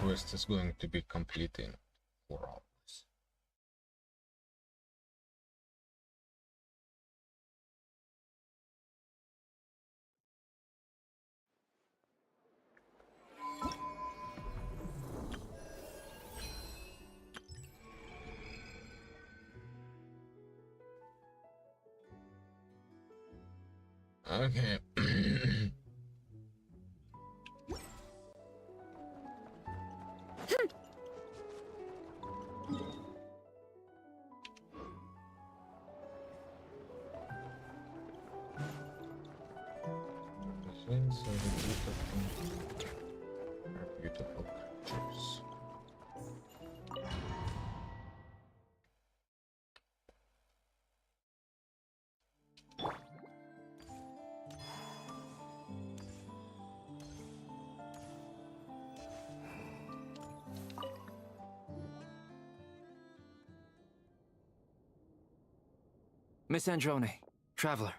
quest is going to be complete in 4 hours. Okay. Machines are beautiful creatures. Miss Androne, Traveler.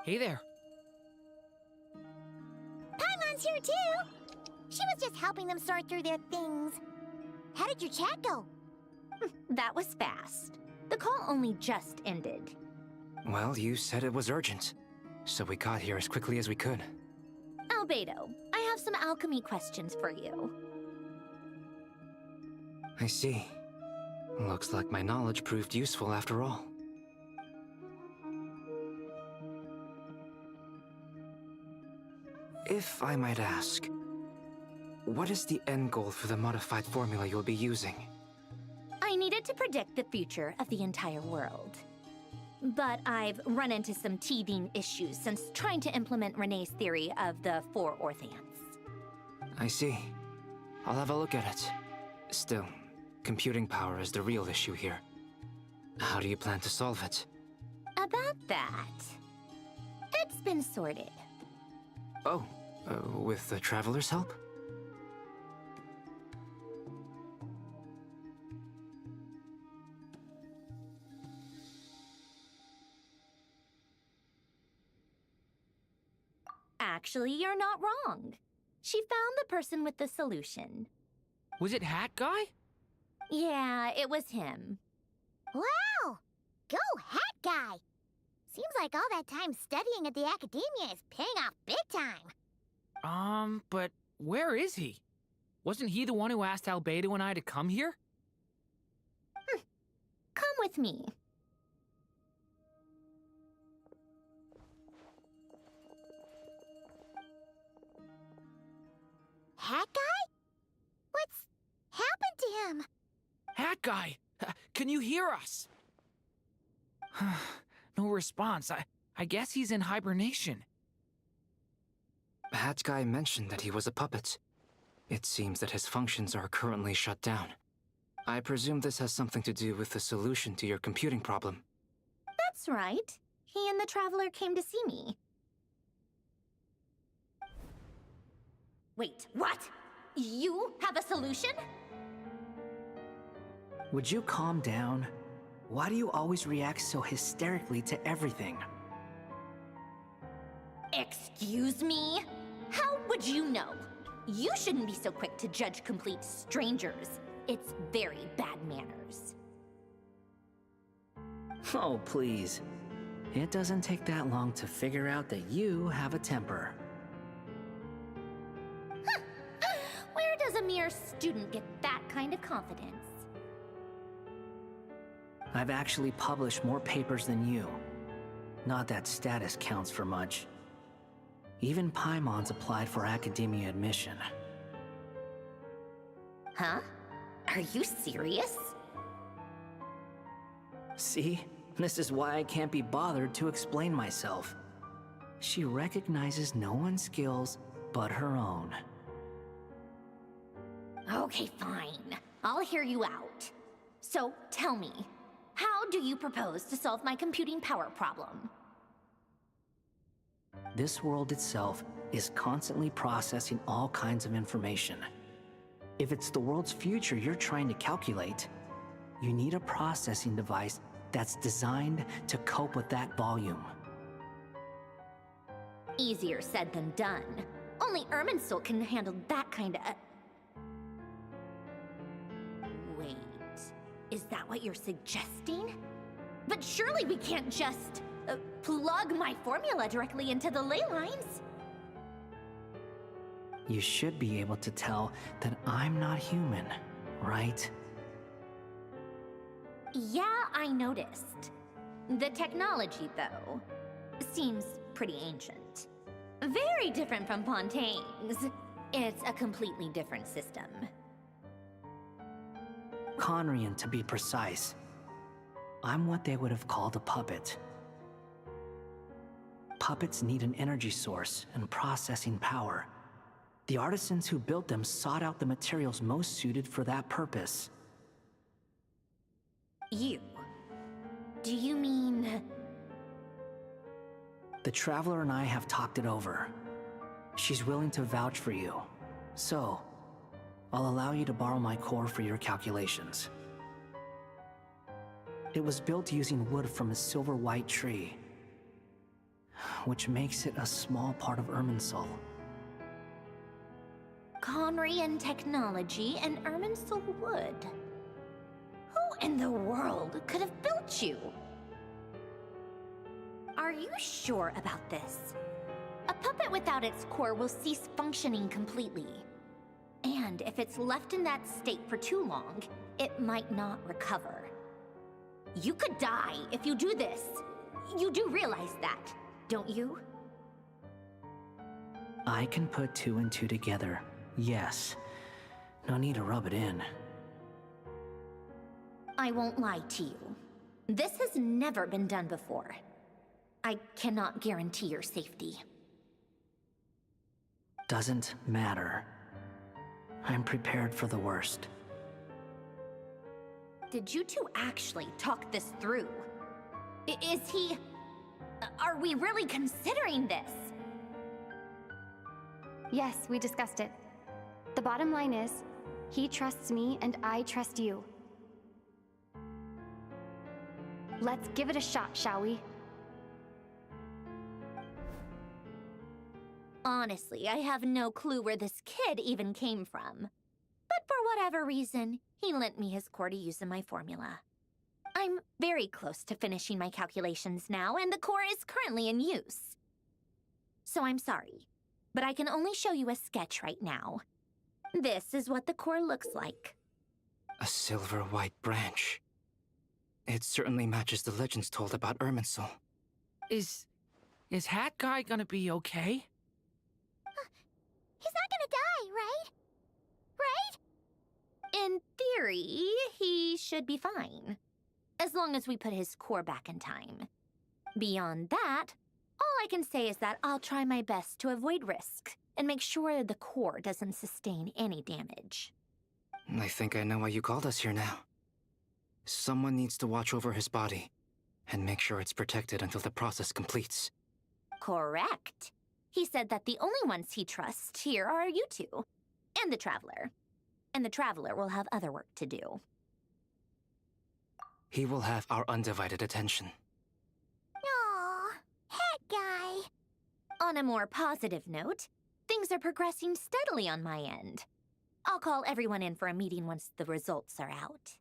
Hey there. Paimon's here too! She was just helping them sort through their things. How did your chat go? That was fast. The call only just ended. Well, you said it was urgent, so we got here as quickly as we could. Albedo, I have some alchemy questions for you. I see. Looks like my knowledge proved useful after all. If I might ask, what is the end goal for the modified formula you'll be using? I needed to predict the future of the entire world. But I've run into some teething issues since trying to implement Renee's theory of the 4 Orthants. I see. I'll have a look at it. Still, computing power is the real issue here. How do you plan to solve it? About that, it's been sorted. Oh, with the Traveler's help? Actually, you're not wrong. She found the person with the solution. Was it Hat Guy? Yeah, it was him. Wow! Go Hat Guy! Seems like all that time studying at the Academia is paying off big time. But where is he? Wasn't he the one who asked Albedo and I to come here? Come with me. Hat Guy? What's happened to him? Hat Guy! Can you hear us? No response. I guess he's in hibernation. Hat Guy mentioned that he was a puppet. It seems that his functions are currently shut down. I presume this has something to do with the solution to your computing problem. That's right. He and the Traveler came to see me. Wait, what? You have a solution? Would you calm down? Why do you always react so hysterically to everything? Excuse me? How would you know? You shouldn't be so quick to judge complete strangers. It's very bad manners. Oh, please. It doesn't take that long to figure out that you have a temper. Where does a mere student get that kind of confidence? I've actually published more papers than you. Not that status counts for much. Even Paimon's applied for Academia admission. Huh? Are you serious? See? This is why I can't be bothered to explain myself. She recognizes no one's skills but her own. Okay, fine. I'll hear you out. So, tell me, how do you propose to solve my computing power problem? This world itself is constantly processing all kinds of information. If it's the world's future you're trying to calculate, you need a processing device that's designed to cope with that volume. Easier said than done. Only Irminsul can handle that kind of... Wait, is that what you're suggesting? But surely we can't just plug my formula directly into the ley lines. You should be able to tell that I'm not human, right? Yeah, I noticed. The technology, though, seems pretty ancient. Very different from Fontaine's. It's a completely different system. Conrian, to be precise. I'm what they would have called a puppet. Puppets need an energy source and processing power. The artisans who built them sought out the materials most suited for that purpose. You? Do you mean... The Traveler and I have talked it over. She's willing to vouch for you. So, I'll allow you to borrow my core for your calculations. It was built using wood from a silver white tree, which makes it a small part of Irminsul. Conrian technology and Irminsul wood. Who in the world could have built you? Are you sure about this? A puppet without its core will cease functioning completely. And if it's left in that state for too long, it might not recover. You could die if you do this. You do realize that, don't you? I can put two and two together, yes. No need to rub it in. I won't lie to you. This has never been done before. I cannot guarantee your safety. Doesn't matter. I'm prepared for the worst. Did you two actually talk this through? Is he... Are we really considering this? Yes, we discussed it. The bottom line is, he trusts me and I trust you. Let's give it a shot, shall we? Honestly, I have no clue where this kid even came from. But for whatever reason, he lent me his core to use in my formula. I'm very close to finishing my calculations now, and the core is currently in use. So I'm sorry, but I can only show you a sketch right now. This is what the core looks like. A silver white branch. It certainly matches the legends told about Irminsul. Is Hat Guy gonna be okay? He's not gonna die, right? Right? In theory, he should be fine. As long as we put his core back in time. Beyond that, all I can say is that I'll try my best to avoid risk and make sure the core doesn't sustain any damage. I think I know why you called us here now. Someone needs to watch over his body and make sure it's protected until the process completes. Correct. He said that the only ones he trusts here are you two, and the Traveler. And the Traveler will have other work to do. He will have our undivided attention. Aw, Hat Guy. On a more positive note, things are progressing steadily on my end. I'll call everyone in for a meeting once the results are out.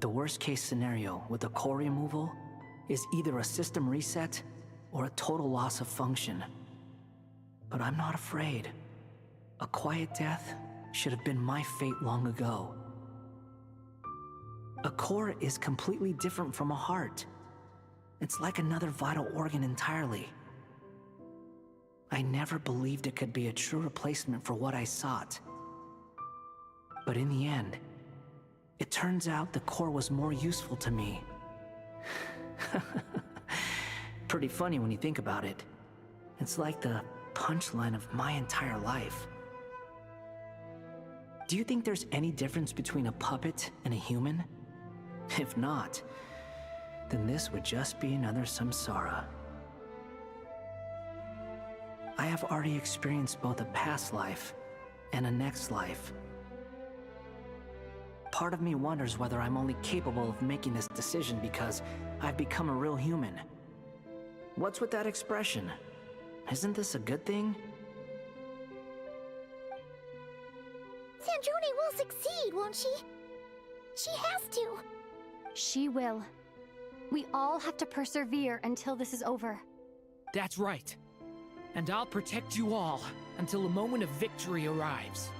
The worst case scenario with the core removal is either a system reset or a total loss of function. But I'm not afraid. A quiet death should have been my fate long ago. A core is completely different from a heart. It's like another vital organ entirely. I never believed it could be a true replacement for what I sought. But in the end, it turns out the core was more useful to me. Pretty funny when you think about it. It's like the punchline of my entire life. Do you think there's any difference between a puppet and a human? If not, then this would just be another samsara. I have already experienced both a past life and a next life. Part of me wonders whether I'm only capable of making this decision because I've become a real human. What's with that expression? Isn't this a good thing? Sandrone will succeed, won't she? She has to. She will. We all have to persevere until this is over. That's right. And I'll protect you all until the moment of victory arrives.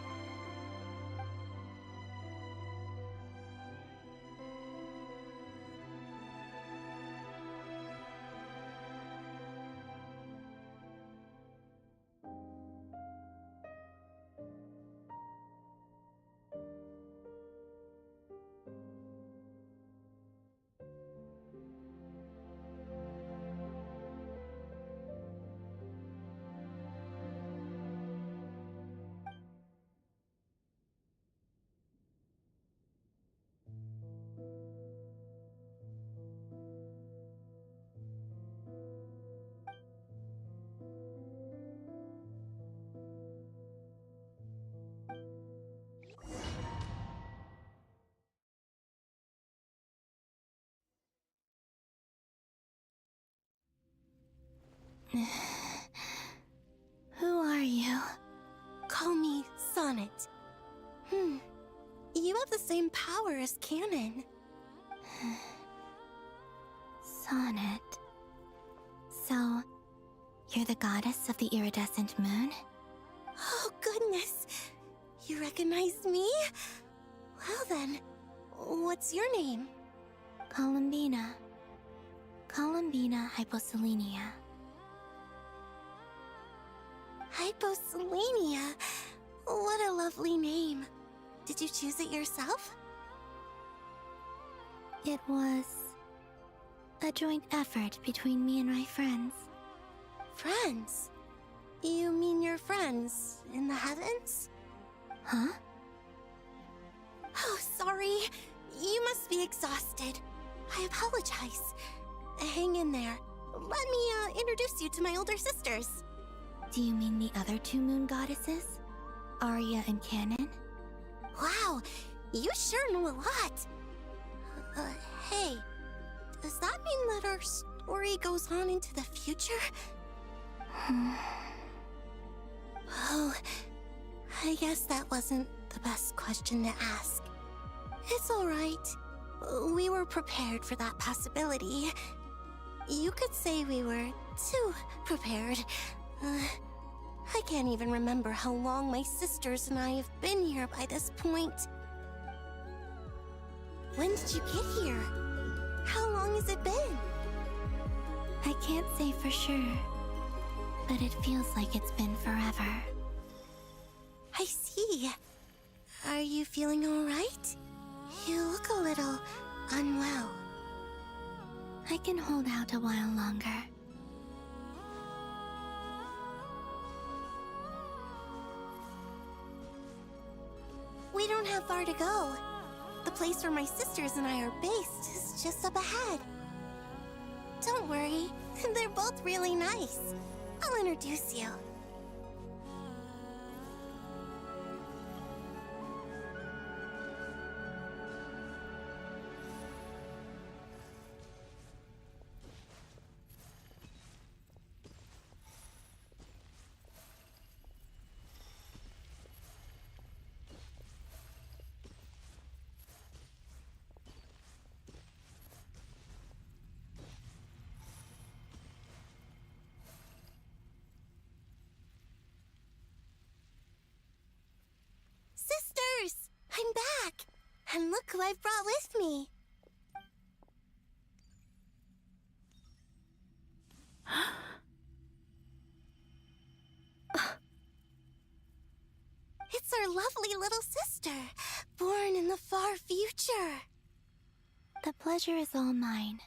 Who are you? Call me Sonnet. You have the same power as Canon. Sonnet. So, you're the goddess of the iridescent moon? Oh, goodness. You recognize me? Well then, what's your name? Columbina. Columbina Hyposelenia. Hyposelenia. What a lovely name. Did you choose it yourself? It was a joint effort between me and my friends. Friends? You mean your friends in the heavens? Huh? Oh, sorry. You must be exhausted. I apologize. Hang in there. Let me introduce you to my older sisters. Do you mean the other two moon goddesses? Arya and Canon? Wow, you sure know a lot. Hey, does that mean that our story goes on into the future? Oh, I guess that wasn't the best question to ask. It's alright. We were prepared for that possibility. You could say we were too prepared. I can't even remember how long my sisters and I have been here by this point. When did you get here? How long has it been? I can't say for sure, but it feels like it's been forever. I see. Are you feeling alright? You look a little unwell. I can hold out a while longer. We don't have far to go. The place where my sisters and I are based is just up ahead. Don't worry, they're both really nice. I'll introduce you. Sisters! I'm back! And look who I've brought with me! It's our lovely little sister, born in the far future. The pleasure is all mine.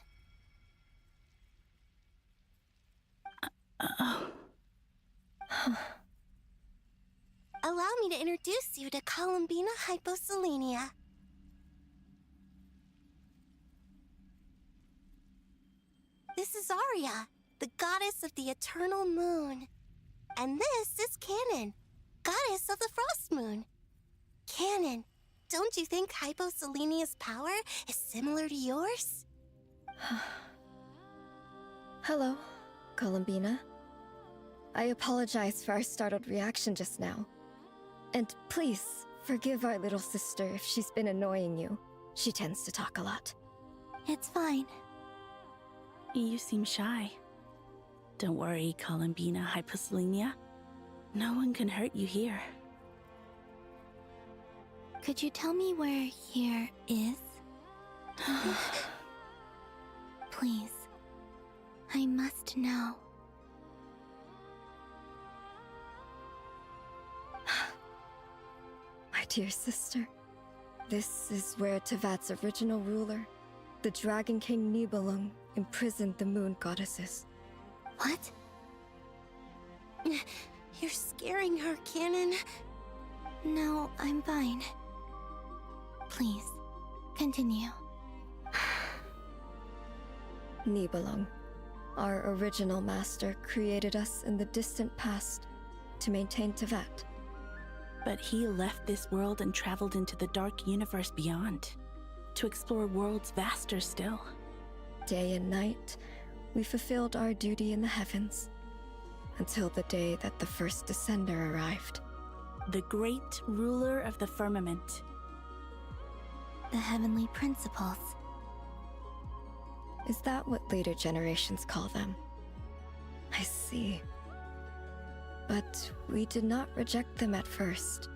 allow me to introduce you to Columbina Hyposelenia. This is Arya, the goddess of the eternal moon. And this is Canon, goddess of the frost moon. Canon, don't you think Hyposelenia's power is similar to yours? Hello, Columbina. I apologize for our startled reaction just now. And please, forgive our little sister if she's been annoying you. She tends to talk a lot. It's fine. You seem shy. Don't worry, Columbina Hyposelenia. No one can hurt you here. Could you tell me where here is? Please. I must know. My dear sister, this is where Tevat's original ruler, the Dragon King Nibelung, imprisoned the moon goddesses. What? You're scaring her, Canon. No, I'm fine. Please, continue. Nibelung, our original master, created us in the distant past to maintain Tevat. But he left this world and traveled into the dark universe beyond, to explore worlds vaster still. Day and night, we fulfilled our duty in the heavens, until the day that the first Descender arrived. The great ruler of the firmament. The heavenly principles. Is that what later generations call them? I see. But we did not reject them at first,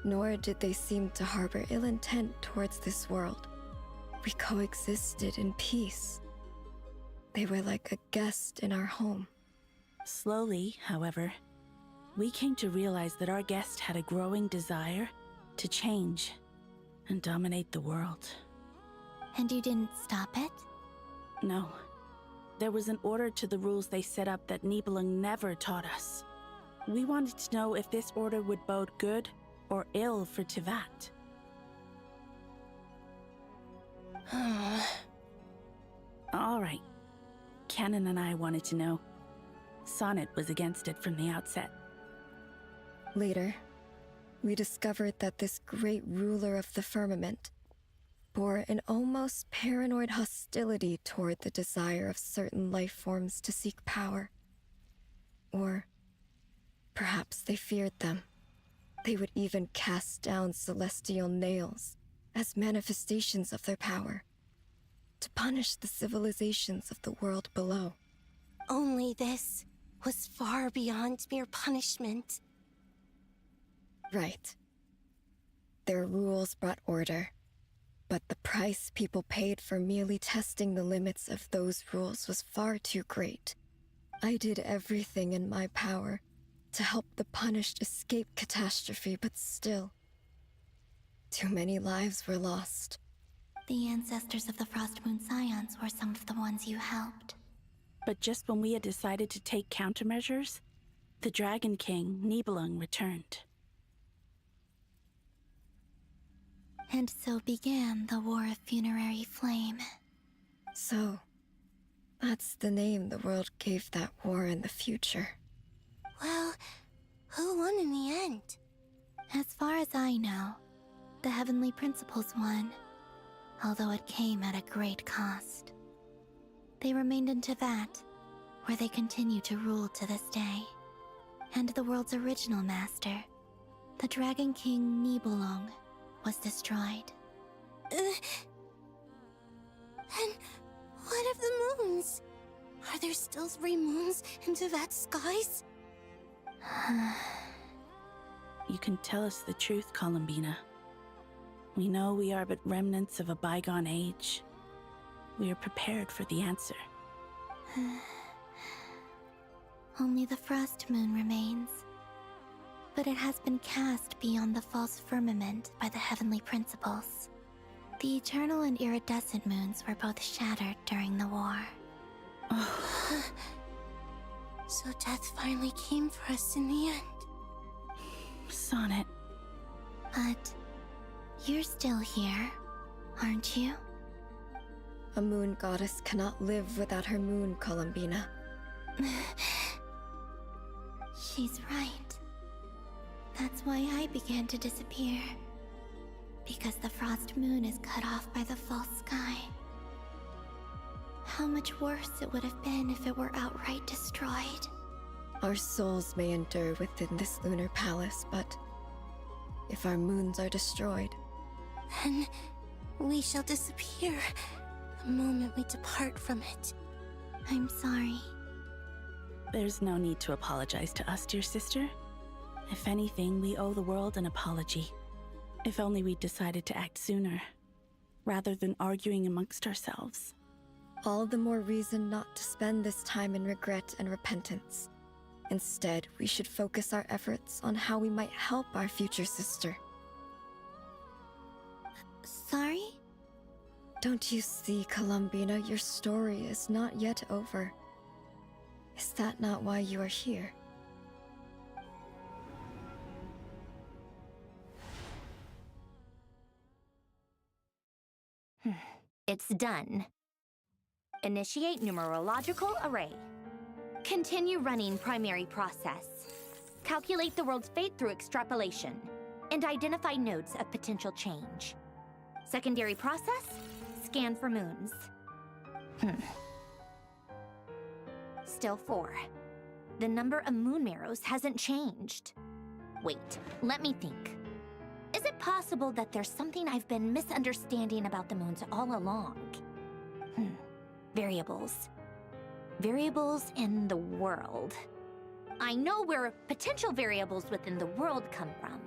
nor did they seem to harbor ill intent towards this world. We coexisted in peace. They were like a guest in our home. Slowly, however, we came to realize that our guest had a growing desire to change and dominate the world. And you didn't stop it? No. There was an order to the rules they set up that Nibelung never taught us. We wanted to know if this order would bode good or ill for Tevat. All right. Canon and I wanted to know. Sonnet was against it from the outset. Later, we discovered that this great ruler of the firmament bore an almost paranoid hostility toward the desire of certain life forms to seek power. Or perhaps they feared them. They would even cast down celestial nails as manifestations of their power, to punish the civilizations of the world below. Only this was far beyond mere punishment. Right. Their rules brought order, but the price people paid for merely testing the limits of those rules was far too great. I did everything in my power to help the punished escape catastrophe, but still, too many lives were lost. The ancestors of the Frost Moon Scions were some of the ones you helped. But just when we had decided to take countermeasures, the Dragon King, Nibelung, returned. And so began the War of Funerary Flame. So, that's the name the world gave that war in the future. Well, who won in the end? As far as I know, the Heavenly Principles won, although it came at a great cost. They remained in Tevat, where they continue to rule to this day. And the world's original master, the Dragon King Nibelung, was destroyed. And what of the moons? Are there still 3 moons in Tevat's skies? You can tell us the truth, Columbina. We know we are but remnants of a bygone age. We are prepared for the answer. Only the Frost Moon remains. But it has been cast beyond the false firmament by the Heavenly Principles. The eternal and iridescent moons were both shattered during the war. So death finally came for us in the end. Sonnet. But you're still here, aren't you? A moon goddess cannot live without her moon, Columbina. She's right. That's why I began to disappear. Because the frost moon is cut off by the false sky. How much worse it would have been if it were outright destroyed. Our souls may endure within this lunar palace, but if our moons are destroyed, Then we shall disappear the moment we depart from it. I'm sorry. There's no need to apologize to us, dear sister. If anything, we owe the world an apology. If only we'd decided to act sooner, rather than arguing amongst ourselves. all the more reason not to spend this time in regret and repentance. Instead, we should focus our efforts on how we might help our future sister. Sorry? Don't you see, Columbina, your story is not yet over. Is that not why you are here? It's done. Initiate numerological array. Continue running primary process. Calculate the world's fate through extrapolation, and identify nodes of potential change. Secondary process, scan for moons. Still 4. The number of moon marrows hasn't changed. Wait, let me think. Is it possible that there's something I've been misunderstanding about the moons all along? Variables. Variables in the world. I know where potential variables within the world come from.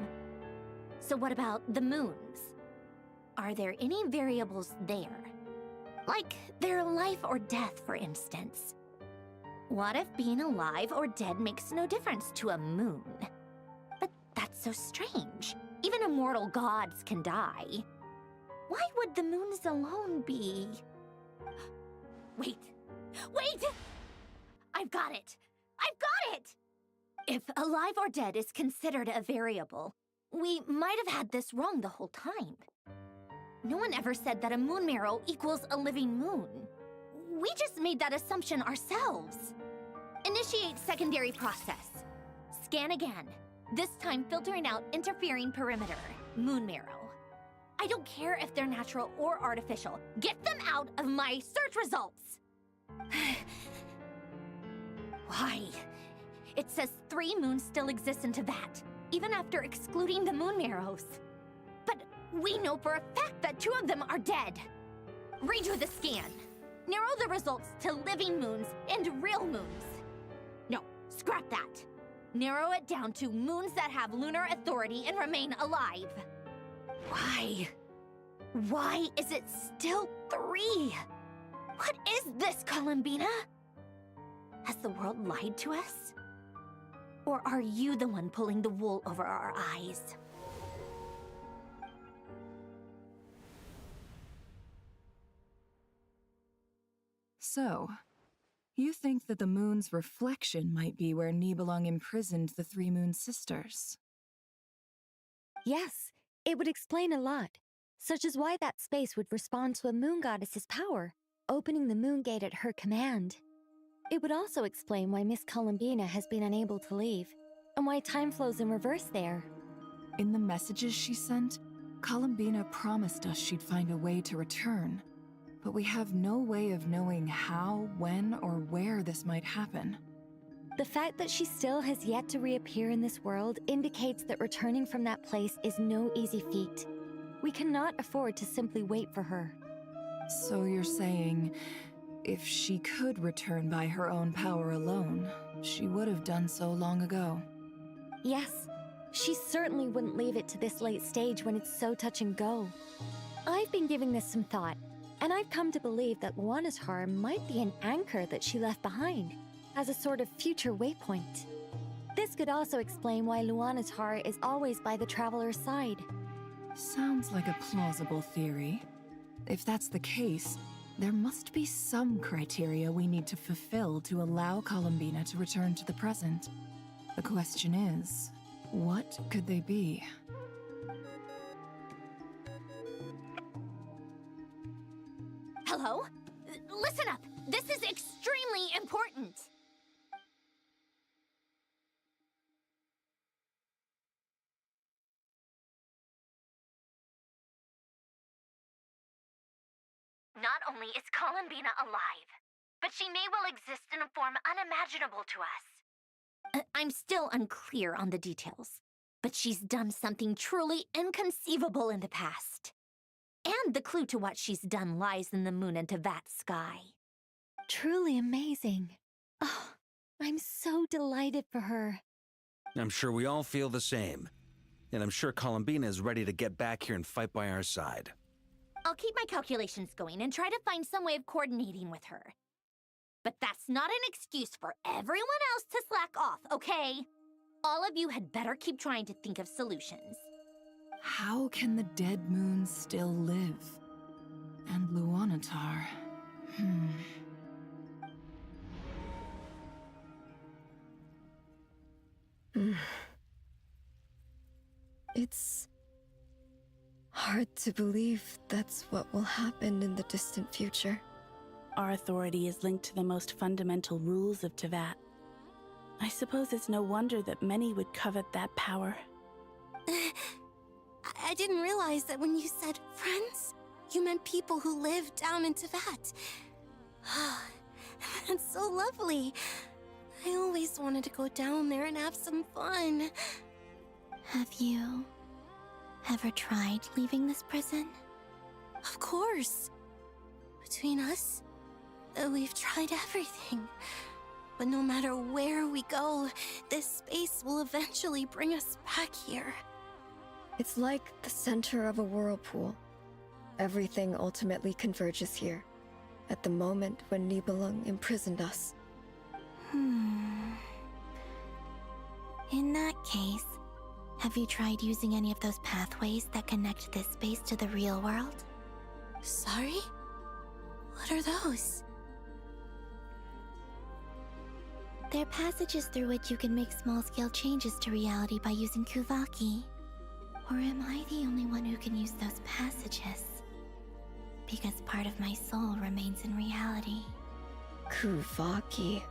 So what about the moons? Are there any variables there? Like their life or death, for instance. What if being alive or dead makes no difference to a moon? But that's so strange. Even immortal gods can die. Why would the moons alone be? Wait! Wait! I've got it! I've got it! If alive or dead is considered a variable, we might have had this wrong the whole time. No one ever said that a moon marrow equals a living moon. We just made that assumption ourselves. Initiate secondary process. Scan again. This time filtering out interfering perimeter, moon marrow. I don't care if they're natural or artificial. Get them out of my search results! Why? It says 3 moons still exist in Teyvat, even after excluding the moon marrows. But we know for a fact that 2 of them are dead. Redo the scan. Narrow the results to living moons and real moons. No, scrap that. Narrow it down to moons that have lunar authority and remain alive. Why? Why is it still 3? What is this, Columbina? Has the world lied to us? Or are you the one pulling the wool over our eyes? So, you think that the moon's reflection might be where Nibelung imprisoned the 3 moon sisters? Yes, it would explain a lot, such as why that space would respond to a moon goddess's power, opening the moon gate at her command. It would also explain why Miss Columbina has been unable to leave, and why time flows in reverse there. In the messages she sent, Columbina promised us she'd find a way to return. But we have no way of knowing how, when, or where this might happen. The fact that she still has yet to reappear in this world indicates that returning from that place is no easy feat. We cannot afford to simply wait for her. So you're saying, if she could return by her own power alone, she would have done so long ago? Yes, she certainly wouldn't leave it to this late stage when it's so touch and go. I've been giving this some thought, and I've come to believe that Luana's harm might be an anchor that she left behind, as a sort of future waypoint. This could also explain why Luana's heart is always by the Traveler's side. Sounds like a plausible theory. If that's the case, there must be some criteria we need to fulfill to allow Columbina to return to the present. The question is, What could they be? Hello? Listen up! This is extremely important! Not only is Columbina alive, but she may well exist in a form unimaginable to us. I'm still unclear on the details, but she's done something truly inconceivable in the past. And the clue to what she's done lies in the moon and Tevat sky. Truly amazing. Oh, I'm so delighted for her. I'm sure we all feel the same. And I'm sure Columbina is ready to get back here and fight by our side. I'll keep my calculations going and try to find some way of coordinating with her. But that's not an excuse for everyone else to slack off, okay? All of you had better keep trying to think of solutions. How can the dead moon still live? And Luanatar... It's hard to believe that's what will happen in the distant future. Our authority is linked to the most fundamental rules of Tevat. I suppose it's no wonder that many would covet that power. I didn't realize that when you said friends, you meant people who live down in Tevat. That's so lovely. I always wanted to go down there and have some fun. Have you ever tried leaving this prison? Of course. Between us, we've tried everything. But no matter where we go, this space will eventually bring us back here. It's like the center of a whirlpool. Everything ultimately converges here, at the moment when Nibelung imprisoned us. In that case, have you tried using any of those pathways that connect this space to the real world? Sorry? What are those? They're passages through which you can make small-scale changes to reality by using Kuvaki. Or am I the only one who can use those passages? Because part of my soul remains in reality. Kuvaki.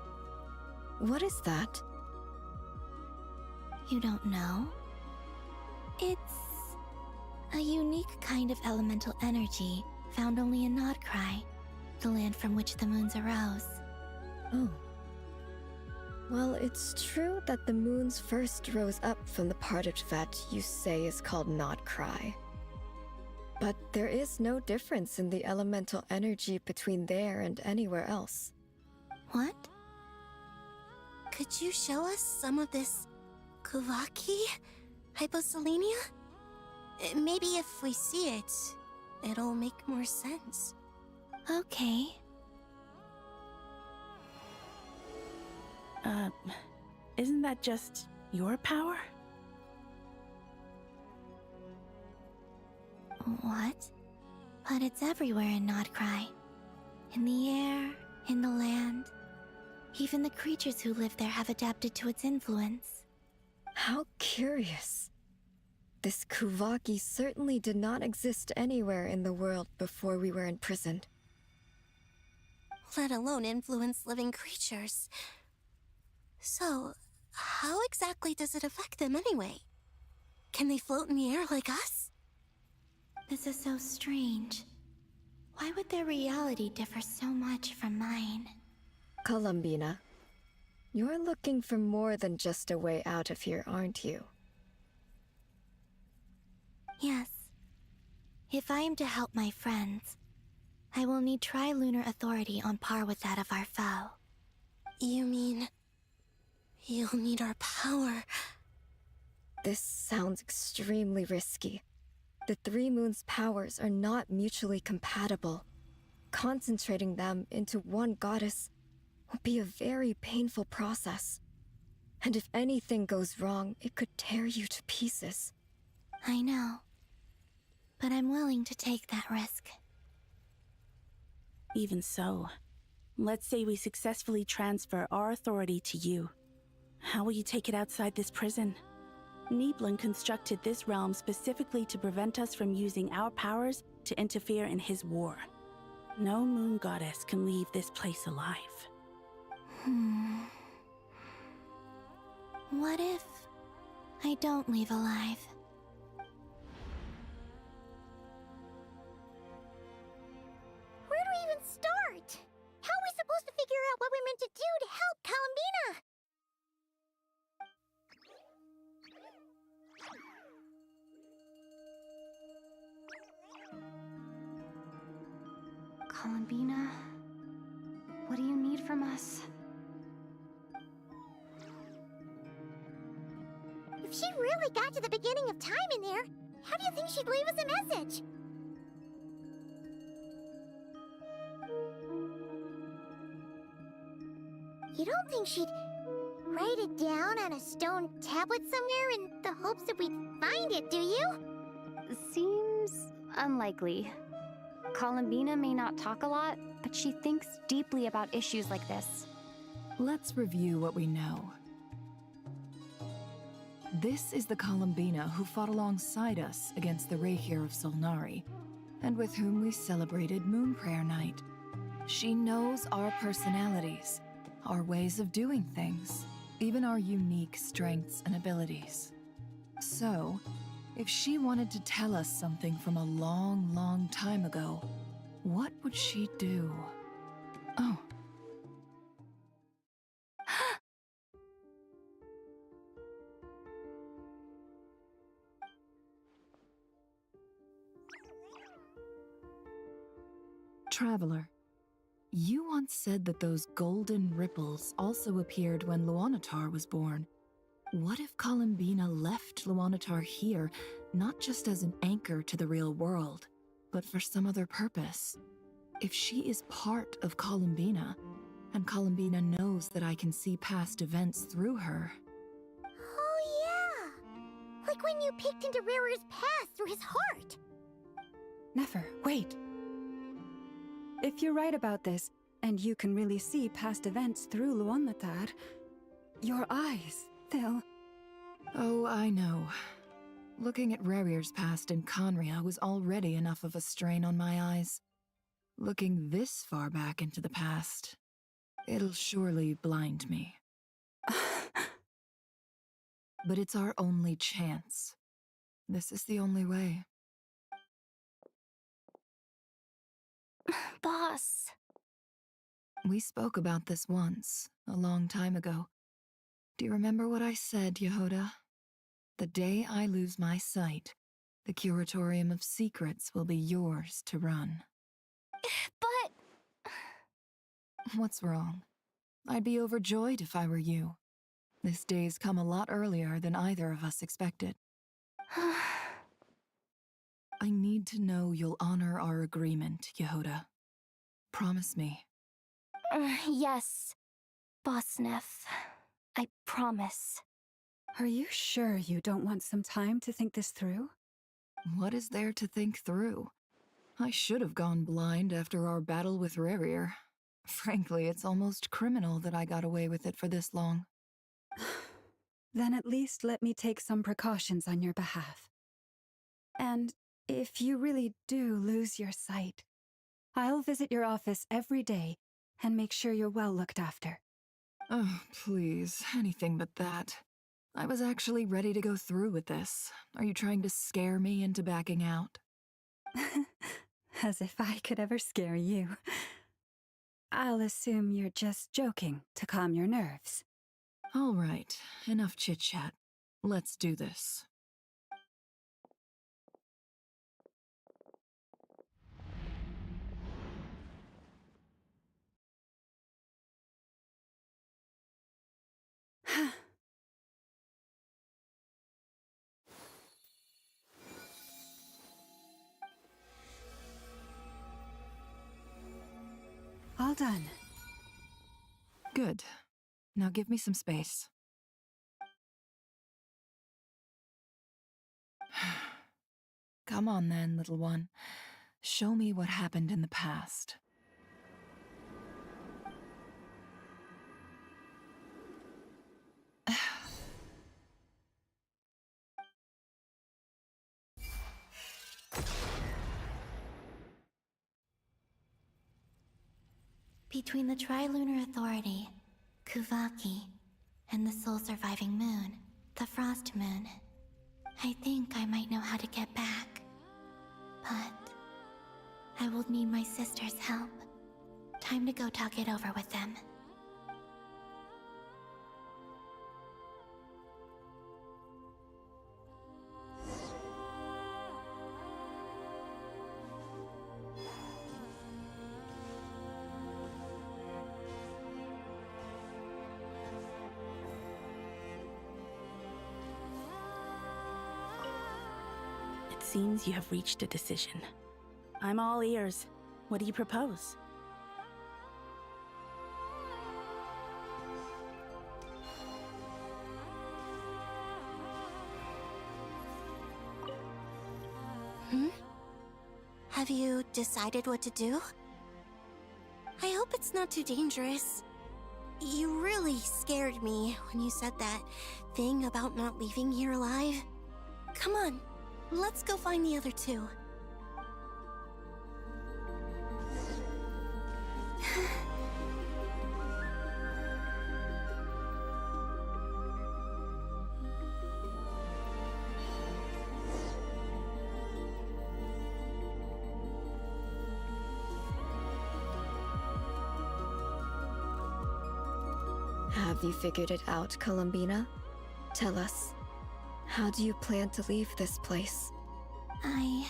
What is that? You don't know? It's a unique kind of elemental energy found only in Nodcry, the land from which the moons arose. Oh. Well, it's true that the moons first rose up from the part of Tevat you say is called Nodcry. But there is no difference in the elemental energy between there and anywhere else. What? Could you show us some of this Kuvaki? Hyposelenia? Maybe if we see it, it'll make more sense. Okay. Isn't that just your power? What? But it's everywhere in Nodcry. In the air, in the land. Even the creatures who live there have adapted to its influence. How curious. This Kuvaki certainly did not exist anywhere in the world before we were imprisoned. Let alone influence living creatures. So, how exactly does it affect them anyway? Can they float in the air like us? This is so strange. Why would their reality differ so much from mine? Columbina, you're looking for more than just a way out of here, aren't you? Yes. If I am to help my friends, I will need tri-lunar authority on par with that of our foe. You mean... you'll need our power? This sounds extremely risky. The Three Moons' powers are not mutually compatible. Concentrating them into one goddess will be a very painful process. And if anything goes wrong, it could tear you to pieces. I know. But I'm willing to take that risk. Even so, let's say we successfully transfer our authority to you. How will you take it outside this prison? Niblin constructed this realm specifically to prevent us from using our powers to interfere in his war. No moon goddess can leave this place alive. What if I don't leave alive? Where do we even start? How are we supposed to figure out what we're meant to do to help Columbina? Columbina, what do you need from us? If she really got to the beginning of time in there, how do you think she'd leave us a message? You don't think she'd write it down on a stone tablet somewhere in the hopes that we'd find it, do you? Seems unlikely. Columbina may not talk a lot, but she thinks deeply about issues like this. Let's review what we know. This is the Columbina who fought alongside us against the Rayhir of Solnari, and with whom we celebrated Moon Prayer Night. She knows our personalities, our ways of doing things, even our unique strengths and abilities. So, if she wanted to tell us something from a long, long time ago, what would she do? Oh. Traveler, you once said that those golden ripples also appeared when Luonatar was born. What if Columbina left Luonatar here, not just as an anchor to the real world, but for some other purpose? If she is part of Columbina, and Columbina knows that I can see past events through her... Oh yeah! Like when you peeked into Rare's past through his heart! Nefer, wait! If you're right about this, and you can really see past events through Luonatar, your eyes, they'll... Oh, I know. Looking at Rare's past in Conria was already enough of a strain on my eyes. Looking this far back into the past, it'll surely blind me. But it's our only chance. This is the only way. Boss. We spoke about this once, a long time ago. Do you remember what I said, Yehoda? The day I lose my sight, the Curatorium of Secrets will be yours to run. But... What's wrong? I'd be overjoyed if I were you. This day's come a lot earlier than either of us expected. I need to know you'll honor our agreement, Yehoda. Promise me. Yes, Boss Neff. I promise. Are you sure you don't want some time to think this through? What is there to think through? I should have gone blind after our battle with Rarier. Frankly, it's almost criminal that I got away with it for this long. Then at least let me take some precautions on your behalf. And if you really do lose your sight, I'll visit your office every day and make sure you're well looked after. Oh, please, anything but that. I was actually ready to go through with this. Are you trying to scare me into backing out? As if I could ever scare you. I'll assume you're just joking to calm your nerves. All right, enough chit-chat. Let's do this. All done. Good. Now give me some space. Come on then, little one. Show me what happened in the past. Between the Trilunar Authority, Kuvaki, and the soul-surviving moon, the Frost Moon, I think I might know how to get back. But I will need my sister's help. Time to go talk it over with them. It seems you have reached a decision. I'm all ears. What do you propose? Have you decided what to do? I hope it's not too dangerous. You really scared me when you said that thing about not leaving here alive. Come on, let's go find the other two. Have you figured it out, Columbina? Tell us, how do you plan to leave this place? I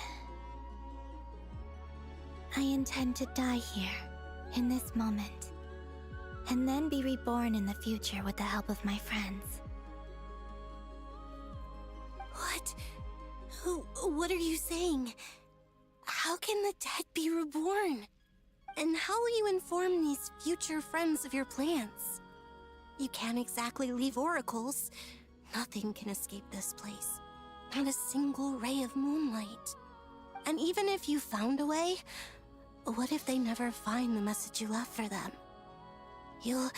intend to die here, in this moment, and then be reborn in the future with the help of my friends. What? What are you saying? How can the dead be reborn? And how will you inform these future friends of your plans? You can't exactly leave oracles. Nothing can escape this place. Not a single ray of moonlight. And even if you found a way, what if they never find the message you left for them? You'll...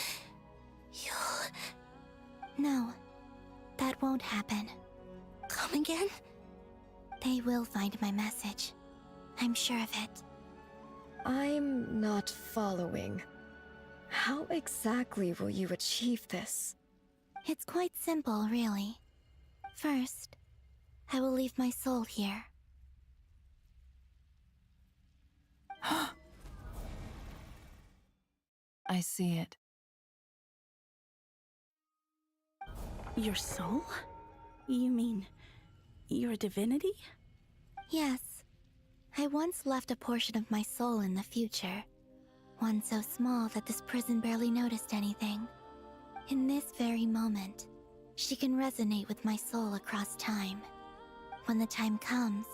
No, that won't happen. Come again? They will find my message. I'm sure of it. I'm not following. How exactly will you achieve this? It's quite simple, really. First, I will leave my soul here. I see it. Your soul? You mean your divinity? Yes. I once left a portion of my soul in the future. One so small that this prison barely noticed anything. In this very moment, she can resonate with my soul across time. When the time comes,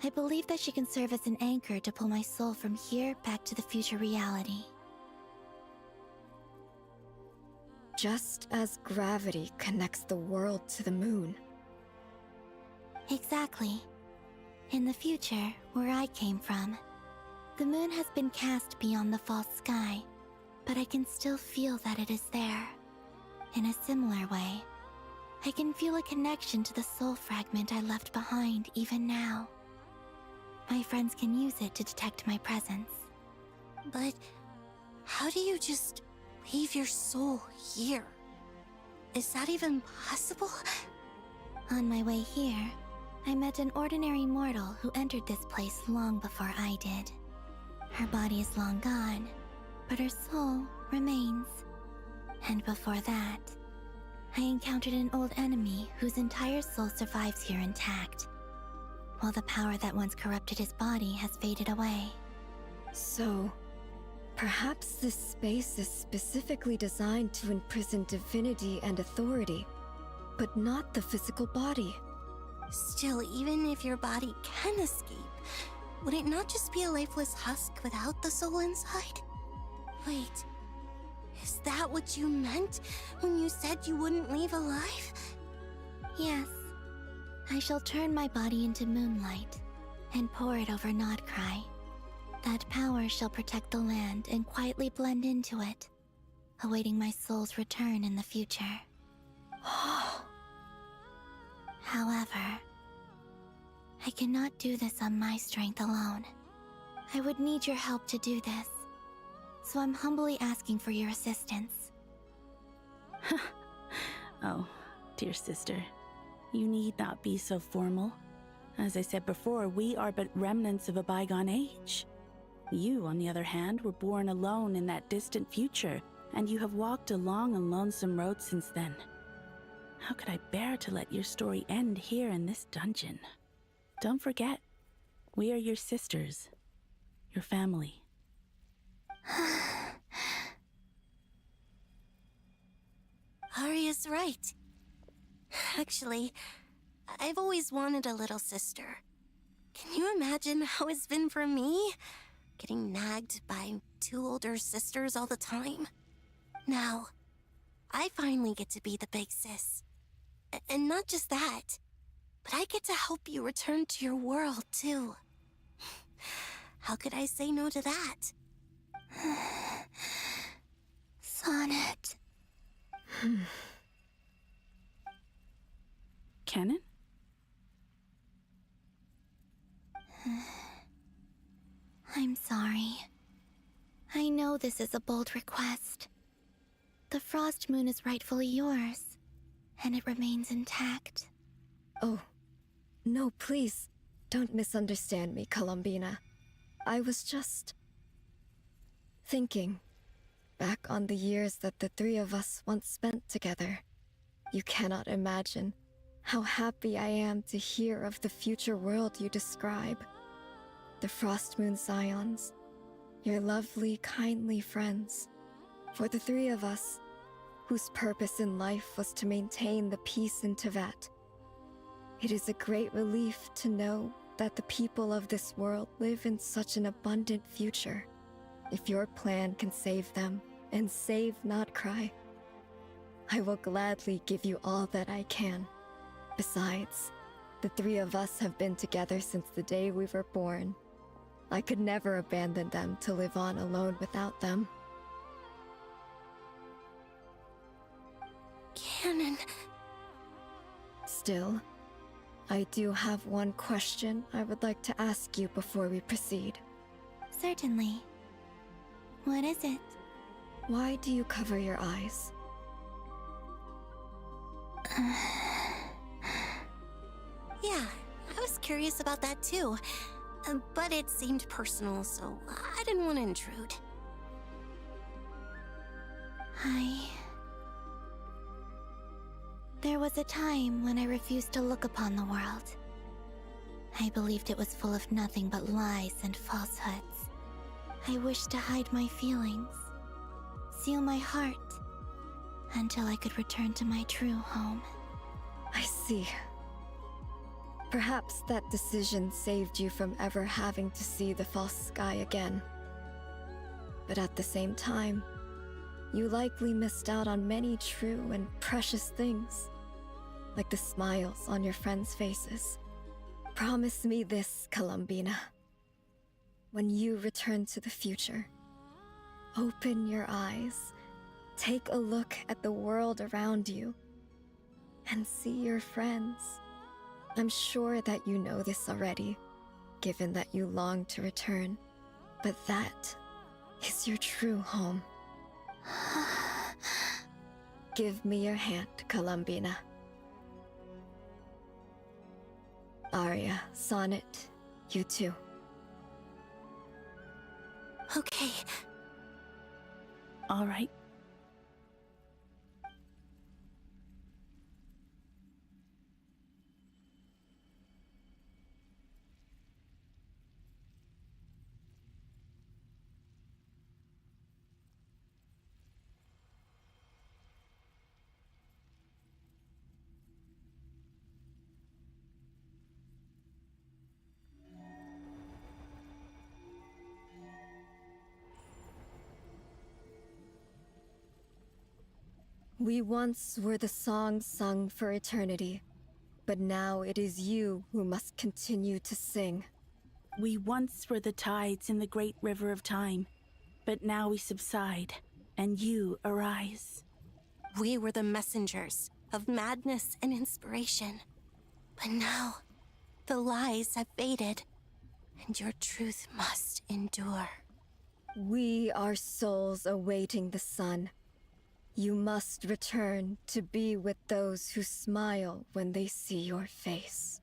I believe that she can serve as an anchor to pull my soul from here back to the future reality. Just as gravity connects the world to the moon. Exactly. In the future, where I came from, the moon has been cast beyond the false sky, but I can still feel that it is there. In a similar way, I can feel a connection to the soul fragment I left behind even now. My friends can use it to detect my presence. But how do you just leave your soul here? Is that even possible? On my way here, I met an ordinary mortal who entered this place long before I did. Her body is long gone, but her soul remains. And before that, I encountered an old enemy whose entire soul survives here intact, while the power that once corrupted his body has faded away. So, perhaps this space is specifically designed to imprison divinity and authority, but not the physical body. Still, even if your body can escape, would it not just be a lifeless husk without the soul inside? Wait, is that what you meant when you said you wouldn't leave alive? Yes. I shall turn my body into moonlight and pour it over Nodcry. That power shall protect the land and quietly blend into it, awaiting my soul's return in the future. However, I cannot do this on my strength alone. I would need your help to do this. so I'm humbly asking for your assistance. Oh, dear sister, you need not be so formal. As I said before, we are but remnants of a bygone age. You, on the other hand, were born alone in that distant future, and you have walked a long and lonesome road since then. How could I bear to let your story end here in this dungeon? Don't forget, we are your sisters, your family. Arya's right. Actually, I've always wanted a little sister. Can you imagine how it's been for me? Getting nagged by 2 older sisters all the time. Now, I finally get to be the big sis. And not just that, but I get to help you return to your world, too. How could I say no to that? Sonnet. Kennen? I'm sorry. I know this is a bold request. The Frost Moon is rightfully yours, and it remains intact. Oh, no, please, don't misunderstand me, Columbina. I was just thinking back on the years that the 3 of us once spent together. You cannot imagine how happy I am to hear of the future world you describe. The Frostmoon Scions, your lovely, kindly friends. For the 3 of us, whose purpose in life was to maintain the peace in Teyvat, it is a great relief to know that the people of this world live in such an abundant future. If your plan can save them, and save Notcry, I will gladly give you all that I can. Besides, the 3 of us have been together since the day we were born. I could never abandon them to live on alone without them. Kennen. Still, I do have one question I would like to ask you before we proceed. Certainly. What is it? Why do you cover your eyes? Yeah, I was curious about that too. But it seemed personal, so I didn't want to intrude. There was a time when I refused to look upon the world. I believed it was full of nothing but lies and falsehoods. I wished to hide my feelings, seal my heart, until I could return to my true home. I see. Perhaps that decision saved you from ever having to see the false sky again. But at the same time, you likely missed out on many true and precious things, like the smiles on your friends' faces. Promise me this, Columbina. When you return to the future, open your eyes, take a look at the world around you, and see your friends. I'm sure that you know this already, given that you long to return, but that is your true home. Give me your hand, Columbina. Arya, Sonnet, you too. Okay. All right. We once were the songs sung for eternity, but now it is you who must continue to sing. We once were the tides in the great river of time, but now we subside, and you arise. We were the messengers of madness and inspiration, but now the lies have faded, and your truth must endure. We are souls awaiting the sun. You must return to be with those who smile when they see your face.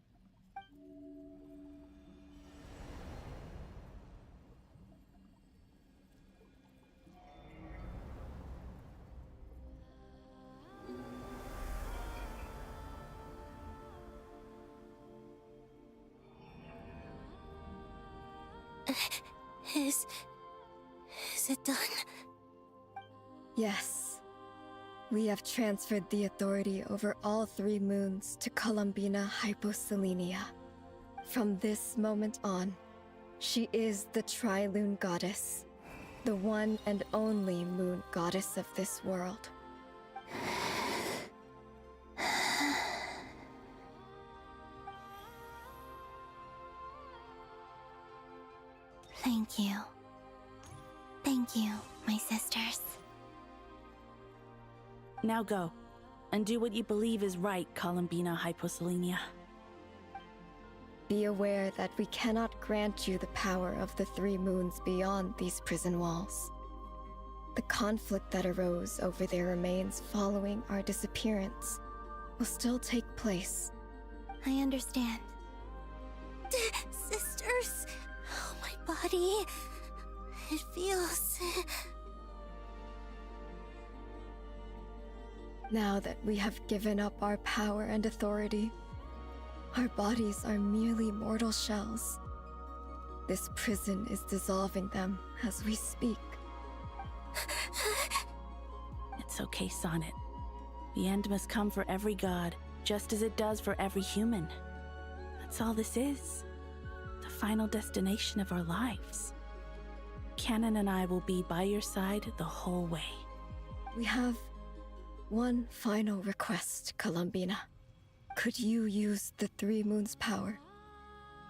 Is it done? Yes. We have transferred the authority over all 3 moons to Columbina Hyposelenia. From this moment on, she is the Tri-Lune Goddess, the one and only moon goddess of this world. Thank you. Thank you, my sisters. Now go, and do what you believe is right, Columbina Hyposelenia. Be aware that we cannot grant you the power of the 3 moons beyond these prison walls. The conflict that arose over their remains following our disappearance will still take place. I understand. Sisters, oh, my body. It feels... Now that we have given up our power and authority, our bodies are merely mortal shells. This prison is dissolving them as we speak. It's okay, Sonnet. The end must come for every god, just as it does for every human. That's all this is. The final destination of our lives. Canon and I will be by your side the whole way. We have one final request, Columbina. Could you use the 3 moons' power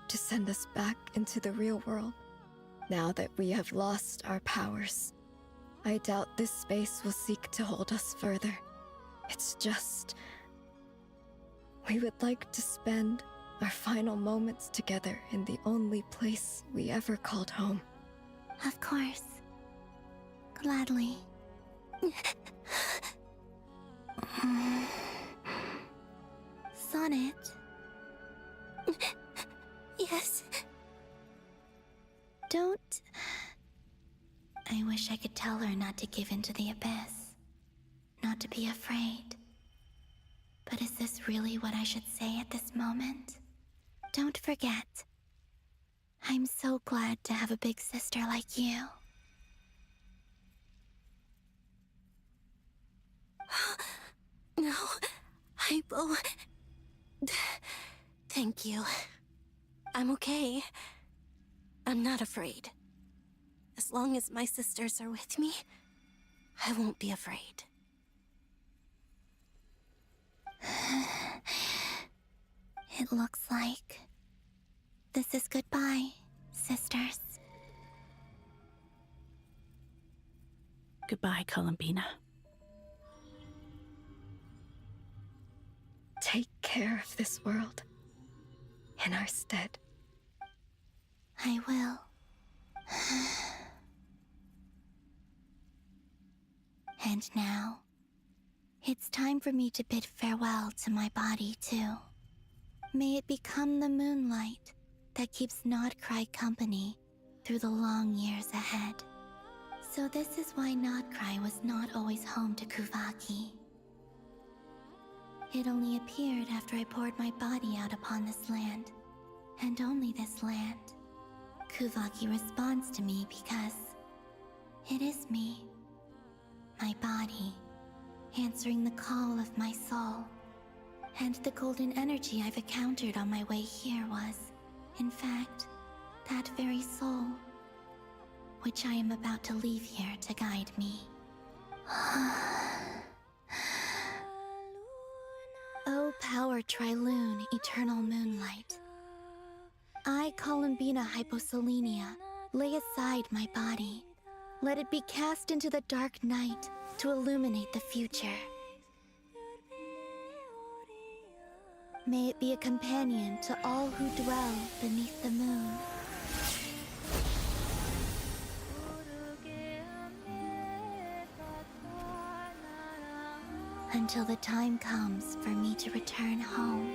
to send us back into the real world? Now that we have lost our powers, I doubt this space will seek to hold us further. It's just... we would like to spend our final moments together in the only place we ever called home. Of course. Gladly. Sonnet? Yes? Don't... I wish I could tell her not to give in to the abyss. Not to be afraid. But is this really what I should say at this moment? Don't forget. I'm so glad to have a big sister like you. No, Hypo. Thank you. I'm okay. I'm not afraid. As long as my sisters are with me, I won't be afraid. It looks like this is goodbye, sisters. Goodbye, Columbina. Take care of this world in our stead. I will. And now, it's time for me to bid farewell to my body, too. May it become the moonlight that keeps Nodcry company through the long years ahead. So this is why Nodcry was not always home to Kuvaki. It only appeared after I poured my body out upon this land, and only this land. Kuvaki responds to me because it is me, my body, answering the call of my soul. And the golden energy I've encountered on my way here was, in fact, that very soul, which I am about to leave here to guide me. O power Tri-Lune, eternal moonlight. I, Columbina Hyposelenia, lay aside my body. Let it be cast into the dark night to illuminate the future. May it be a companion to all who dwell beneath the moon. until the time comes for me to return home.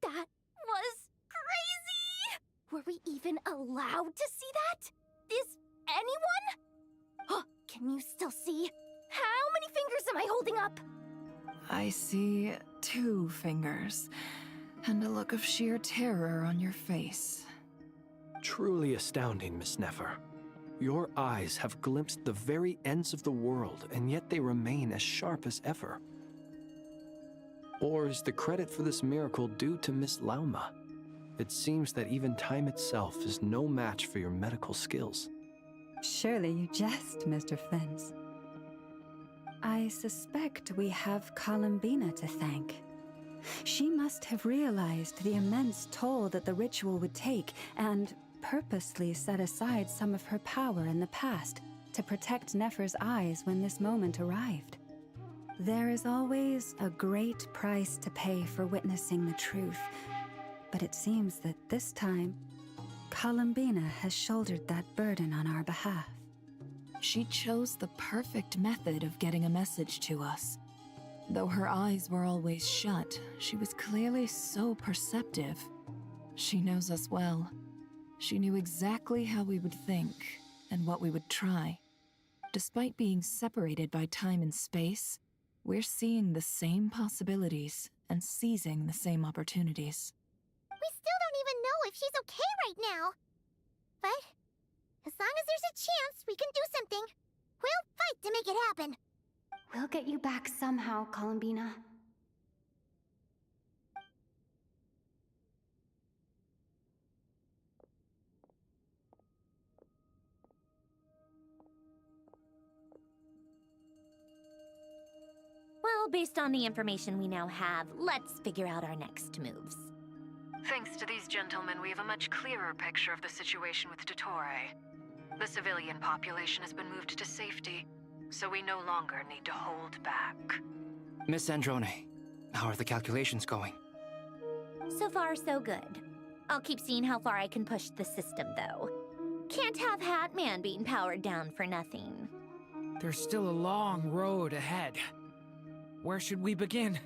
That was crazy! Were we even allowed to see that? Is anyone? Can you still see? How many fingers am I holding up? I see 2 fingers, and a look of sheer terror on your face. Truly astounding, Miss Nefer. Your eyes have glimpsed the very ends of the world, and yet they remain as sharp as ever. Or is the credit for this miracle due to Miss Lauma? It seems that even time itself is no match for your medical skills. Surely you jest, Mr. Flins. I suspect we have Columbina to thank. She must have realized the immense toll that the ritual would take and purposely set aside some of her power in the past to protect Nefer's eyes when this moment arrived. There is always a great price to pay for witnessing the truth, but it seems that this time, Columbina has shouldered that burden on our behalf. She chose the perfect method of getting a message to us. Though her eyes were always shut, she was clearly so perceptive. She knows us well. She knew exactly how we would think and what we would try. Despite being separated by time and space, we're seeing the same possibilities and seizing the same opportunities. We still don't even know if she's okay right now. But as long as there's a chance we can do something, we'll fight to make it happen. We'll get you back somehow, Columbina. Well, based on the information we now have, let's figure out our next moves. Thanks to these gentlemen, we have a much clearer picture of the situation with Dottore. The civilian population has been moved to safety, so we no longer need to hold back. Miss Androne, how are the calculations going? So far, so good. I'll keep seeing how far I can push the system, though. Can't have Hatman being powered down for nothing. There's still a long road ahead. Where should we begin?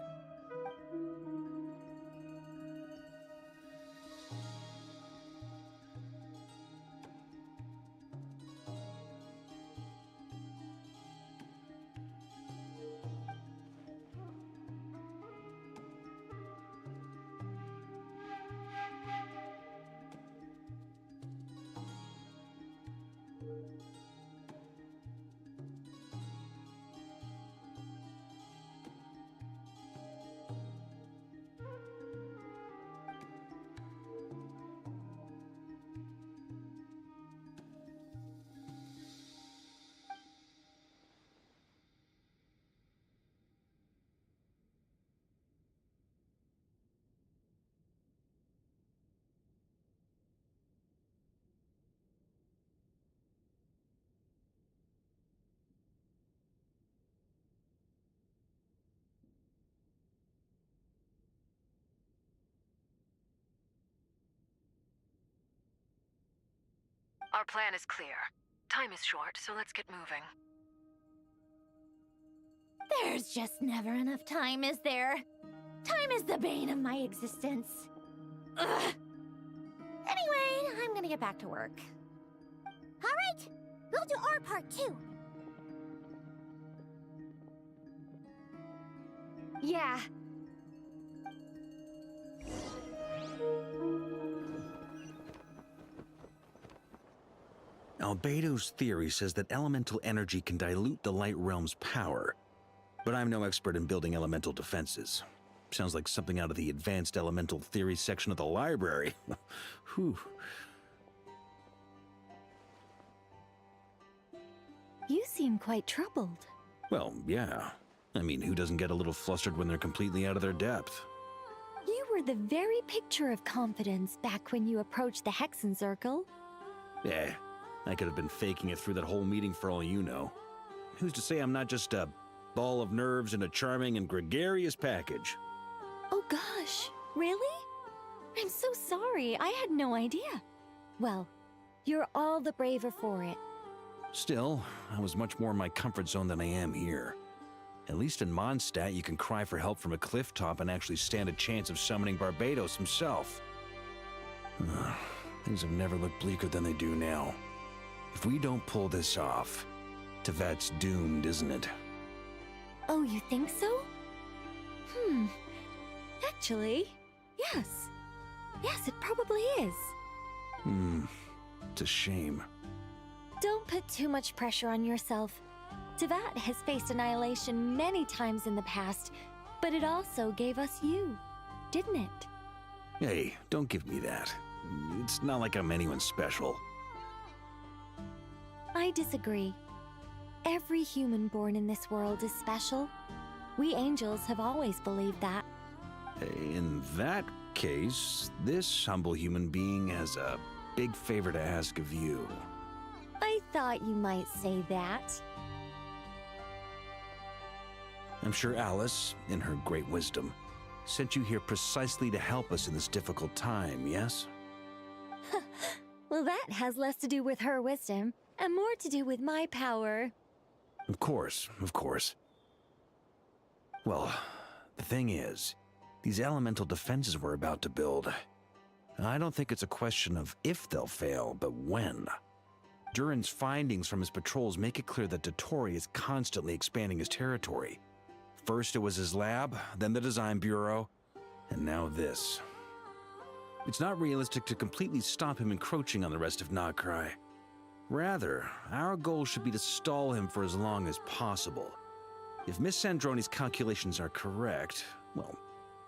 Our plan is clear. Time is short, so let's get moving. There's just never enough time, is there? Time is the bane of my existence. Ugh. Anyway, I'm gonna get back to work. All right, we'll do our part too. Yeah. Albedo's theory says that elemental energy can dilute the Light Realm's power, but I'm no expert in building elemental defenses. Sounds like something out of the Advanced Elemental Theory section of the library. Whew. You seem quite troubled. Well, yeah. I mean, who doesn't get a little flustered when they're completely out of their depth? You were the very picture of confidence back when you approached the Hexen Circle. Eh, I could have been faking it through that whole meeting for all you know. Who's to say I'm not just a ball of nerves in a charming and gregarious package? Oh gosh, really? I'm so sorry, I had no idea. Well, you're all the braver for it. Still, I was much more in my comfort zone than I am here. At least in Mondstadt, you can cry for help from a cliff top and actually stand a chance of summoning Barbatos himself. Things have never looked bleaker than they do now. If we don't pull this off, Teyvat's doomed, isn't it? Oh, you think so? Actually, yes. Yes, it probably is. It's a shame. Don't put too much pressure on yourself. Teyvat has faced annihilation many times in the past, but it also gave us you, didn't it? Hey, don't give me that. It's not like I'm anyone special. I disagree. Every human born in this world is special. We angels have always believed that. In that case, this humble human being has a big favor to ask of you. I thought you might say that. I'm sure Alice, in her great wisdom, sent you here precisely to help us in this difficult time, yes? Well, that has less to do with her wisdom and more to do with my power. Of course, of course. Well, the thing is, these elemental defenses we're about to build, I don't think it's a question of if they'll fail, but when. Durin's findings from his patrols make it clear that Dottore is constantly expanding his territory. First it was his lab, then the design bureau, and now this. It's not realistic to completely stop him encroaching on the rest of Nokrai. Rather, our goal should be to stall him for as long as possible. If Miss Sandroni's calculations are correct, well,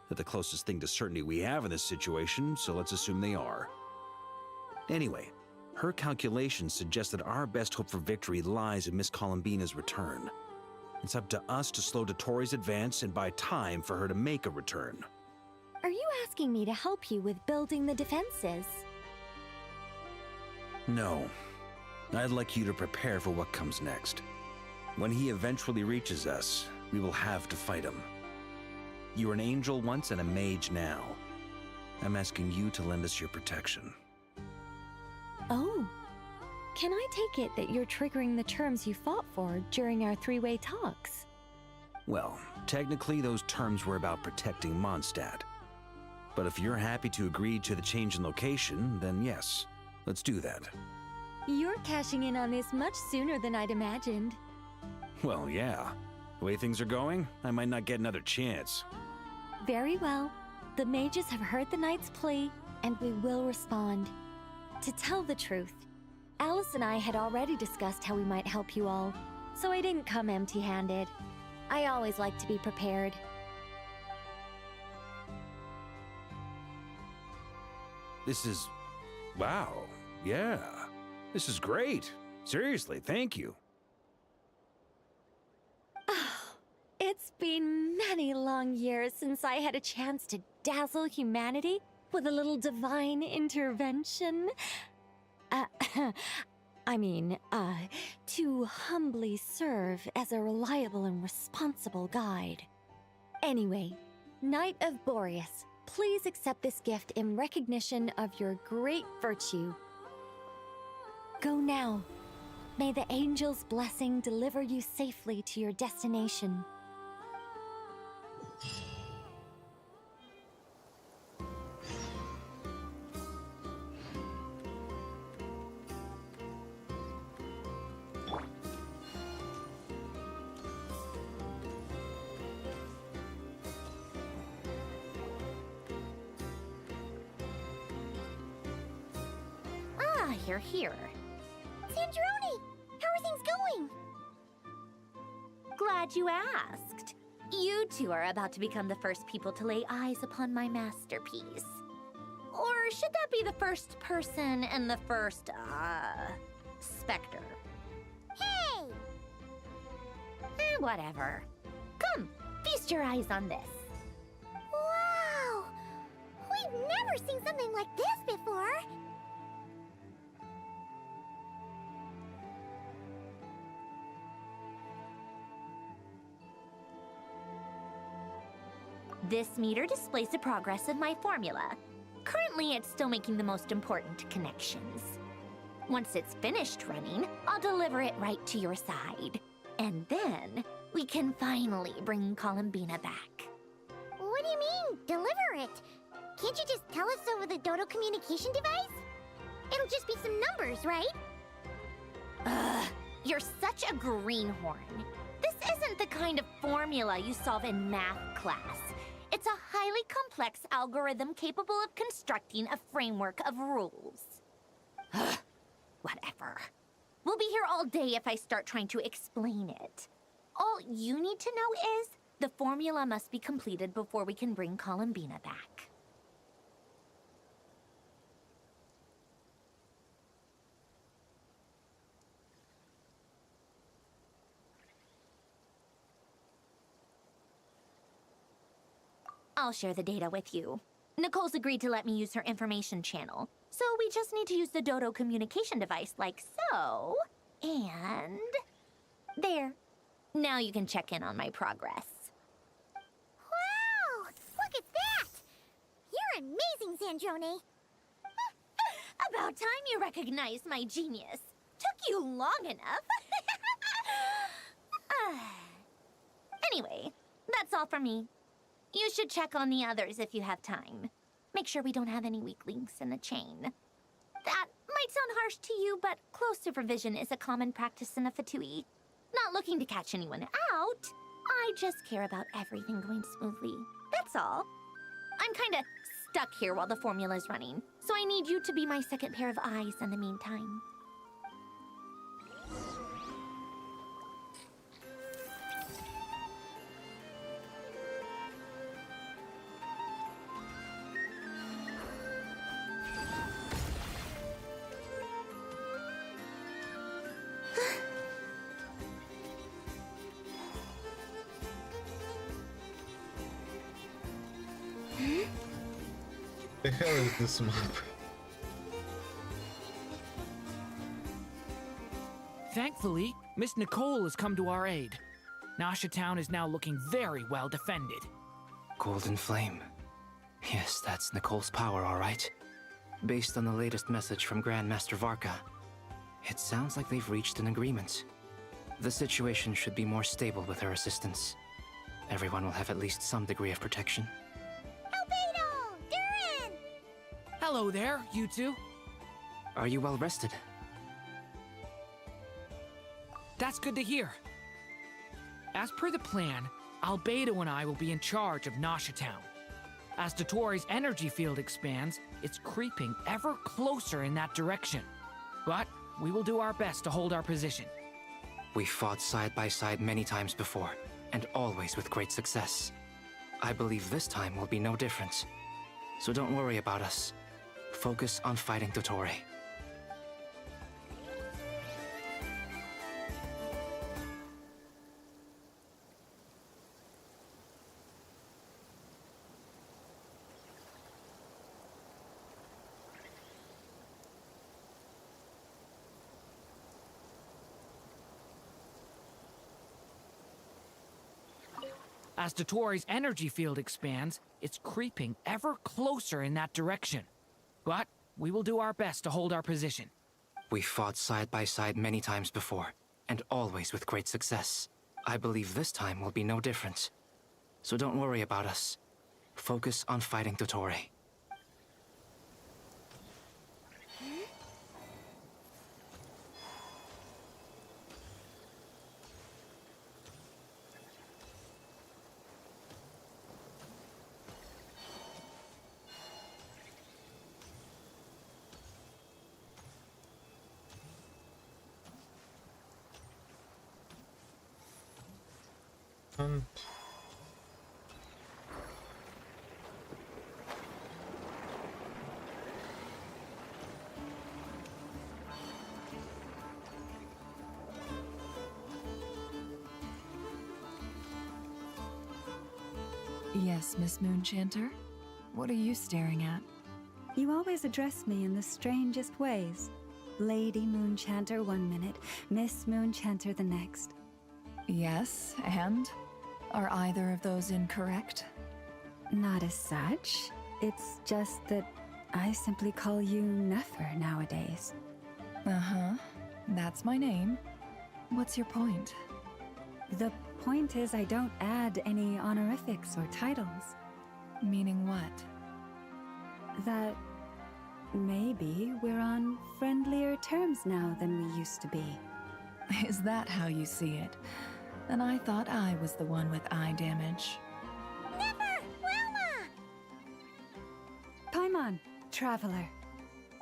they're the closest thing to certainty we have in this situation, so let's assume they are. Anyway, her calculations suggest that our best hope for victory lies in Miss Columbina's return. It's up to us to slow Dottore's advance and buy time for her to make a return. Are you asking me to help you with building the defenses? No. I'd like you to prepare for what comes next. When he eventually reaches us, we will have to fight him. You were an angel once and a mage now. I'm asking you to lend us your protection. Oh. Can I take it that you're triggering the terms you fought for during our three-way talks? Well, technically those terms were about protecting Mondstadt. But if you're happy to agree to the change in location, then yes, let's do that. You're cashing in on this much sooner than I'd imagined. Well, yeah. The way things are going, I might not get another chance. Very well. The mages have heard the knight's plea, and we will respond. To tell the truth, Alice and I had already discussed how we might help you all, so I didn't come empty-handed. I always like to be prepared. This is... wow. Yeah. This is great. Seriously, thank you. It's been many long years since I had a chance to dazzle humanity with a little divine intervention. To humbly serve as a reliable and responsible guide. Anyway, Knight of Boreas, please accept this gift in recognition of your great virtue. Go now. May the angel's blessing deliver you safely to your destination. you're here. Sandrone! How are things going? Glad you asked. You two are about to become the first people to lay eyes upon my masterpiece. Or should that be the first person and the first, specter? Hey! Whatever. Come, feast your eyes on this. Wow! We've never seen something like this before! This meter displays the progress of my formula. Currently, it's still making the most important connections. Once it's finished running, I'll deliver it right to your side. And then, we can finally bring Columbina back. What do you mean, deliver it? Can't you just tell us over the Dodo communication device? It'll just be some numbers, right? Ugh, you're such a greenhorn. This isn't the kind of formula you solve in math class. It's a highly complex algorithm capable of constructing a framework of rules. Ugh, whatever. We'll be here all day if I start trying to explain it. All you need to know is the formula must be completed before we can bring Columbina back. I'll share the data with you. Nicole's agreed to let me use her information channel, so we just need to use the Dodo communication device like so. And... there. Now you can check in on my progress. Wow! Look at that! You're amazing, Sandrone! About time you recognized my genius. Took you long enough. Anyway, that's all from me. You should check on the others if you have time. Make sure we don't have any weak links in the chain. That might sound harsh to you, but close supervision is a common practice in a Fatui. Not looking to catch anyone out. I just care about everything going smoothly. That's all. I'm kinda stuck here while the formula's running, so I need you to be my second pair of eyes in the meantime. The hell is this map? Thankfully, Miss Nicole has come to our aid. Nasha Town is now looking very well defended. Golden Flame. Yes, that's Nicole's power, all right. Based on the latest message from Grandmaster Varka, it sounds like they've reached an agreement. The situation should be more stable with her assistance. Everyone will have at least some degree of protection. Albedo! Durin! Hello there, you two. Are you well rested? That's good to hear. As per the plan, Albedo and I will be in charge of Nasha Town. As Dotori's energy field expands, it's creeping ever closer in that direction. But we will do our best to hold our position. We fought side by side many times before, and always with great success. I believe this time will be no different. So don't worry about us. Focus on fighting Dotori. As Dotori's energy field expands, it's creeping ever closer in that direction. But we will do our best to hold our position. We fought side by side many times before, and always with great success. I believe this time will be no different. So don't worry about us. Focus on fighting Dotori. Yes, Miss Moonchanter? What are you staring at? You always address me in the strangest ways. Lady Moonchanter 1 minute, Miss Moonchanter the next. Yes, and? Are either of those incorrect? Not as such. It's just that I simply call you Nefer nowadays. Uh-huh. That's my name. What's your point? The point is I don't add any honorifics or titles. Meaning what? That maybe we're on friendlier terms now than we used to be. Is that how you see it? Then I thought I was the one with eye damage. Never! Wilma! Paimon, Traveler.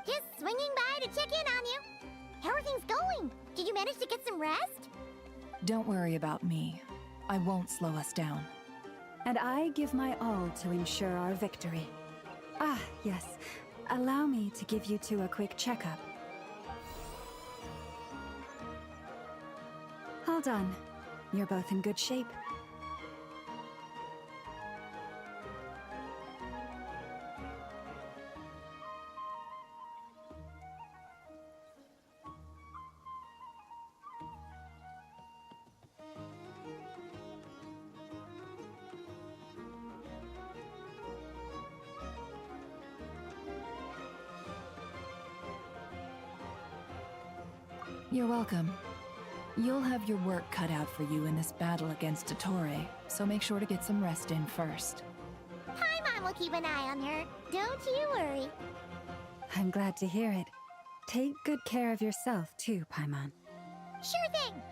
Just swinging by to check in on you. How are things going? Did you manage to get some rest? Don't worry about me. I won't slow us down. And I give my all to ensure our victory. Ah, yes. Allow me to give you two a quick checkup. Hold on. You're both in good shape. You're welcome. You'll have your work cut out for you in this battle against Dottore, so make sure to get some rest in first. Paimon will keep an eye on her. Don't you worry. I'm glad to hear it. Take good care of yourself, too, Paimon. Sure thing.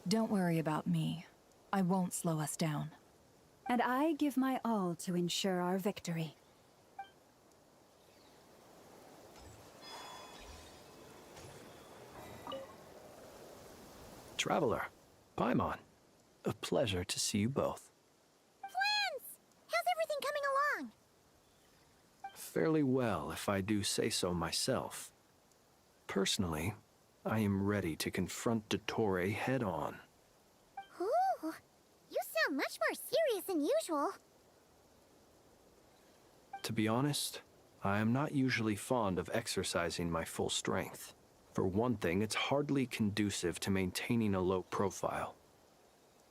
Don't worry about me. I won't slow us down. And I give my all to ensure our victory. Traveler, Paimon, a pleasure to see you both. Flans! How's everything coming along? Fairly well, if I do say so myself. Personally, I am ready to confront Dottore head-on. Ooh, you sound much more serious than usual. To be honest, I am not usually fond of exercising my full strength. For one thing, it's hardly conducive to maintaining a low profile.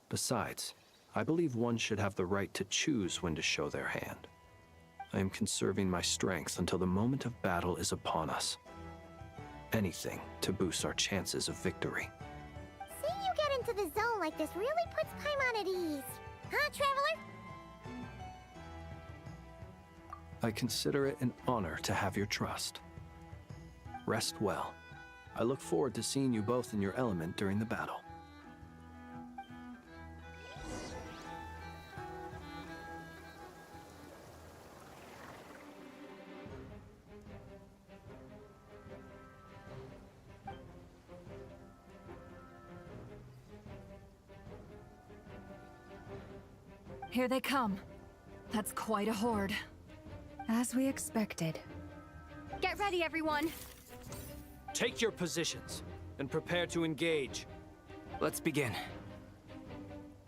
Besides, I believe one should have the right to choose when to show their hand. I am conserving my strength until the moment of battle is upon us. Anything to boost our chances of victory. Seeing you get into the zone like this really puts Paimon at ease. Huh, Traveler? I consider it an honor to have your trust. Rest well. I look forward to seeing you both in your element during the battle. Here they come. That's quite a horde. As we expected. Get ready, everyone. Take your positions and prepare to engage. Let's begin.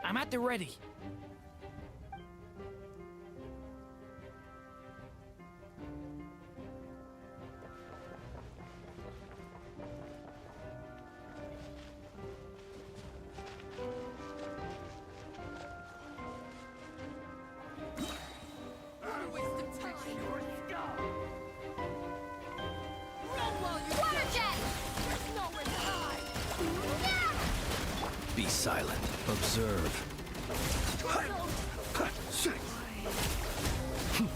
I'm at the ready. Be silent. Observe.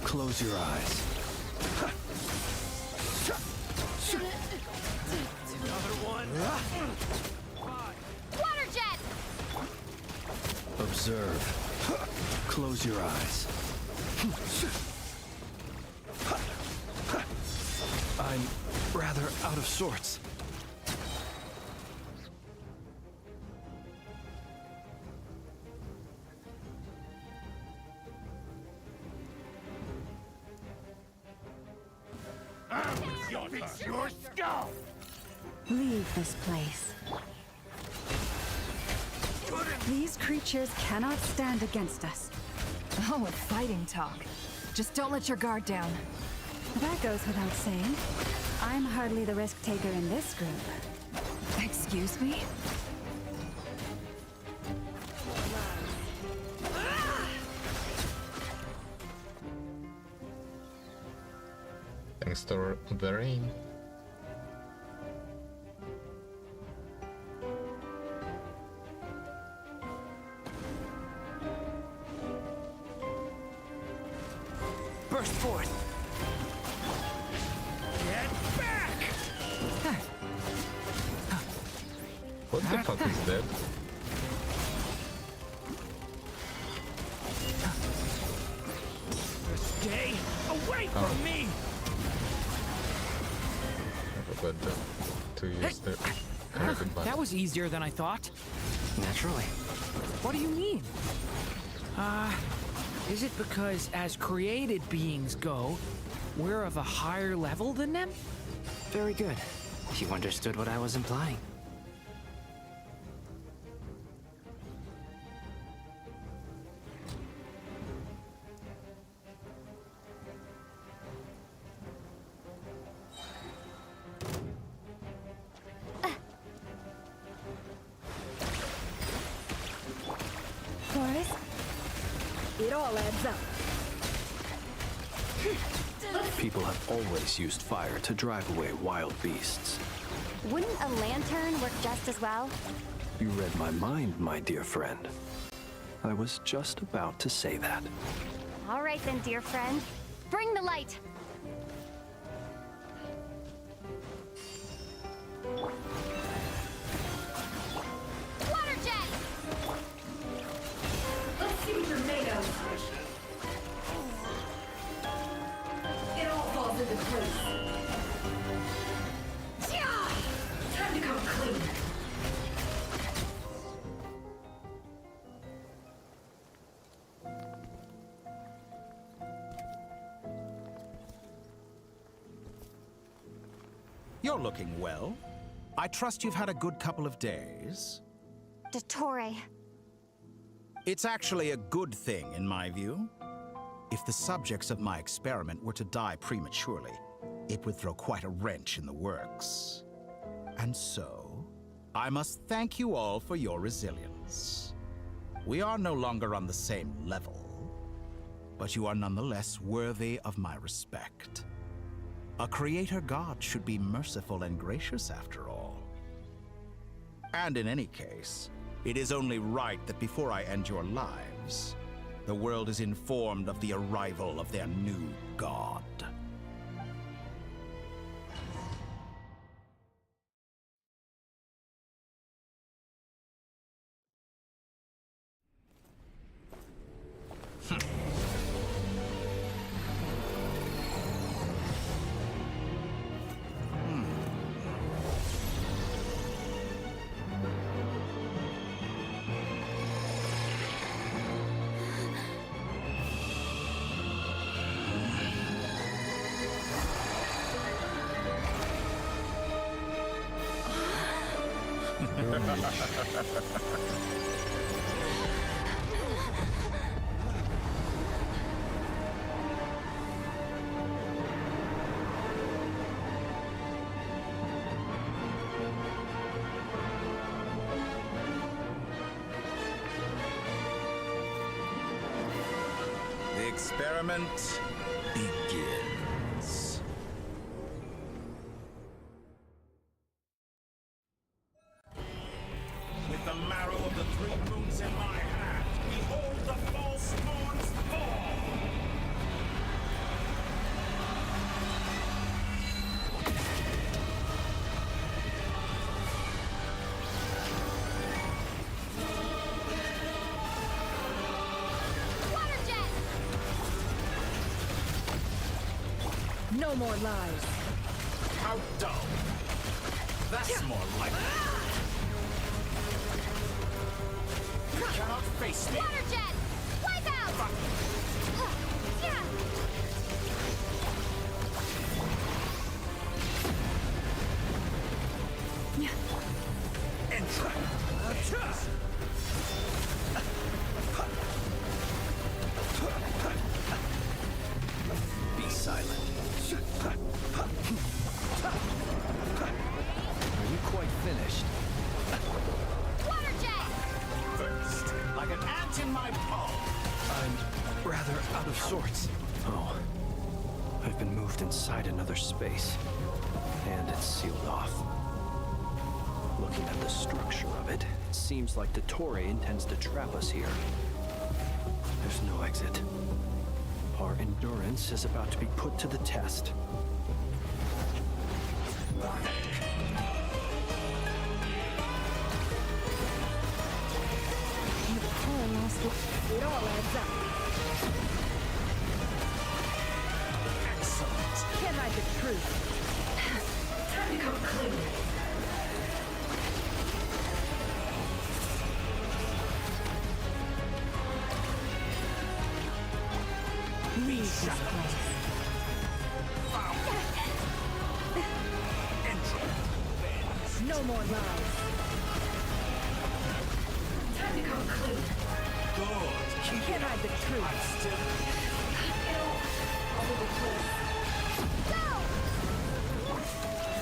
Close your eyes. Water jet! Observe. Close your eyes. I'm rather out of sorts. Your skull! Leave this place. These creatures cannot stand against us. Oh, fighting talk. Just don't let your guard down. That goes without saying. I'm hardly the risk taker in this group. Excuse me? Thanks to the rain. Burst forth! Get back! What the fuck is that? Stay away from me! I forgot to use the connected button. That was easier than I thought. Naturally. What do you mean? Is it because as created beings go, we're of a higher level than them? Very good. You understood what I was implying. Taurus, it all adds up. People have always used fire to drive away wild beasts. Wouldn't a lantern work just as well? You read my mind, my dear friend. I was just about to say that. All right then, dear friend. Bring the light! Water jet! Let's see what you're made of. It all falls into place. Time to come clean. You're looking well. I trust you've had a good couple of days. Dottore. It's actually a good thing, in my view. If the subjects of my experiment were to die prematurely, it would throw quite a wrench in the works. And so, I must thank you all for your resilience. We are no longer on the same level, but you are nonetheless worthy of my respect. A creator god should be merciful and gracious after all. And in any case, it is only right that before I end your lives, the world is informed of the arrival of their new god. The experiment begins. With the marrow of the three moons in my hand, behold the false moon's fall! No more lies. How dull. That's more like it. You cannot face me. Water jet! Wipe out! Be silent. Are you quite finished? Water jet! First, like an ant in my palm. I'm rather out of sorts. Oh. I've been moved inside another space. And it's sealed off. Looking at the structure of it, it seems like Dottore intends to trap us here. There's no exit. Our endurance is about to be put to the test. It all adds up. Excellent. Can't hide the truth. Time to come clean. Be shackled. No more lies. Time to come clean. Good. Can't hide the truth. I'm still All over the place.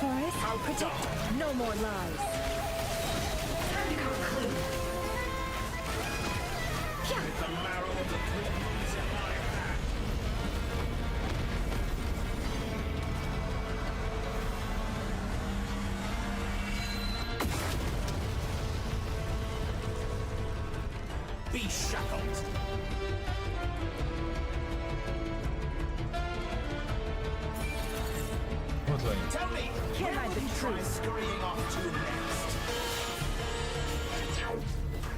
Forrest, how protect. No more lies. Time to come clean. with the marrow of the Pleiades in my hand. Be shackled. What lane? Tell me, Can't hide the try truth. scurrying off to next.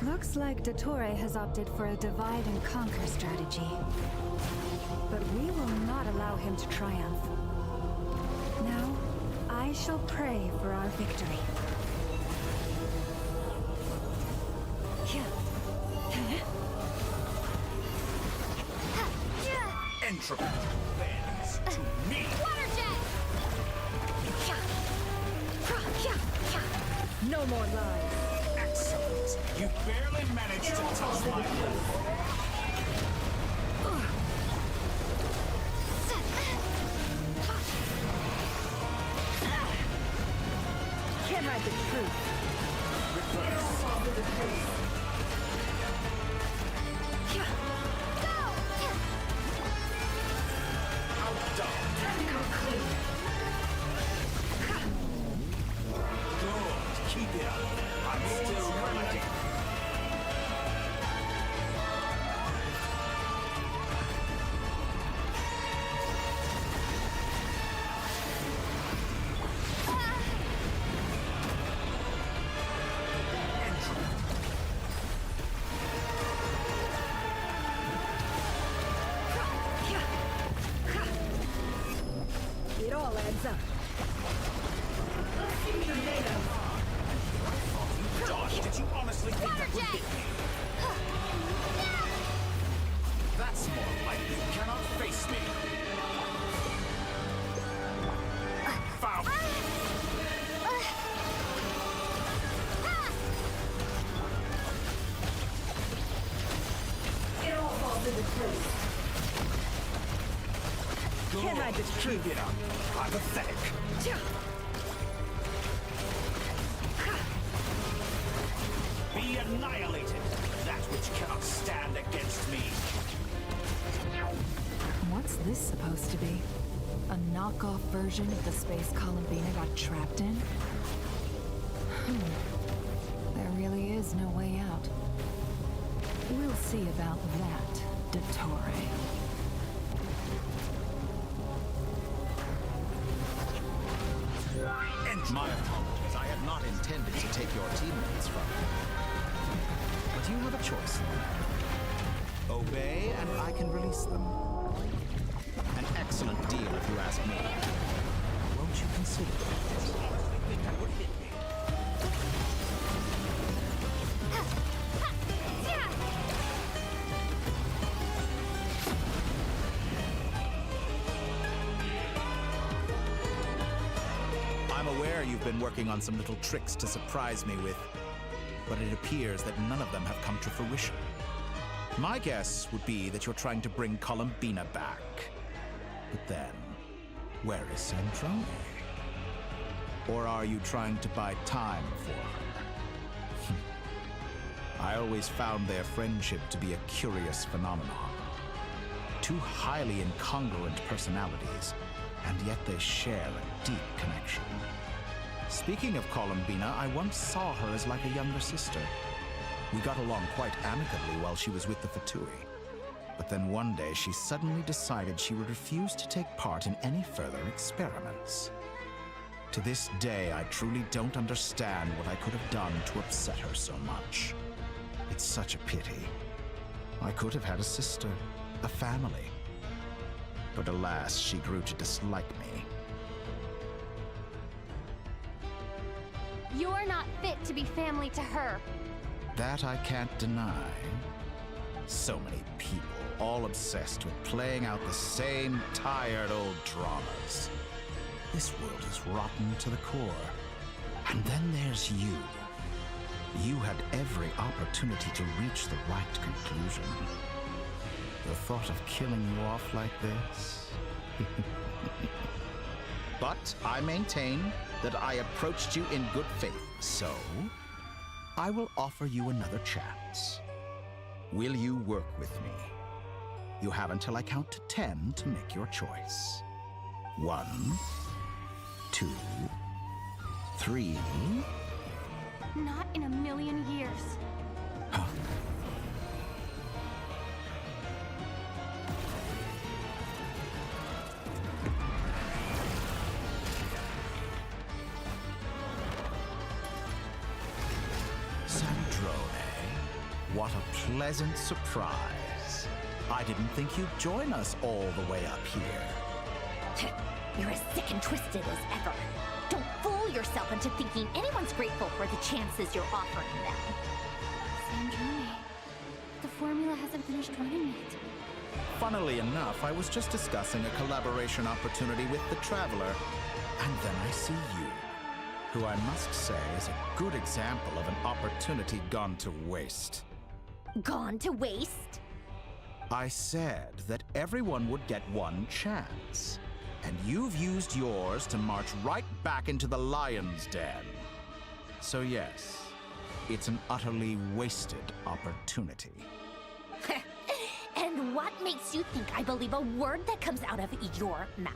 Looks like Dottore has opted for a divide and conquer strategy. But we will not allow him to triumph. Now, I shall pray for our victory. Entropy bends to me. Water jet! No more lies. Excellent. You barely managed to touch my roof. Can't hide the truth. How dumb. Time to come clean. Good. Keep it up. I'm still ready. It all adds up. Let's see what you're made of. Josh, did you honestly think that would hit me? That's more like you cannot face me. Foul. It all falls into place. Can't hide the truth. Keep it up. I'm pathetic. Be annihilated, that which cannot stand against me. What's this supposed to be? A knockoff version of the space Columbina got trapped in? There really is no way out. We'll see about that, Dottore. My apologies. I had not intended to take your teammates from you. But you have a choice. Obey, and I can release them. An excellent deal if you ask me. Won't you consider it? That would hit me. I'm aware you've been working on some little tricks to surprise me with, but it appears that none of them have come to fruition. My guess would be that you're trying to bring Columbina back. But then, where is Sandrone? Or are you trying to buy time for her? I always found their friendship to be a curious phenomenon. Two highly incongruent personalities, and yet they share a deep connection. Speaking of Columbina, I once saw her as like a younger sister. We got along quite amicably while she was with the Fatui. But then one day she suddenly decided she would refuse to take part in any further experiments. To this day, I truly don't understand what I could have done to upset her so much. It's such a pity. I could have had a sister, a family. But alas, she grew to dislike me. You're not fit to be family to her. That I can't deny. So many people, all obsessed with playing out the same tired old dramas. This world is rotten to the core. And then there's you. You had every opportunity to reach the right conclusion. The thought of killing you off like this? But I maintain that I approached you in good faith, so I will offer you another chance. Will you work with me? You have until I count to 10 to make your choice. 1, 2, 3. Not in a million years. Huh? Sandrone, what a pleasant surprise. I didn't think you'd join us all the way up here. You're as sick and twisted as ever. Don't fool yourself into thinking anyone's grateful for the chances you're offering them. Sandrone, the formula hasn't finished running yet. Funnily enough, I was just discussing a collaboration opportunity with the Traveler, and then I see you, who I must say is a good example of an opportunity gone to waste. Gone to waste? I said that everyone would get one chance, and you've used yours to march right back into the lion's den. So yes, it's an utterly wasted opportunity. And what makes you think I believe a word that comes out of your mouth?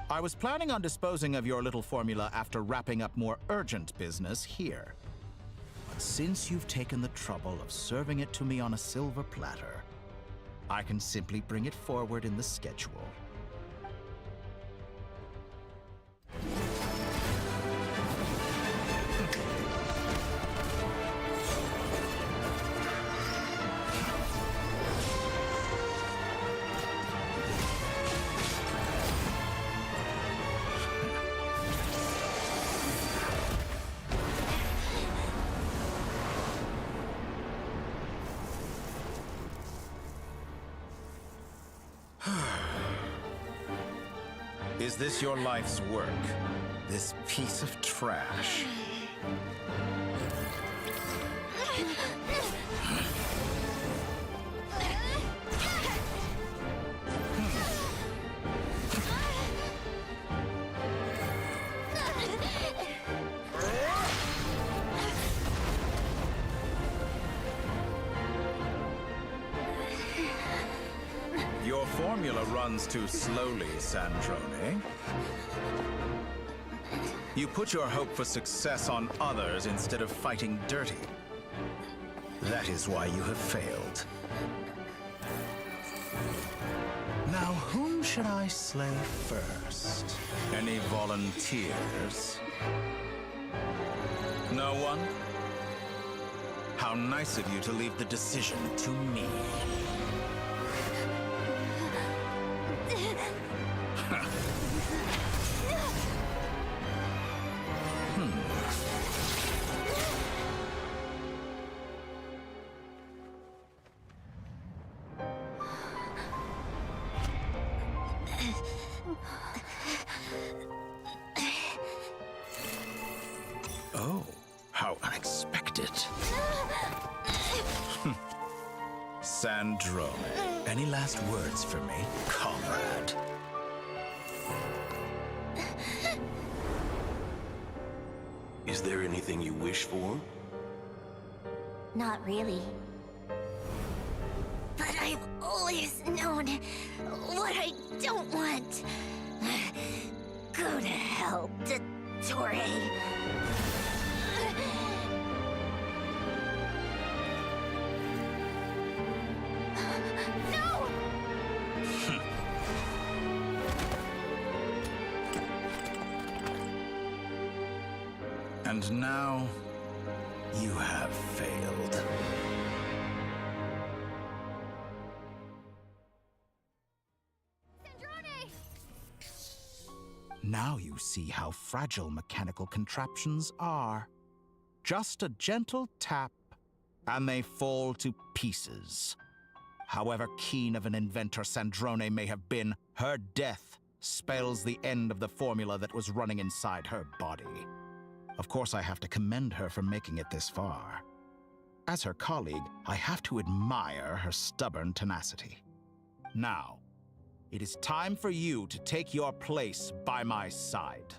I was planning on disposing of your little formula after wrapping up more urgent business here. But since you've taken the trouble of serving it to me on a silver platter, I can simply bring it forward in the schedule. Is this your life's work? This piece of trash? Your formula runs too slowly, Sandrone. You put your hope for success on others instead of fighting dirty. That is why you have failed. Now, whom should I slay first? Any volunteers? No one? How nice of you to leave the decision to me. Oh, how unexpected. Sandrone, any last words for me, comrade? Is there anything you wish for? Not really. But I've always known what I don't want. Go to hell, Dottore. No! And now, you have failed. Now you see how fragile mechanical contraptions are. Just a gentle tap, and they fall to pieces. However keen of an inventor Sandrone may have been, her death spells the end of the formula that was running inside her body. Of course, I have to commend her for making it this far. As her colleague, I have to admire her stubborn tenacity. Now, it is time for you to take your place by my side.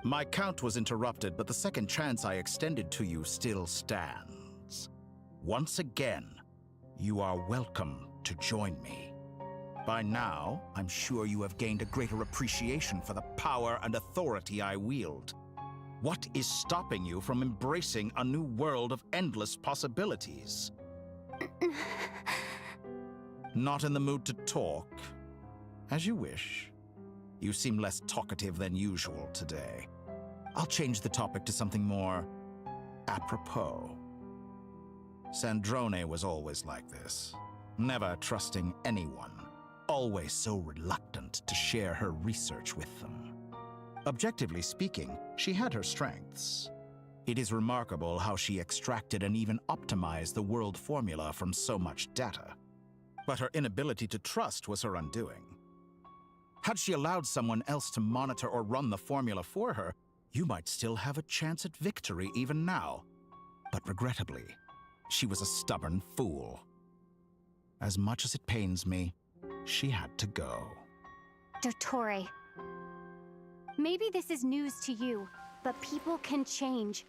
My count was interrupted, but the second chance I extended to you still stands. Once again, you are welcome to join me. By now, I'm sure you have gained a greater appreciation for the power and authority I wield. What is stopping you from embracing a new world of endless possibilities? Not in the mood to talk? As you wish. You seem less talkative than usual today. I'll change the topic to something more apropos. Sandrone was always like this, never trusting anyone, always so reluctant to share her research with them. Objectively speaking, she had her strengths. It is remarkable how she extracted and even optimized the world formula from so much data. But her inability to trust was her undoing. Had she allowed someone else to monitor or run the formula for her, you might still have a chance at victory even now. But regrettably, she was a stubborn fool. As much as it pains me, she had to go. Dottore. Maybe this is news to you, but people can change.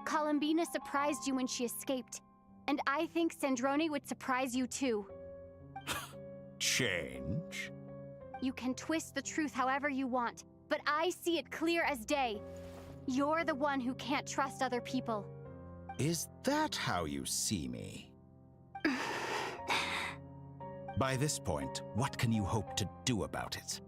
Columbina surprised you when she escaped, and I think Sandrone would surprise you too. Change? You can twist the truth however you want, but I see it clear as day. You're the one who can't trust other people. Is that how you see me? By this point, what can you hope to do about it?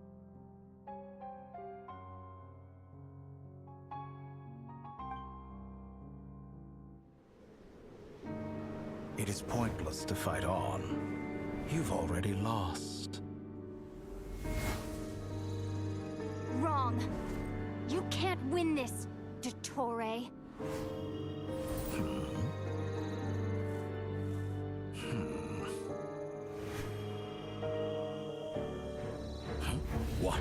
It is pointless to fight on. You've already lost. Wrong. You can't win this, Dottore. What?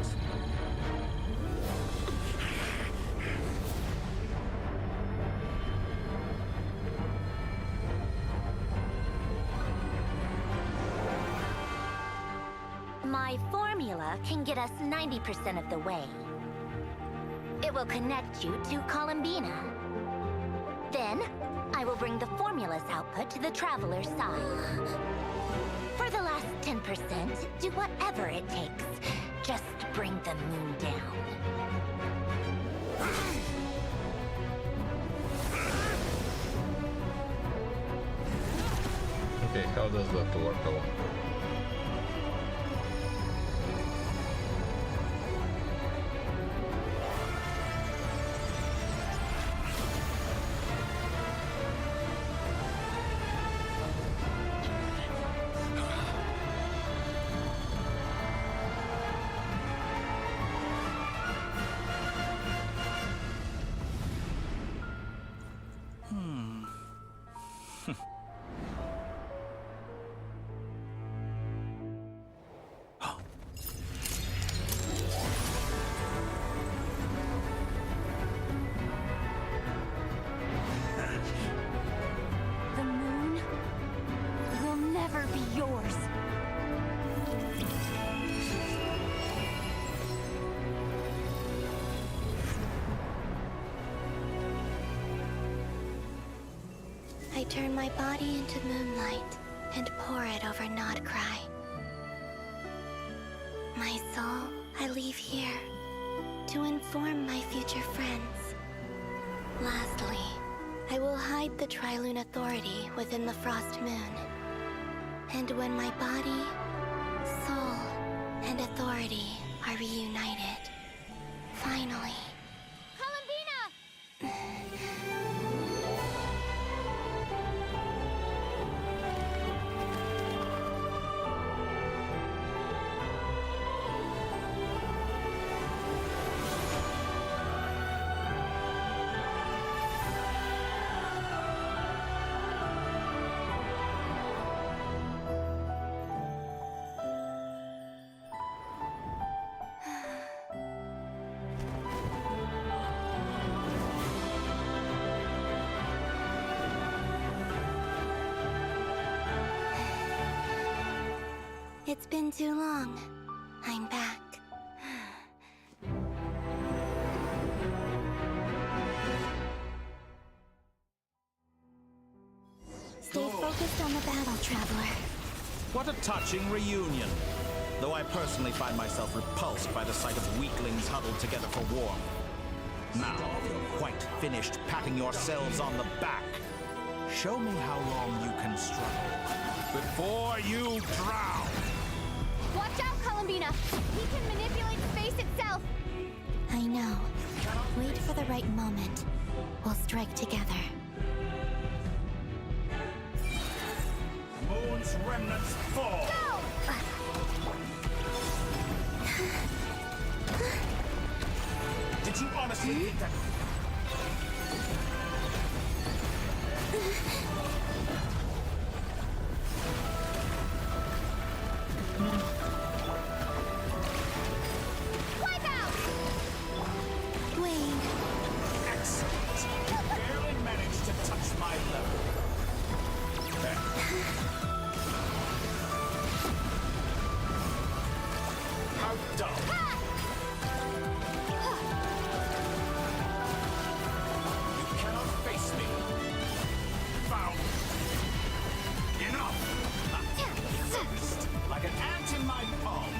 My formula can get us 90% of the way. It will connect you to Columbina. Then, I will bring the formula's output to the Traveler's side. For the last 10%, do whatever it takes. Just bring the moon down. Okay, how does that work out? turn my body into moonlight and pour it over Nodcry. My soul, I leave here to inform my future friends. Lastly, I will hide the Trilune Authority within the Frost Moon. And when my body, soul, and authority are reunited, finally... Columbina! It's been too long. I'm back. Stay focused on the battle, Traveler. What a touching reunion. Though I personally find myself repulsed by the sight of weaklings huddled together for warmth. Now you're quite finished patting yourselves on the back. Show me how long you can struggle before you drown. Watch out, Columbina! He can manipulate space itself! I know. Wait for the right moment. We'll strike together. Moon's remnants fall! Go! Did you honestly think that... Wipe out! Wayne. Excellent. You barely managed to touch my level. How dumb. You cannot face me. Found. Enough. Focused, like an ant in my palm.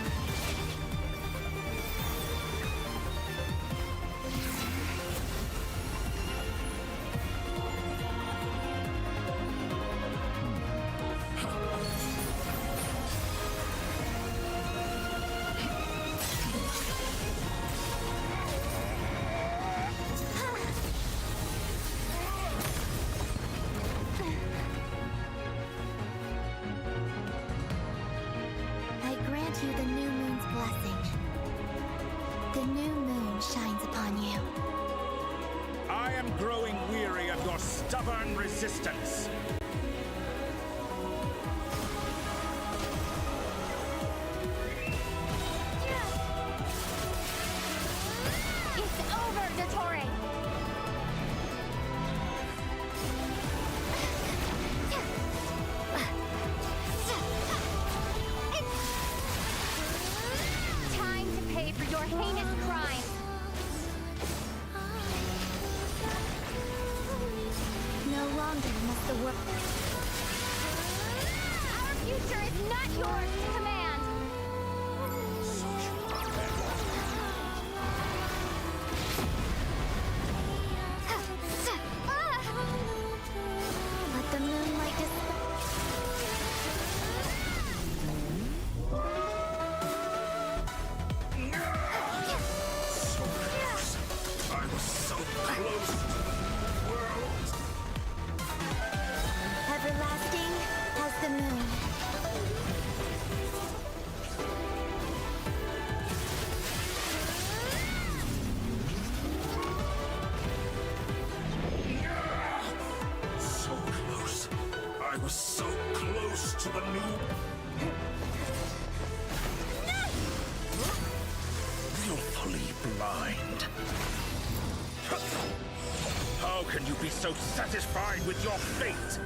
I grant you the new moon's blessing. The new moon shines upon you. I am growing weary of your stubborn resistance. It's over, Dottore! Time to pay for your heinous crimes! No longer must the world... Our future is not yours to command! Let the moonlight dispel... I was so close to the world. Everlasting as the moon. So close. I was so close to the new... Willfully blind. How can you be so satisfied with your fate?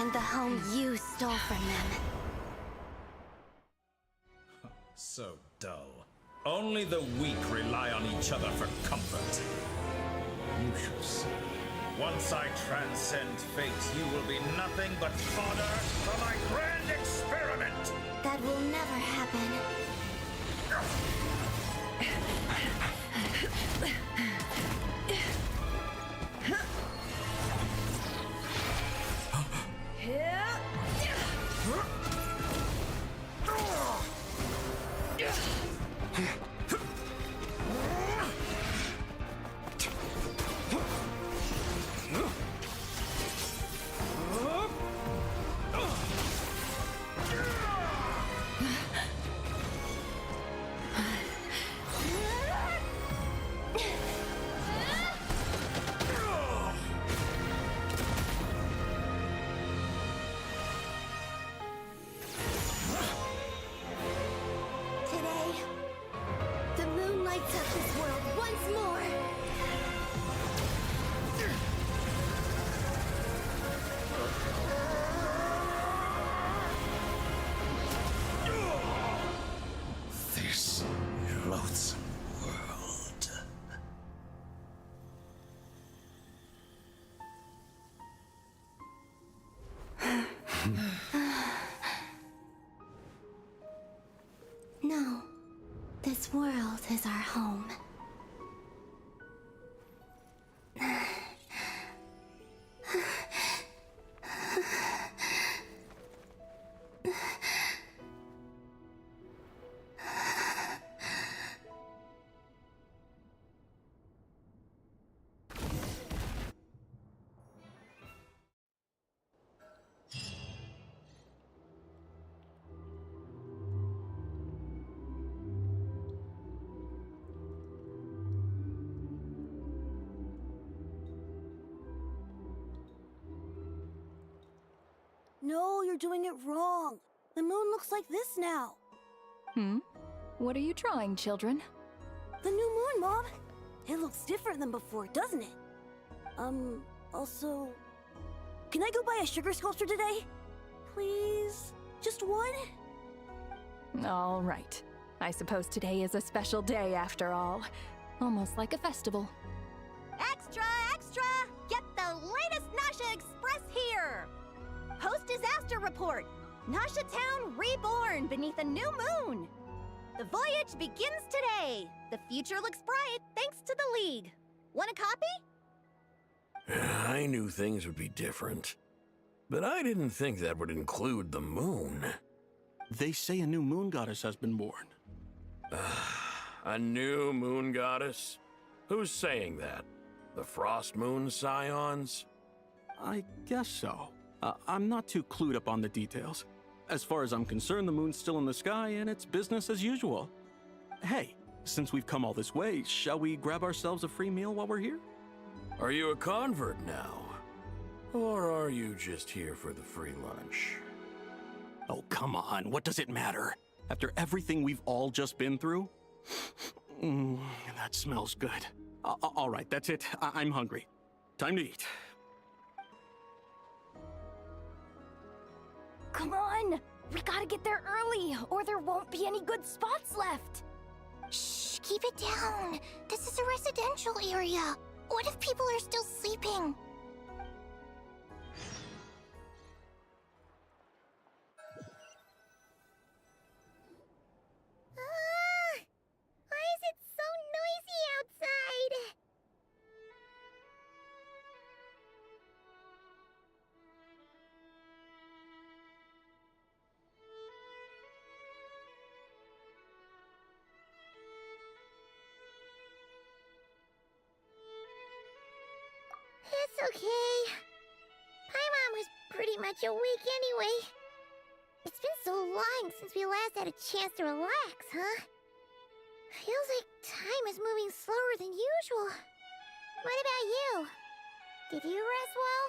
find the home you stole from them. So dull. Only the weak rely on each other for comfort. You shall see. Once I transcend fate, you will be nothing but fodder for my grand experiment! That will never happen. Today, the moon lights up this world once more. This loathsome world. No, this world is our home. No, you're doing it wrong. The moon looks like this now. What are you drawing, children? The new moon, Mom. It looks different than before, doesn't it? Also... Can I go buy a sugar sculpture today? Please? Just one? All right. I suppose today is a special day after all. Almost like a festival. Extra, extra! Get the latest Nasha Express here! Post-disaster report! Nasha Town reborn beneath a new moon! The voyage begins today! The future looks bright thanks to the League. Want a copy? I knew things would be different. But I didn't think that would include the moon. They say a new moon goddess has been born. A new moon goddess? Who's saying that? The Frost Moon Scions? I guess so. I'm not too clued up on the details. As far as I'm concerned, the moon's still in the sky and it's business as usual. Hey, since we've come all this way, shall we grab ourselves a free meal while we're here? Are you a convert now? Or are you just here for the free lunch? Oh, come on. What does it matter? After everything we've all just been through? That smells good. All right, that's it. I'm hungry. Time to eat. Come on! We gotta get there early, or there won't be any good spots left! Shh, keep it down. This is a residential area. What if people are still sleeping? Why is it so noisy outside? It's okay. Paimon was pretty much awake anyway. It's been so long since we last had a chance to relax, huh? Feels like time is moving slower than usual. What about you? Did you rest well?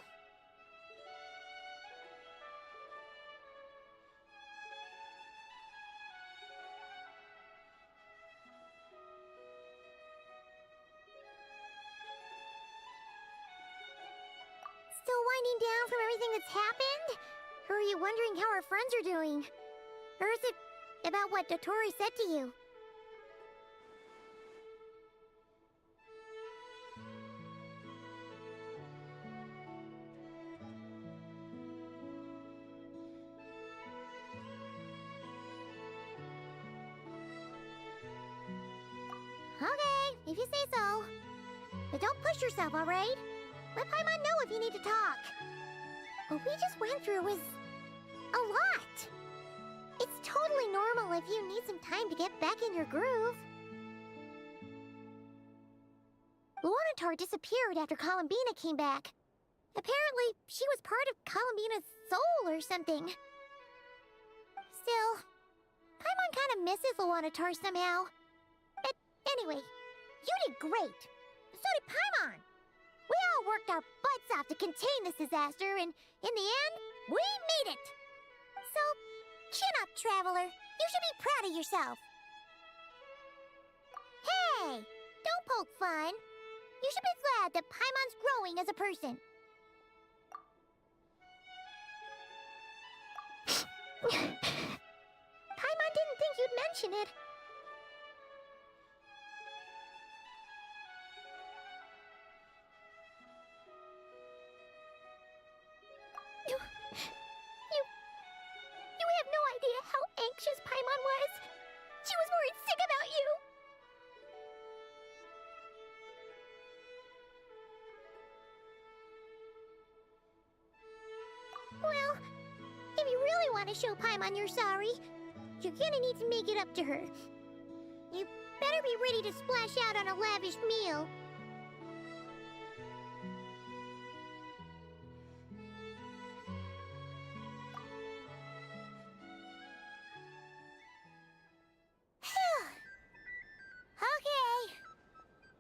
Still winding down from everything that's happened? Or are you wondering how our friends are doing? Or is it about what Dotori said to you? Okay, if you say so. But don't push yourself, alright? Let Paimon know if you need to talk. What we just went through was a lot. It's totally normal if you need some time to get back in your groove. Luonatar disappeared after Columbina came back. Apparently, she was part of Columbina's soul or something. Still, Paimon kind of misses Luonatar somehow. But anyway, you did great. So did Paimon. We all worked our butts off to contain this disaster, and in the end, we made it. So, chin up, Traveler. You should be proud of yourself. Hey, don't poke fun. You should be glad that Paimon's growing as a person. Paimon didn't think you'd mention it. You have no idea how anxious Paimon was. She was worried sick about you. Well, if you really want to show Paimon you're sorry, you're gonna need to make it up to her. You better be ready to splash out on a lavish meal. Okay.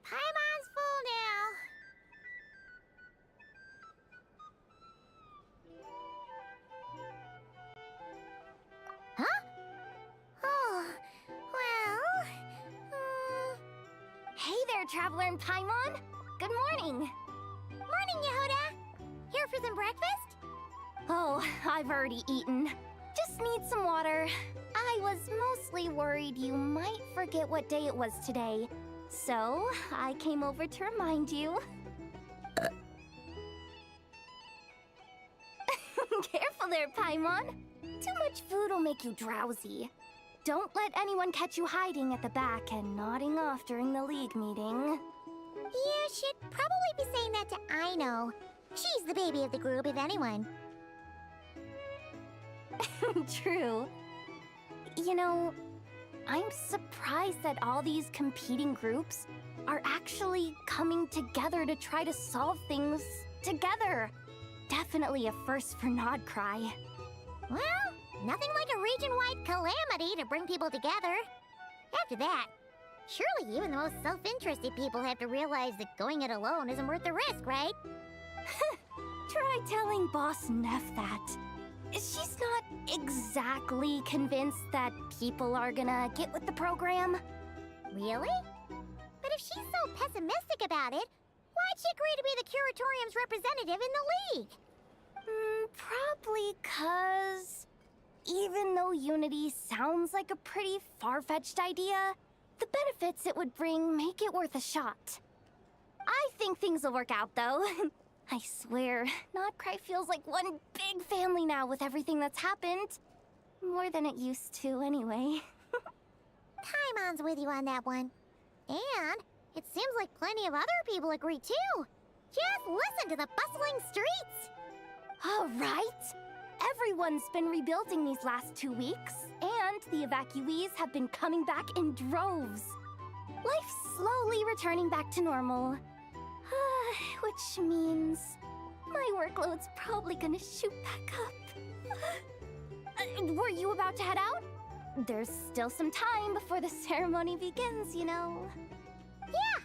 Paimon's full now. Huh? Oh, well... Hey there, Traveler and Paimon. Good morning. Morning, Yehuda. Here for some breakfast? Oh, I've already eaten. Just need some water. I was mostly worried you might forget what day it was today. So, I came over to remind you. Careful there, Paimon. Too much food will make you drowsy. Don't let anyone catch you hiding at the back and nodding off during the league meeting. You should probably be saying that to Aino. She's the baby of the group, if anyone. True. You know, I'm surprised that all these competing groups are actually coming together to try to solve things together. Definitely a first for Nodcry. Well, nothing like a region-wide calamity to bring people together. After that, surely even the most self-interested people have to realize that going it alone isn't worth the risk, right? Try telling Boss Neff that. She's not exactly convinced that people are gonna get with the program. Really? But if she's so pessimistic about it, why'd she agree to be the Curatorium's representative in the league? Probably 'cause even though Unity sounds like a pretty far-fetched idea, the benefits it would bring make it worth a shot. I think things will work out, though. I swear, Nodcry feels like one big family now with everything that's happened. More than it used to, anyway. Paimon's with you on that one. And it seems like plenty of other people agree, too. Just listen to the bustling streets. All right. Everyone's been rebuilding these last 2 weeks, and the evacuees have been coming back in droves. Life's slowly returning back to normal. Which means my workload's probably gonna shoot back up. Were you about to head out? There's still some time before the ceremony begins, you know. Yeah,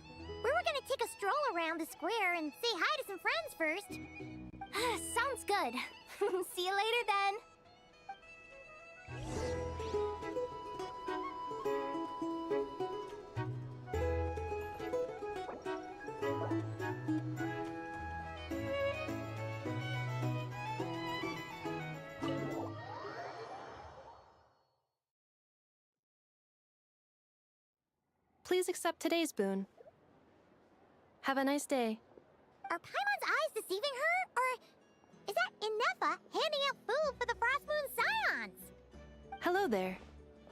we were gonna take a stroll around the square and say hi to some friends first. Sounds good. See you later then. Please accept today's boon. Have a nice day. Are Paimon's eyes deceiving her? Or is that Inefa handing out food for the Frost Moon Scions? Hello there.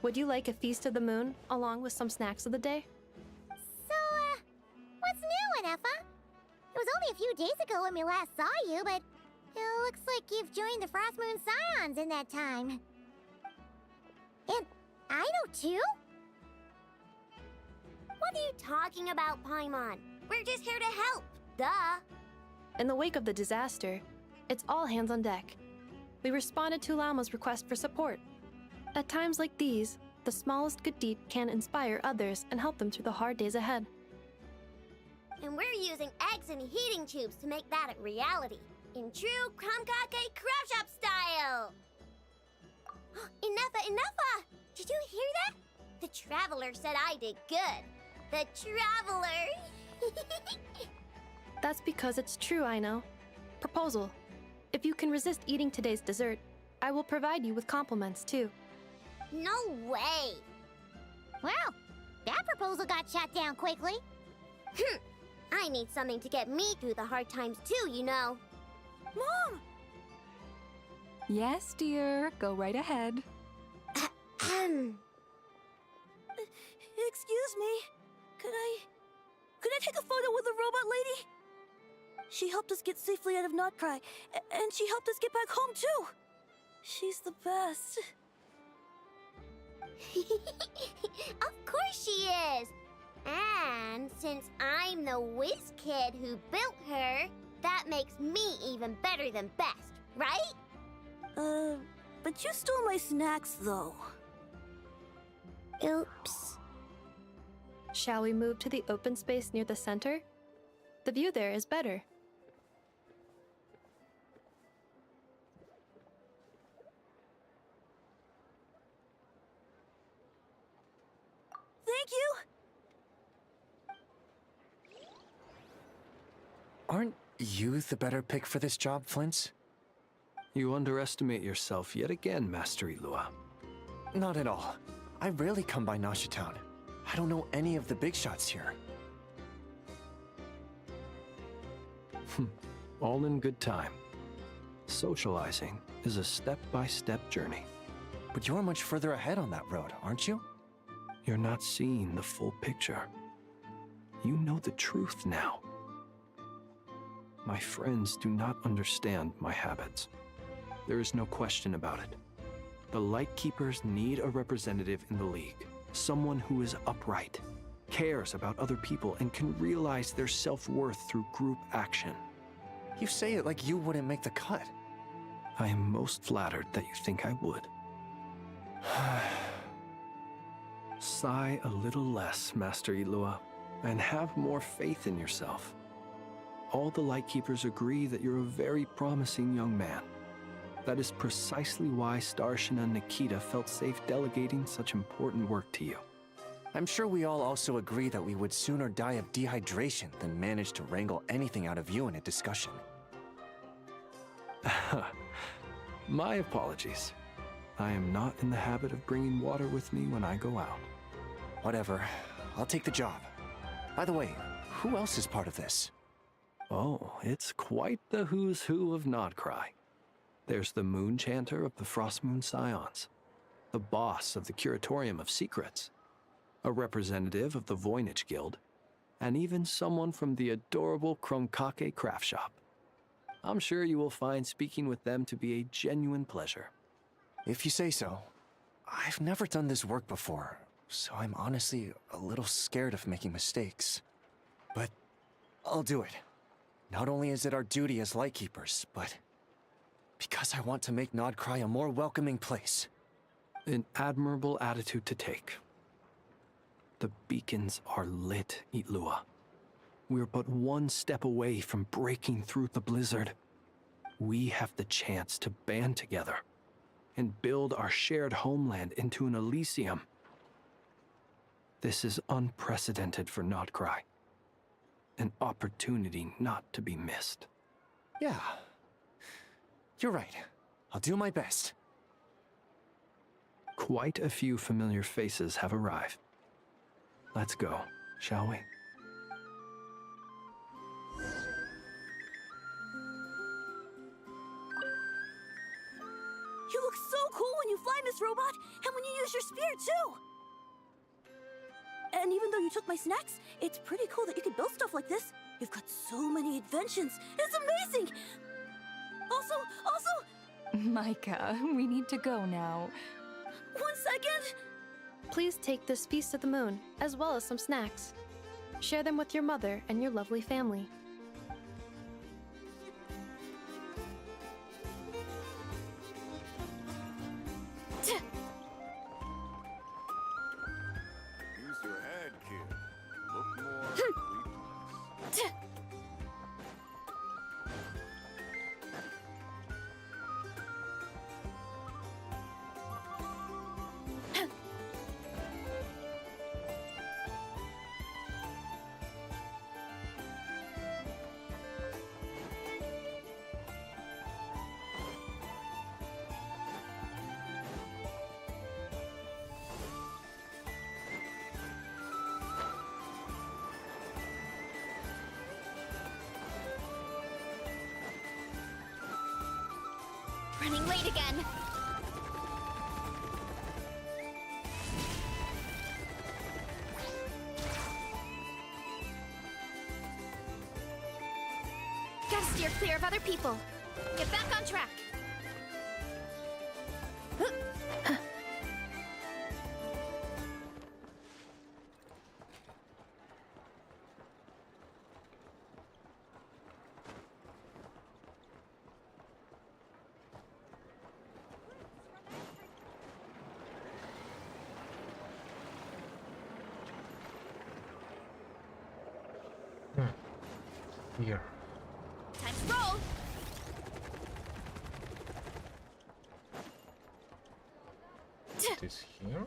Would you like a feast of the moon, along with some snacks of the day? So, what's new, Inefa? It was only a few days ago when we last saw you, but it looks like you've joined the Frost Moon Scions in that time. And I know too? What are you talking about, Paimon? We're just here to help. Duh. In the wake of the disaster, it's all hands on deck. We responded to Lama's request for support. At times like these, the smallest good deed can inspire others and help them through the hard days ahead. And we're using eggs and heating tubes to make that a reality. In true Kromkake Craft Shop style! Enough! Did you hear that? The Traveler said I did good. The Traveler! That's because it's true, I know. Proposal. If you can resist eating today's dessert, I will provide you with compliments, too. No way! Well, that proposal got shot down quickly. I need something to get me through the hard times too, you know. Mom! Yes, dear. Go right ahead. Excuse me. Could I take a photo with the robot lady? She helped us get safely out of Notcry, and she helped us get back home too. She's the best. Of course she is. And since I'm the whiz kid who built her, that makes me even better than best, right? But you stole my snacks, though. Oops. Shall we move to the open space near the center? The view there is better. Thank you! Aren't you the better pick for this job, Flint? You underestimate yourself yet again, Master Ilua. Not at all. I rarely come by Nasha Town. I don't know any of the big shots here. All in good time. Socializing is a step-by-step journey. But you're much further ahead on that road, aren't you? You're not seeing the full picture. You know the truth now. My friends do not understand my habits. There is no question about it. The Lightkeepers need a representative in the League. Someone who is upright, cares about other people, and can realize their self-worth through group action. You say it like you wouldn't make the cut. I am most flattered that you think I would. Sigh a little less, Master Ilua, and have more faith in yourself. All the Lightkeepers agree that you're a very promising young man. That is precisely why Starshin and Nikita felt safe delegating such important work to you. I'm sure we all also agree that we would sooner die of dehydration than manage to wrangle anything out of you in a discussion. My apologies. I am not in the habit of bringing water with me when I go out. Whatever. I'll take the job. By the way, who else is part of this? Oh, it's quite the who's who of Notcry. There's the Moon Chanter of the Frost Moon Scions, the boss of the Curatorium of Secrets, a representative of the Voynich Guild, and even someone from the adorable Kromkake Craft Shop. I'm sure you will find speaking with them to be a genuine pleasure. If you say so. I've never done this work before, so I'm honestly a little scared of making mistakes. But I'll do it. Not only is it our duty as Lightkeepers, but because I want to make Notcry a more welcoming place. An admirable attitude to take. The beacons are lit, Itlua. We're but one step away from breaking through the blizzard. We have the chance to band together and build our shared homeland into an Elysium. This is unprecedented for Notcry. An opportunity not to be missed. Yeah. You're right. I'll do my best. Quite a few familiar faces have arrived. Let's go, shall we? You look so cool when you fly, Miss Robot, and when you use your spear, too! And even though you took my snacks, it's pretty cool that you can build stuff like this. You've got so many inventions. It's amazing! Also, Micah, we need to go now. 1 second! Please take this Feast of the Moon, as well as some snacks. Share them with your mother and your lovely family. Use your head, kid. Look more sleepless. Running late again. Gotta steer clear of other people. Get back on track. Here. Time to roll. This here?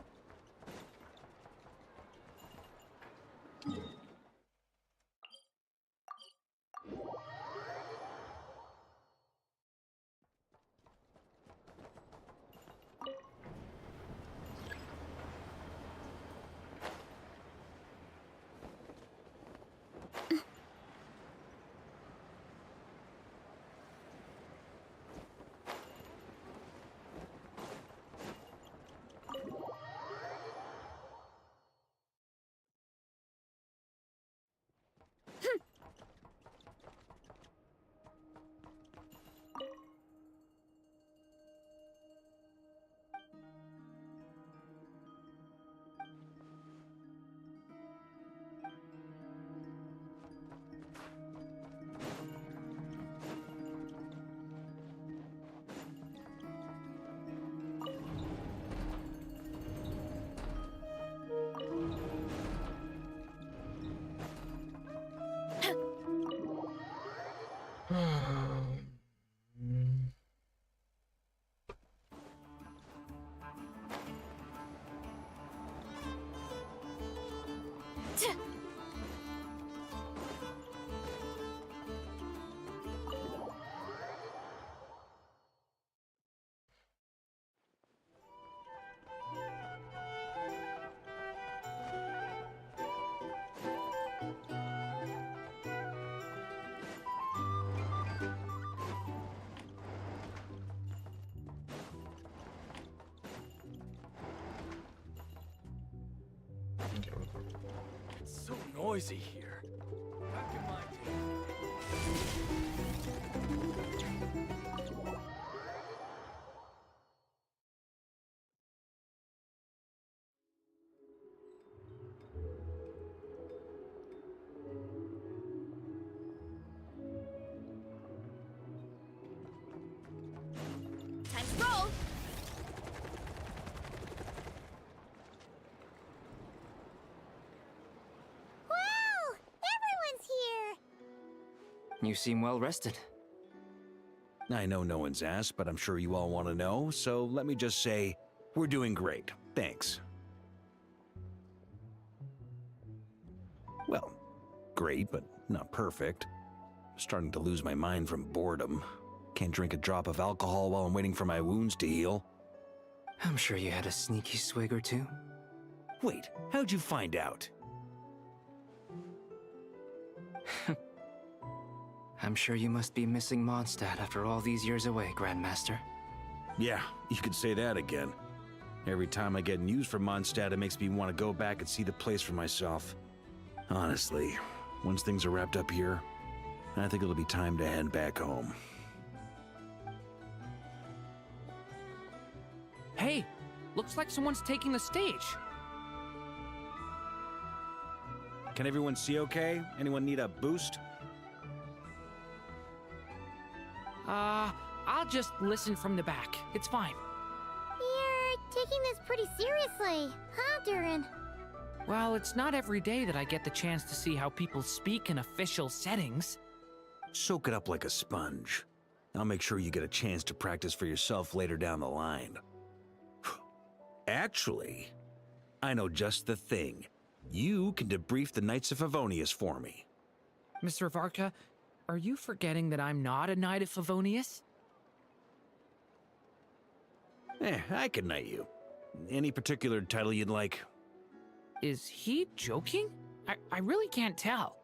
It's so noisy here. Back in my Time to roll. Wow! Everyone's here! You seem well rested. I know no one's asked, but I'm sure you all want to know, so let me just say, we're doing great. Thanks. Well, great, but not perfect. Starting to lose my mind from boredom. Can't drink a drop of alcohol while I'm waiting for my wounds to heal. I'm sure you had a sneaky swig or two. Wait, how'd you find out? I'm sure you must be missing Mondstadt after all these years away, Grandmaster. Yeah, you could say that again. Every time I get news from Mondstadt, it makes me want to go back and see the place for myself. Honestly, once things are wrapped up here, I think it'll be time to head back home. Hey, looks like someone's taking the stage. Can everyone see okay? Anyone need a boost? I'll just listen from the back. It's fine. You're taking this pretty seriously, huh, Durin? Well, it's not every day that I get the chance to see how people speak in official settings. Soak it up like a sponge. I'll make sure you get a chance to practice for yourself later down the line. Actually, I know just the thing. You can debrief the Knights of Favonius for me. Mr. Varka, are you forgetting that I'm not a Knight of Favonius? I can knight you. Any particular title you'd like? Is he joking? I really can't tell.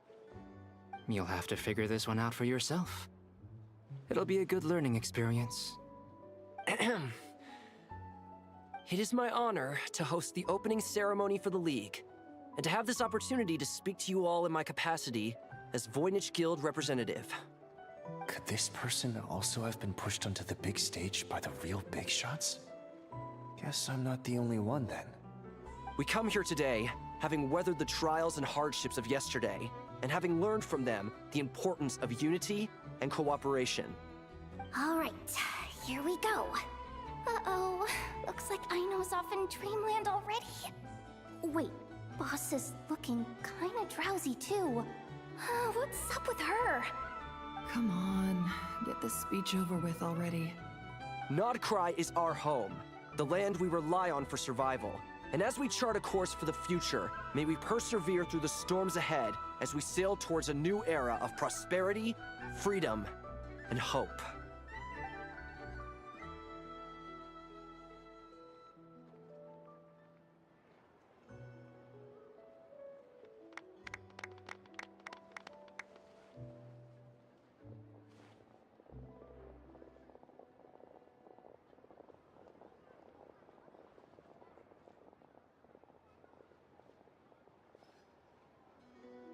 You'll have to figure this one out for yourself. It'll be a good learning experience. It is my honor to host the opening ceremony for the League, and to have this opportunity to speak to you all in my capacity as Voynich Guild representative. Could this person also have been pushed onto the big stage by the real big shots? Guess I'm not the only one then. We come here today, having weathered the trials and hardships of yesterday, and having learned from them the importance of unity and cooperation. All right, here we go. Uh-oh, looks like Aino's off in Dreamland already. Wait, Boss is looking kinda drowsy too. What's up with her? Come on, get this speech over with already. Nodcry is our home, the land we rely on for survival. And as we chart a course for the future, may we persevere through the storms ahead as we sail towards a new era of prosperity, freedom, and hope.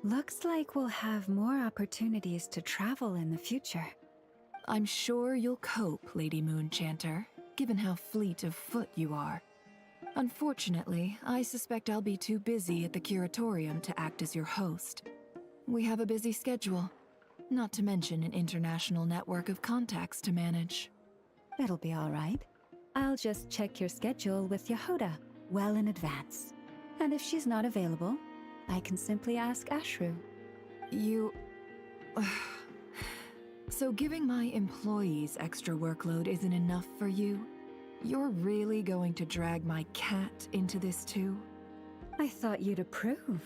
Looks like we'll have more opportunities to travel in the future. I'm sure you'll cope, Lady Moonchanter, given how fleet of foot you are. Unfortunately, I suspect I'll be too busy at the Curatorium to act as your host. We have a busy schedule, not to mention an international network of contacts to manage. It'll be all right. I'll just check your schedule with Yehoda well in advance. And if she's not available, I can simply ask Ashru. You... So giving my employees extra workload isn't enough for you? You're really going to drag my cat into this too? I thought you'd approve.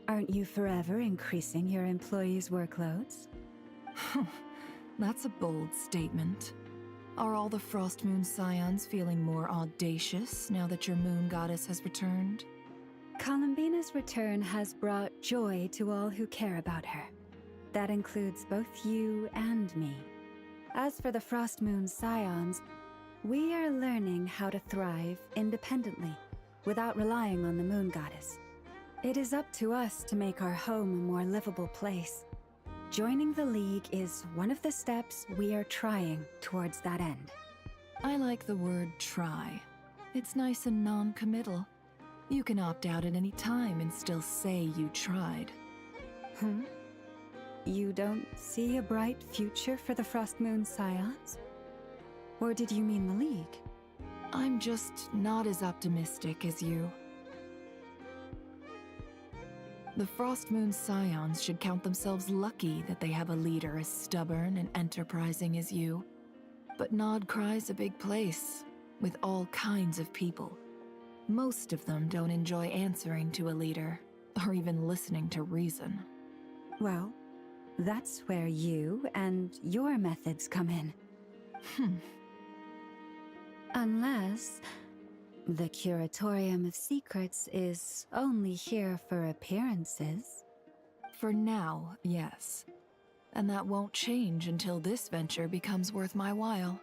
Aren't you forever increasing your employees' workloads? That's a bold statement. Are all the Frostmoon Scions feeling more audacious now that your moon goddess has returned? Columbina's return has brought joy to all who care about her. That includes both you and me. As for the Frostmoon Scions, we are learning how to thrive independently, without relying on the moon goddess. It is up to us to make our home a more livable place. Joining the League is one of the steps we are trying towards that end. I like the word try. It's nice and non-committal. You can opt out at any time and still say you tried. You don't see a bright future for the Frostmoon Scions? Or did you mean the League? I'm just not as optimistic as you. The Frostmoon Scions should count themselves lucky that they have a leader as stubborn and enterprising as you. But Nodcry's a big place, with all kinds of people. Most of them don't enjoy answering to a leader, or even listening to reason. Well, that's where you and your methods come in. Unless the Curatorium of Secrets is only here for appearances. For now, yes. And that won't change until this venture becomes worth my while.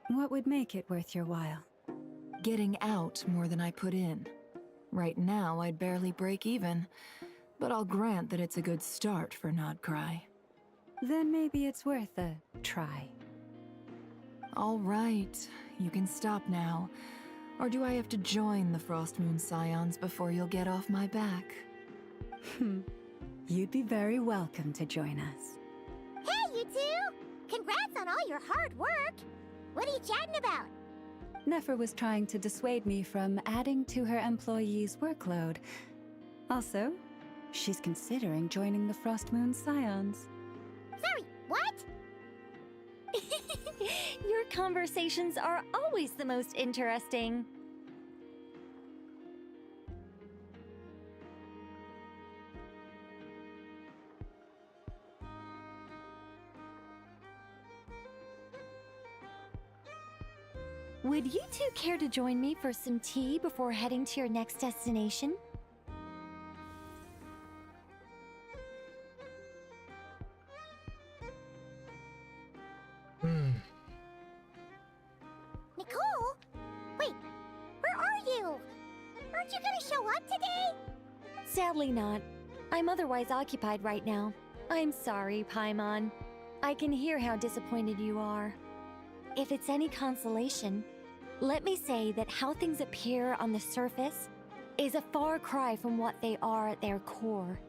What would make it worth your while? Getting out more than I put in. Right now, I'd barely break even, but I'll grant that it's a good start for Nodcry. Then maybe it's worth a try. All right, you can stop now. Or do I have to join the Frostmoon Scions before you'll get off my back? You'd be very welcome to join us. Hey, you two! Congrats on all your hard work! What are you chatting about? Nefer was trying to dissuade me from adding to her employees' workload. Also, she's considering joining the Frostmoon Scions. Sorry, what? Your conversations are always the most interesting. Would you two care to join me for some tea before heading to your next destination? Nicole? Wait, where are you? Aren't you gonna show up today? Sadly not. I'm otherwise occupied right now. I'm sorry, Paimon. I can hear how disappointed you are. If it's any consolation, let me say that how things appear on the surface is a far cry from what they are at their core.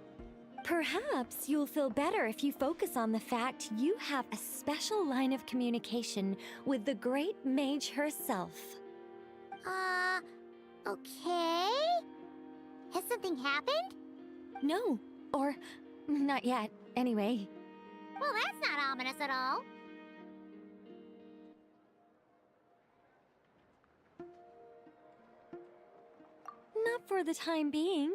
Perhaps you'll feel better if you focus on the fact you have a special line of communication with the great mage herself. Okay? Has something happened? No, or not yet, anyway. Well, that's not ominous at all. Not for the time being.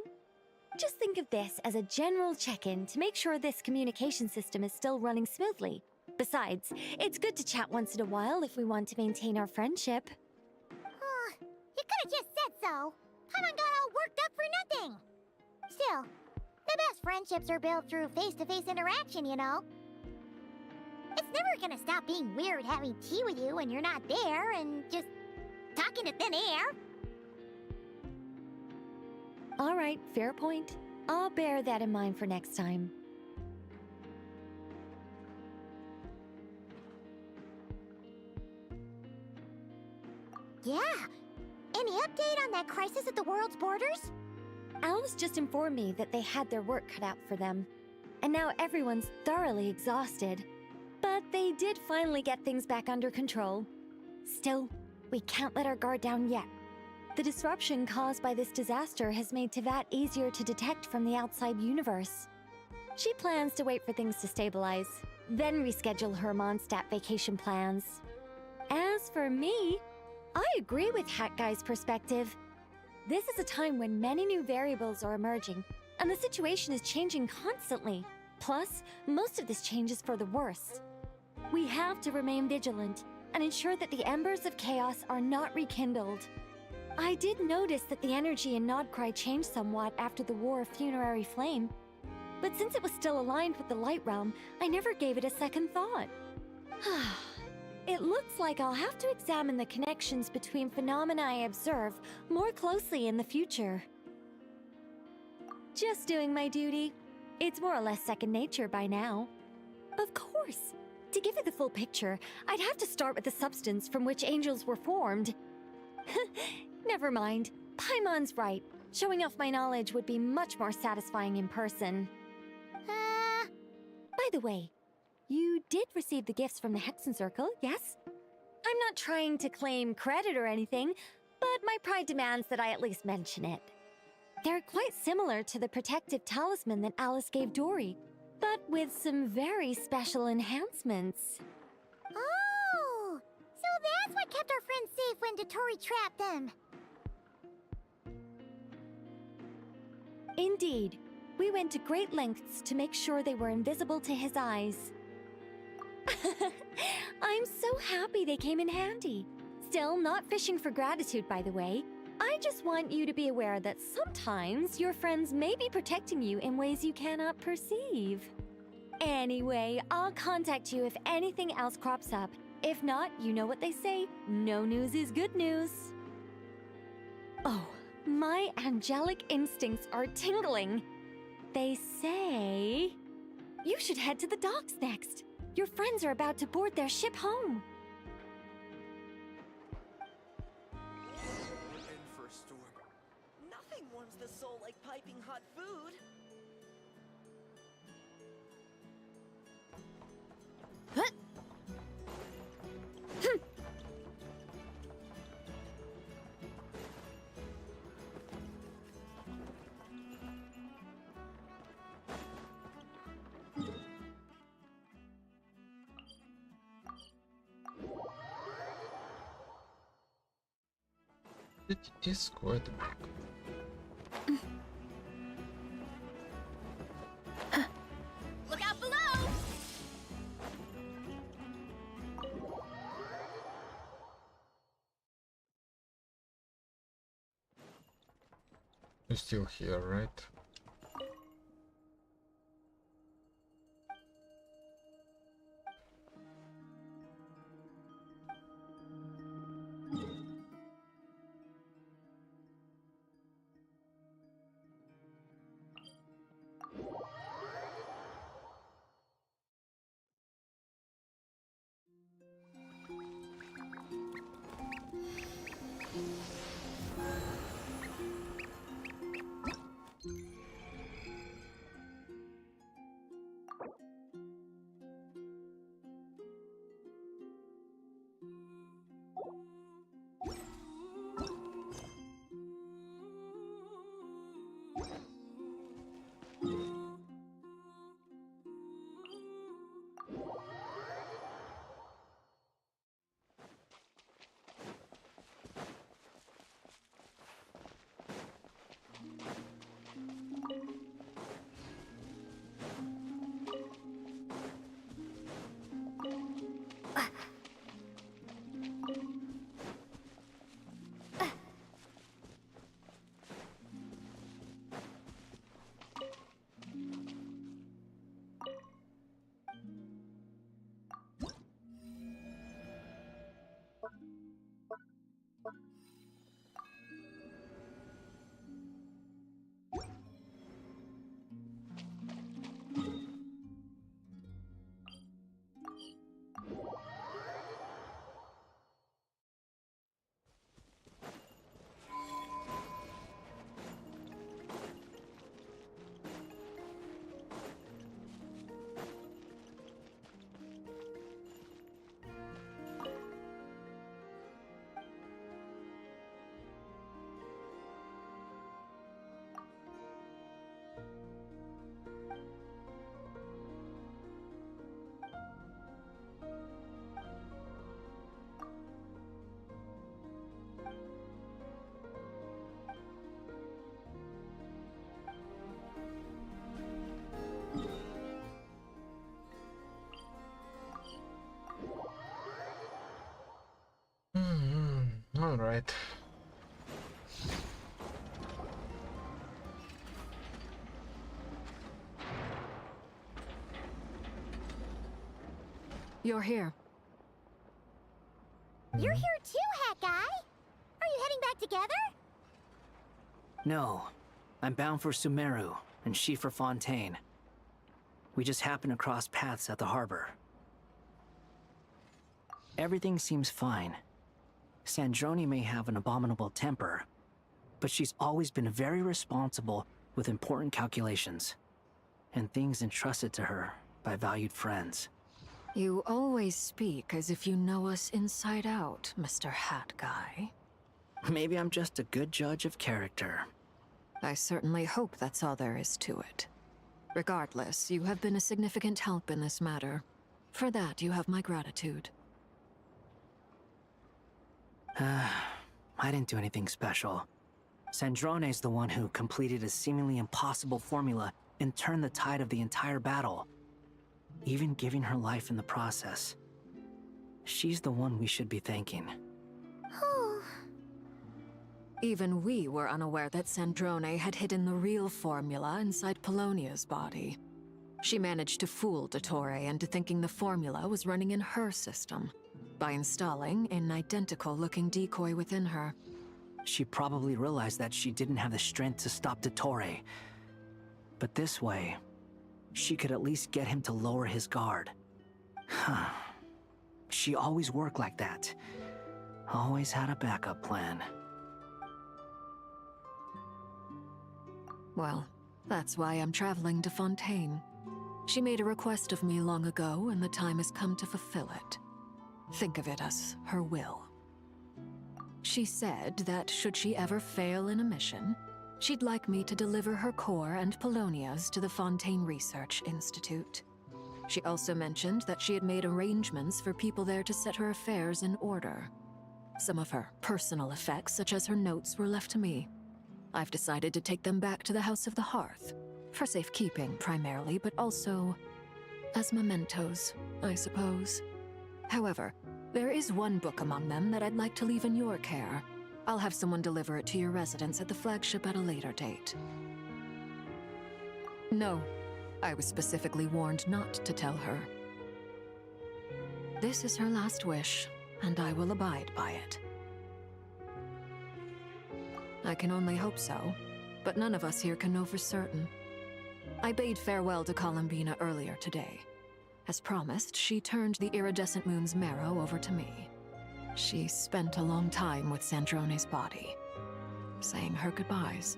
Just think of this as a general check-in to make sure this communication system is still running smoothly. Besides, it's good to chat once in a while if we want to maintain our friendship. You could've just said so. Paimon got all worked up for nothing. Still, the best friendships are built through face-to-face interaction, you know. It's never gonna stop being weird having tea with you when you're not there and just talking to thin air. All right, fair point. I'll bear that in mind for next time. Yeah. Any update on that crisis at the world's borders? Alice just informed me that they had their work cut out for them. And now everyone's thoroughly exhausted. But they did finally get things back under control. Still, we can't let our guard down yet. The disruption caused by this disaster has made Teyvat easier to detect from the outside universe. She plans to wait for things to stabilize, then reschedule her Mondstadt vacation plans. As for me, I agree with Hat Guy's perspective. This is a time when many new variables are emerging, and the situation is changing constantly. Plus, most of this change is for the worse. We have to remain vigilant and ensure that the embers of chaos are not rekindled. I did notice that the energy in Nodcry changed somewhat after the War of Funerary Flame, but since it was still aligned with the Light Realm, I never gave it a second thought. It looks like I'll have to examine the connections between phenomena I observe more closely in the future. Just doing my duty. It's more or less second nature by now. Of course, to give you the full picture, I'd have to start with the substance from which angels were formed. Never mind. Paimon's right. Showing off my knowledge would be much more satisfying in person. By the way, you did receive the gifts from the Hexen Circle, yes? I'm not trying to claim credit or anything, but my pride demands that I at least mention it. They're quite similar to the protective talisman that Alice gave Dory, but with some very special enhancements. Oh! So that's what kept our friends safe when Dotori trapped them. Indeed. We went to great lengths to make sure they were invisible to his eyes. I'm so happy they came in handy. Still, not fishing for gratitude, by the way. I just want you to be aware that sometimes your friends may be protecting you in ways you cannot perceive. Anyway, I'll contact you if anything else crops up. If not, you know what they say, no news is good news. Oh, my angelic instincts are tingling. They say you should head to the docks next. Your friends are about to board their ship home. For a storm. Nothing warms the soul like piping hot food. It is quite big. Look out below! You're still here, right? All right. You're here. You're here too, Hat Guy. Are you heading back together? No, I'm bound for Sumeru, and she for Fontaine. We just happened to cross paths at the harbor. Everything seems fine. Sandrone may have an abominable temper, but she's always been very responsible with important calculations, and things entrusted to her by valued friends. You always speak as if you know us inside out, Mr. Hat Guy. Maybe I'm just a good judge of character. I certainly hope that's all there is to it. Regardless, you have been a significant help in this matter. For that, you have my gratitude. I didn't do anything special. Sandrone's the one who completed a seemingly impossible formula and turned the tide of the entire battle, even giving her life in the process. She's the one we should be thanking. Even we were unaware that Sandrone had hidden the real formula inside Polonia's body. She managed to fool Dottore into thinking the formula was running in her system by installing an identical-looking decoy within her. She probably realized that she didn't have the strength to stop Dottore. But this way, she could at least get him to lower his guard. She always worked like that. Always had a backup plan. Well, that's why I'm traveling to Fontaine. She made a request of me long ago, and the time has come to fulfill it. Think of it as her will. She said that should she ever fail in a mission, she'd like me to deliver her core and Polonia's to the Fontaine Research Institute. She also mentioned that she had made arrangements for people there to set her affairs in order. Some of her personal effects, such as her notes, were left to me. I've decided to take them back to the House of the Hearth, for safekeeping primarily, but also as mementos, I suppose. However, there is one book among them that I'd like to leave in your care. I'll have someone deliver it to your residence at the flagship at a later date. No, I was specifically warned not to tell her. This is her last wish, and I will abide by it. I can only hope so, but none of us here can know for certain. I bade farewell to Columbina earlier today. As promised, she turned the iridescent moon's marrow over to me. She spent a long time with Sandrone's body, saying her goodbyes.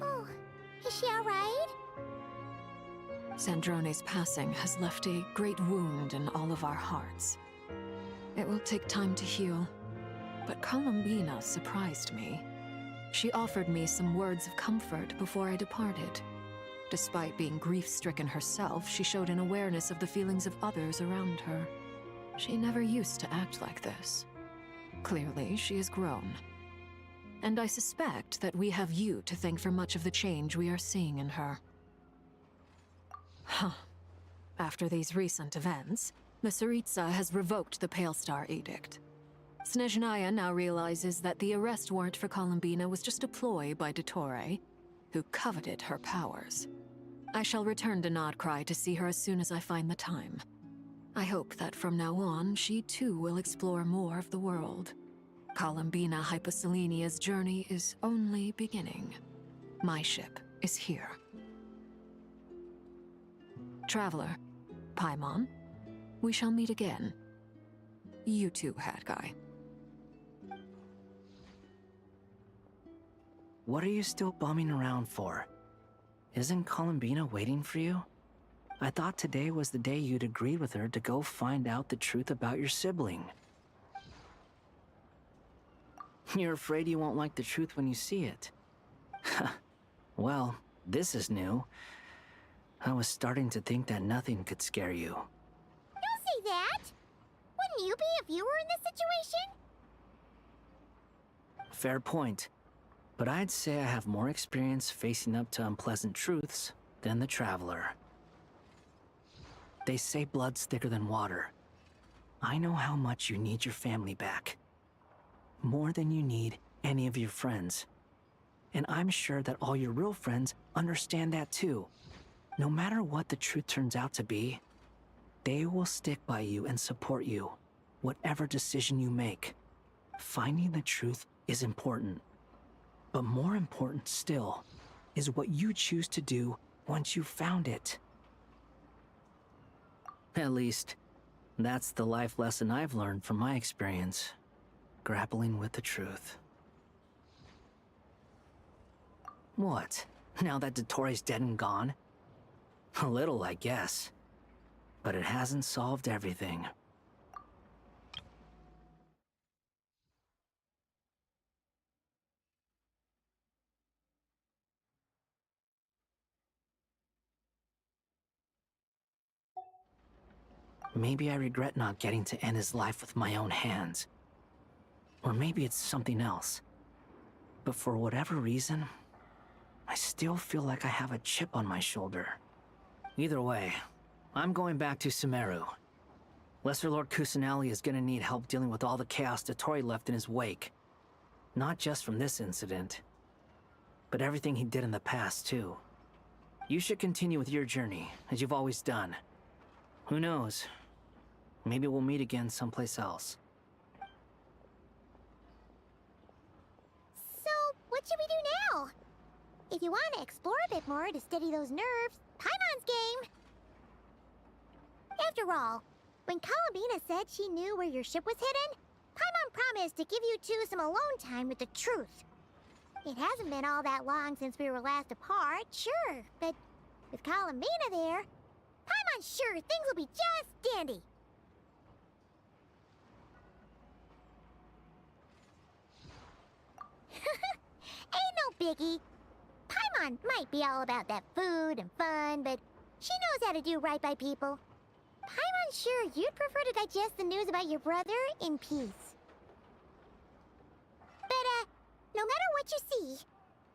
Oh, is she alright? Sandrone's passing has left a great wound in all of our hearts. It will take time to heal, but Columbina surprised me. She offered me some words of comfort before I departed. Despite being grief-stricken herself, she showed an awareness of the feelings of others around her. She never used to act like this. Clearly, she has grown. And I suspect that we have you to thank for much of the change we are seeing in her. Huh. After these recent events, the Tsaritsa has revoked the Pale Star Edict. Snezhnaya now realizes that the arrest warrant for Columbina was just a ploy by Dottore, who coveted her powers. I shall return to Nodcry to see her as soon as I find the time. I hope that from now on, she too will explore more of the world. Columbina Hyposelenia's journey is only beginning. My ship is here. Traveler, Paimon, we shall meet again. You too, Hat Guy. What are you still bumming around for? Isn't Columbina waiting for you? I thought today was the day you'd agreed with her to go find out the truth about your sibling. You're afraid you won't like the truth when you see it. Well, this is new. I was starting to think that nothing could scare you. Don't say that! Wouldn't you be if you were in this situation? Fair point. But I'd say I have more experience facing up to unpleasant truths than the Traveler. They say blood's thicker than water. I know how much you need your family back. More than you need any of your friends. And I'm sure that all your real friends understand that too. No matter what the truth turns out to be, they will stick by you and support you, whatever decision you make. Finding the truth is important. But more important still is what you choose to do once you've found it. At least, that's the life lesson I've learned from my experience, grappling with the truth. What? Now that Dottore's dead and gone? A little, I guess. But it hasn't solved everything. Maybe I regret not getting to end his life with my own hands. Or maybe it's something else. But for whatever reason, I still feel like I have a chip on my shoulder. Either way, I'm going back to Sumeru. Lesser Lord Kusanali is gonna need help dealing with all the chaos Dottore left in his wake. Not just from this incident, but everything he did in the past, too. You should continue with your journey, as you've always done. Who knows? Maybe we'll meet again someplace else. So, what should we do now? If you want to explore a bit more to steady those nerves, Paimon's game! After all, when Columbina said she knew where your ship was hidden, Paimon promised to give you two some alone time with the truth. It hasn't been all that long since we were last apart, sure, but with Columbina there, Paimon's sure things will be just dandy. Ain't no biggie. Paimon might be all about that food and fun, but she knows how to do right by people. Paimon's sure you'd prefer to digest the news about your brother in peace. But, no matter what you see,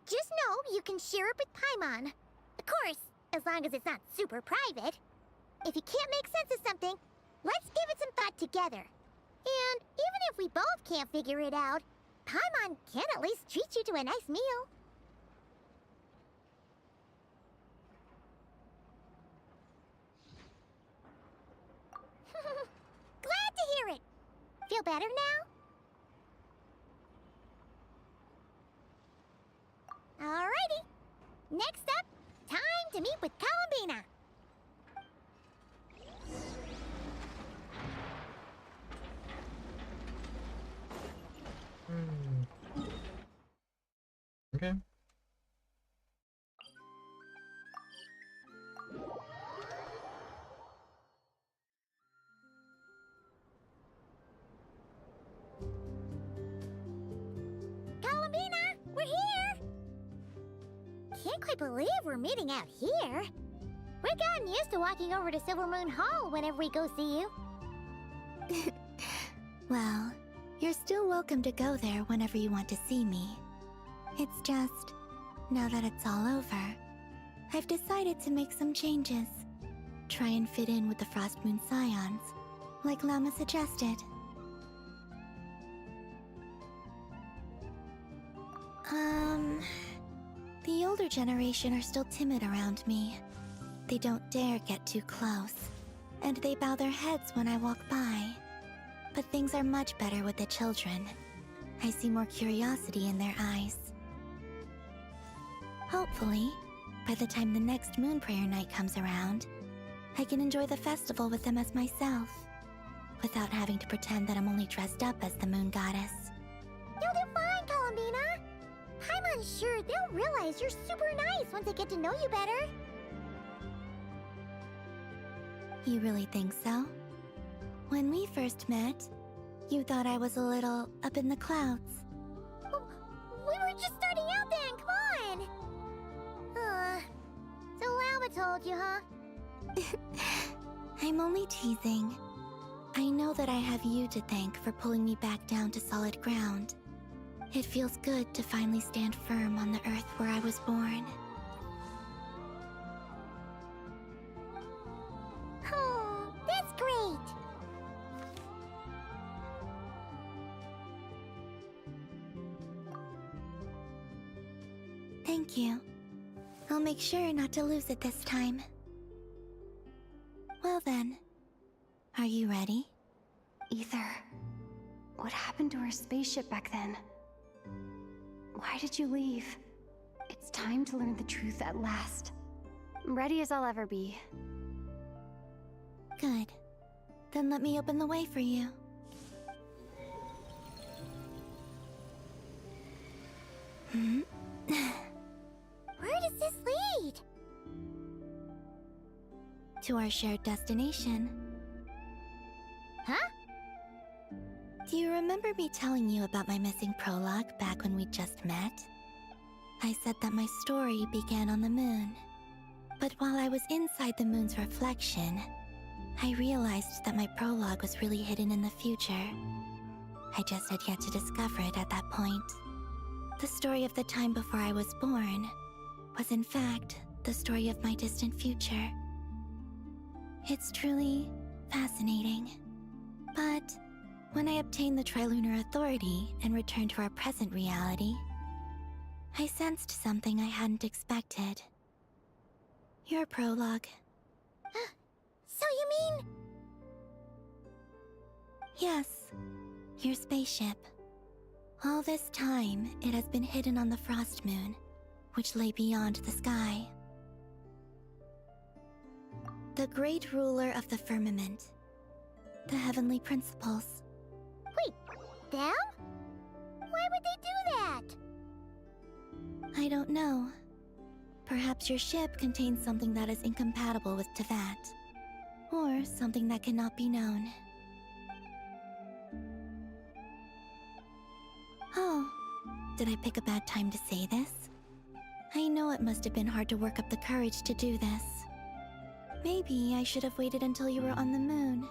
just know you can share it with Paimon. Of course, as long as it's not super private. If you can't make sense of something, let's give it some thought together. And even if we both can't figure it out, Paimon can at least treat you to a nice meal. Glad to hear it. Feel better now? Alrighty. Next up, time to meet with Columbina. Okay. Columbina, we're here! Can't quite believe we're meeting out here. We've gotten used to walking over to Silvermoon Hall whenever we go see you. Well, you're still welcome to go there whenever you want to see me. It's just, now that it's all over, I've decided to make some changes. Try and fit in with the Frost Moon Scions, like Llama suggested. The older generation are still timid around me. They don't dare get too close, and they bow their heads when I walk by. But things are much better with the children. I see more curiosity in their eyes. Hopefully, by the time the next Moon Prayer Night comes around, I can enjoy the festival with them as myself, without having to pretend that I'm only dressed up as the Moon Goddess. You'll do fine, Columbina. Paimon's sure they'll realize you're super nice once they get to know you better. You really think so? When we first met, you thought I was a little up in the clouds. We were just starting out then, come on! So Llama told you, huh? I'm only teasing. I know that I have you to thank for pulling me back down to solid ground. It feels good to finally stand firm on the earth where I was born. Oh, that's great! Thank you. I'll make sure not to lose it this time. Well then, are you ready? Ether, what happened to our spaceship back then? Why did you leave? It's time to learn the truth at last. I'm ready as I'll ever be. Good. Then let me open the way for you. Where does this lead? To our shared destination. Huh? Do you remember me telling you about my missing prologue back when we just met? I said that my story began on the moon. But while I was inside the moon's reflection, I realized that my prologue was really hidden in the future. I just had yet to discover it at that point. The story of the time before I was born was in fact the story of my distant future. It's truly fascinating. But When I obtained the Trilunar Authority and returned to our present reality, I sensed something I hadn't expected. Your prologue. So you mean... Yes, your spaceship. All this time, it has been hidden on the Frost Moon, which lay beyond the sky. The great ruler of the firmament. The heavenly principles. Wait, them? Why would they do that? I don't know. Perhaps your ship contains something that is incompatible with Teyvat. Or something that cannot be known. Oh, did I pick a bad time to say this? I know it must have been hard to work up the courage to do this. Maybe I should have waited until you were on the moon,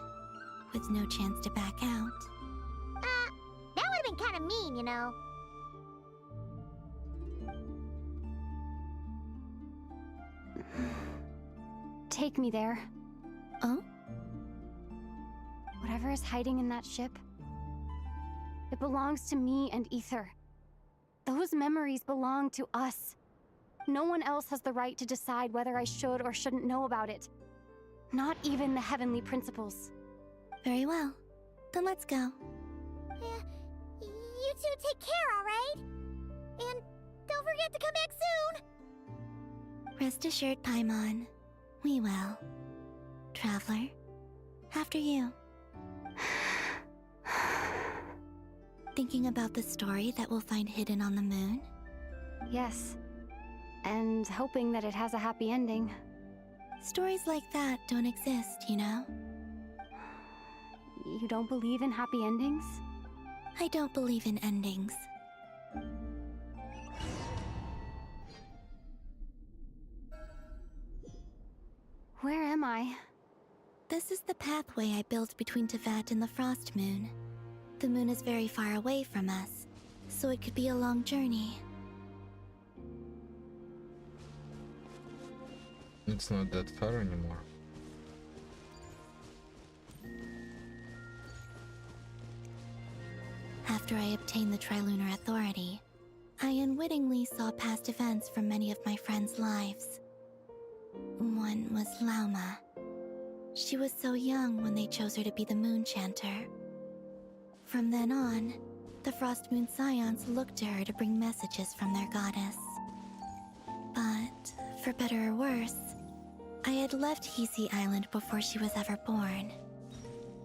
with no chance to back out. That would have been kind of mean, you know. Take me there. Oh? Whatever is hiding in that ship, it belongs to me and Ether. Those memories belong to us. No one else has the right to decide whether I should or shouldn't know about it. Not even the heavenly principles. Very well. Then let's go. You two take care, alright? And don't forget to come back soon! Rest assured, Paimon. We will. Traveler, after you. Thinking about the story that we'll find hidden on the moon? Yes. And hoping that it has a happy ending. Stories like that don't exist, you know? You don't believe in happy endings? I don't believe in endings. Where am I? This is the pathway I built between Teyvat and the Frost Moon. The moon is very far away from us, so it could be a long journey. It's not that far anymore. After I obtained the Trilunar Authority, I unwittingly saw past events from many of my friends' lives. One was Lauma. She was so young when they chose her to be the Moon Chanter. From then on, the Frost Moon Scions looked to her to bring messages from their goddess. But, for better or worse, I had left Hisi Island before she was ever born.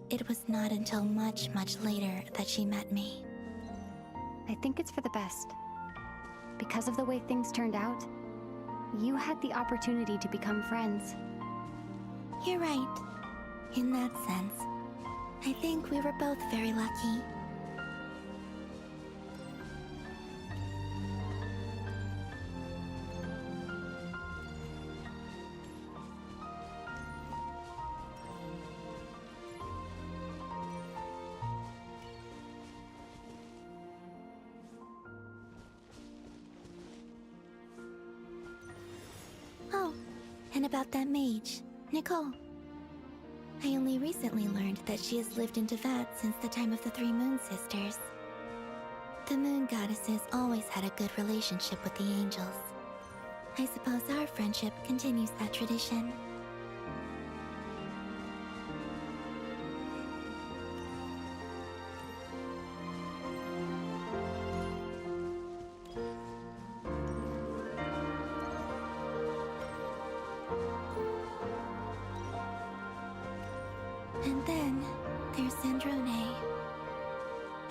It was not until much, much later that she met me. I think it's for the best. Because of the way things turned out, you had the opportunity to become friends. You're right. In that sense, I think we were both very lucky. Oh, and about that mage, Nicole. I only recently learned that she has lived in Teyvat since the time of the Three Moon Sisters. The Moon Goddesses always had a good relationship with the angels. I suppose our friendship continues that tradition. And then, there's Sandrone.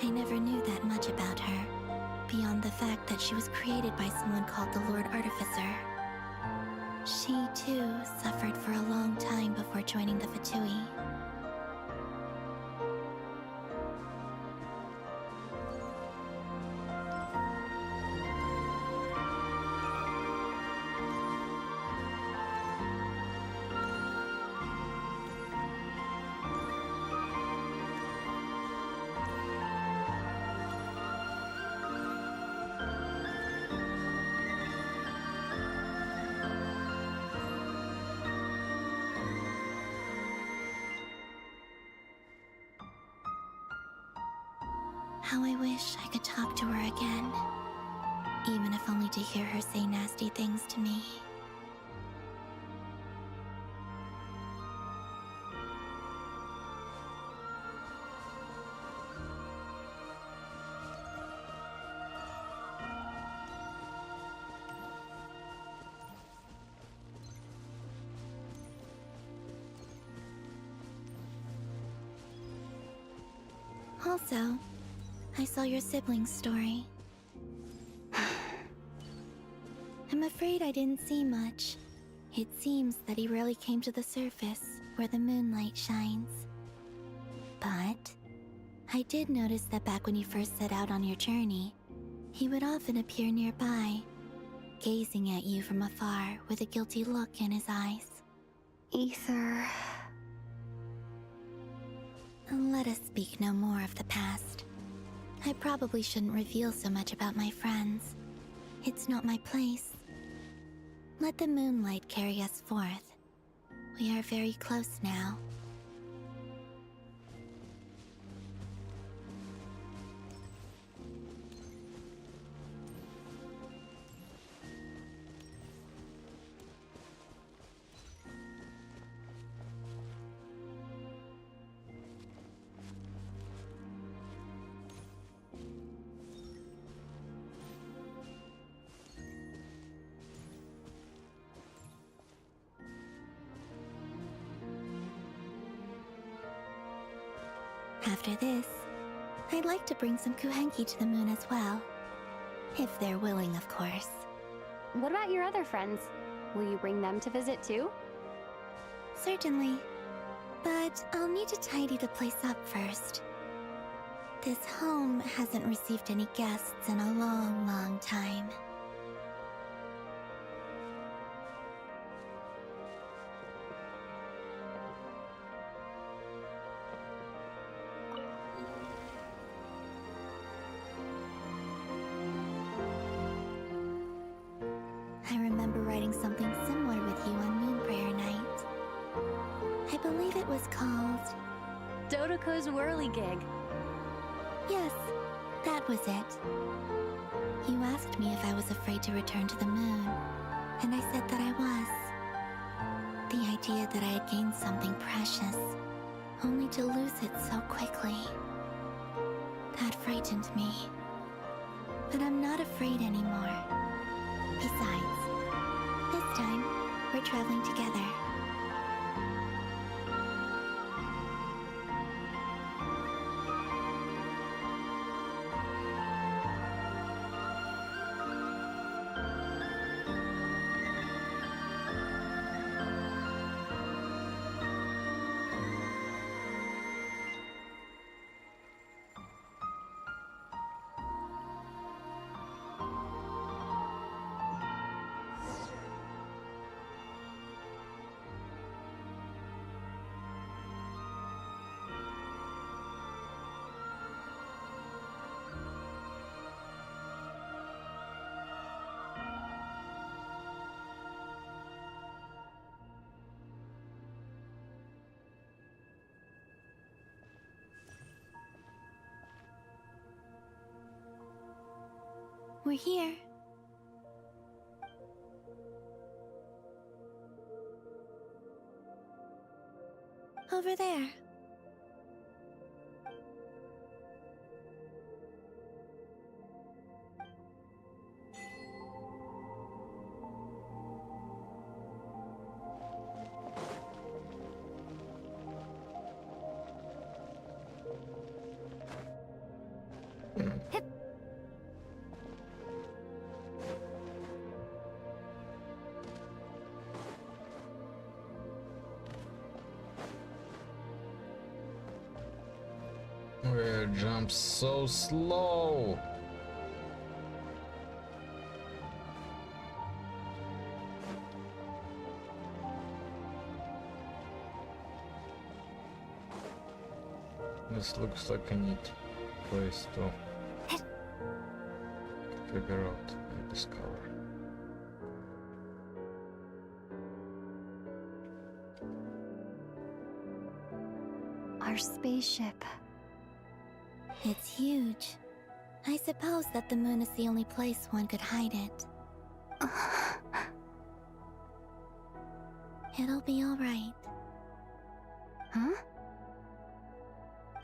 I never knew that much about her, beyond the fact that she was created by someone called the Lord Artificer. She, too, suffered for a long time before joining the Fatui. How I wish I could talk to her again. Even if only to hear her say nasty things to me. Also, I saw your sibling's story. I'm afraid I didn't see much. It seems that he rarely came to the surface, where the moonlight shines. But I did notice that back when you first set out on your journey, he would often appear nearby, gazing at you from afar with a guilty look in his eyes. Ether... Let us speak no more of the past. I probably shouldn't reveal so much about my friends. It's not my place. Let the moonlight carry us forth. We are very close now. After this, I'd like to bring some Kuhenki to the moon as well. If they're willing, of course. What about your other friends? Will you bring them to visit too? Certainly. But I'll need to tidy the place up first. This home hasn't received any guests in a long, long time. I remember writing something similar with you on Moonprayer Night. I believe it was called... Dodoko's Whirligig. Yes, that was it. You asked me if I was afraid to return to the moon, and I said that I was. The idea that I had gained something precious, only to lose it so quickly. That frightened me. But I'm not afraid anymore. Besides, this time, we're traveling together. We're here. Over there. Where it jumps so slow. This looks like a neat place to figure out and discover. Our spaceship. It's huge. I suppose that the moon is the only place one could hide it. It'll be alright. Huh?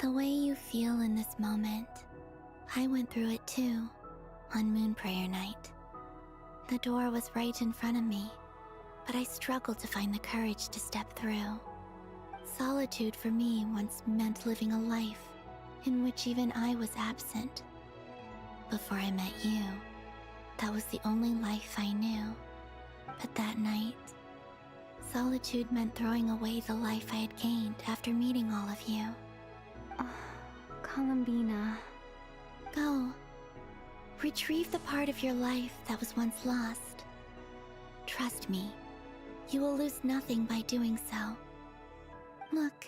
The way you feel in this moment, I went through it too, on Moon Prayer Night. The door was right in front of me, but I struggled to find the courage to step through. Solitude for me once meant living a life in which even I was absent. Before I met you, that was the only life I knew. But that night, solitude meant throwing away the life I had gained after meeting all of you. Columbina. Go. Retrieve the part of your life that was once lost. Trust me, you will lose nothing by doing so. Look,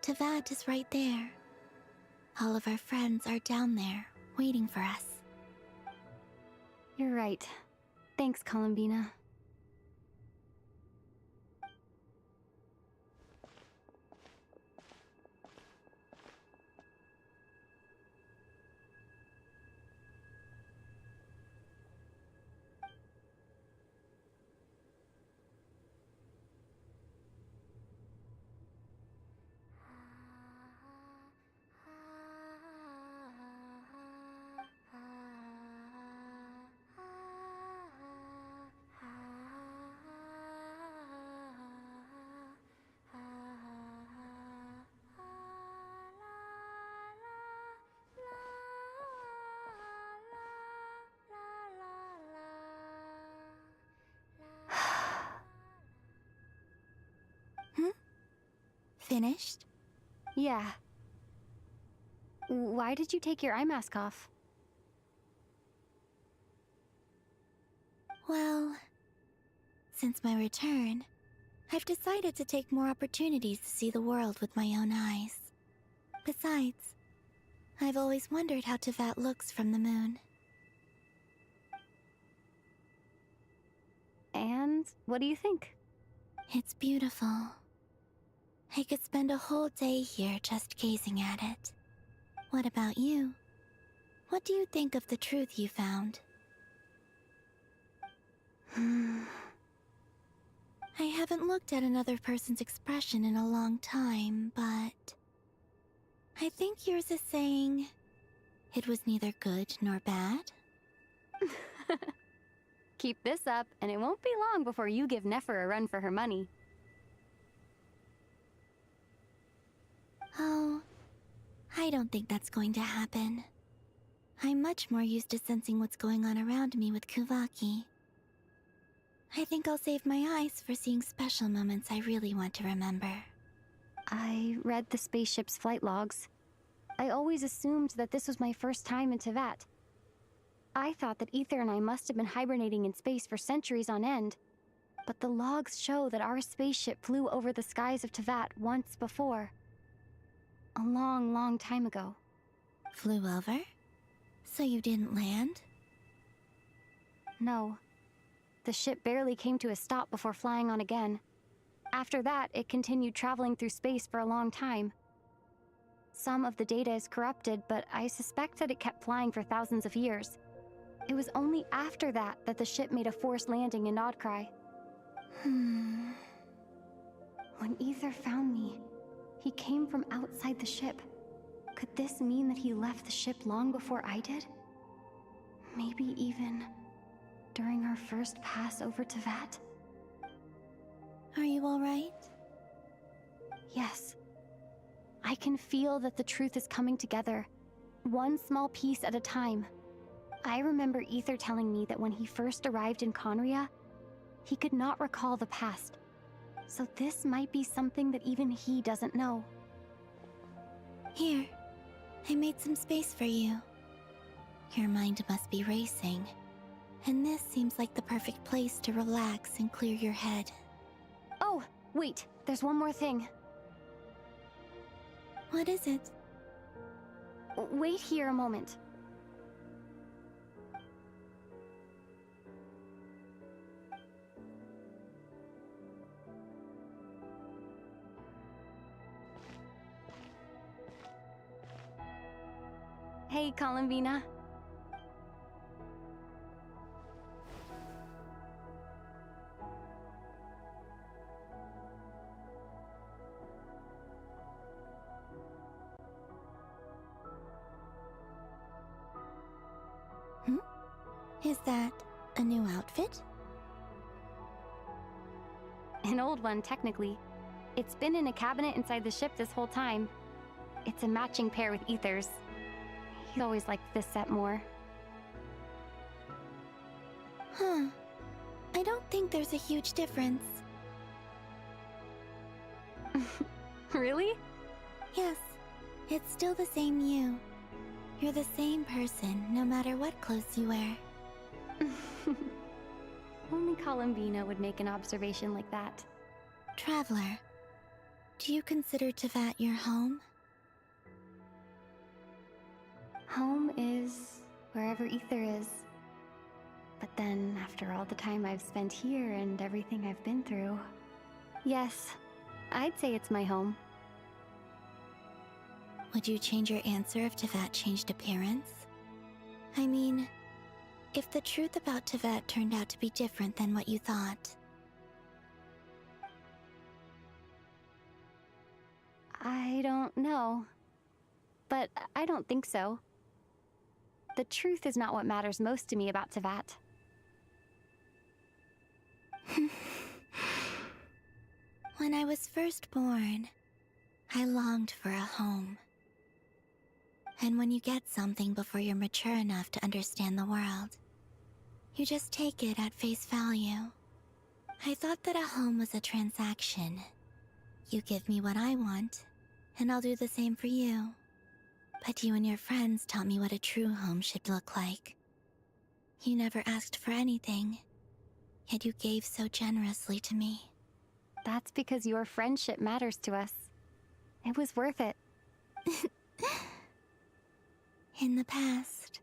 Teyvat is right there. All of our friends are down there, waiting for us. You're right. Thanks, Columbina. Finished? Yeah. Why did you take your eye mask off? Well, since my return, I've decided to take more opportunities to see the world with my own eyes. Besides, I've always wondered how Teyvat looks from the moon. And what do you think? It's beautiful. I could spend a whole day here just gazing at it. What about you? What do you think of the truth you found? I haven't looked at another person's expression in a long time, but I think yours is saying it was neither good nor bad. Keep this up, and it won't be long before you give Nefer a run for her money. Oh, I don't think that's going to happen. I'm much more used to sensing what's going on around me with Kuvaki. I think I'll save my eyes for seeing special moments I really want to remember. I read the spaceship's flight logs. I always assumed that this was my first time in Teyvat. I thought that Ether and I must have been hibernating in space for centuries on end. But the logs show that our spaceship flew over the skies of Teyvat once before. A long, long time ago. Flew over? So you didn't land? No. The ship barely came to a stop before flying on again. After that, it continued traveling through space for a long time. Some of the data is corrupted, but I suspect that it kept flying for thousands of years. It was only after that that the ship made a forced landing in Nodcry. When Ether found me, he came from outside the ship. Could this mean that he left the ship long before I did? Maybe even during our first pass over Teyvat? Are you alright? Yes. I can feel that the truth is coming together, one small piece at a time. I remember Ether telling me that when he first arrived in Conria, he could not recall the past. So this might be something that even he doesn't know. Here, I made some space for you. Your mind must be racing, and this seems like the perfect place to relax and clear your head. Oh, wait, there's one more thing. What is it? Wait here a moment. Hey, Columbina. Is that a new outfit? An old one, technically. It's been in a cabinet inside the ship this whole time. It's a matching pair with Ether's. He's always liked this set more. Huh. I don't think there's a huge difference. Really? Yes. It's still the same you. You're the same person, no matter what clothes you wear. Only Columbina would make an observation like that. Traveler, do you consider Teyvat your home? Home is wherever Ether is. But then, after all the time I've spent here and everything I've been through... Yes, I'd say it's my home. Would you change your answer if Teyvat changed appearance? I mean, if the truth about Teyvat turned out to be different than what you thought. I don't know. But I don't think so. The truth is not what matters most to me about Teyvat. When I was first born, I longed for a home. And when you get something before you're mature enough to understand the world, you just take it at face value. I thought that a home was a transaction. You give me what I want, and I'll do the same for you. But you and your friends taught me what a true home should look like. You never asked for anything, yet you gave so generously to me. That's because your friendship matters to us. It was worth it. In the past,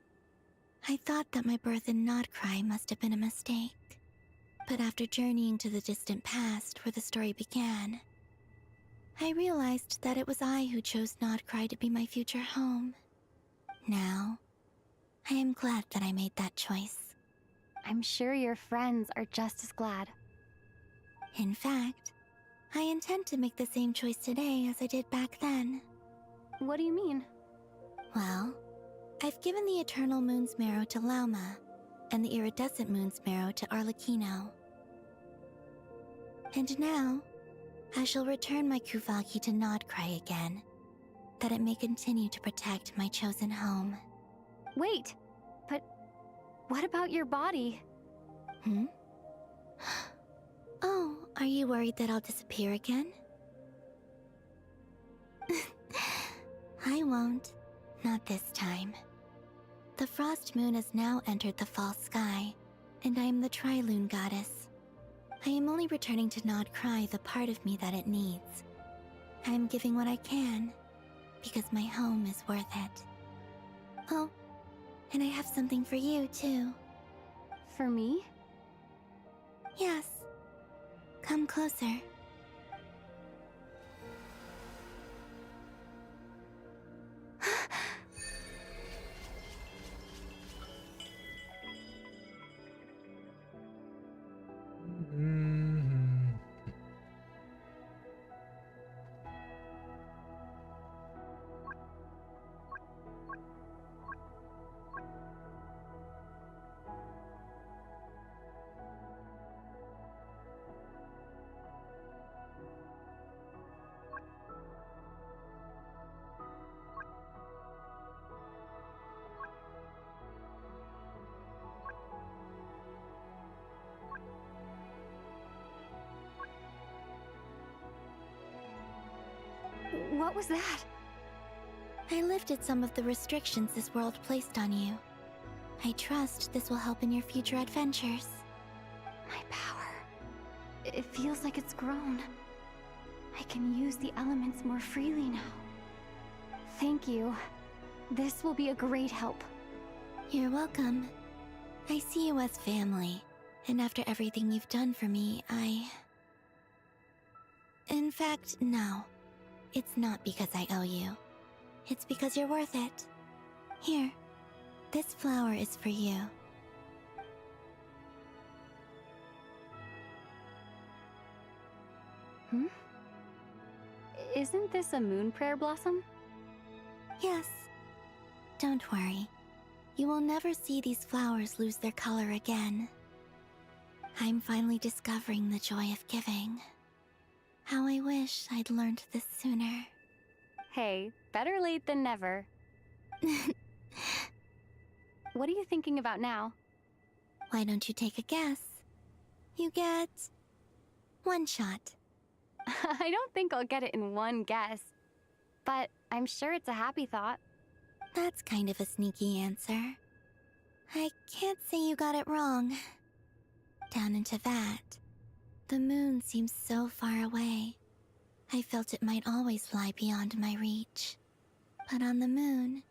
I thought that my birth in Notcry must have been a mistake. But after journeying to the distant past where the story began, I realized that it was I who chose Notcry to be my future home. Now, I am glad that I made that choice. I'm sure your friends are just as glad. In fact, I intend to make the same choice today as I did back then. What do you mean? Well, I've given the Eternal Moon's Marrow to Lauma, and the Iridescent Moon's Marrow to Arlecchino. And now, I shall return my Kuvagi to Notcry again, that it may continue to protect my chosen home. Wait, but what about your body? Oh, are you worried that I'll disappear again? I won't. Not this time. The Frost Moon has now entered the fall sky, and I am the Trilune Goddess. I am only returning to Notcry the part of me that it needs. I am giving what I can, because my home is worth it. Oh, and I have something for you, too. For me? Yes. Come closer. What was that? I lifted some of the restrictions this world placed on you. I trust this will help in your future adventures. My power. It feels like it's grown. I can use the elements more freely now. Thank you. This will be a great help. You're welcome. I see you as family, and after everything you've done for me, In fact, no. It's not because I owe you. It's because you're worth it. Here, this flower is for you. Isn't this a moon prayer blossom? Yes. Don't worry. You will never see these flowers lose their color again. I'm finally discovering the joy of giving. How I wish I'd learned this sooner. Hey, better late than never. What are you thinking about now? Why don't you take a guess? You get one shot. I don't think I'll get it in one guess, but I'm sure it's a happy thought. That's kind of a sneaky answer. I can't say you got it wrong. Down into that, the moon seems so far away. I felt it might always lie beyond my reach. But on the moon,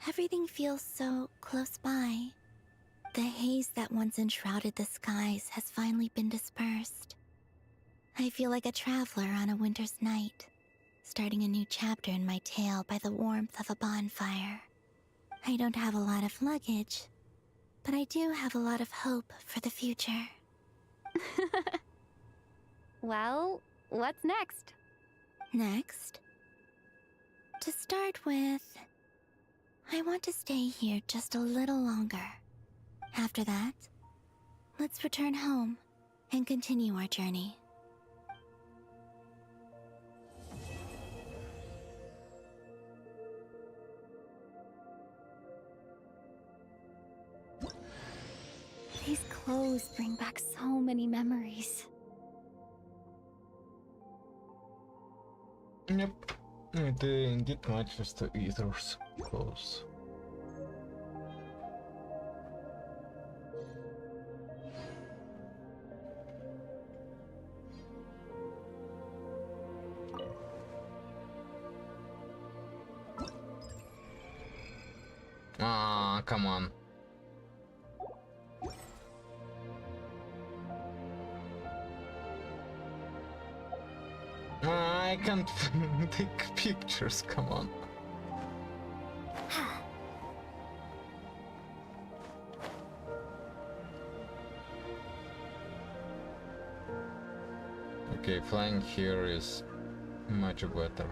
everything feels so close by. The haze that once enshrouded the skies has finally been dispersed. I feel like a traveler on a winter's night, starting a new chapter in my tale by the warmth of a bonfire. I don't have a lot of luggage, but I do have a lot of hope for the future. Well, what's next? Next? To start with, I want to stay here just a little longer. After that, let's return home and continue our journey. These clothes bring back so many memories. Yep, it indeed matches the Ether's clothes. Ah, come on. I can't take pictures, come on. Okay, flying here is much better.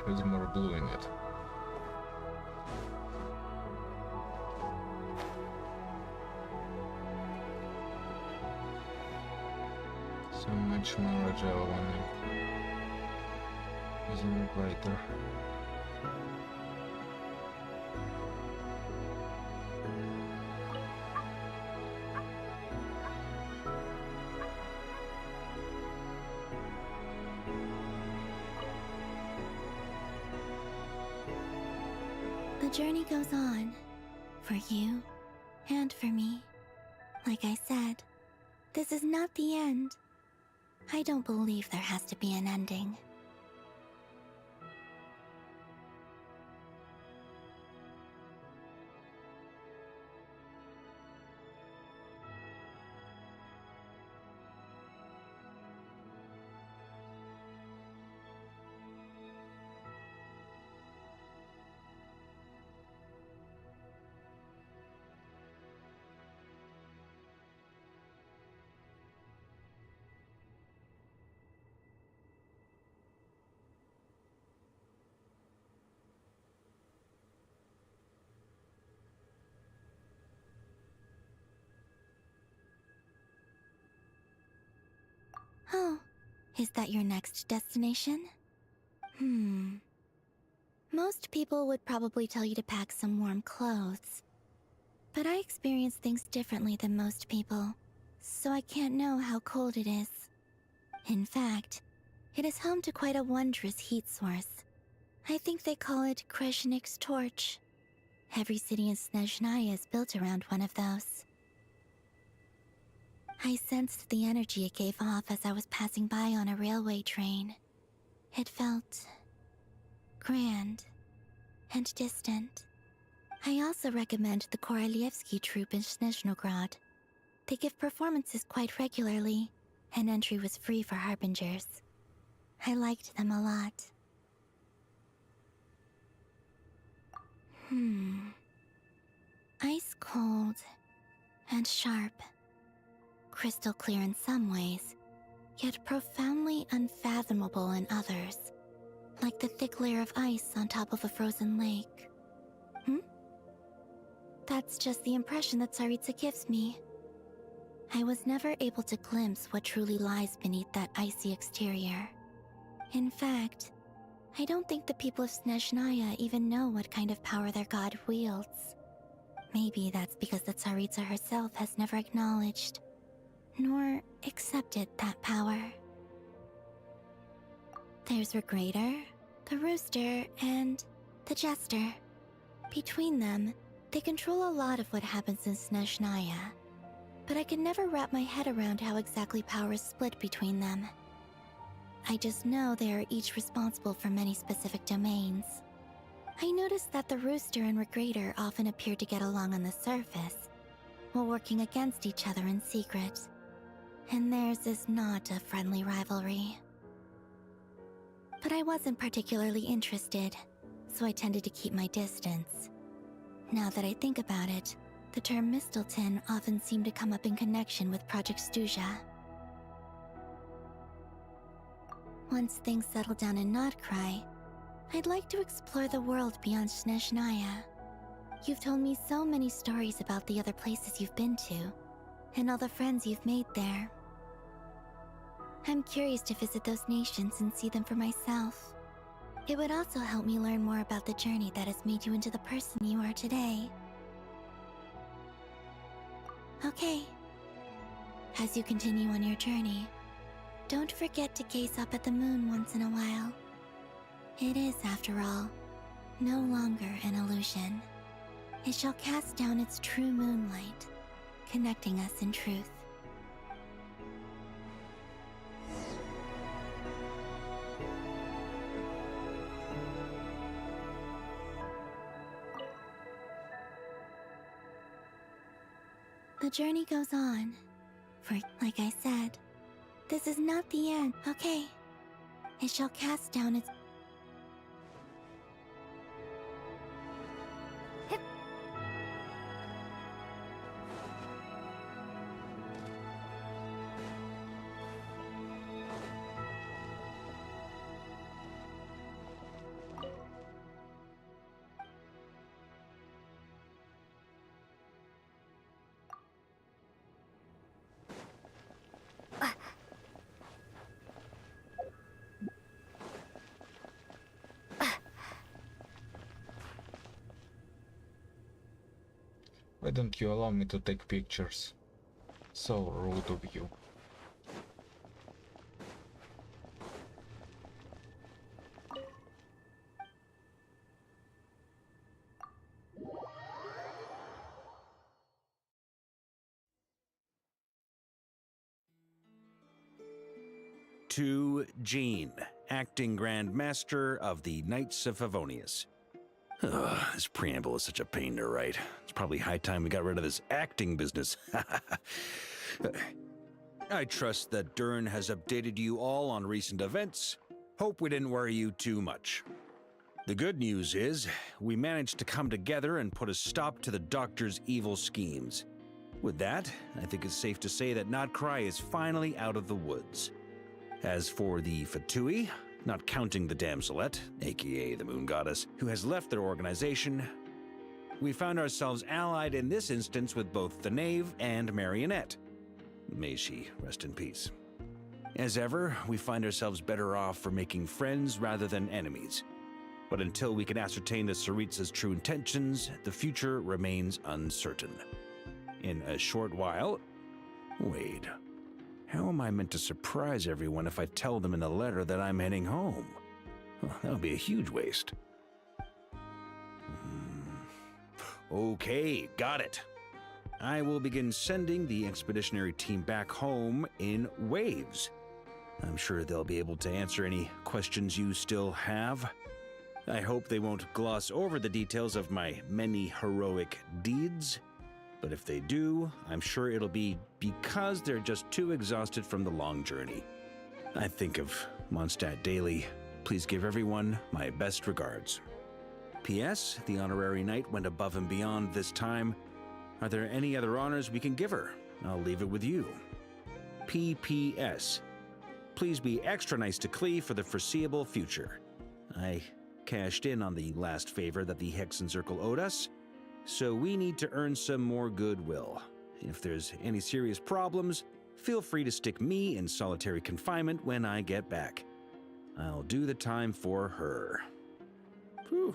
There's more blue in it. So much more agile when I'm using a glider. The journey goes on, for you and for me. Like I said, this is not the end. I don't believe there has to be an ending. Oh, is that your next destination? Most people would probably tell you to pack some warm clothes. But I experience things differently than most people, so I can't know how cold it is. In fact, it is home to quite a wondrous heat source. I think they call it Kreshnik's torch. Every city in Snezhnaya is built around one of those. I sensed the energy it gave off as I was passing by on a railway train. It felt grand and distant. I also recommend the Korolievsky troupe in Snezhnograd. They give performances quite regularly, and entry was free for Harbingers. I liked them a lot. Ice cold and sharp. Crystal clear in some ways, yet profoundly unfathomable in others. Like the thick layer of ice on top of a frozen lake. That's just the impression that Tsaritsa gives me. I was never able to glimpse what truly lies beneath that icy exterior. In fact, I don't think the people of Snezhnaya even know what kind of power their god wields. Maybe that's because the Tsaritsa herself has never acknowledged, nor accepted that power. There's Regrator, the Rooster, and the Jester. Between them, they control a lot of what happens in Snezhnaya, but I can never wrap my head around how exactly power is split between them. I just know they are each responsible for many specific domains. I noticed that the Rooster and Regrator often appear to get along on the surface, while working against each other in secret. And theirs is not a friendly rivalry. But I wasn't particularly interested, so I tended to keep my distance. Now that I think about it, the term Mistelton often seemed to come up in connection with Project Stuja. Once things settle down in Notcry, I'd like to explore the world beyond Snezhnaya. You've told me so many stories about the other places you've been to, and all the friends you've made there. I'm curious to visit those nations and see them for myself. It would also help me learn more about the journey that has made you into the person you are today. Okay. As you continue on your journey, don't forget to gaze up at the moon once in a while. It is, after all, no longer an illusion. It shall cast down its true moonlight, connecting us in truth. The journey goes on, for, like I said, this is not the end, okay? It shall cast down its... Why don't you allow me to take pictures? So rude of you. To Jean, acting Grand Master of the Knights of Favonius. Ugh, this preamble is such a pain to write. It's probably high time we got rid of this acting business. I trust that Dern has updated you all on recent events. Hope we didn't worry you too much. The good news is, we managed to come together and put a stop to the Doctor's evil schemes. With that, I think it's safe to say that Notcry is finally out of the woods. As for the Fatui, not counting the Damselette, aka the Moon Goddess, who has left their organization, we found ourselves allied in this instance with both the Knave and Marionette. May she rest in peace. As ever, we find ourselves better off for making friends rather than enemies. But until we can ascertain the Tsaritsa's true intentions, the future remains uncertain. In a short while... Wait. How am I meant to surprise everyone if I tell them in a letter that I'm heading home? Well, that would be a huge waste. Okay, got it. I will begin sending the expeditionary team back home in waves. I'm sure they'll be able to answer any questions you still have. I hope they won't gloss over the details of my many heroic deeds, but if they do, I'm sure it'll be because they're just too exhausted from the long journey. I think of Mondstadt daily. Please give everyone my best regards. P.S. The honorary knight went above and beyond this time. Are there any other honors we can give her? I'll leave it with you. P.P.S. Please be extra nice to Klee for the foreseeable future. I cashed in on the last favor that the Hexen Circle owed us, so we need to earn some more goodwill. If there's any serious problems, feel free to stick me in solitary confinement when I get back. I'll do the time for her. Whew.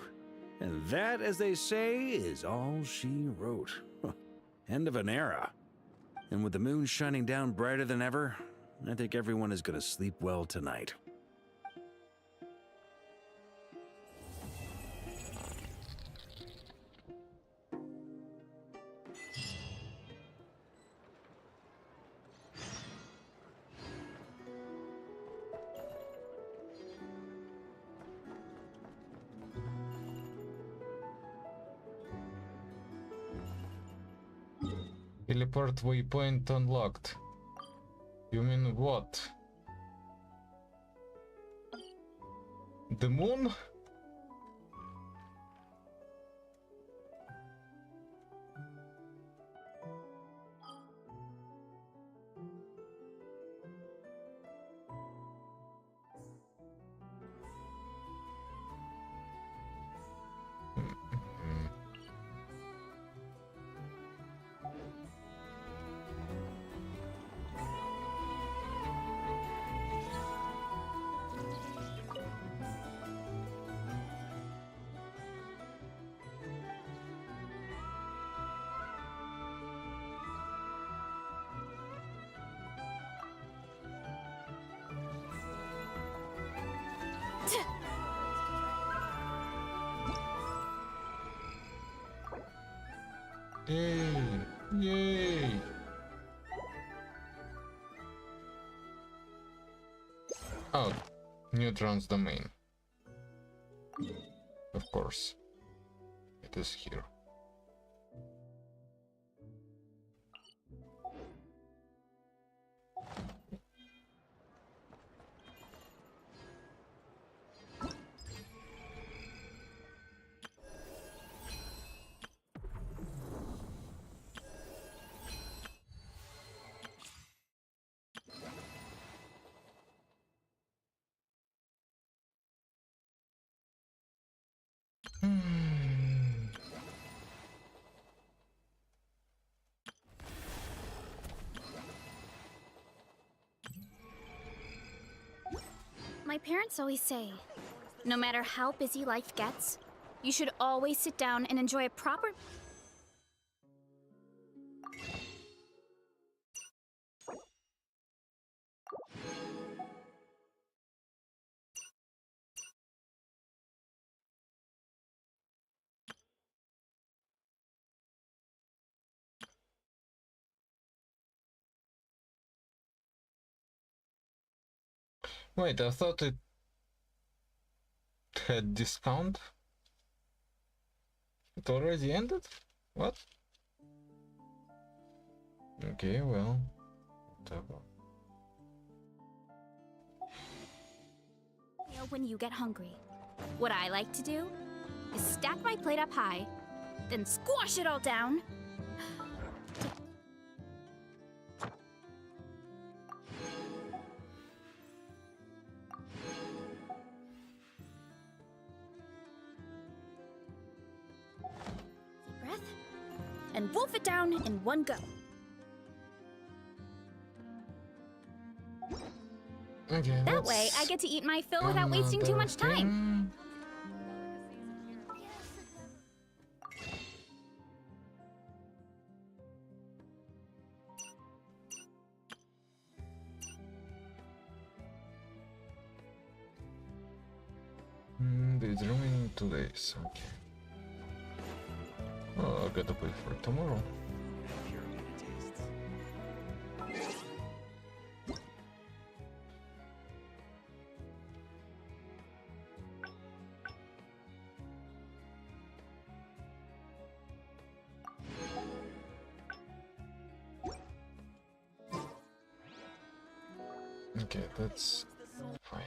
And that, as they say, is all she wrote. End of an era. And with the moon shining down brighter than ever, I think everyone is going to sleep well tonight. Teleport waypoint unlocked. You mean what? The moon? Yay! Yay! Oh, Neutron's domain. Of course. It is here. My parents always say, no matter how busy life gets, you should always sit down and enjoy a proper... Wait, I thought it had discount? It already ended? What? Okay, well, whatever. When you get hungry, what I like to do is stack my plate up high, then squash it all down. Deep breath, and wolf it down in one go. Okay, that way, I get to eat my fill without wasting too much time. It's remaining 2 days, okay. Oh, I gotta wait for tomorrow. Okay, that's fine.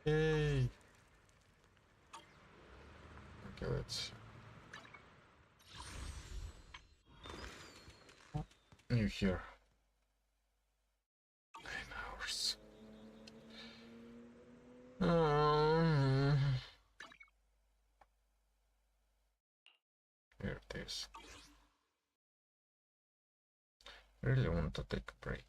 Yay! Okay, let's. You here? 9 hours. Here it is. Really want to take a break.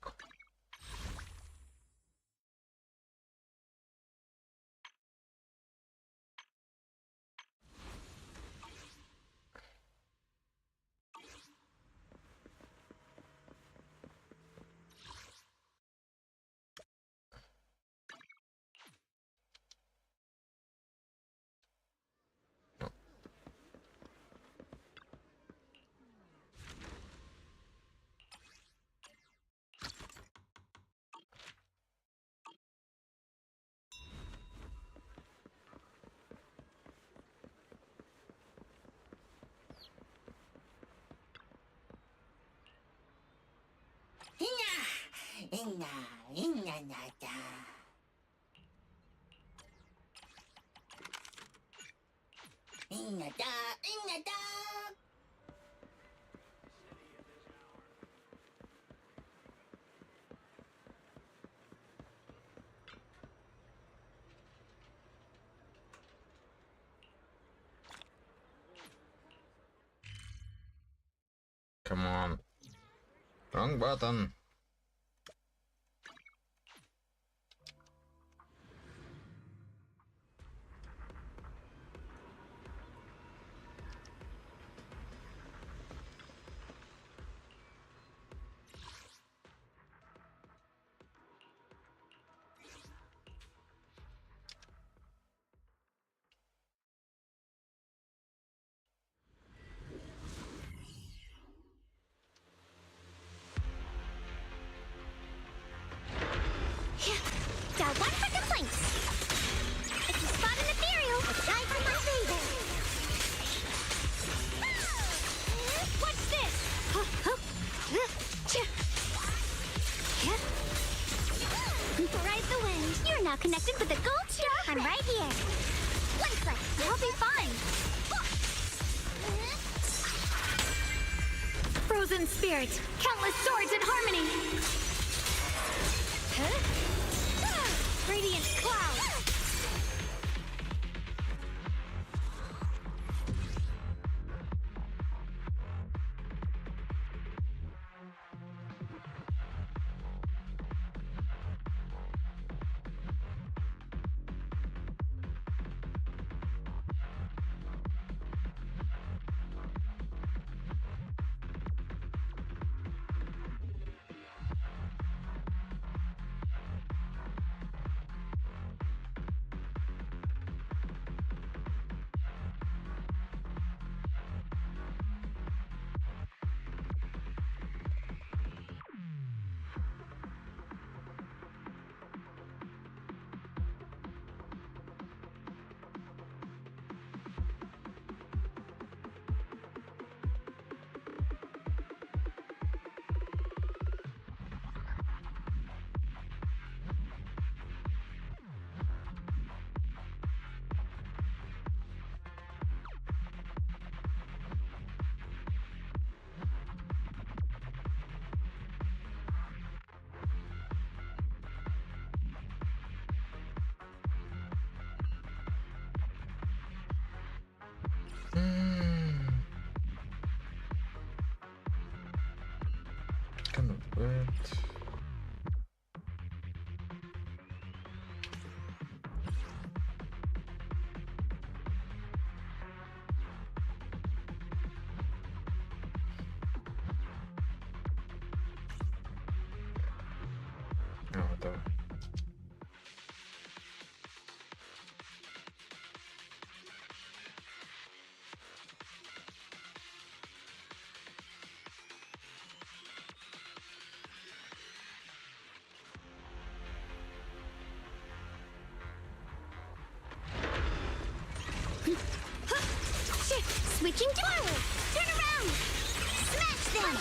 Come on. Wrong button. now connected with the gold star. I'm right here. One click. You'll be fine. Frozen spirit. Countless swords in harmony. Huh? Radiant cloud. Kind of weird. No, though. Switching to power! Turn around! Smash them!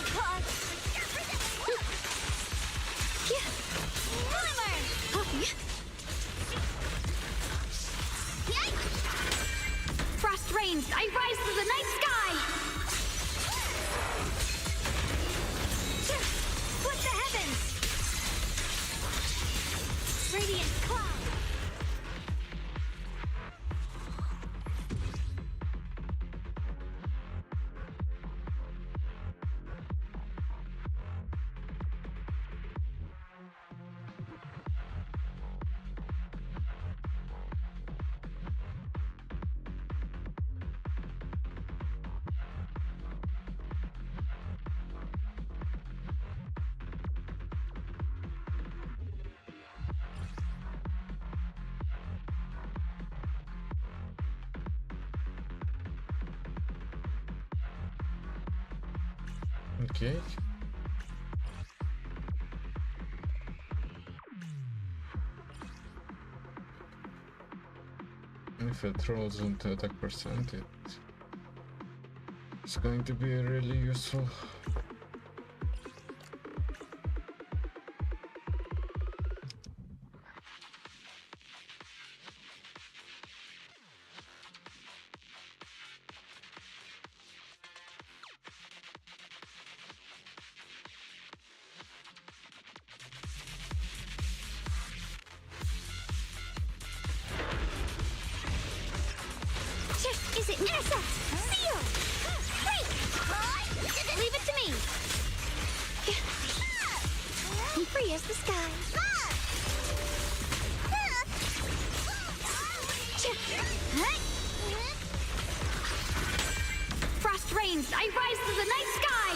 Frost rains! I rise to the night sky! Split the heavens! Radiant cloud! Okay. If it rolls into attack percent, it's going to be really useful. Is it intercept? Seal! Break! Leave it to me! I'm free as the sky. Frost rains! I rise to the night sky!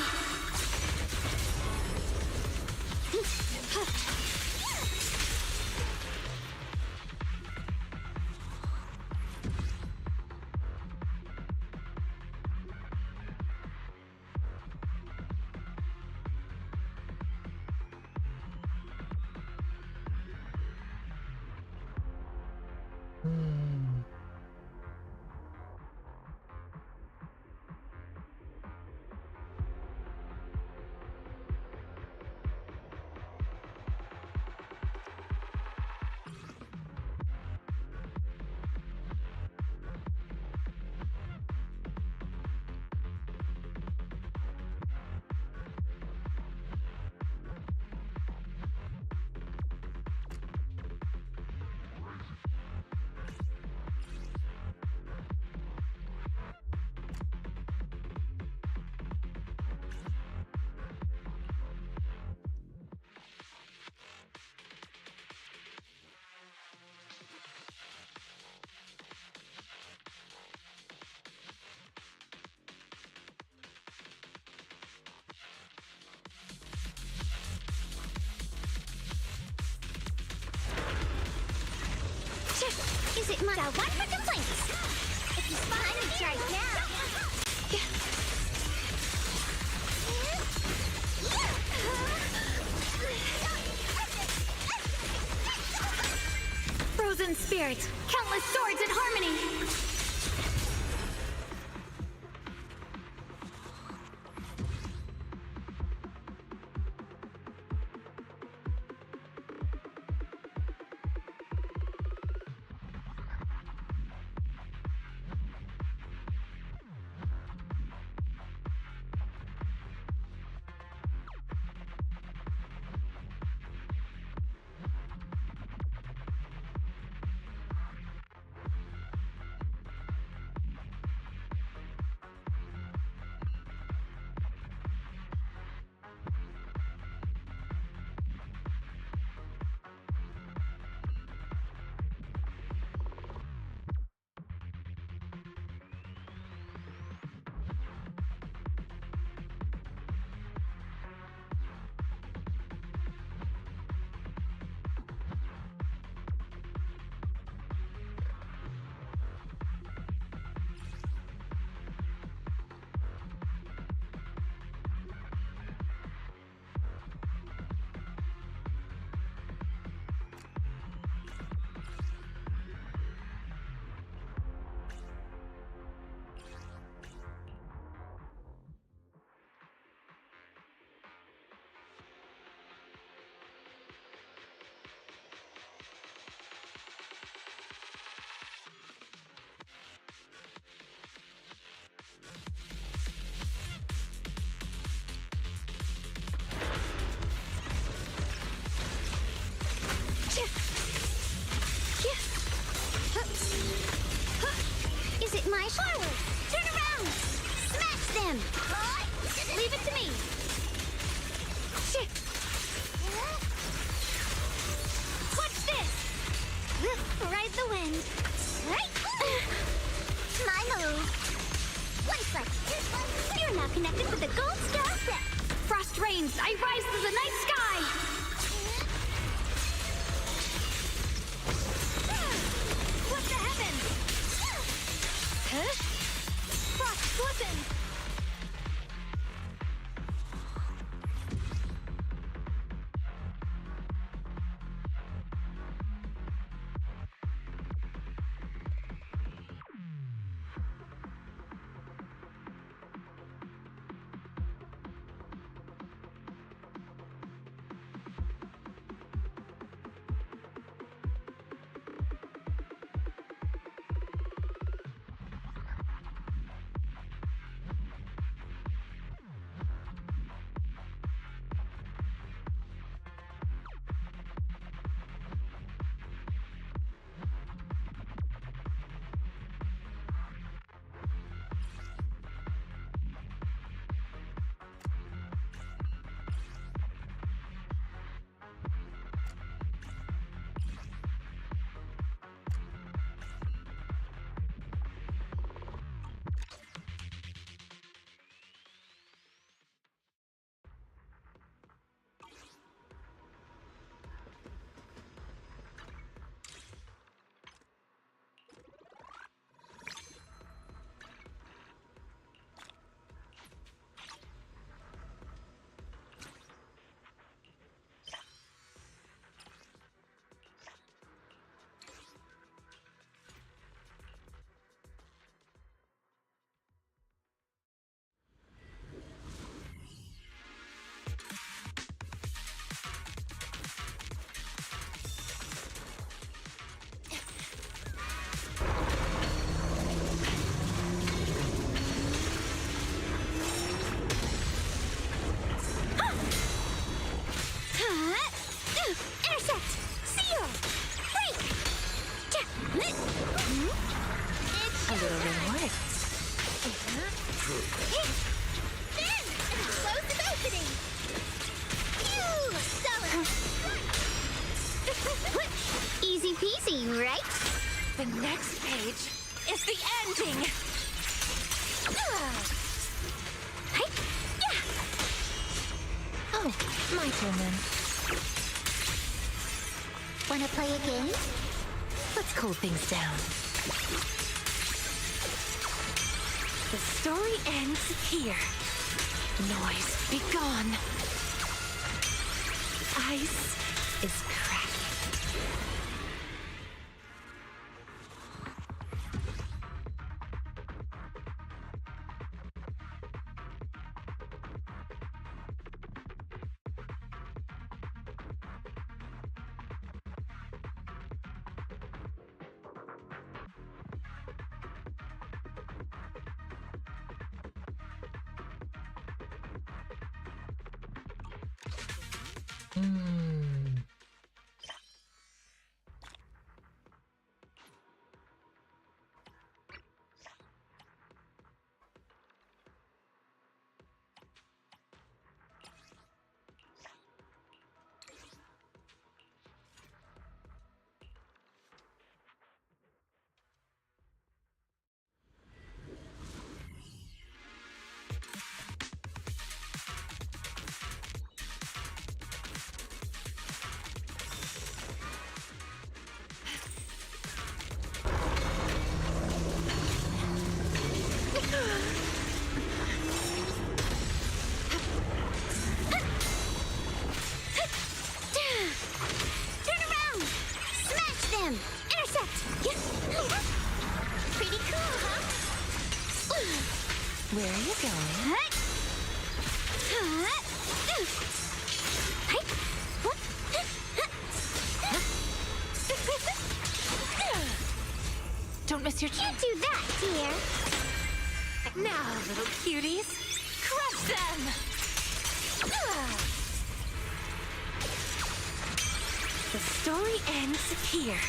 Is it my one for complaints? If you find it right now. Frozen spirit, countless swords in harmony. Is it my forward? Turn around! Smash them! Leave it to me! What's this? Ride the wind. Right? My move. One strike. You're now connected with the Gold Star Set. Frost reigns, I rise to the night sky! What the heavens? Huh? Frost glisten! Intercept! Seal! Break! A little reward. Then! An explosive opening! Phew! Stellar! Easy peasy, right? The next page is the ending. Oh, my turn then. Wanna play a game? Let's cool things down. The story ends here. Noise, be gone. Ice is cracking. Turn around! Smash them! Intercept! Pretty cool, huh? Where are you going? Don't miss your chance. You do that, dear. Now, little cuties, crush them! The story ends here.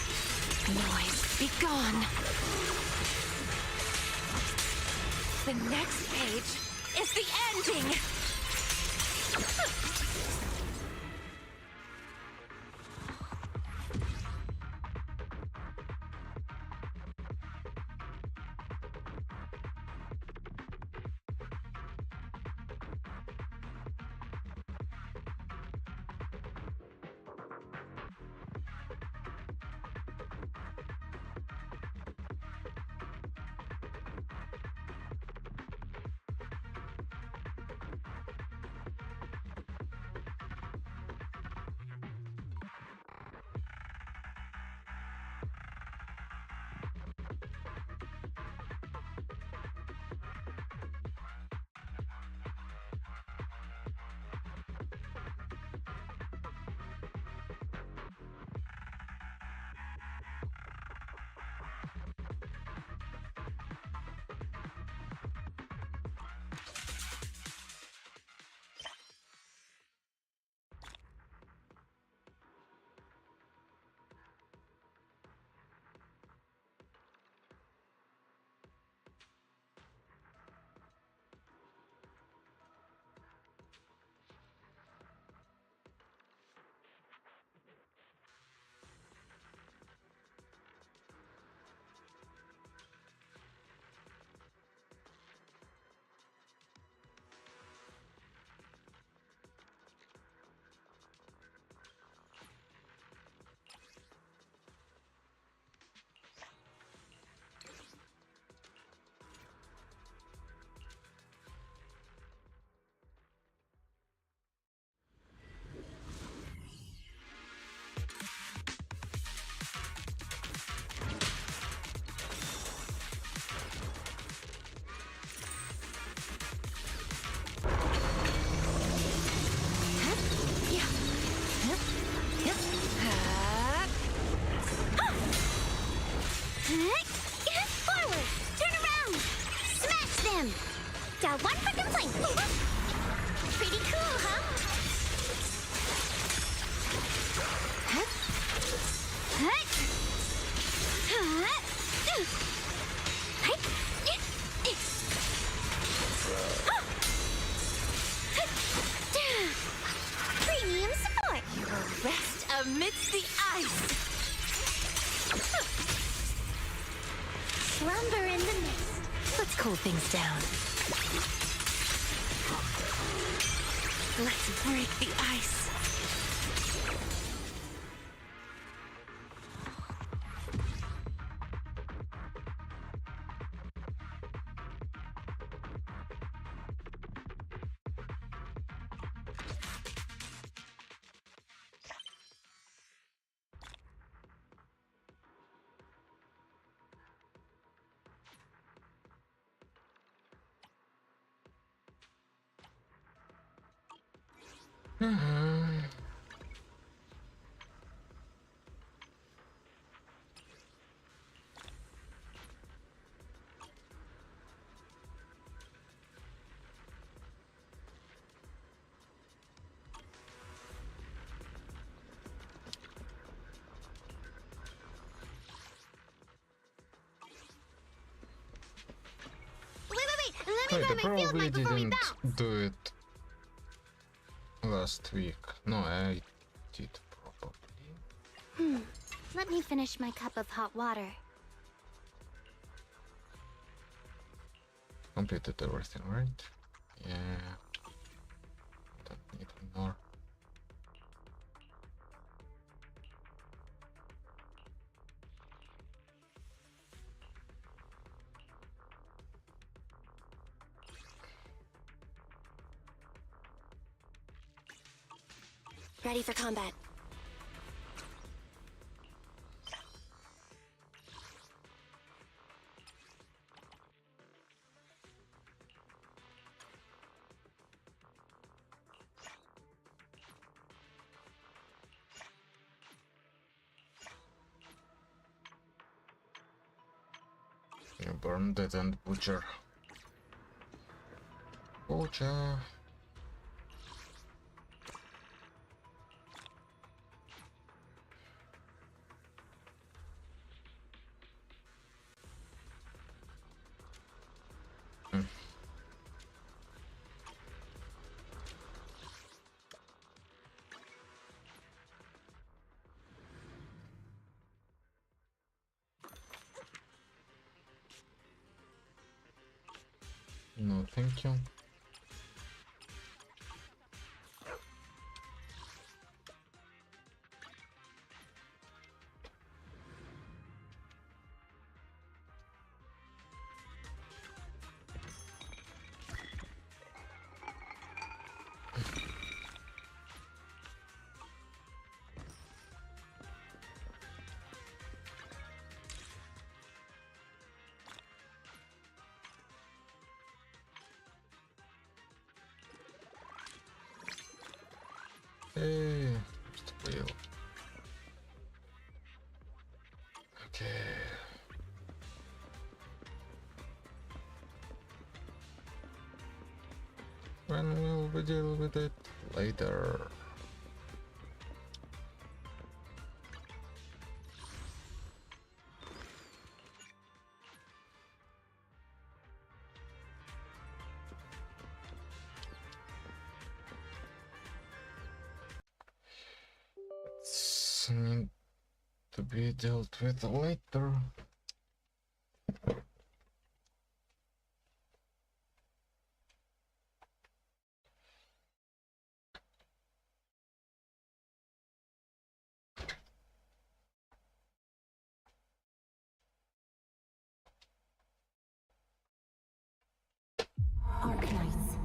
Noise, be gone. The next page is the ending! Forward! Turn around! Smash them! Got one for complaint! Pretty cool, huh? Premium support! You will rest amidst the ice! Slumber in the mist. Let's cool things down. Let's break the ice. Wait, I probably didn't do it last week. No, I did probably. Let me finish my cup of hot water. Completed everything, right? Yeah. Don't need more. Ready for combat. You burn that and butcher. Butcher. No, thank you. Hey, just the wheel. Okay. When will we deal with it? Later. Need to be dealt with later. Arknights.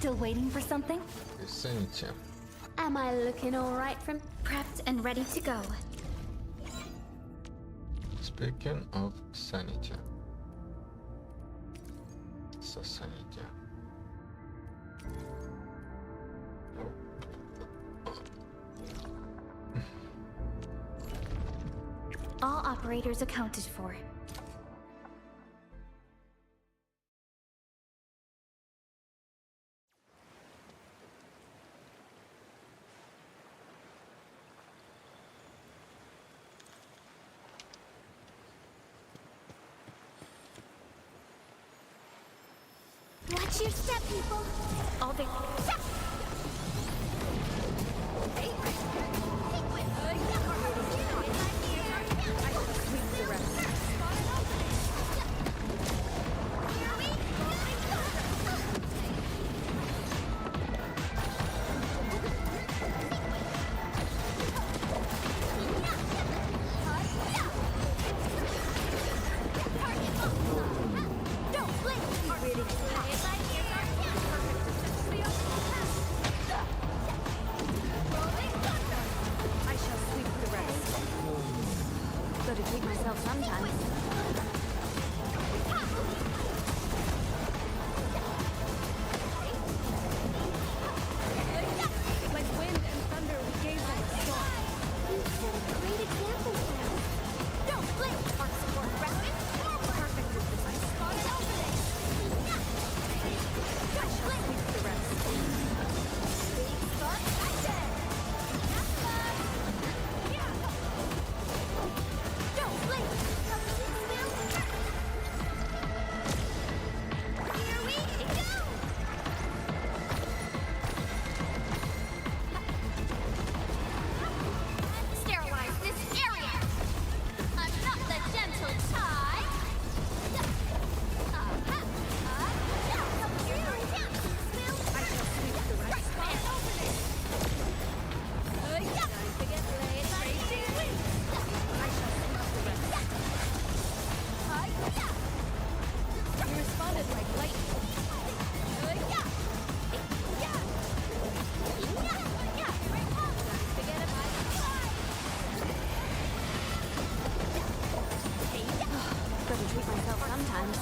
Still waiting for something? Sanity. Am I looking alright from prepped and ready to go? Speaking of sanity. So sanity. All operators accounted for. Watch your step, people. All the Gotta treat myself sometimes. Like wind and thunder, we gave them a storm. Great example, Sam. Don't blink! Arc support rapid. Perfect with this. I spotted opening. Don't blink! The rest. Big start action! Don't blink! Here we go! sterilize this area. I'm not the gentle type. I shall sweep the rest. You responded like lightning. Gotta treat myself sometimes.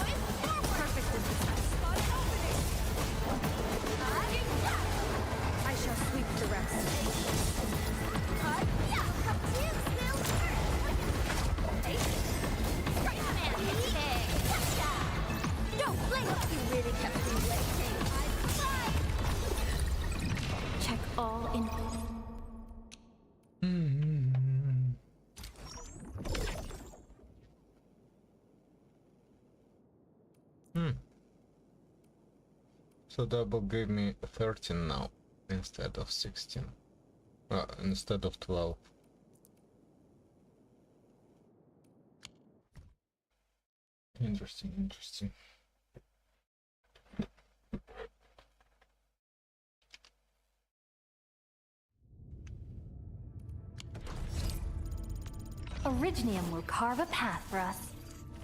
Perfect in this. I shall sweep the rest. Don't blink. You really kept me waiting. Check all in. So double gave me 13 now instead of 16. Instead of 12. Interesting, interesting. Originium will carve a path for us.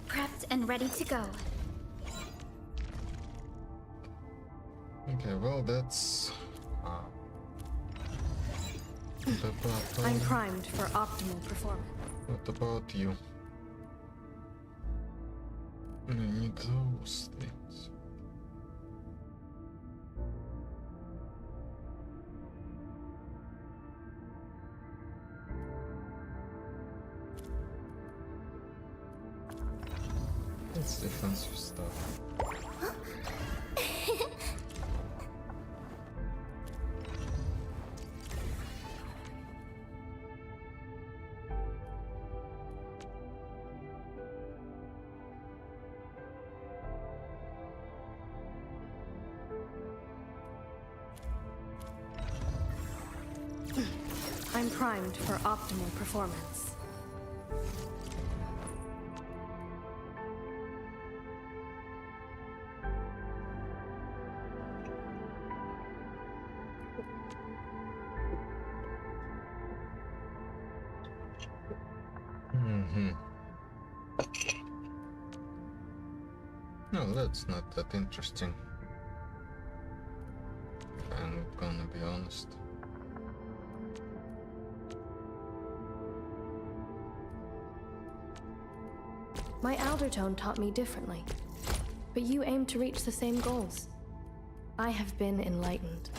Prepped and ready to go. Okay, well that's... what about, I'm primed for optimal performance. what about you? I need those things. It's defensive stuff. I'm primed for optimal performance. No, that's not that interesting. be honest. My Aldertone taught me differently, but you aim to reach the same goals. I have been enlightened.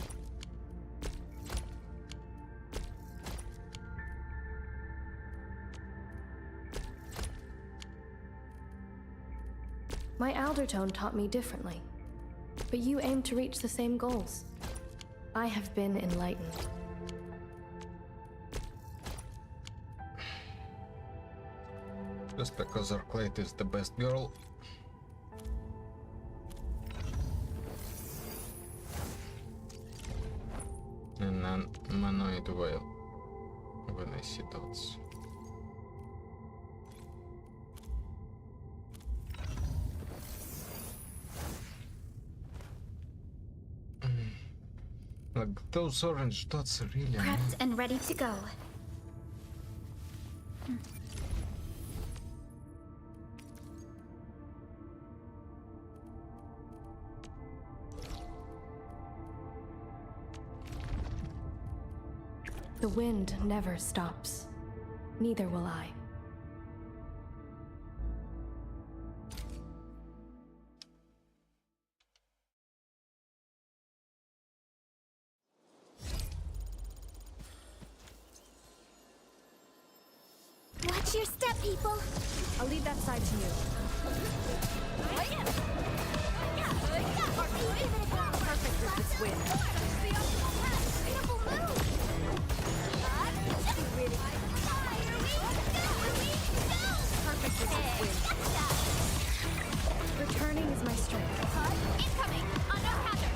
My Aldertone taught me differently, but you aim to reach the same goals. I have been enlightened. Just because Arclate is the best girl. And an humanoid whale when I see dots. Like those orange dots are really annoying. Prepped and ready to go. The wind never stops. Neither will I. Watch your step, people. I'll leave that side to you. Perfect with this wind. Perfect with this wind. Returning is my strength. Incoming! Unknown hazard!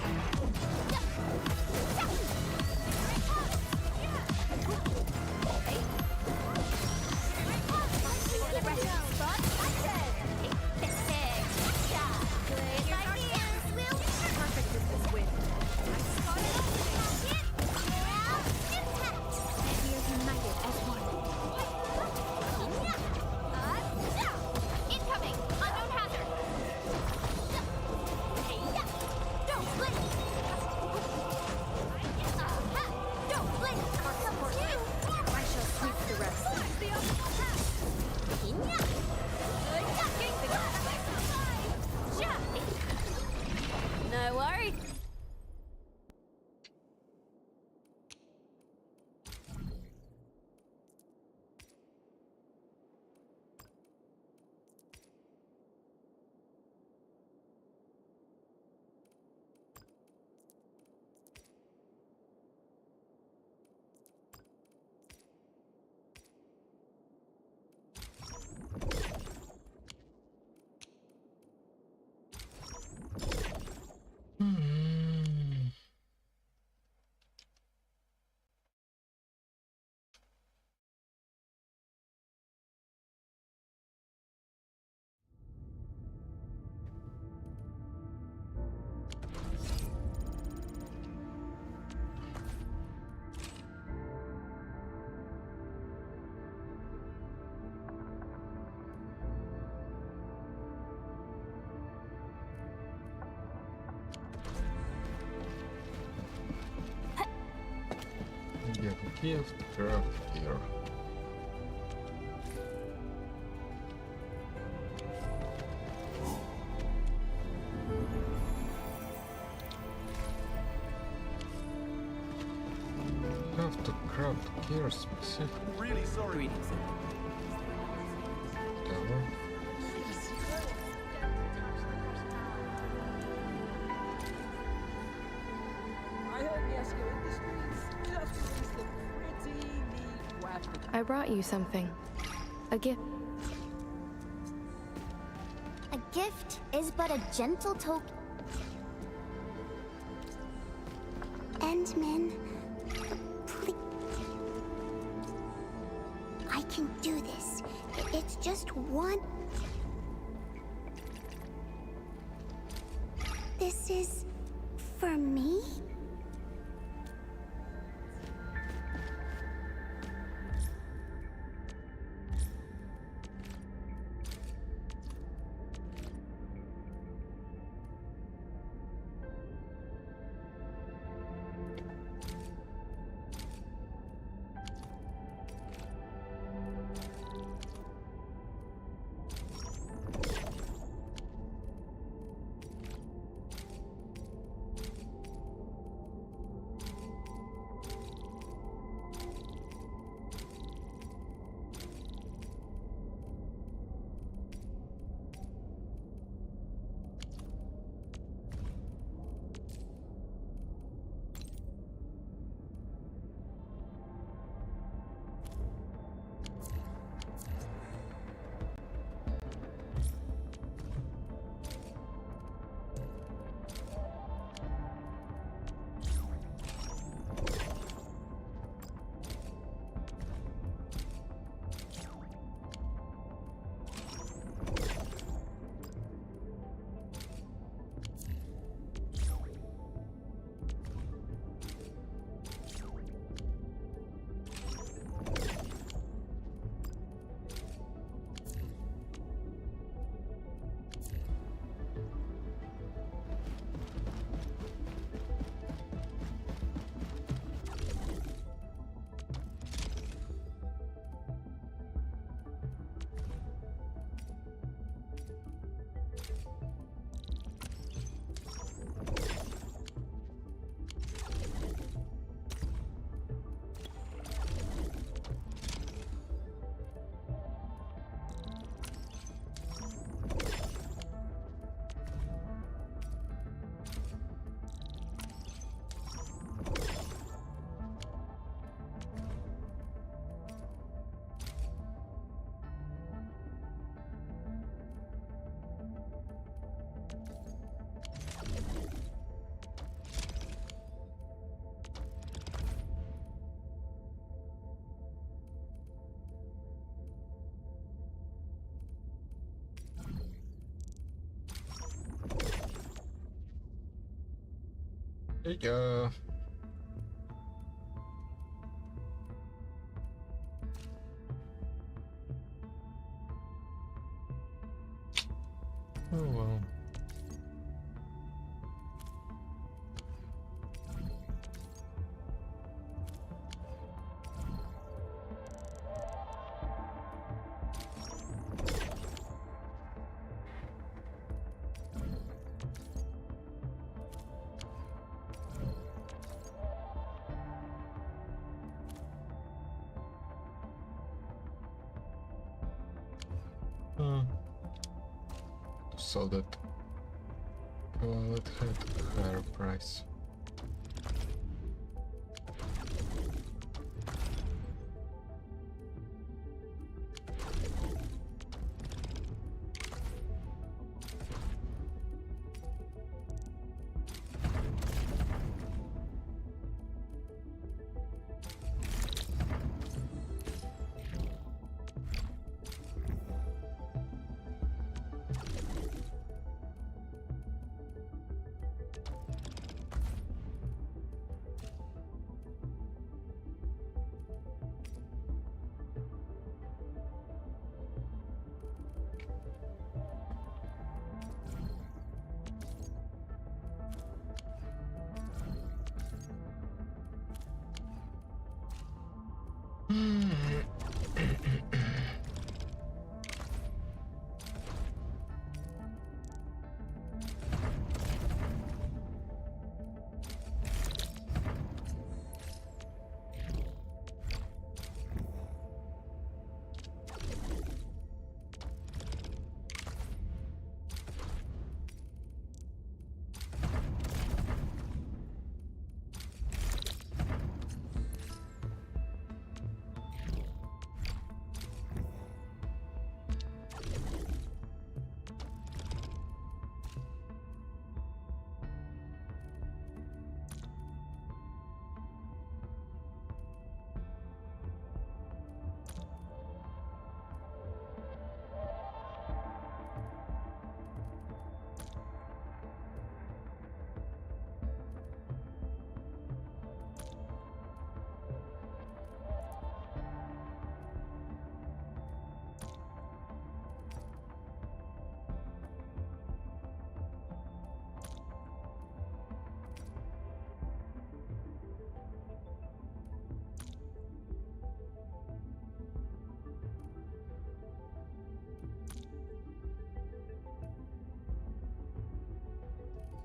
Perfect with this wind. We are united as one. Incoming! Unknown hazard! Don't blink! Don't blink! I'll support you! I shall sweep the rest. No worries. Get gift, craft here. Have to craft gear specific. Really sorry. Whatever. I heard Yasuo Industries just released a pretty neat graphic. I brought you something. A gift. A gift is but a gentle token. Endman, please. I can do this. It's just one. This is for me? There you go. Oh well. So that it had a higher price.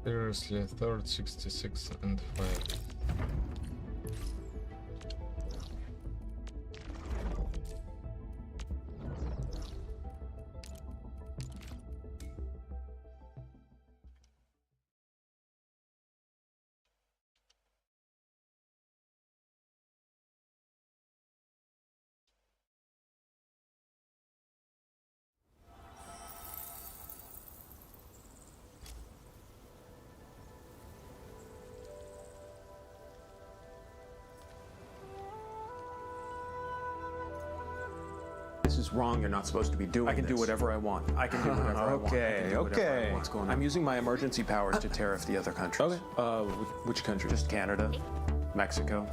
Seriously, third 66 and 5. This is wrong. You're not supposed to be doing this. I can do whatever I want. I can do whatever I want. Okay. What's going on? I'm using my emergency powers to tariff the other countries. Okay. Which country? Just Canada, Mexico.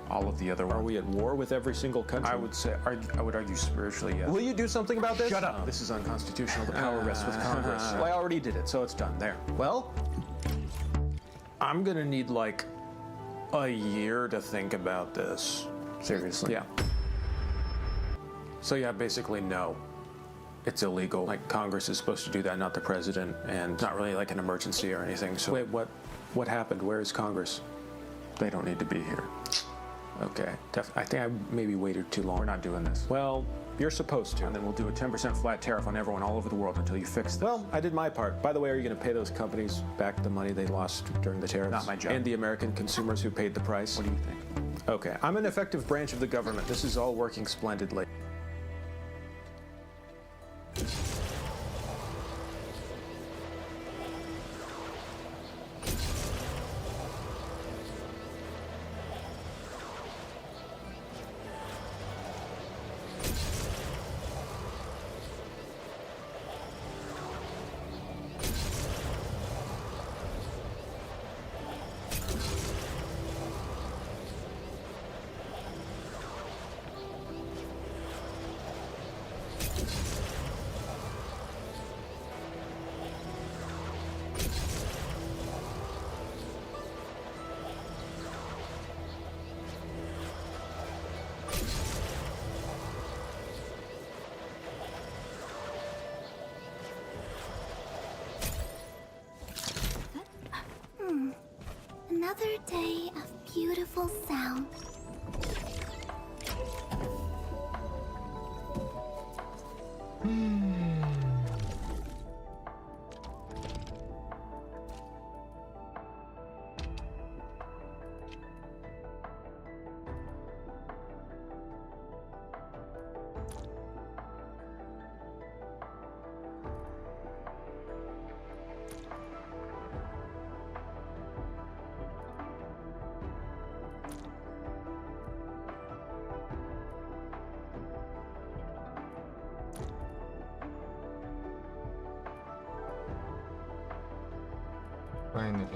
All of the other ones. Are we at war with every single country? I would say, I would argue spiritually, yes. Will you do something about this? Shut up. This is unconstitutional. The power rests with Congress. Well, I already did it, so it's done. There. Well, I'm gonna need like a year to think about this. Seriously? Yeah. So yeah, basically no. It's illegal. Like Congress is supposed to do that, not the president, and it's not really like an emergency or anything. So wait, what happened? Where is Congress? They don't need to be here. Okay. I think I maybe waited too long. We're not doing this. Well, you're supposed to. And then we'll do a 10% flat tariff on everyone all over the world until you fix this. Well, I did my part. By the way, are you going to pay those companies back the money they lost during the tariffs? Not my job. And the American consumers who paid the price? What do you think? Okay. I'm an effective branch of the government. This is all working splendidly. Another day of beautiful sound. Finally.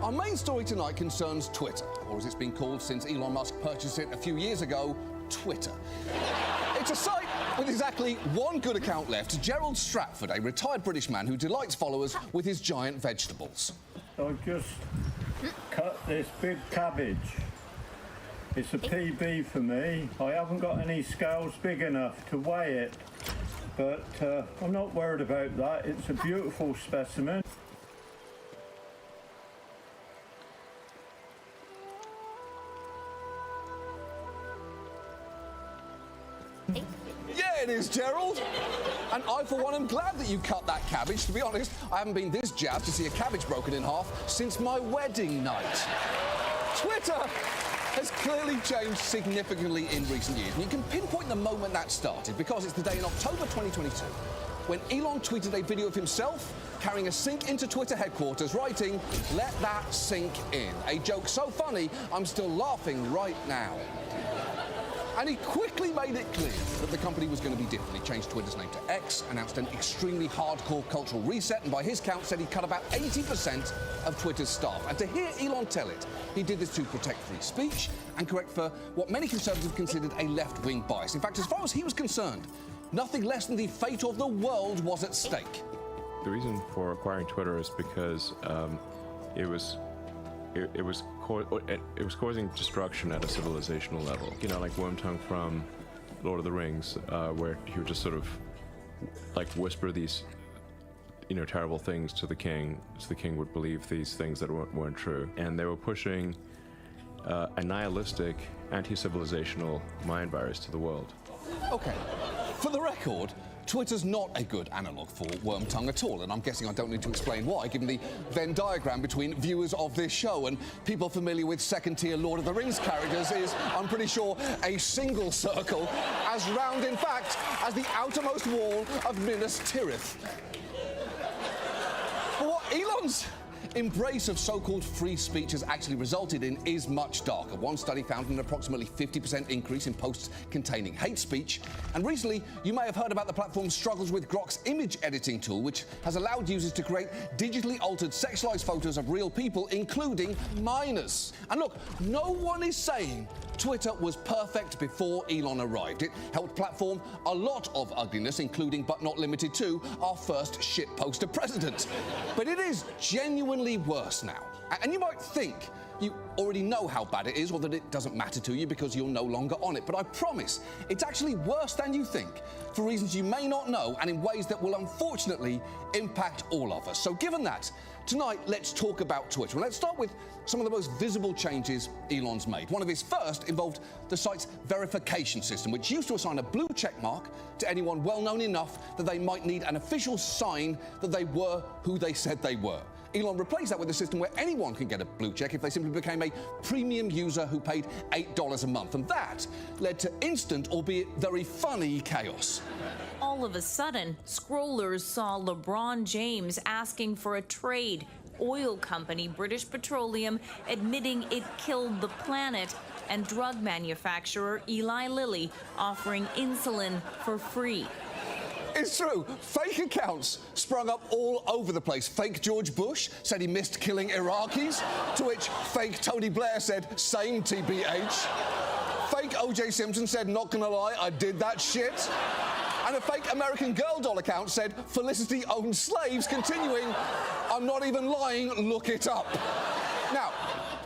Our main story tonight concerns Twitter, or as it's been called since Elon Musk purchased it a few years ago, Twitter. It's a site with exactly one good account left, Gerald Stratford, a retired British man who delights followers with his giant vegetables. I've just cut this big cabbage. It's a PB for me. I haven't got any scales big enough to weigh it, but I'm not worried about that. It's a beautiful specimen. Yeah, it is, Gerald. And I, for one, am glad that you cut that cabbage. To be honest, I haven't been this jazzed to see a cabbage broken in half since my wedding night. Twitter has clearly changed significantly in recent years, and you can pinpoint the moment that started because it's the day in October 2022 when Elon tweeted a video of himself carrying a sink into Twitter headquarters, writing, "Let that sink in." A joke so funny, I'm still laughing right now. And he quickly made it clear that the company was going to be different. He changed Twitter's name to X, announced an extremely hardcore cultural reset, and by his count said he cut about 80% of Twitter's staff. And to hear Elon tell it, he did this to protect free speech and correct for what many conservatives considered a left-wing bias. In fact, as far as he was concerned, nothing less than the fate of the world was at stake. The reason for acquiring Twitter is because it was causing destruction at a civilizational level. You know, like Wormtongue from Lord of the Rings, where he would just sort of like whisper these, you know, terrible things to the king, so the king would believe these things that weren't true. And they were pushing a nihilistic, anti-civilizational mind virus to the world. Okay, for the record, Twitter's not a good analogue for Wormtongue at all, and I'm guessing I don't need to explain why, given the Venn diagram between viewers of this show and people familiar with second-tier Lord of the Rings characters is, I'm pretty sure, a single circle, as round, in fact, as the outermost wall of Minas Tirith. But what Elon's embrace of so-called free speech has actually resulted in is much darker. One study found an approximately 50% increase in posts containing hate speech. And recently, you may have heard about the platform's struggles with Grok's image editing tool, which has allowed users to create digitally altered sexualized photos of real people, including minors. And look, no one is saying Twitter was perfect before Elon arrived. It helped platform a lot of ugliness, including, but not limited to, our first shitposter president. But it is genuinely worse now. And you might think you already know how bad it is, or that it doesn't matter to you because you're no longer on it. But I promise, it's actually worse than you think, for reasons you may not know, and in ways that will unfortunately impact all of us. So given that, tonight, let's talk about Twitter. And let's start with some of the most visible changes Elon's made. One of his first involved the site's verification system, which used to assign a blue check mark to anyone well known enough that they might need an official sign that they were who they said they were. Elon replaced that with a system where anyone can get a blue check if they simply became a premium user who paid $8 a month. And that led to instant, albeit very funny, chaos. All of a sudden, scrollers saw LeBron James asking for a trade, oil company British Petroleum admitting it killed the planet, and drug manufacturer Eli Lilly offering insulin for free. It's true. Fake accounts sprung up all over the place. Fake George Bush said he missed killing Iraqis, to which fake Tony Blair said, same TBH. Fake O.J. Simpson said, not gonna lie, I did that shit. And a fake American Girl doll account said, Felicity owned slaves, continuing, I'm not even lying, look it up. Now,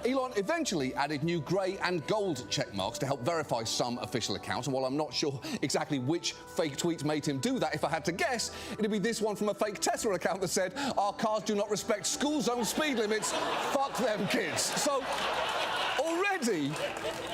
Elon eventually added new grey and gold check marks to help verify some official accounts, and while I'm not sure exactly which fake tweet made him do that, if I had to guess, it'd be this one from a fake Tesla account that said, our cars do not respect school zone speed limits, fuck them kids. So, already,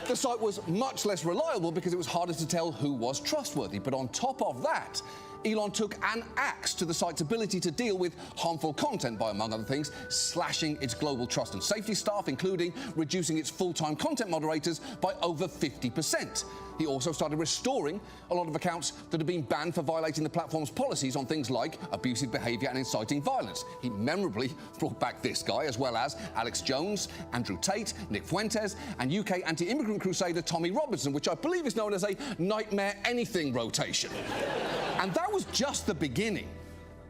the site was much less reliable because it was harder to tell who was trustworthy, but on top of that, Elon took an axe to the site's ability to deal with harmful content by, among other things, slashing its global trust and safety staff, including reducing its full-time content moderators by over 50%. He also started restoring a lot of accounts that had been banned for violating the platform's policies on things like abusive behaviour and inciting violence. He memorably brought back this guy, as well as Alex Jones, Andrew Tate, Nick Fuentes, and UK anti-immigrant crusader Tommy Robinson, which I believe is known as a Nightmare Anything rotation. And that was just the beginning.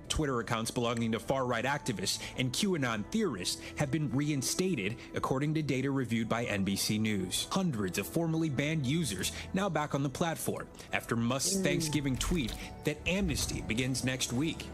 Twitter accounts belonging to far-right activists and QAnon theorists have been reinstated, according to data reviewed by NBC News. Hundreds of formerly banned users now back on the platform after Musk's Thanksgiving tweet that amnesty begins next week.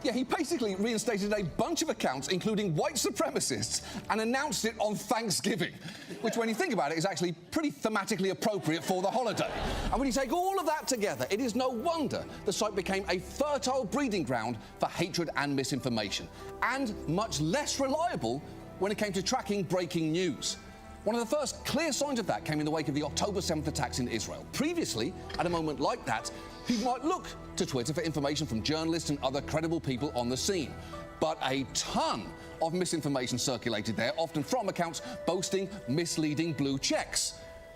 Yeah, he basically reinstated a bunch of accounts, including white supremacists, and announced it on Thanksgiving, which, when you think about it, is actually pretty thematically appropriate for the holiday. And when you take all of that together, it is no wonder the site became a fertile breeding ground for hatred and misinformation, and much less reliable when it came to tracking breaking news. One of the first clear signs of that came in the wake of the October 7th attacks in Israel. Previously, at a moment like that, people might look to Twitter for information from journalists and other credible people on the scene. But a ton of misinformation circulated there, often from accounts boasting misleading blue checks.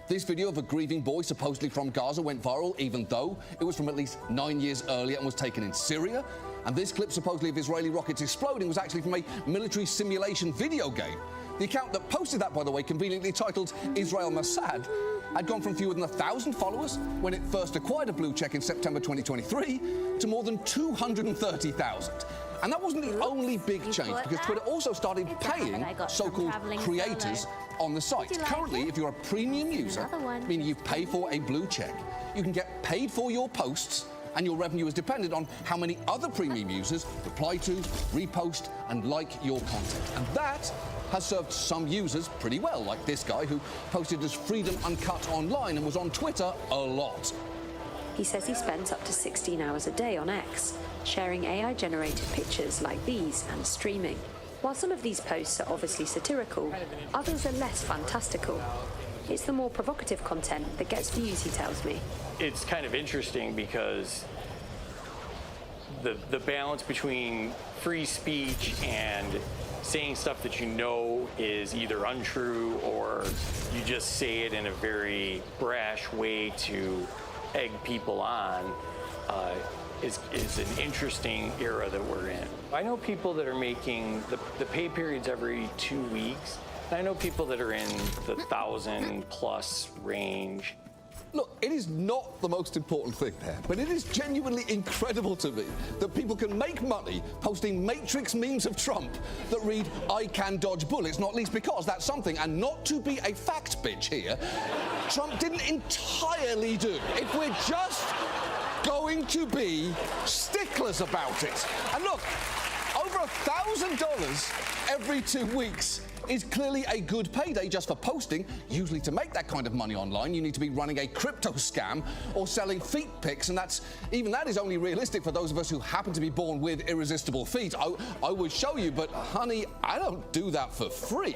This video of a grieving boy supposedly from Gaza went viral, even though it was from at least 9 years earlier and was taken in Syria. And this clip supposedly of Israeli rockets exploding was actually from a military simulation video game. The account that posted that, by the way, conveniently titled Israel Mossad, had gone from fewer than 1,000 followers when it first acquired a blue check in September 2023 to more than 230,000. And that wasn't the only big change, because Twitter also started paying so-called creators on the site. Currently, if you're a premium user, meaning you pay for a blue check, you can get paid for your posts, and your revenue is dependent on how many other premium users reply to, repost, and like your content. And that has served some users pretty well, like this guy who posted as Freedom Uncut online and was on Twitter a lot. He says he spends up to 16 hours a day on X, sharing AI-generated pictures like these and streaming. While some of these posts are obviously satirical, others are less fantastical. It's the more provocative content that gets views, he tells me. It's kind of interesting because the balance between free speech and saying stuff that you know is either untrue or you just say it in a very brash way to egg people on is an interesting era that we're in. I know people that are making the pay periods every 2 weeks. And I know people that are in the 1,000+ range. Look, it is not the most important thing there, but it is genuinely incredible to me that people can make money posting Matrix memes of Trump that read, I can dodge bullets, not least because that's something, and not to be a fact bitch here, Trump didn't entirely do. If we're just going to be sticklers about it. And look, over $1,000 every 2 weeks is clearly a good payday just for posting. Usually to make that kind of money online, you need to be running a crypto scam or selling feet pics, and even that is only realistic for those of us who happen to be born with irresistible feet. I would show you, but honey, I don't do that for free.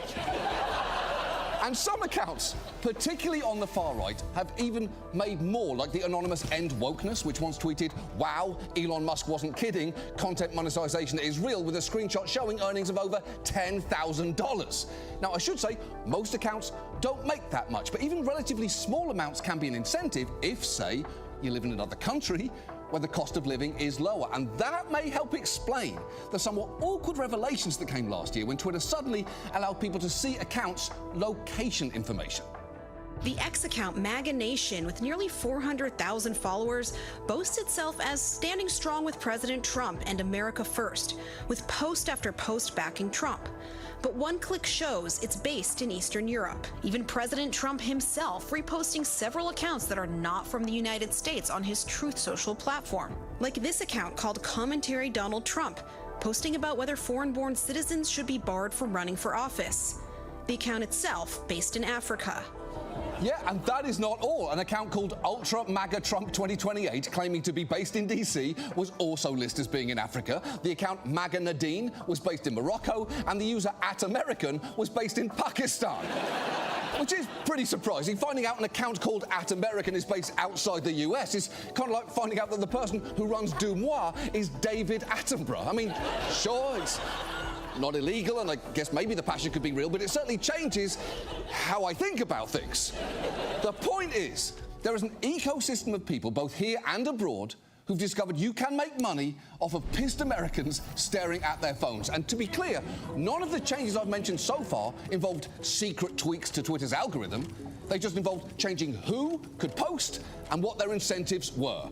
And some accounts, particularly on the far right, have even made more, like the anonymous End Wokeness, which once tweeted, "Wow, Elon Musk wasn't kidding. Content monetization is real," with a screenshot showing earnings of over $10,000. Now, I should say, most accounts don't make that much, but even relatively small amounts can be an incentive if, say, you live in another country where the cost of living is lower. And that may help explain the somewhat awkward revelations that came last year when Twitter suddenly allowed people to see accounts' location information. The X account MAGA Nation, with nearly 400,000 followers, boasts itself as standing strong with President Trump and America First, with post after post backing Trump. But one click shows it's based in Eastern Europe. Even President Trump himself reposting several accounts that are not from the United States on his Truth Social platform. Like this account called Commentary Donald Trump, posting about whether foreign-born citizens should be barred from running for office. The account itself based in Africa. Yeah, and that is not all. An account called Ultra MAGA Trump 2028, claiming to be based in DC, was also listed as being in Africa. The account MAGA Nadine was based in Morocco, and the user @American was based in Pakistan. Which is pretty surprising. Finding out an account called @American is based outside the US is kind of like finding out that the person who runs Dumois is David Attenborough. I mean, sure, it's not illegal, and I guess maybe the passion could be real, but it certainly changes how I think about things. The point is, there is an ecosystem of people, both here and abroad, who've discovered you can make money off of pissed Americans staring at their phones. And to be clear, none of the changes I've mentioned so far involved secret tweaks to Twitter's algorithm. They just involved changing who could post and what their incentives were.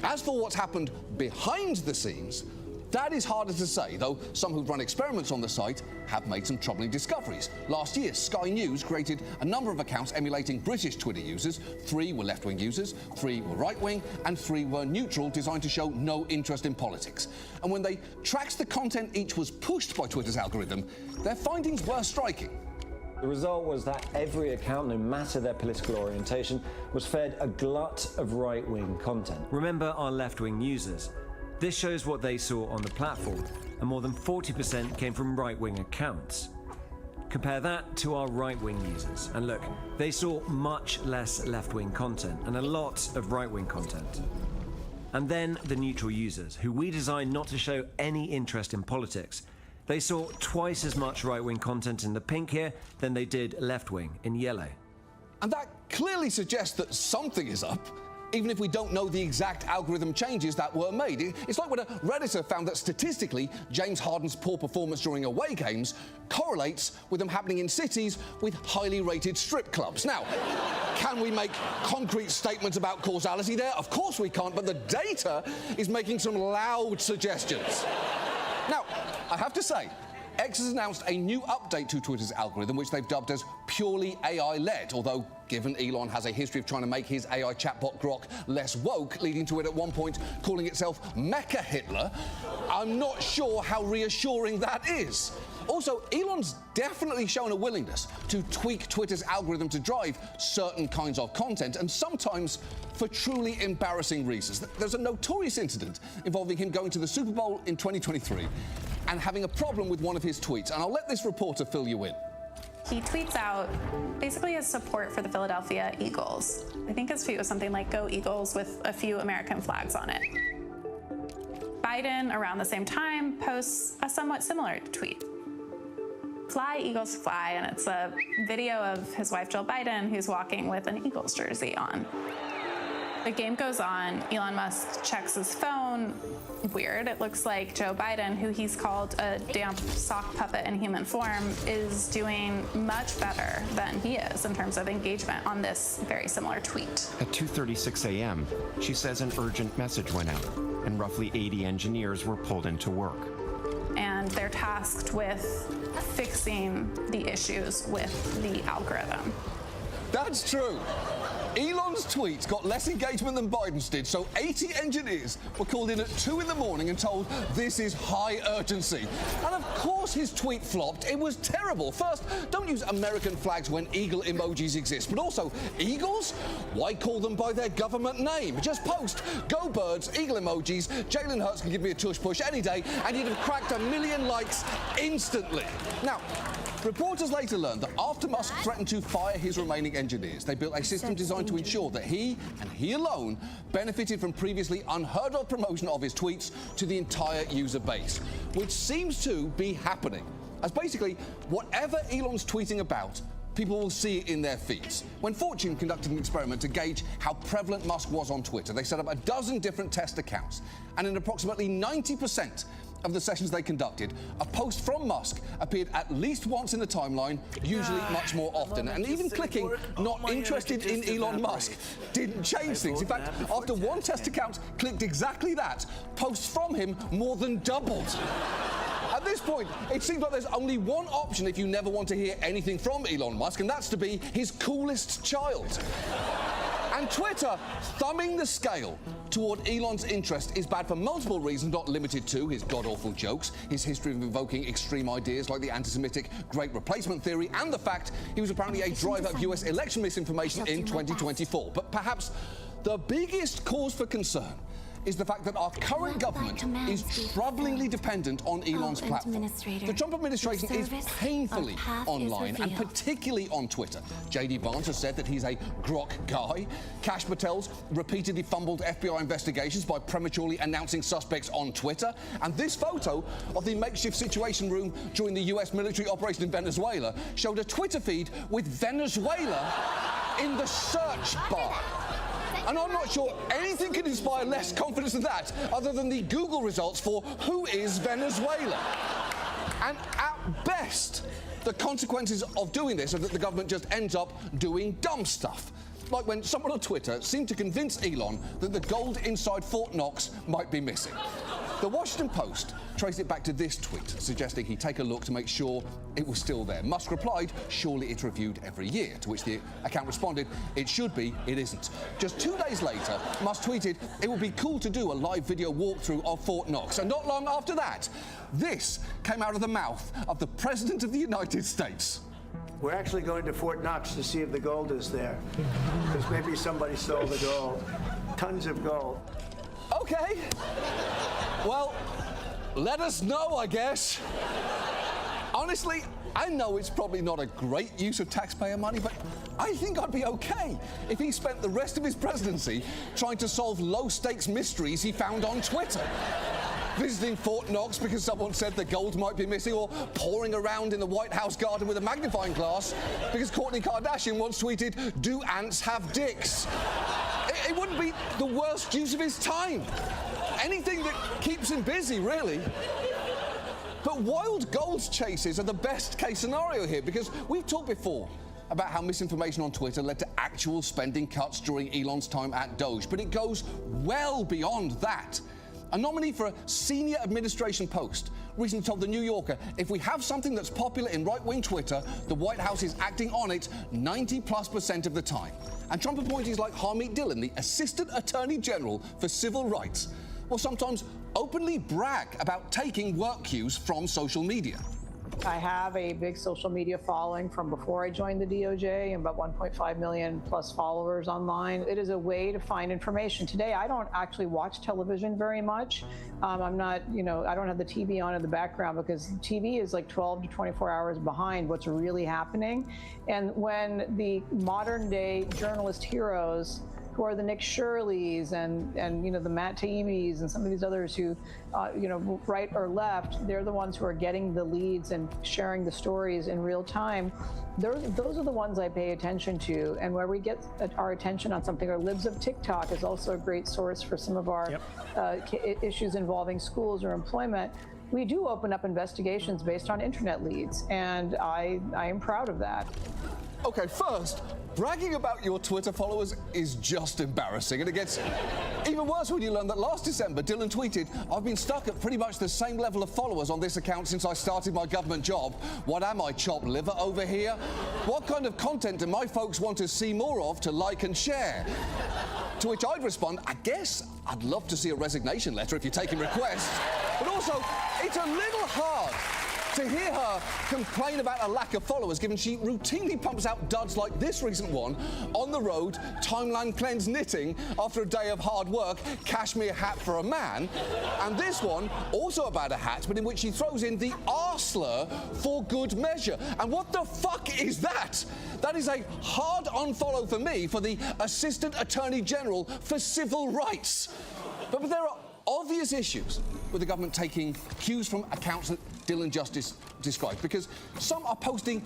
As for what's happened behind the scenes, that is harder to say, though some who've run experiments on the site have made some troubling discoveries. Last year, Sky News created a number of accounts emulating British Twitter users. 3 were left-wing users, 3 were right-wing, and 3 were neutral, designed to show no interest in politics. And when they tracked the content each was pushed by Twitter's algorithm, their findings were striking. The result was that every account, no matter their political orientation, was fed a glut of right-wing content. Remember our left-wing users. This shows what they saw on the platform, and more than 40% came from right-wing accounts. Compare that to our right-wing users, and look, they saw much less left-wing content and a lot of right-wing content. And then the neutral users, who we designed not to show any interest in politics. They saw twice as much right-wing content in the pink here than they did left-wing in yellow. And that clearly suggests that something is up, even if we don't know the exact algorithm changes that were made. It's like when a Redditor found that statistically, James Harden's poor performance during away games correlates with them happening in cities with highly rated strip clubs. Now, can we make concrete statements about causality there? Of course we can't, but the data is making some loud suggestions. Now, I have to say, X has announced a new update to Twitter's algorithm, which they've dubbed as purely AI-led, although given Elon has a history of trying to make his AI chatbot Grok less woke, leading to it at one point calling itself Mecha Hitler, I'm not sure how reassuring that is. Also, Elon's definitely shown a willingness to tweak Twitter's algorithm to drive certain kinds of content, and sometimes for truly embarrassing reasons. There's a notorious incident involving him going to the Super Bowl in 2023 and having a problem with one of his tweets, and I'll let this reporter fill you in. He tweets out basically his support for the Philadelphia Eagles. I think his tweet was something like "Go Eagles" with a few American flags on it. Biden, around the same time, posts a somewhat similar tweet. "Fly, Eagles, fly," and it's a video of his wife Jill Biden, who's walking with an Eagles jersey on. The game goes on. Elon Musk checks his phone. Weird. It looks like Joe Biden, who he's called a damp sock puppet in human form, is doing much better than he is in terms of engagement on this very similar tweet. At 2:36 a.m., she says an urgent message went out, and roughly 80 engineers were pulled into work. And they're tasked with fixing the issues with the algorithm. That's true. Elon's tweets got less engagement than Biden's did, so 80 engineers were called in at 2 in the morning and told this is high urgency. And of course course his tweet flopped. It was terrible. First, don't use American flags when eagle emojis exist, but also eagles? Why call them by their government name? Just post "Go Birds," eagle emojis, Jalen Hurts can give me a tush push any day, and you'd have cracked 1 million likes instantly. Now, reporters later learned that after Musk threatened to fire his remaining engineers, they built a system designed to ensure that he, and he alone, benefited from previously unheard of promotion of his tweets to the entire user base, which seems to be happening. As basically, whatever Elon's tweeting about, people will see it in their feeds. When Fortune conducted an experiment to gauge how prevalent Musk was on Twitter, they set up a dozen different test accounts, and in approximately 90% of the sessions they conducted, a post from Musk appeared at least once in the timeline, usually much more often. And even clicking "not interested in Elon Musk" didn't change things. In fact, after one test account clicked exactly that, posts from him more than doubled. At this point, it seems like there's only one option if you never want to hear anything from Elon Musk, and that's to be his coolest child. And Twitter thumbing the scale toward Elon's interest is bad for multiple reasons, not limited to his god-awful jokes, his history of invoking extreme ideas like the anti-Semitic Great Replacement theory, and the fact he was apparently a driver of US election misinformation in 2024. But perhaps the biggest cause for concern is the fact that our current government is troublingly dependent on Elon's platform. The Trump administration is painfully online, and particularly on Twitter. J.D. Vance has said that he's a grok guy. Kash Patel's repeatedly fumbled FBI investigations by prematurely announcing suspects on Twitter. And this photo of the makeshift situation room during the US military operation in Venezuela showed a Twitter feed with Venezuela in the search bar. And I'm not sure anything can inspire less confidence than that, other than the Google results for "Who is Venezuela?" And at best, the consequences of doing this are that the government just ends up doing dumb stuff. Like when someone on Twitter seemed to convince Elon that the gold inside Fort Knox might be missing. The Washington Post traced it back to this tweet, suggesting he take a look to make sure it was still there. Musk replied, "Surely it's reviewed every year," to which the account responded, "It should be, it isn't." Just 2 days later, Musk tweeted, "It would be cool to do a live video walkthrough of Fort Knox." And not long after that, this came out of the mouth of the President of the United States. We're actually going to Fort Knox to see if the gold is there, because maybe somebody stole the gold. Tons of gold. Okay. Well, let us know, I guess. Honestly, I know it's probably not a great use of taxpayer money, but I think I'd be okay if he spent the rest of his presidency trying to solve low-stakes mysteries he found on Twitter. Visiting Fort Knox because someone said the gold might be missing, or pouring around in the White House garden with a magnifying glass because Kourtney Kardashian once tweeted, "Do ants have dicks?" It wouldn't be the worst use of his time. Anything that keeps him busy, really. But wild gold chases are the best case scenario here, because we've talked before about how misinformation on Twitter led to actual spending cuts during Elon's time at Doge, but it goes well beyond that. A nominee for a senior administration post recently told The New Yorker, "If we have something that's popular in right-wing Twitter, the White House is acting on it 90+% of the time." And Trump appointees like Harmeet Dillon, the Assistant Attorney General for Civil Rights, will sometimes openly brag about taking work cues from social media. I have a big social media following from before I joined the DOJ, and about 1.5 million plus followers online. It is a way to find information. Today, I don't actually watch television very much. I'm not, I don't have the TV on in the background because TV is like 12 to 24 hours behind what's really happening. And when the modern day journalist heroes, who are the Nick Shirleys and the Matt Taibbis and some of these others who, right or left, they're the ones who are getting the leads and sharing the stories in real time. Those are the ones I pay attention to, and where we get our attention on something. Or Libs of TikTok is also a great source for some of our issues involving schools or employment. We do open up investigations based on internet leads, and I am proud of that. Okay, first, bragging about your Twitter followers is just embarrassing, and it gets even worse when you learn that last December, Dillon tweeted, "I've been stuck at pretty much the same level of followers on this account since I started my government job. What am I, chopped liver over here? What kind of content do my folks want to see more of to like and share?" To which I'd respond, "I guess I'd love to see a resignation letter if you're taking requests. But also, it's a little hard To hear her complain about a lack of followers, given she routinely pumps out duds like this recent one, on the road, timeline cleanse knitting after a day of hard work, cashmere hat for a man, and this one, also about a hat, but in which she throws in the R slur for good measure. And what the fuck is that? That is a hard unfollow for me for the Assistant Attorney General for Civil Rights. But there are obvious issues with the government taking cues from accounts that Dylan just described, because some are posting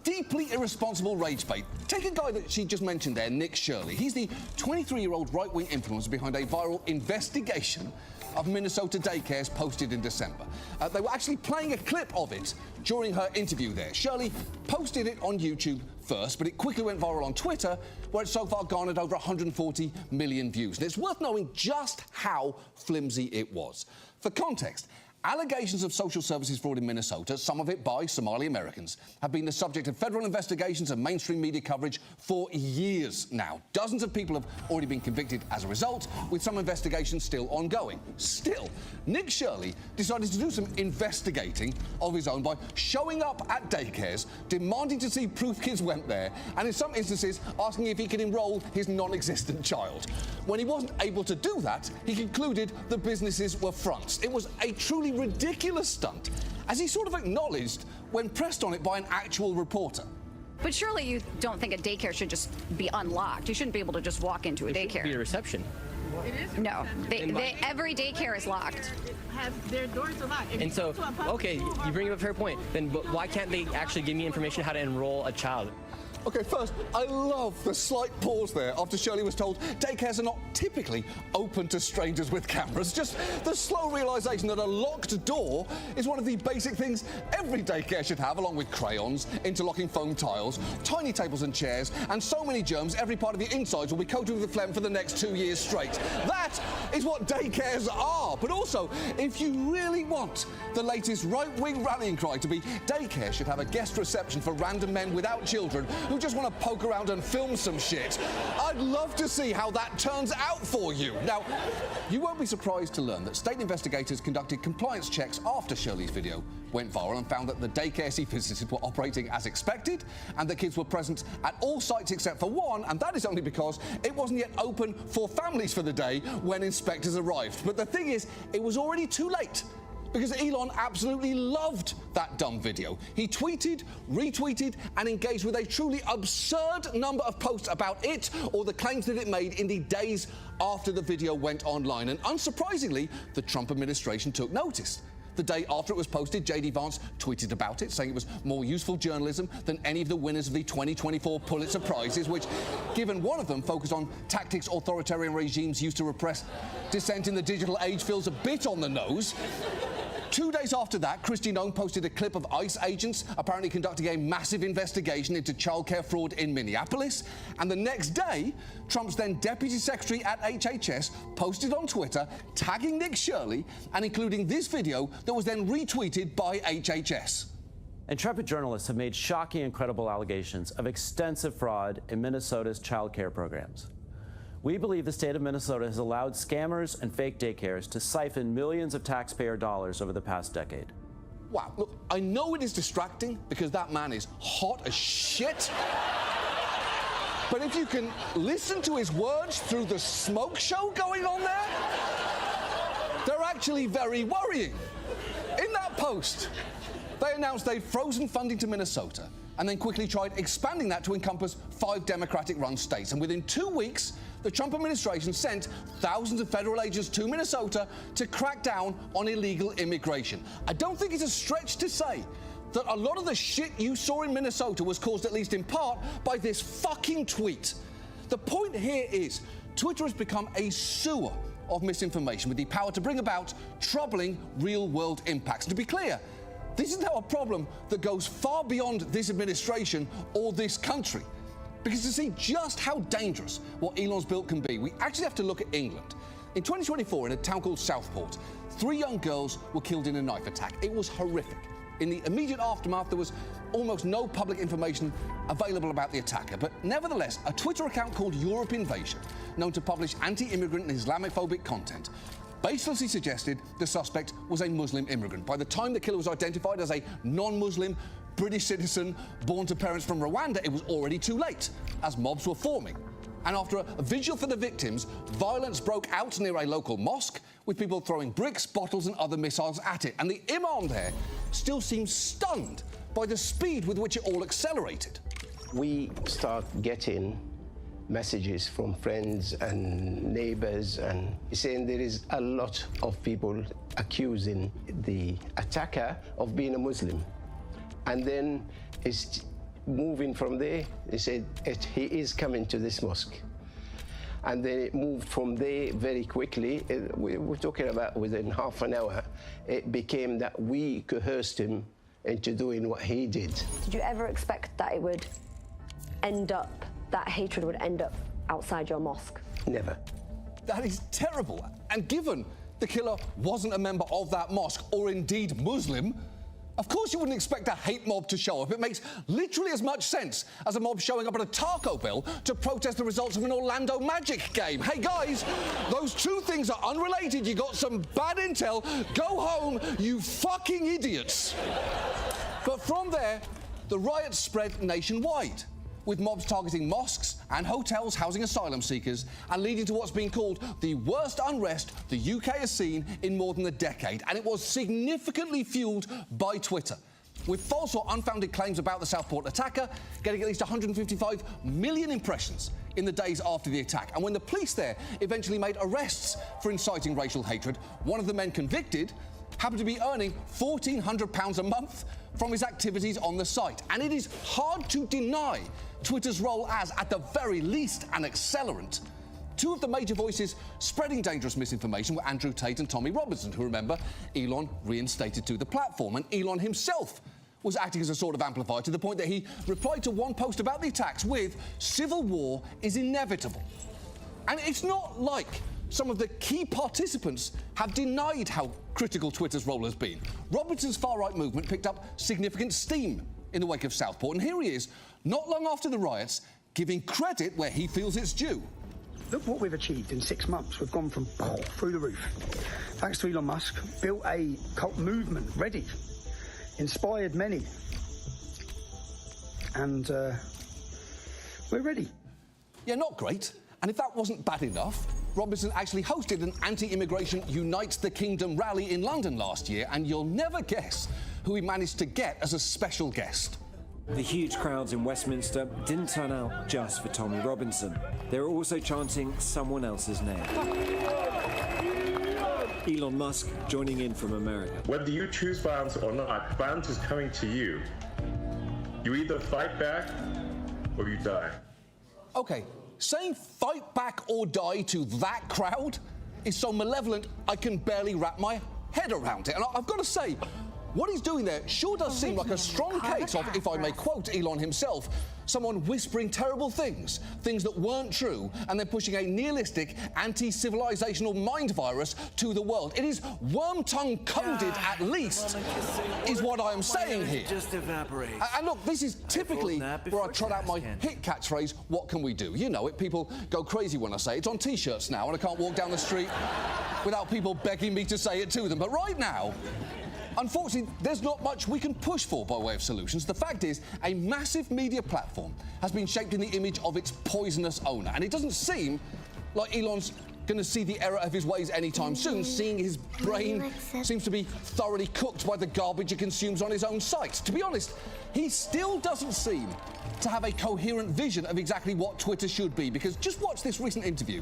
deeply irresponsible rage bait. Take a guy that she just mentioned there, Nick Shirley. He's the 23-year-old right-wing influencer behind a viral investigation of Minnesota daycares posted in December. They were actually playing a clip of it during her interview there. Shirley posted it on YouTube first, but it quickly went viral on Twitter, where it's so far garnered over 140 million views. And it's worth knowing just how flimsy it was. For context, allegations of social services fraud in Minnesota, some of it by Somali Americans, have been the subject of federal investigations and mainstream media coverage for years now. Dozens of people have already been convicted as a result, with some investigations still ongoing. Still, Nick Shirley decided to do some investigating of his own by showing up at daycares, demanding to see proof kids went there, and in some instances asking if he could enroll his non-existent child. When he wasn't able to do that, he concluded the businesses were fronts. It was a truly ridiculous stunt, as he sort of acknowledged when pressed on it by an actual reporter. But surely you don't think a daycare should just be unlocked. You shouldn't be able to just walk into a daycare. Be a reception. It is. No, every daycare is locked. Their doors are locked. And so, okay, you bring up a fair point. Then why can't they actually give me information how to enroll a child? OK, first, I love the slight pause there after Shirley was told daycares are not typically open to strangers with cameras. Just the slow realisation that a locked door is one of the basic things every daycare should have, along with crayons, interlocking foam tiles, tiny tables and chairs, and so many germs every part of the insides will be coated with phlegm for the next 2 years straight. That is what daycares are. But also, if you really want the latest right-wing rallying cry to be daycare should have a guest reception for random men without children who just want to poke around and film some shit, I'd love to see how that turns out for you. Now, you won't be surprised to learn that state investigators conducted compliance checks after Shirley's video went viral and found that the daycare businesses were operating as expected and that kids were present at all sites except for one, and that is only because it wasn't yet open for families for the day when inspectors arrived. But the thing is, it was already too late, because Elon absolutely loved that dumb video. He tweeted, retweeted, and engaged with a truly absurd number of posts about it or the claims that it made in the days after the video went online. And unsurprisingly, the Trump administration took notice. The day after it was posted, J.D. Vance tweeted about it, saying it was more useful journalism than any of the winners of the 2024 Pulitzer Prizes, which, given one of them focused on tactics authoritarian regimes used to repress dissent in the digital age, feels a bit on the nose. 2 days after that, Kristi Noem posted a clip of ICE agents apparently conducting a massive investigation into childcare fraud in Minneapolis. And the next day, Trump's then Deputy Secretary at HHS posted on Twitter, tagging Nick Shirley and including this video that was then retweeted by HHS. Intrepid journalists have made shocking and credible allegations of extensive fraud in Minnesota's child care programs. We believe the state of Minnesota has allowed scammers and fake daycares to siphon millions of taxpayer dollars over the past decade. Wow, look, I know it is distracting because that man is hot as shit. But if you can listen to his words through the smoke show going on there, they're actually very worrying. In that post, they announced they'd frozen funding to Minnesota and then quickly tried expanding that to encompass 5 Democratic-run states. And within 2 weeks, the Trump administration sent thousands of federal agents to Minnesota to crack down on illegal immigration. I don't think it's a stretch to say that a lot of the shit you saw in Minnesota was caused, at least in part, by this fucking tweet. The point here is, Twitter has become a sewer of misinformation with the power to bring about troubling real-world impacts. And to be clear, this is now a problem that goes far beyond this administration or this country. Because to see just how dangerous what Elon's built can be, we actually have to look at England. In 2024, in a town called Southport, 3 young girls were killed in a knife attack. It was horrific. In the immediate aftermath, there was almost no public information available about the attacker. But nevertheless, a Twitter account called Europe Invasion, known to publish anti-immigrant and Islamophobic content, baselessly suggested the suspect was a Muslim immigrant. By the time the killer was identified as a non-Muslim British citizen born to parents from Rwanda, it was already too late, as mobs were forming. And after a vigil for the victims, violence broke out near a local mosque, with people throwing bricks, bottles and other missiles at it. And the imam there still seems stunned by the speed with which it all accelerated. We start getting messages from friends and neighbors and saying there is a lot of people accusing the attacker of being a Muslim. And then it's moving from there. They said he is coming to this mosque. And then it moved from there very quickly. We're talking about within half an hour. It became that we coerced him into doing what he did. Did you ever expect that it would end up, that hatred would end up outside your mosque? Never. That is terrible. And given the killer wasn't a member of that mosque, or indeed Muslim, of course you wouldn't expect a hate mob to show up. It makes literally as much sense as a mob showing up at a Taco Bell to protest the results of an Orlando Magic game. Hey guys, those two things are unrelated. You got some bad intel. Go home, you fucking idiots. But from there, the riots spread nationwide, with mobs targeting mosques and hotels housing asylum seekers, and leading to what's been called the worst unrest the UK has seen in more than a decade. And it was significantly fueled by Twitter, with false or unfounded claims about the Southport attacker getting at least 155 million impressions in the days after the attack. And when the police there eventually made arrests for inciting racial hatred, one of the men convicted happened to be earning £1,400 a month from his activities on the site. And it is hard to deny Twitter's role as, at the very least, an accelerant. Two of the major voices spreading dangerous misinformation were Andrew Tate and Tommy Robinson, who, remember, Elon reinstated to the platform. And Elon himself was acting as a sort of amplifier, to the point that he replied to one post about the attacks with, "Civil war is inevitable." And it's not like some of the key participants have denied how critical Twitter's role has been. Robinson's far-right movement picked up significant steam in the wake of Southport, and here he is, not long after the riots, giving credit where he feels it's due. Look what we've achieved in 6 months. We've gone from through the roof. Thanks to Elon Musk, built a cult movement ready, inspired many, and we're ready. Yeah, not great. And if that wasn't bad enough, Robinson actually hosted an anti-immigration Unite the Kingdom rally in London last year, and you'll never guess who he managed to get as a special guest. The huge crowds in Westminster didn't turn out just for Tommy Robinson. They were also chanting someone else's name. Elon Musk joining in from America. Whether you choose violence or not, violence is coming to you. You either fight back or you die. Okay, saying fight back or die to that crowd is so malevolent I can barely wrap my head around it. And I've got to say, what he's doing there sure does seem like a strong case of, if I may quote Elon himself, someone whispering terrible things that weren't true, and then pushing a nihilistic, anti-civilizational mind virus to the world. It is worm-tongue coded, at least, is what I am saying here. Just evaporate. And look, this is typically where I trot out my hit catchphrase, what can we do? You know it, people go crazy when I say it. It's on T-shirts now, and I can't walk down the street without people begging me to say it to them. But right now, unfortunately, there's not much we can push for by way of solutions. The fact is, a massive media platform has been shaped in the image of its poisonous owner, and it doesn't seem like Elon's going to see the error of his ways anytime soon, seeing his brain seems to be thoroughly cooked by the garbage he consumes on his own site. To be honest, he still doesn't seem to have a coherent vision of exactly what Twitter should be, because just watch this recent interview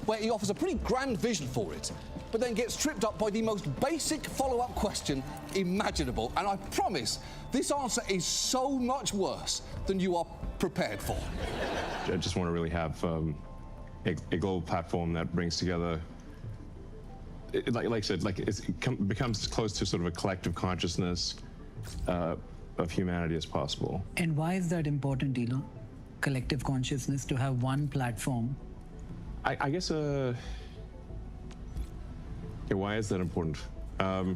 where he offers a pretty grand vision for it, but then gets tripped up by the most basic follow-up question imaginable. And I promise, this answer is so much worse than you are prepared for. I just want to really have a global platform that brings together, like I said, it becomes close to sort of a collective consciousness of humanity as possible. And why is that important, Elon? Collective consciousness, to have one platform? I guess, yeah, why is that important? I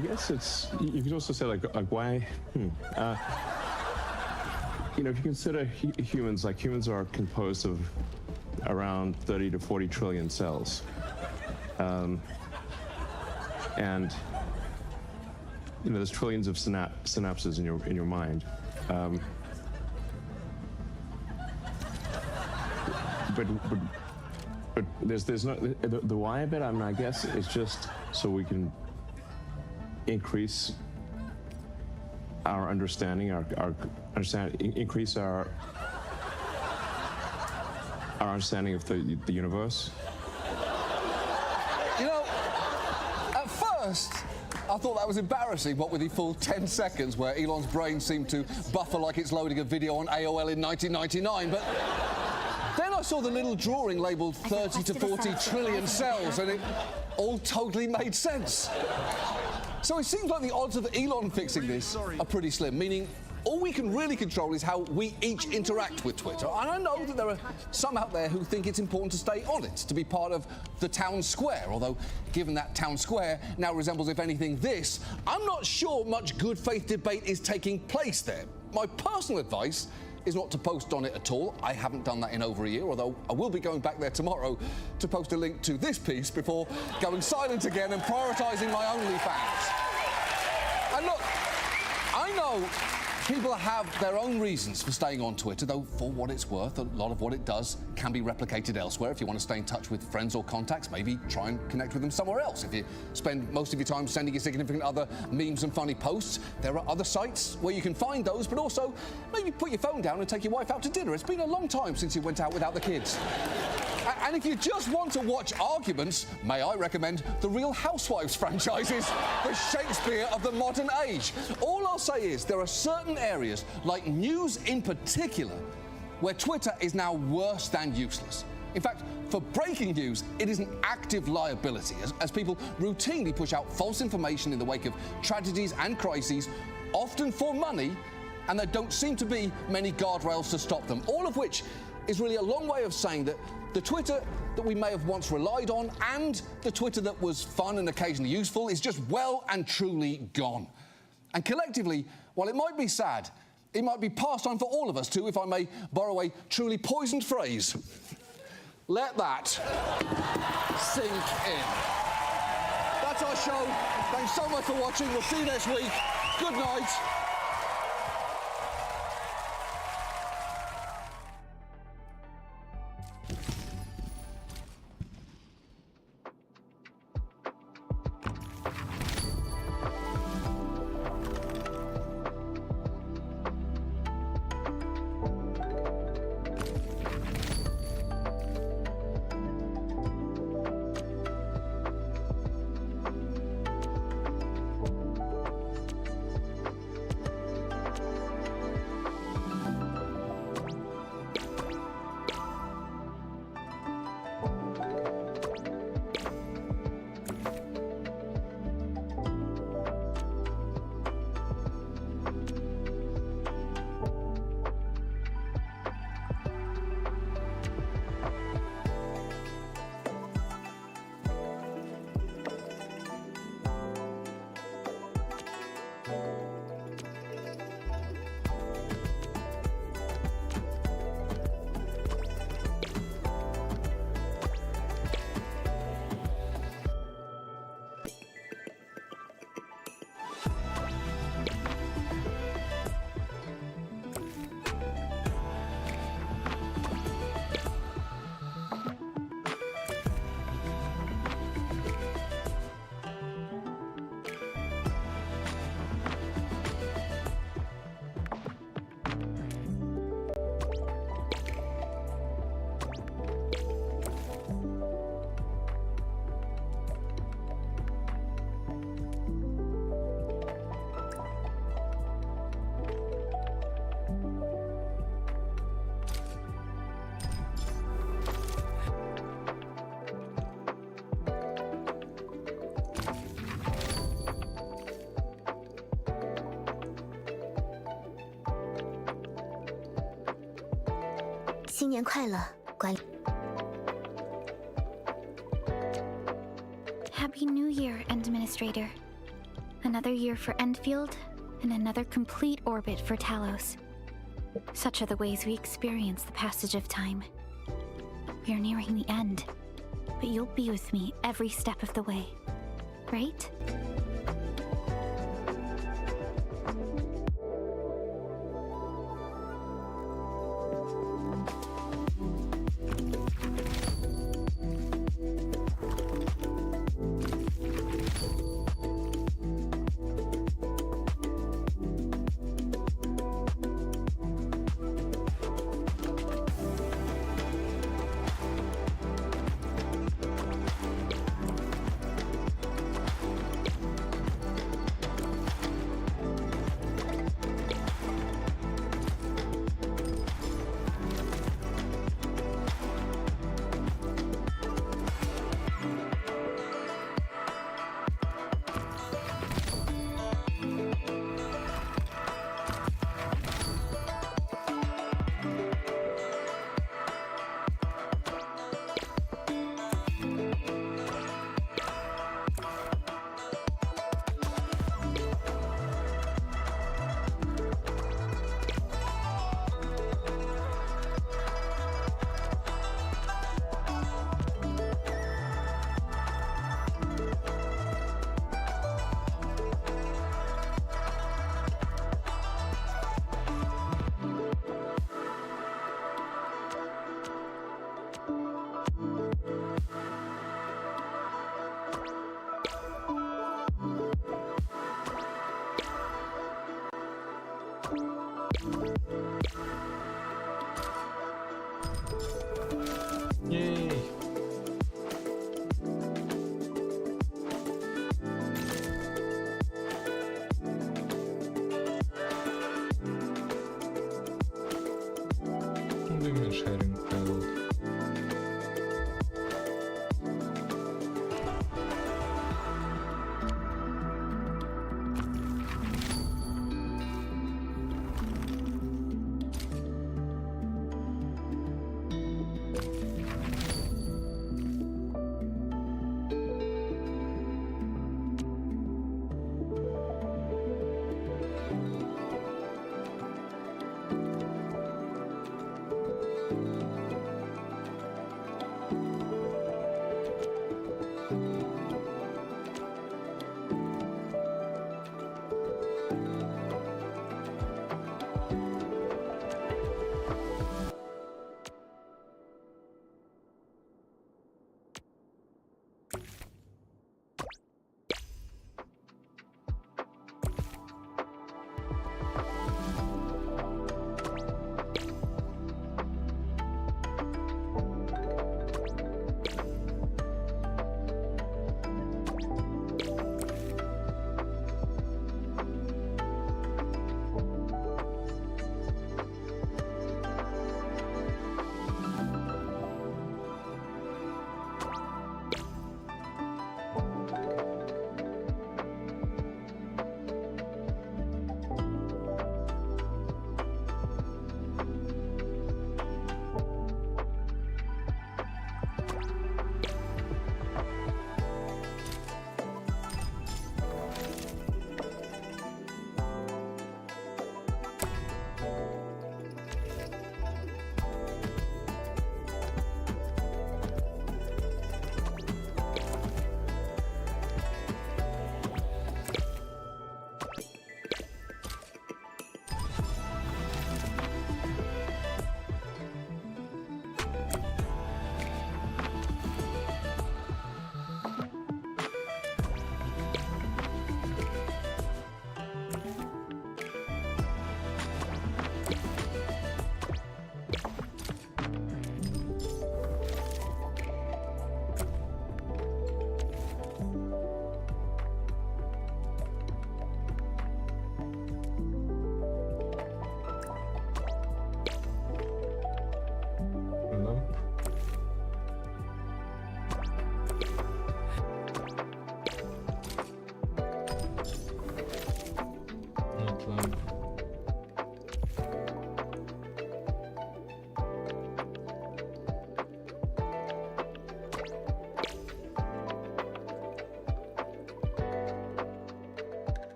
guess it's, you could also say like why, you know, if you consider humans, like humans are composed of around 30 to 40 trillion cells. And you know, there's trillions of synapses in your mind. But there's no the why of it. I mean, I guess it's just so we can increase our understanding, increase our understanding of the universe. You know, at first, I thought that was embarrassing, what with the full 10 seconds where Elon's brain seemed to buffer like it's loading a video on AOL in 1999, but then I saw the little drawing labelled 30 to 40 trillion cells, and it all totally made sense. So it seems like the odds of Elon fixing this are pretty slim, meaning all we can really control is how we each interact with Twitter. And I know that there are some out there who think it's important to stay on it, to be part of the town square, although given that town square now resembles, if anything, this, I'm not sure much good faith debate is taking place there. My personal advice is not to post on it at all. I haven't done that in over a year, although I will be going back there tomorrow to post a link to this piece before going silent again and prioritising my OnlyFans. And look, I know people have their own reasons for staying on Twitter, though for what it's worth, a lot of what it does can be replicated elsewhere. If you want to stay in touch with friends or contacts, maybe try and connect with them somewhere else. If you spend most of your time sending your significant other memes and funny posts, there are other sites where you can find those, but also maybe put your phone down and take your wife out to dinner. It's been a long time since you went out without the kids. And if you just want to watch arguments, may I recommend the Real Housewives franchises, the Shakespeare of the modern age. All I'll say is there are certain areas, like news in particular, where Twitter is now worse than useless. In fact, for breaking news, it is an active liability, as people routinely push out false information in the wake of tragedies and crises, often for money, and there don't seem to be many guardrails to stop them, all of which is really a long way of saying that the Twitter that we may have once relied on and the Twitter that was fun and occasionally useful is just well and truly gone. And collectively, while it might be sad, it might be past time for all of us to, if I may borrow a truly poisoned phrase, let that sink in. That's our show. Thanks so much for watching. We'll see you next week. Good night.新年快乐，管理。Happy New Year, Administrator. Another year for Enfield, and another complete orbit for Talos. Such are the ways we experience the passage of time. We are nearing the end, but you'll be with me every step of the way, right? Yay! Women sharing payload.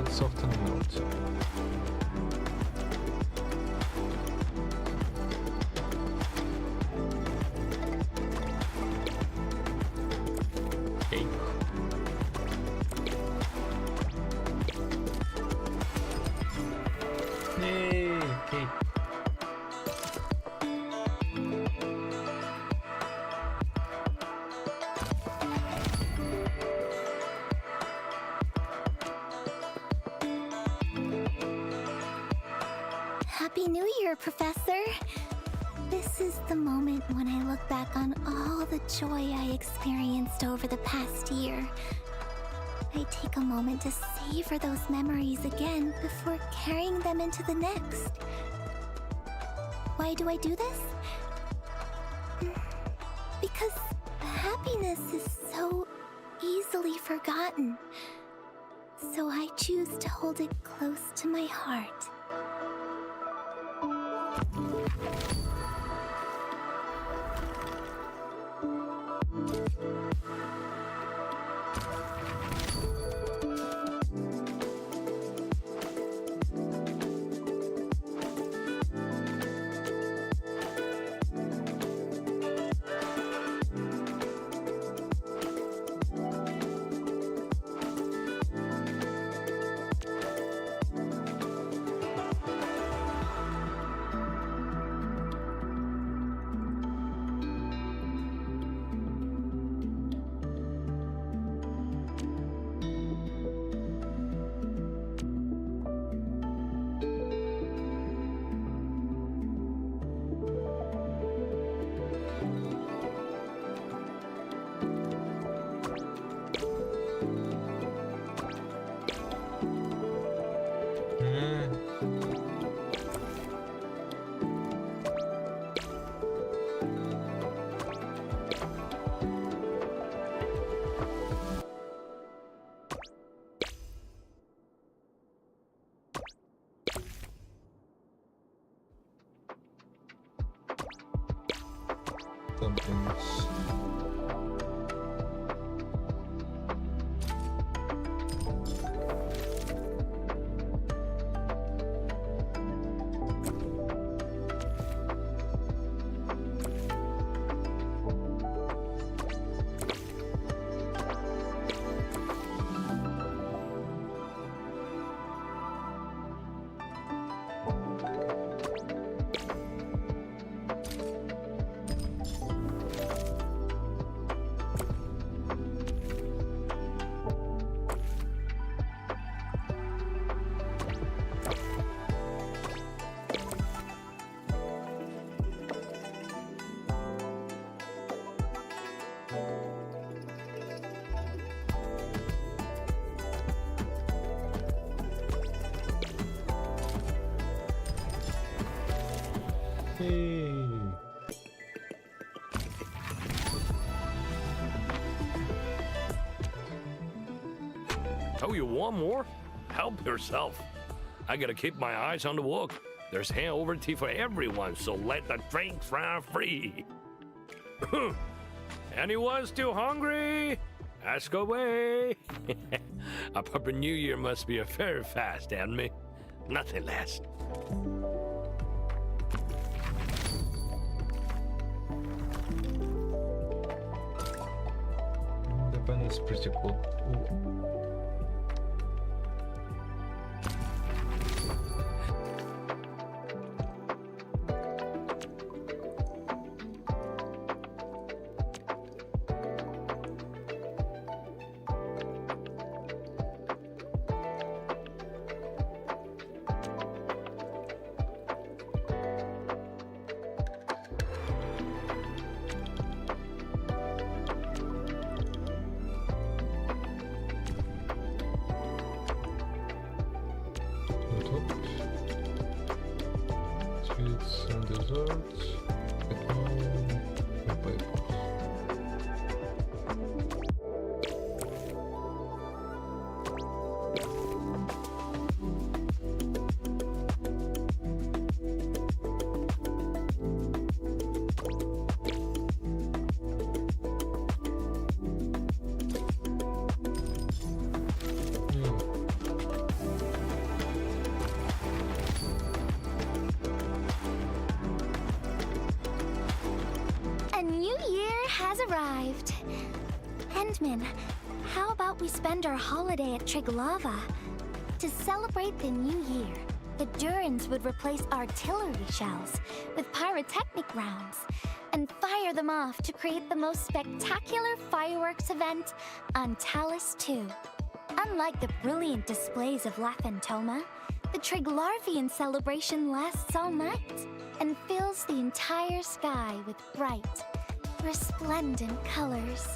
soften out. Okay. Yay! Okay. Happy New Year, Professor! This is the moment when I look back on all the joy I experienced over the past year. I take a moment to savor those memories again before carrying them into the next. Why do I do this? Because happiness is so easily forgotten. So I choose to hold it close to my heart. Dumplings. Hey. Oh, you want more? Help yourself. I gotta keep my eyes on the work. There's hangover tea for everyone, so let the drinks run free. Anyone still hungry? Ask away. A proper New Year must be a very fast enemy. Nothing less. The pen is pretty cool. Sweets and desserts. And papers. arrived. Endman, how about we spend our holiday at Triglava? To celebrate the new year, the Durans would replace artillery shells with pyrotechnic rounds and fire them off to create the most spectacular fireworks event on Talos 2. Unlike the brilliant displays of Laphantoma, the Triglarvian celebration lasts all night and fills the entire sky with bright, resplendent colors.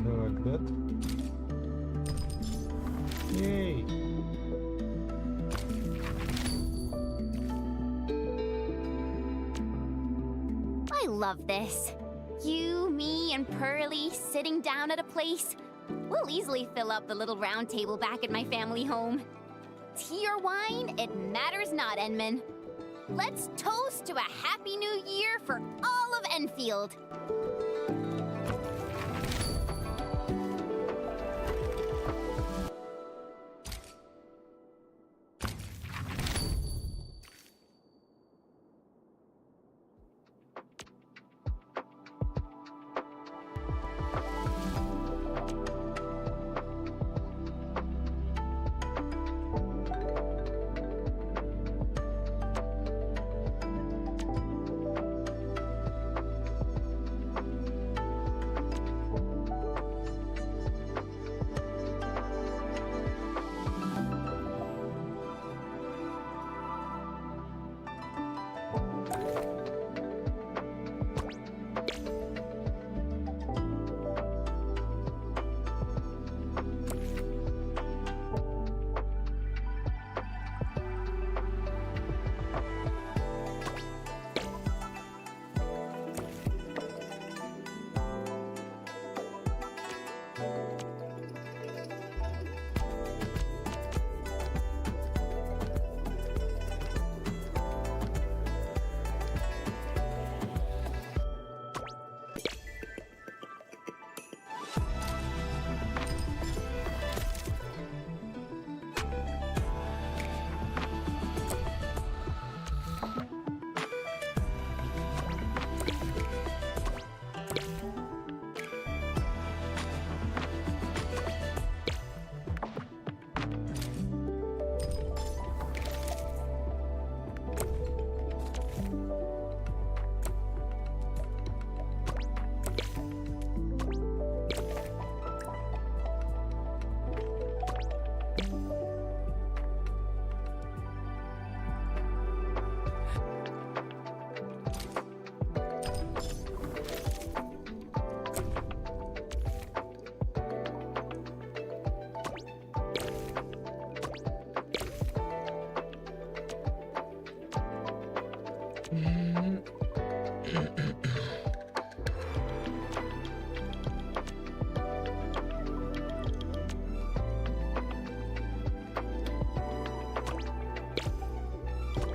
Like that. Yay! I love this. You, me, and Pearly sitting down at a place. We'll easily fill up the little round table back at my family home. Tea or wine, it matters not, Enman. Let's toast to a happy new year for all of Enfield.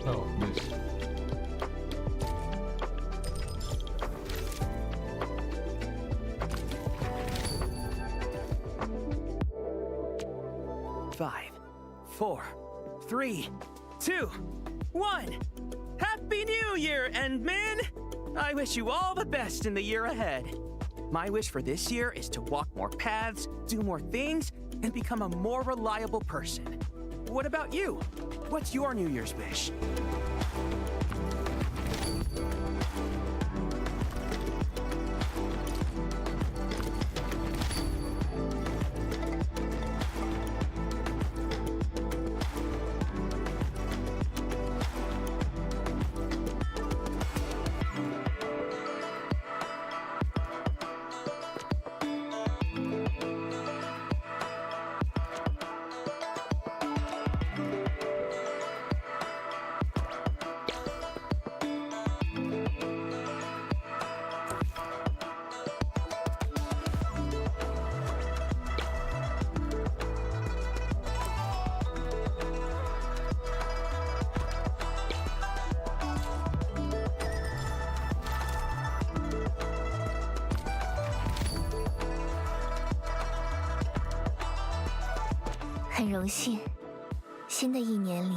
Oh, this. Five, 4, 3, 2, 1. Happy New Year, Endman! I wish you all the best in the year ahead. My wish for this year is to walk more paths, do more things, and become a more reliable person. What about you? What's your New Year's wish? 很荣幸，新的一年里。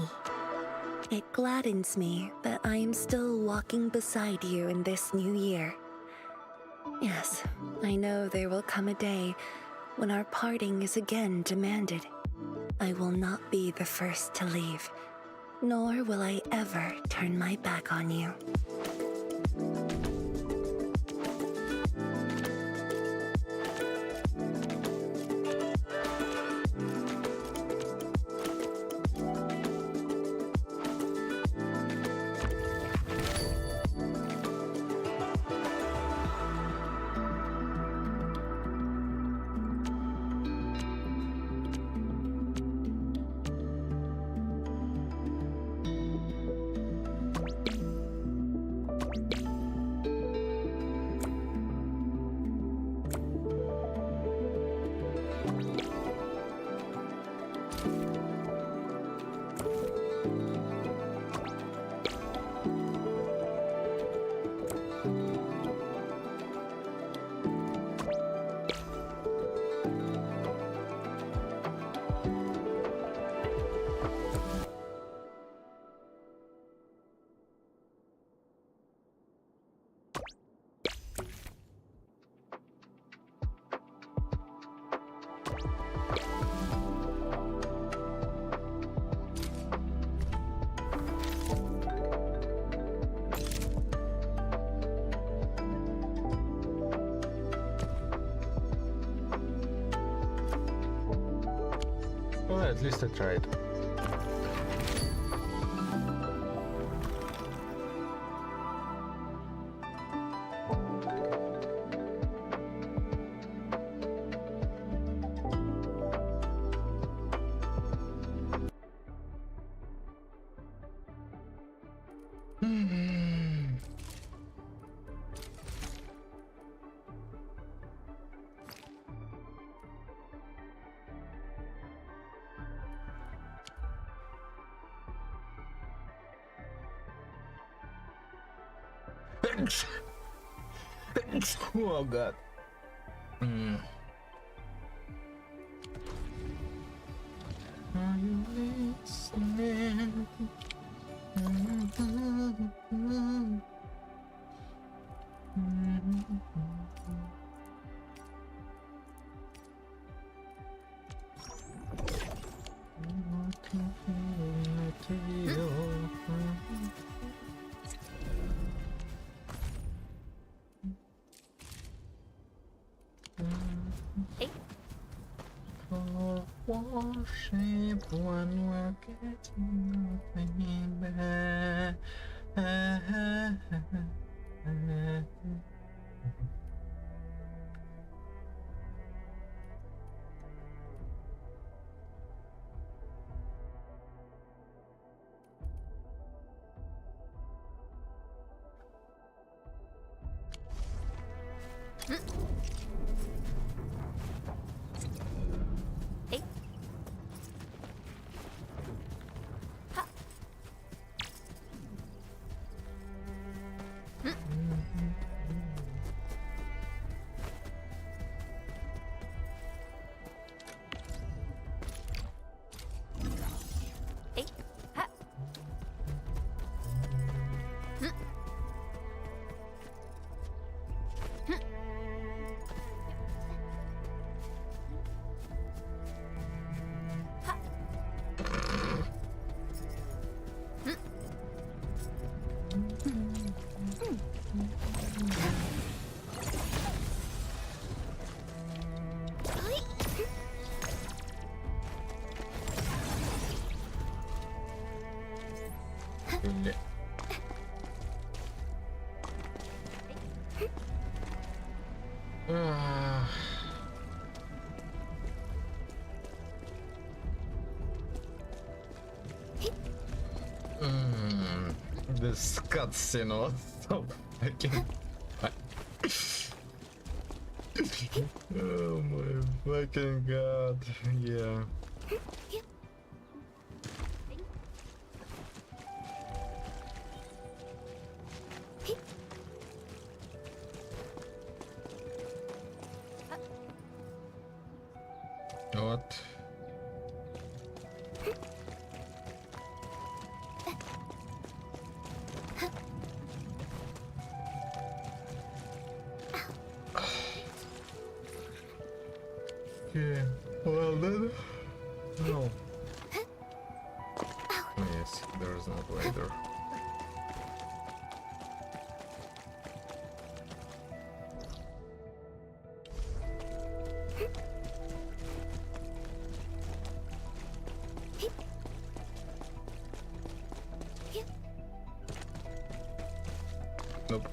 It gladdens me that I am still walking beside you in this new year. Yes, I know there will come a day when our parting is again demanded. I will not be the first to leave, nor will I ever turn my back on you. Well, at least I tried. Oh god. Are you listening? Worship when we're getting nothing back. This cutscene was so fucking oh my fucking god, yeah. What? Okay, well then. No. Yes, there is not later. Nope.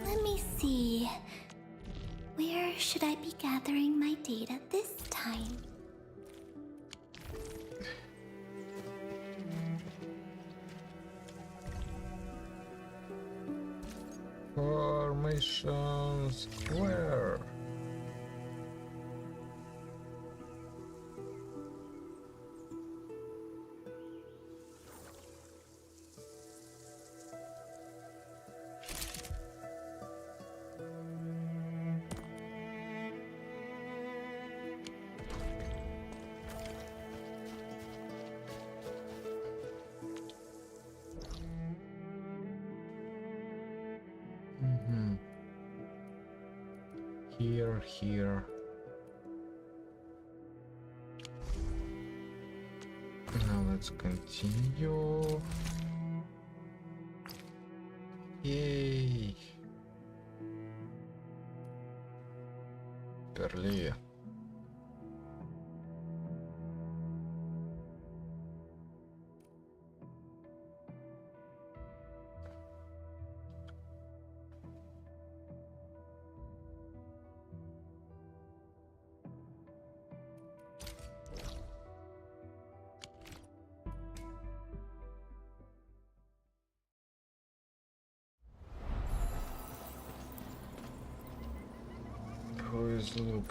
Let me see. Where should I be gathering my data this time? Formation Square. Here. Now let's continue. Yay! Perli.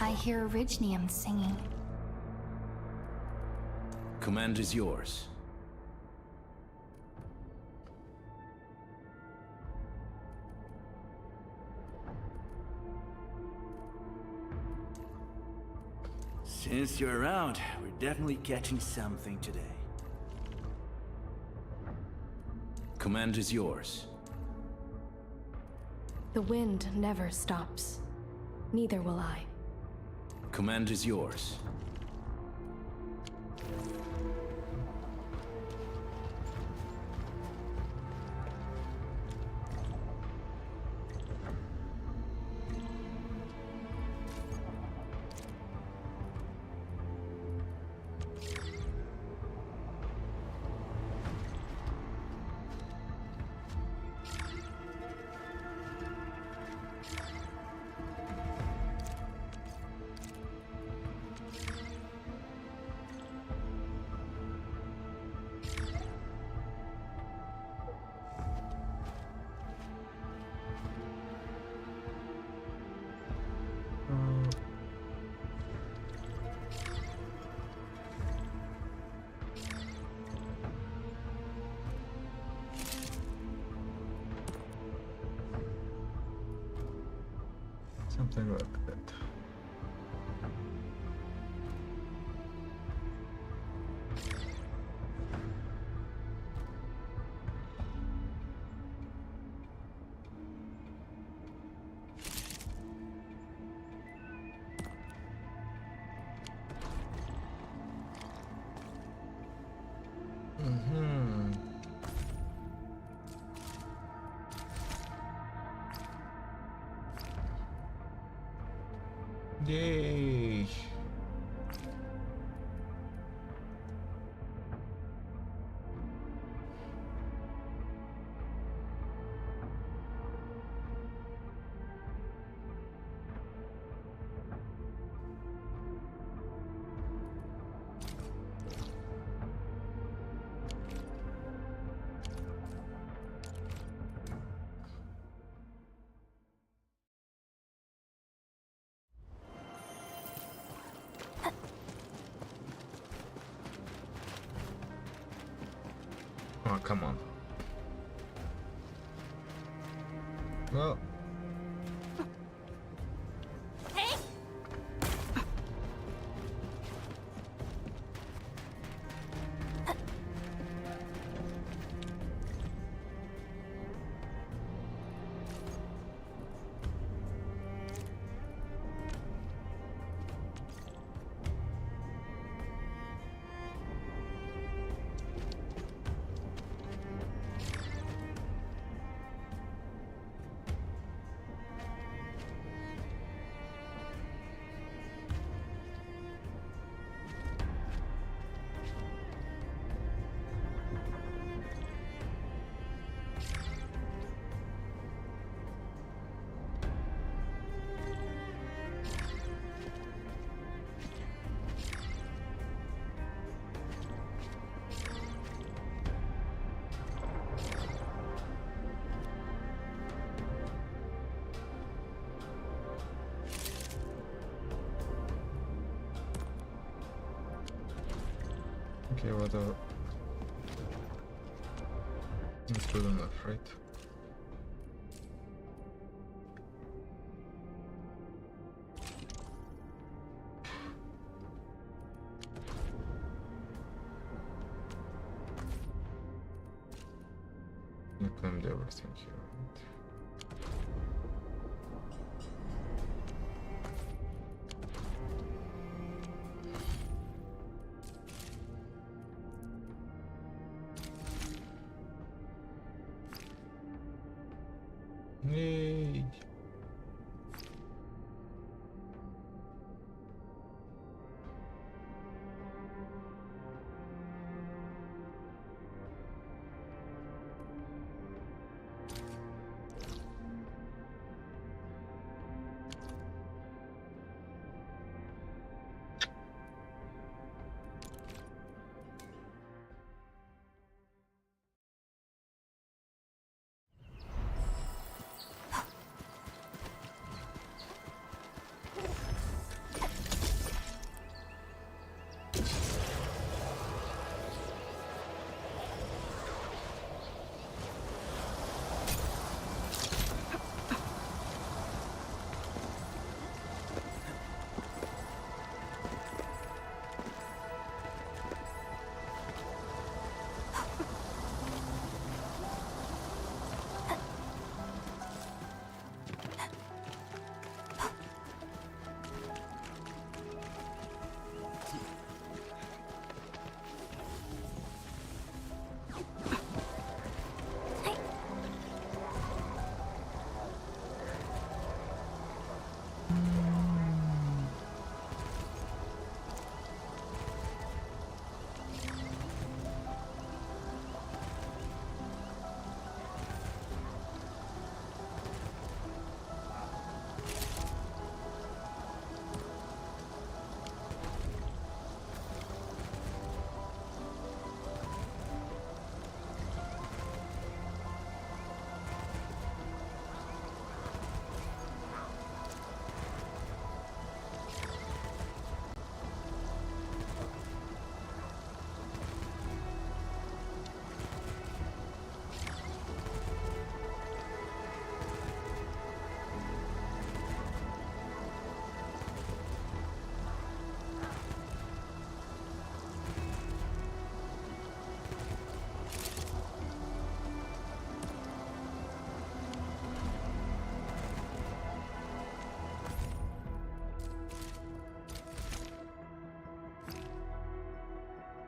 I hear Orignium singing. Command is yours. Since you're around, we're definitely catching something today. Command is yours. The wind never stops. Neither will I. Command is yours. Something like that. Yay! Oh, come on. Well. Okay, what a... Not good enough, right? You claimed everything here, right? Yay!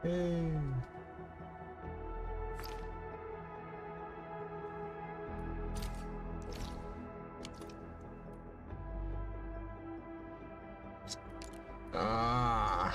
Hey. Ah.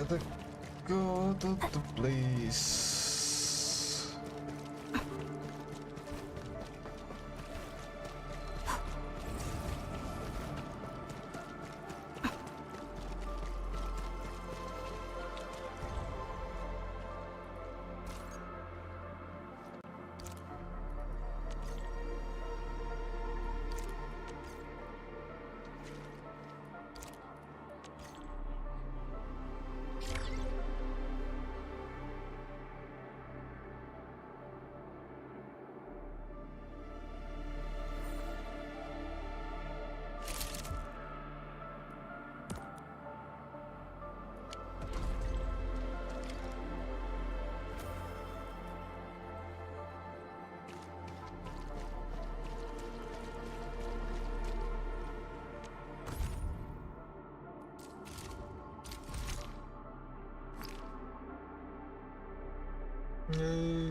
gotta go to the place. Yay.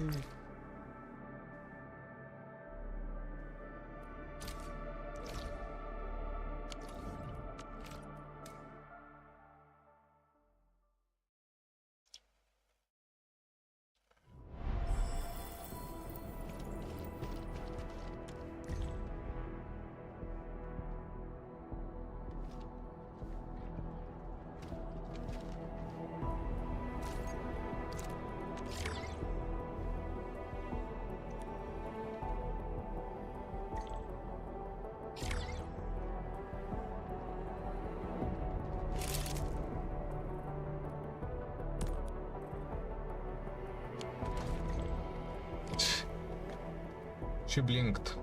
She blinked.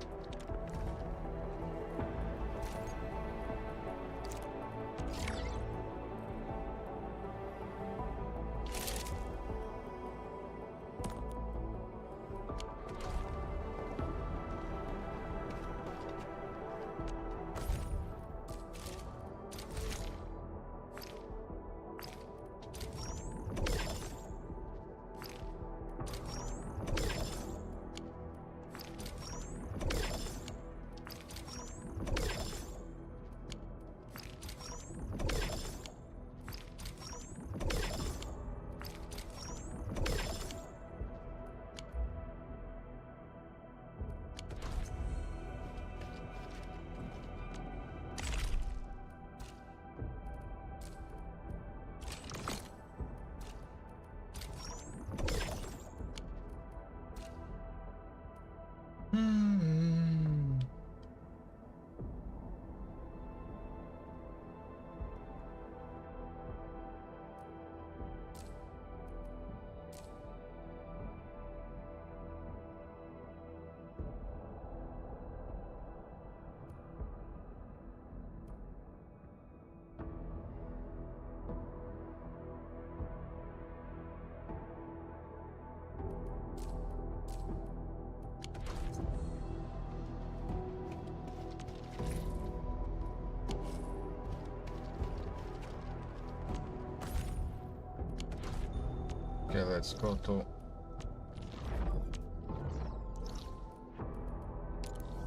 Okay, let's go to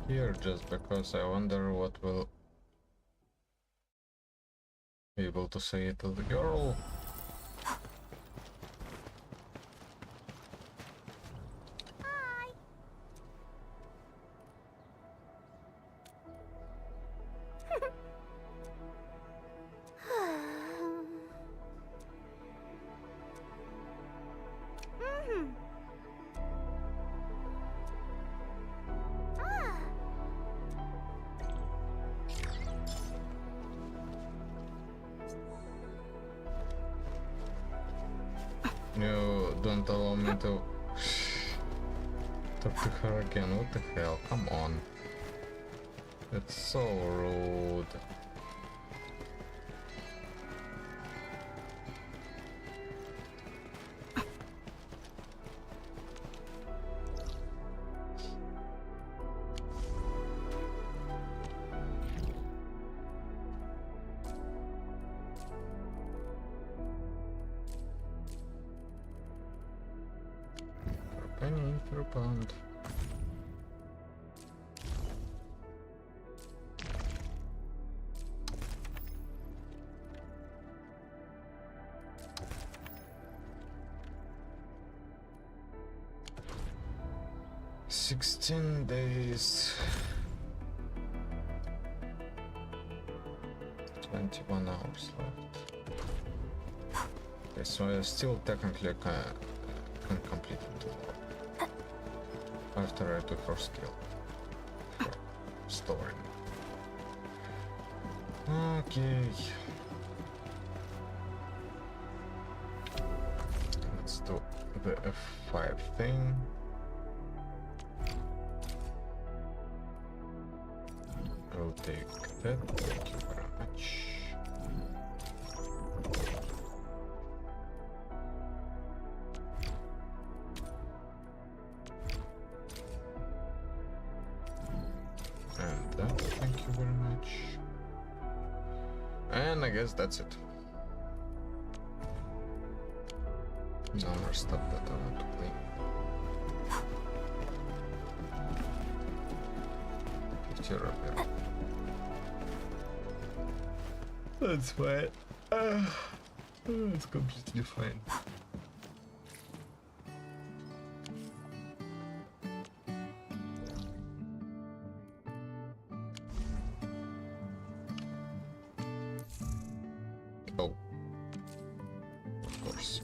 here just because I wonder what will be able to say to the girl. You don't allow me to talk to her again. What the hell? Come on. It's so rude. Penny through pond. 16 days. 21 hours left. Okay, so I still technically can complete it after I do first skill for storing. Okay. Let's do the F5 thing. I'll take that. Thank you very much. And that, thank you very much. And I guess that's it. No more stuff that I want to clean. Picture of it. That's fine. It's completely fine. Oh, of course.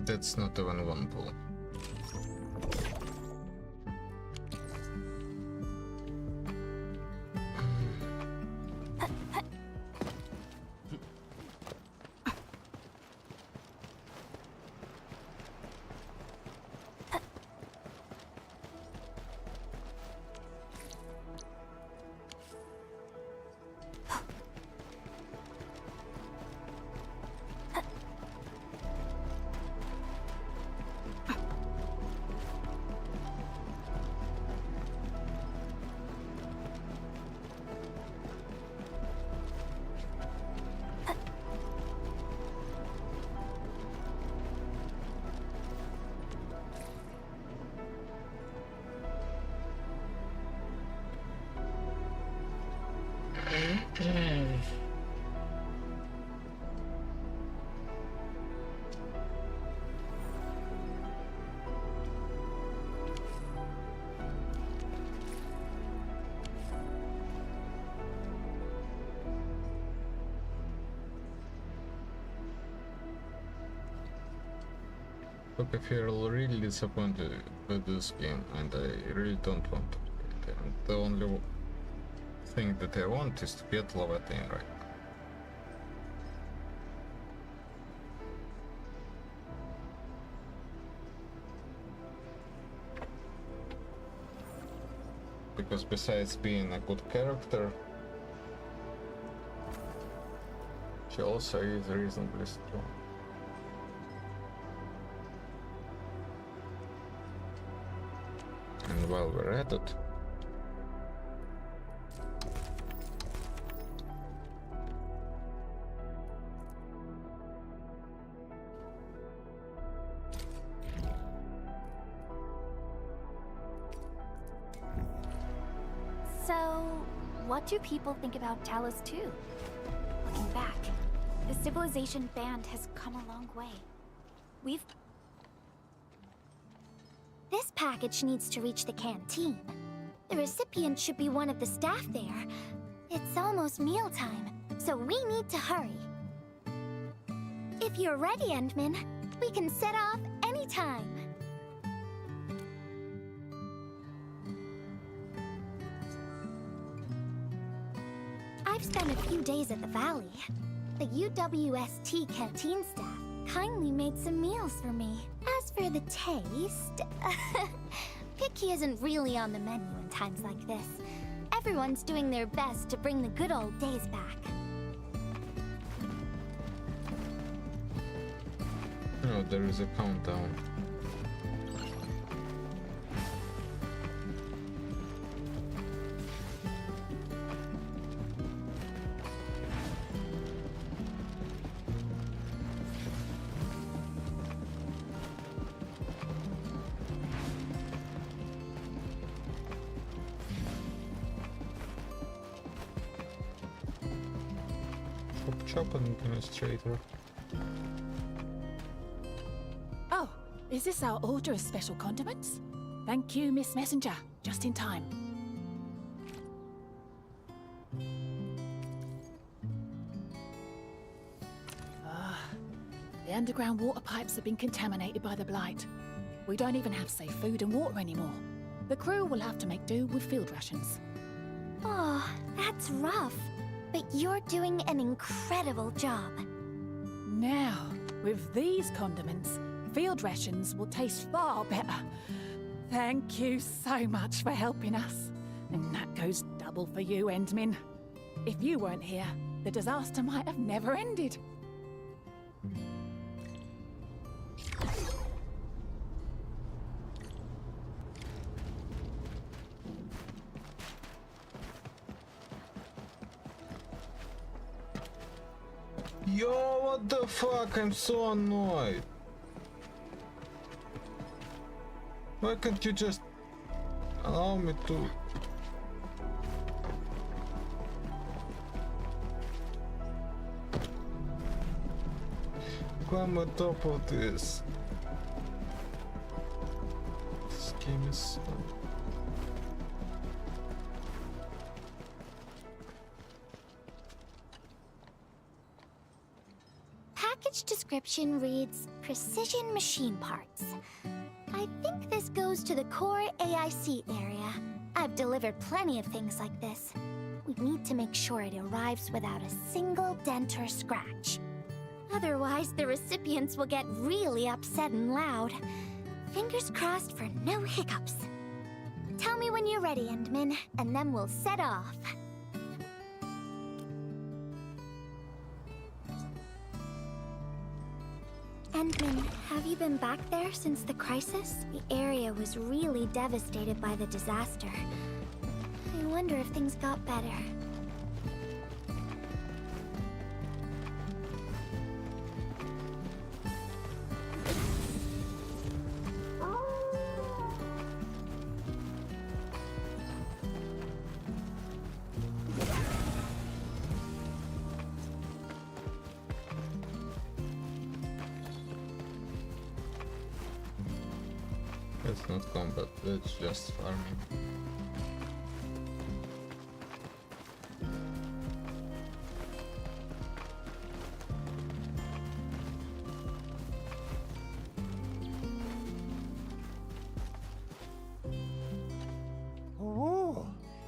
That's not even one pull. Look, I feel really disappointed with this game, and I really don't want to play it. And the only thing that I want is to get Lovatin right now. Because besides being a good character, she also is reasonably strong. And while we're at it, so what do people think about Talos 2? Looking back, the Civilization band has come a long way. This package needs to reach the canteen. The recipient should be one of the staff there. It's almost mealtime, so we need to hurry. If you're ready, Endman, we can set off anytime. I've spent a few days at the Valley. The UWST canteen staff kindly made some meals for me. As for the taste, picky isn't really on the menu in times like this. Everyone's doing their best to bring the good old days back. no, there is a countdown. Chop administrator. Oh, is this our order of special condiments? Thank you, Miss Messenger. Just in time. The underground water pipes have been contaminated by the blight. We don't even have safe food and water anymore. The crew will have to make do with field rations. Oh, that's rough. But you're doing an incredible job. Now, with these condiments, field rations will taste far better. Thank you so much for helping us. And that goes double for you, Endmin. If you weren't here, the disaster might have never ended. Yo, what the fuck? I'm so annoyed. Why can't you just allow me to... climb on top of this? This game is so... Package description reads Precision Machine Parts. I think this goes to the core AIC area. I've delivered plenty of things like this. We need to make sure it arrives without a single dent or scratch. Otherwise, the recipients will get really upset and loud. Fingers crossed for no hiccups. Tell me when you're ready, Endmin, and then we'll set off. Endmin, have you been back there since the crisis? The area was really devastated by the disaster. I wonder if things got better. It's not combat, it's just farming. Oh,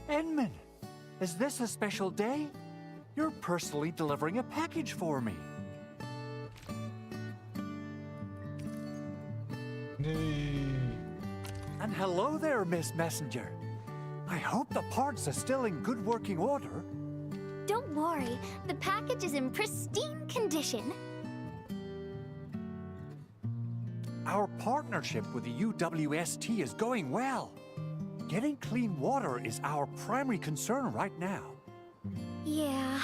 Endmin, is this a special day? You're personally delivering a package for me. And hello there, Miss Messenger. I hope the parts are still in good working order. Don't worry, the package is in pristine condition. Our partnership with the UWST is going well. Getting clean water is our primary concern right now. Yeah,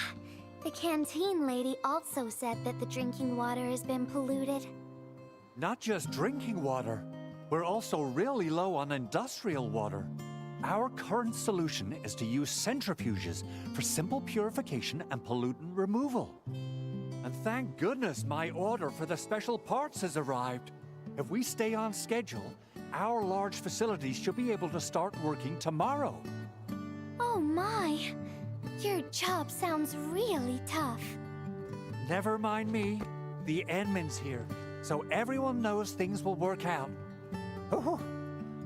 the canteen lady also said that the drinking water has been polluted. Not just drinking water, we're also really low on industrial water. Our current solution is to use centrifuges for simple purification and pollutant removal. And thank goodness my order for the special parts has arrived. If we stay on schedule, our large facilities should be able to start working tomorrow. Oh my! Your job sounds really tough. Never mind me. The Endmin's here, so everyone knows things will work out. Oh,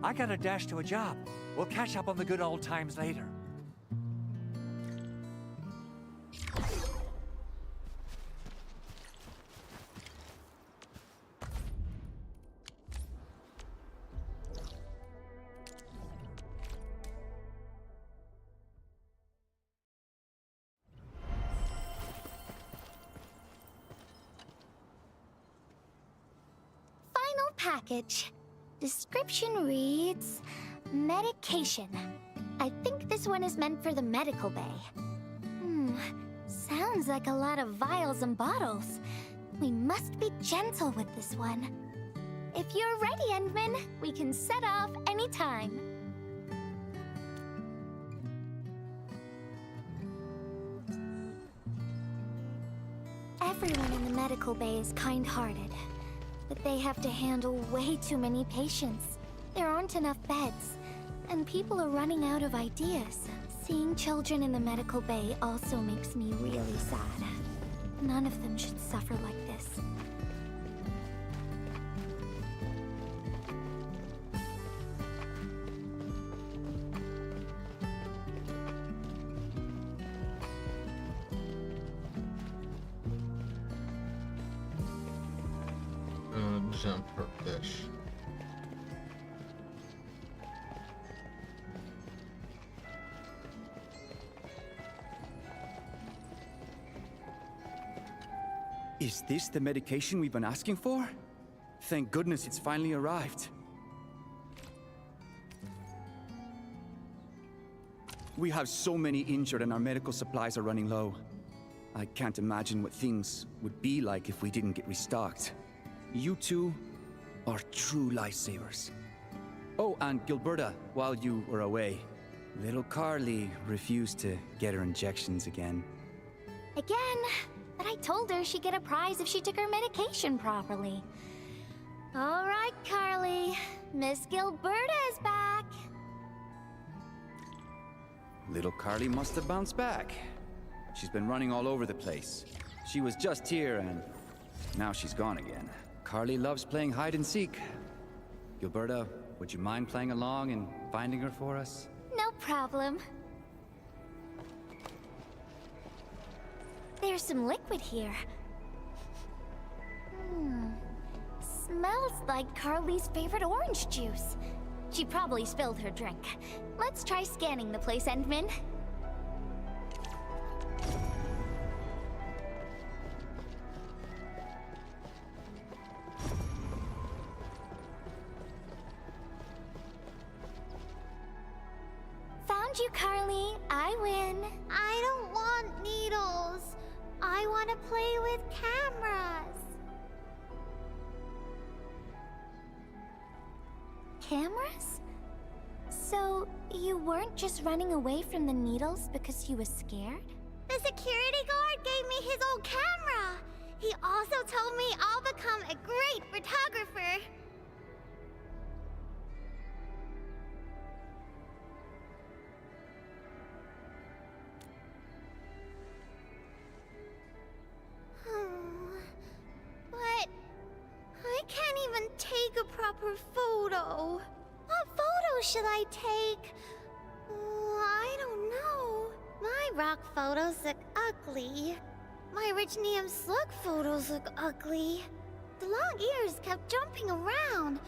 I gotta dash to a job. We'll catch up on the good old times later. Final package. Description reads... medication. I think this one is meant for the medical bay. Sounds like a lot of vials and bottles. We must be gentle with this one. If you're ready, Endmin, we can set off anytime. Everyone in the medical bay is kind-hearted, but they have to handle way too many patients. There aren't enough beds, and people are running out of ideas. Seeing children in the medical bay also makes me really sad. None of them should suffer like this. Jump or dash. Is this the medication we've been asking for? Thank goodness it's finally arrived. We have so many injured and our medical supplies are running low. I can't imagine what things would be like if we didn't get restocked. You two are true lifesavers. Oh, and Gilberta, while you were away, little Carly refused to get her injections again. Again? But I told her she'd get a prize if she took her medication properly. All right, Carly. Miss Gilberta is back. Little Carly must have bounced back. She's been running all over the place. She was just here and now she's gone again. Carly loves playing hide and seek. Gilberta, would you mind playing along and finding her for us? No problem. There's some liquid here. Smells like Carly's favorite orange juice. She probably spilled her drink. Let's try scanning the place, Endman. Found you, Carly. I win. I don't want needles. I want to play with cameras. Cameras? So, you weren't just running away from the needles because you were scared? The security guard gave me his old camera. He also told me I'll become a great photographer. But I can't even take a proper photo. What photo should I take? I don't know. My rock photos look ugly. My Richnium slug photos look ugly. The long ears kept jumping around,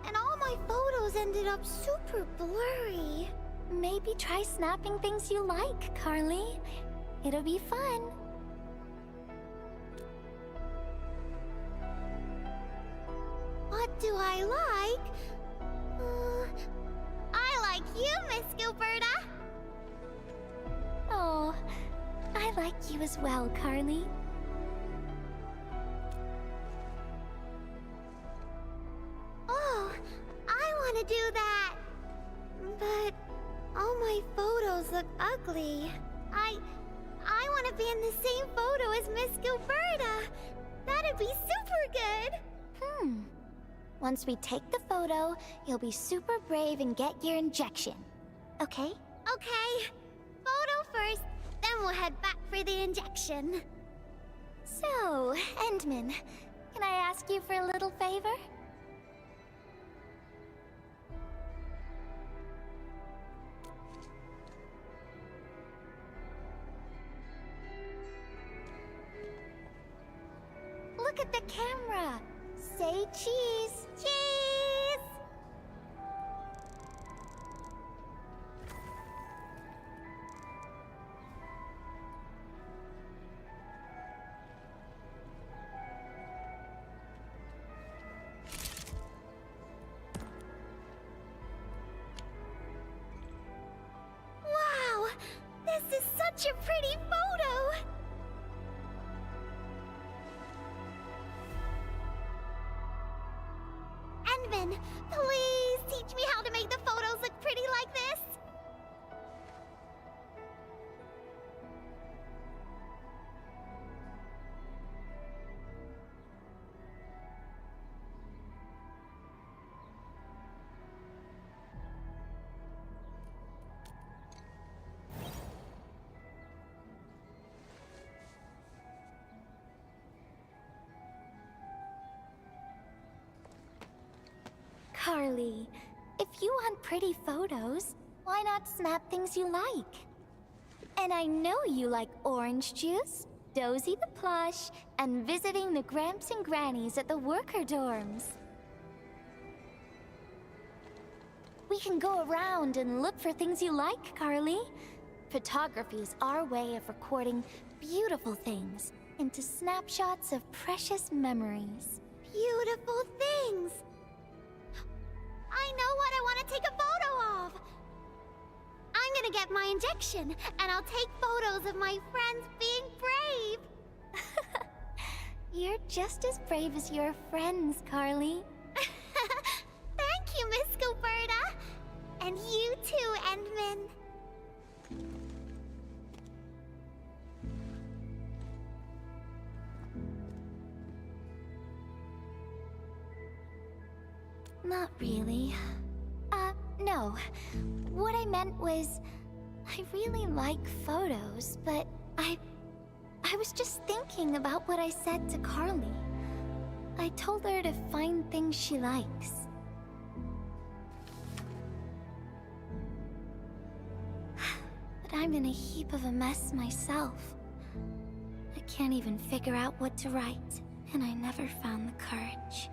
and all my photos ended up super blurry. Maybe try snapping things you like, Carly. It'll be fun. What do I like? I like you, Miss Gilberta. Oh, I like you as well, Carly. Oh, I want to do that. But all my photos look ugly. I want to be in the same photo as Miss Gilberta. That'd be super good. Once we take the photo, you'll be super brave and get your injection. Okay? Okay. Photo first, then we'll head back for the injection. So, Endman, can I ask you for a little favor? Look at the camera. Say cheese. Cheese! Wow! This is such a pretty photo! Endman, please teach me how to make the photos look pretty like this. Carly. If you want pretty photos, why not snap things you like? And I know you like orange juice, Dozy the plush, and visiting the Gramps and Grannies at the worker dorms. We can go around and look for things you like, Carly. Photography is our way of recording beautiful things into snapshots of precious memories. Beautiful things! I know what I want to take a photo of! I'm gonna get my injection, and I'll take photos of my friends being brave! You're just as brave as your friends, Carly. Thank you, Miss Gilberta! And you too, Endman! Not really. No. What I meant was, I really like photos, but I was just thinking about what I said to Carly. I told her to find things she likes. But I'm in a heap of a mess myself. I can't even figure out what to write, and I never found the courage.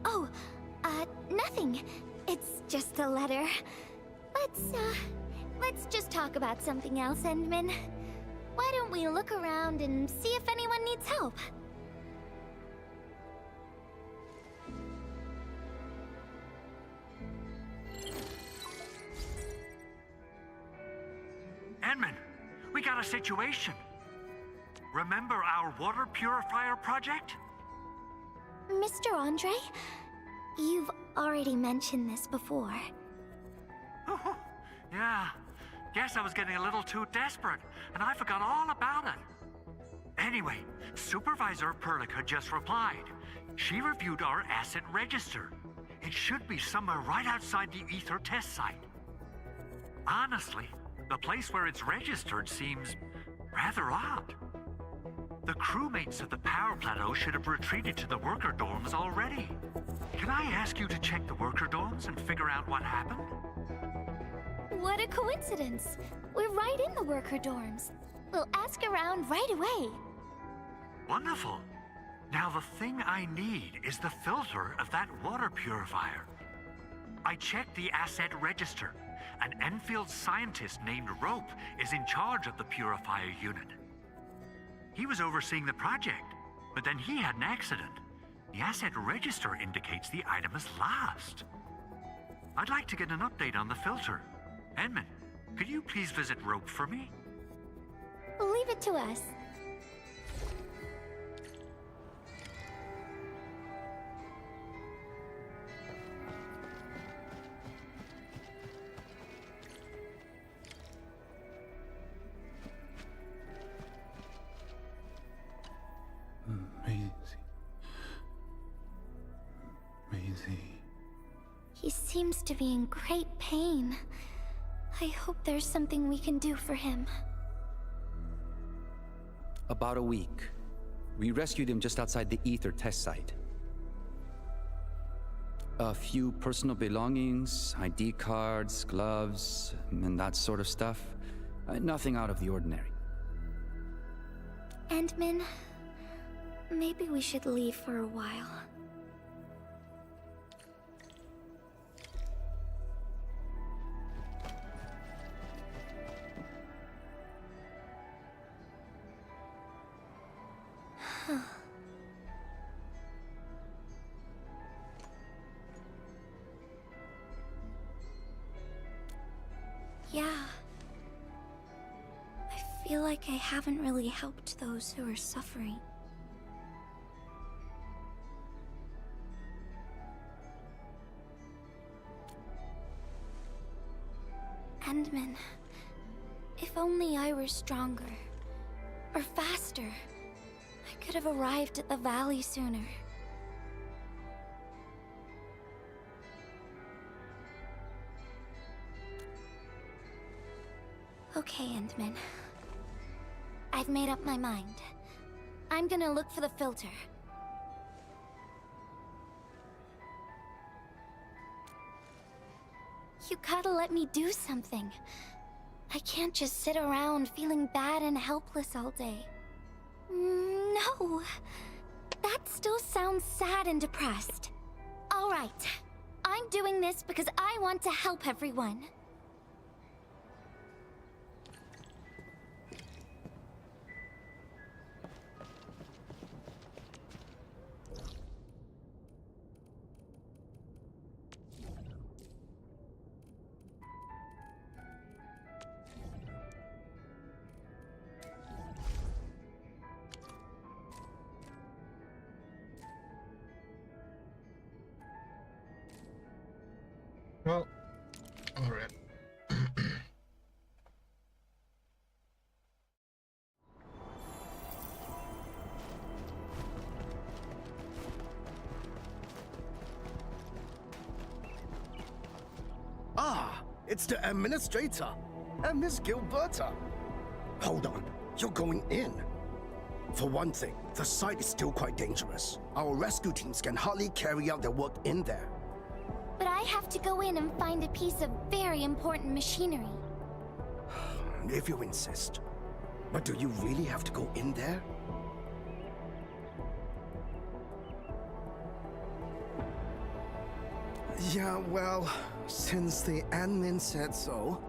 Oh, nothing. It's just a letter. Let's just talk about something else, Endman. Why don't we look around and see if anyone needs help? Endman, we got a situation. Remember our water purifier project? Mr. Andre, you've already mentioned this before. Yeah, guess I was getting a little too desperate, and I forgot all about it. Anyway, Supervisor Perlica just replied. She reviewed our asset register. It should be somewhere right outside the Ether test site. Honestly, the place where it's registered seems rather odd. The crewmates of the power plateau should have retreated to the worker dorms already. Can I ask you to check the worker dorms and figure out what happened? What a coincidence! We're right in the worker dorms. We'll ask around right away. Wonderful. Now the thing I need is the filter of that water purifier. I checked the asset register. An Enfield scientist named Rope is in charge of the purifier unit. He was overseeing the project, but then he had an accident. The asset register indicates the item is lost. I'd like to get an update on the filter. Endman, could you please visit Rope for me? Leave it to us. Maisie. He seems to be in great pain. I hope there's something we can do for him. About a week. We rescued him just outside the Ether test site. A few personal belongings, ID cards, gloves, and that sort of stuff. Nothing out of the ordinary. Endman, maybe we should leave for a while. Yeah. I feel like I haven't really helped those who are suffering. Endman, if only I were stronger, or faster, I could have arrived at the valley sooner. Okay, Endman. I've made up my mind. I'm gonna look for the filter. You gotta let me do something. I can't just sit around feeling bad and helpless all day. No. That still sounds sad and depressed. All right. I'm doing this because I want to help everyone. Well, alright. Ah, it's the administrator, and Miss Gilberta. Hold on, you're going in. For one thing, the site is still quite dangerous. Our rescue teams can hardly carry out their work in there. But I have to go in and find a piece of very important machinery. If you insist. But do you really have to go in there? Yeah, well, since the admin said so.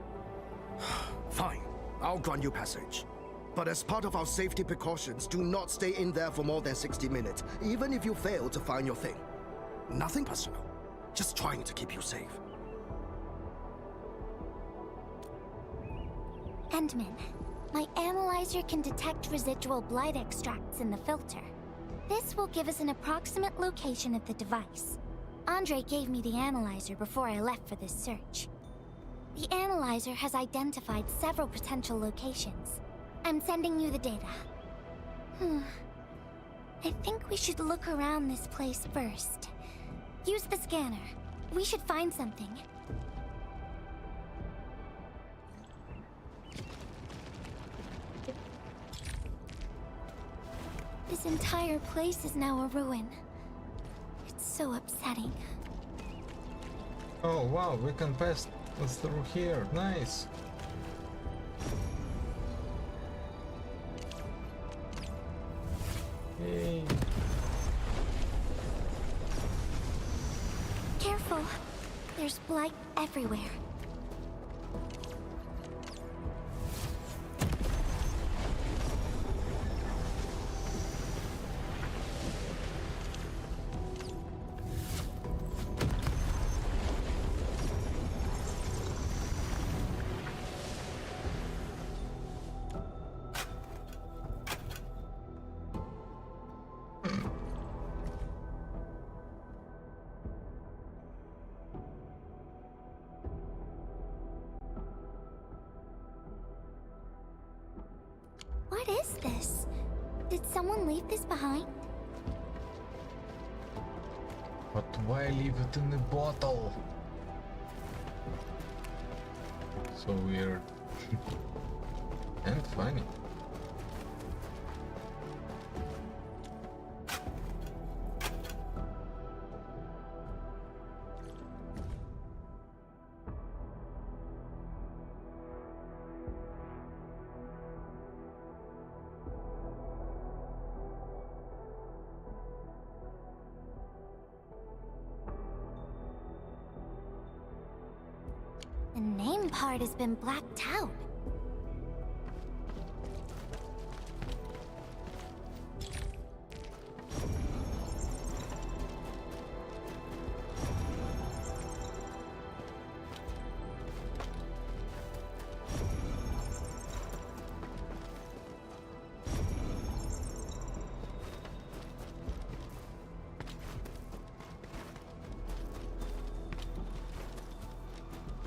Fine, I'll grant you passage. But as part of our safety precautions, do not stay in there for more than 60 minutes, even if you fail to find your thing. Nothing personal. Just trying to keep you safe. Endman, my analyzer can detect residual blight extracts in the filter. This will give us an approximate location of the device. Andre gave me the analyzer before I left for this search. The analyzer has identified several potential locations. I'm sending you the data. I think we should look around this place first. Use the scanner. We should find something. This entire place is now a ruin. It's so upsetting. Oh wow, we can pass through here. Nice. Yay. Careful. There's blight everywhere. What is this? Did someone leave this behind? But why leave it in the bottle? So weird. And funny. The name part has been blacked out.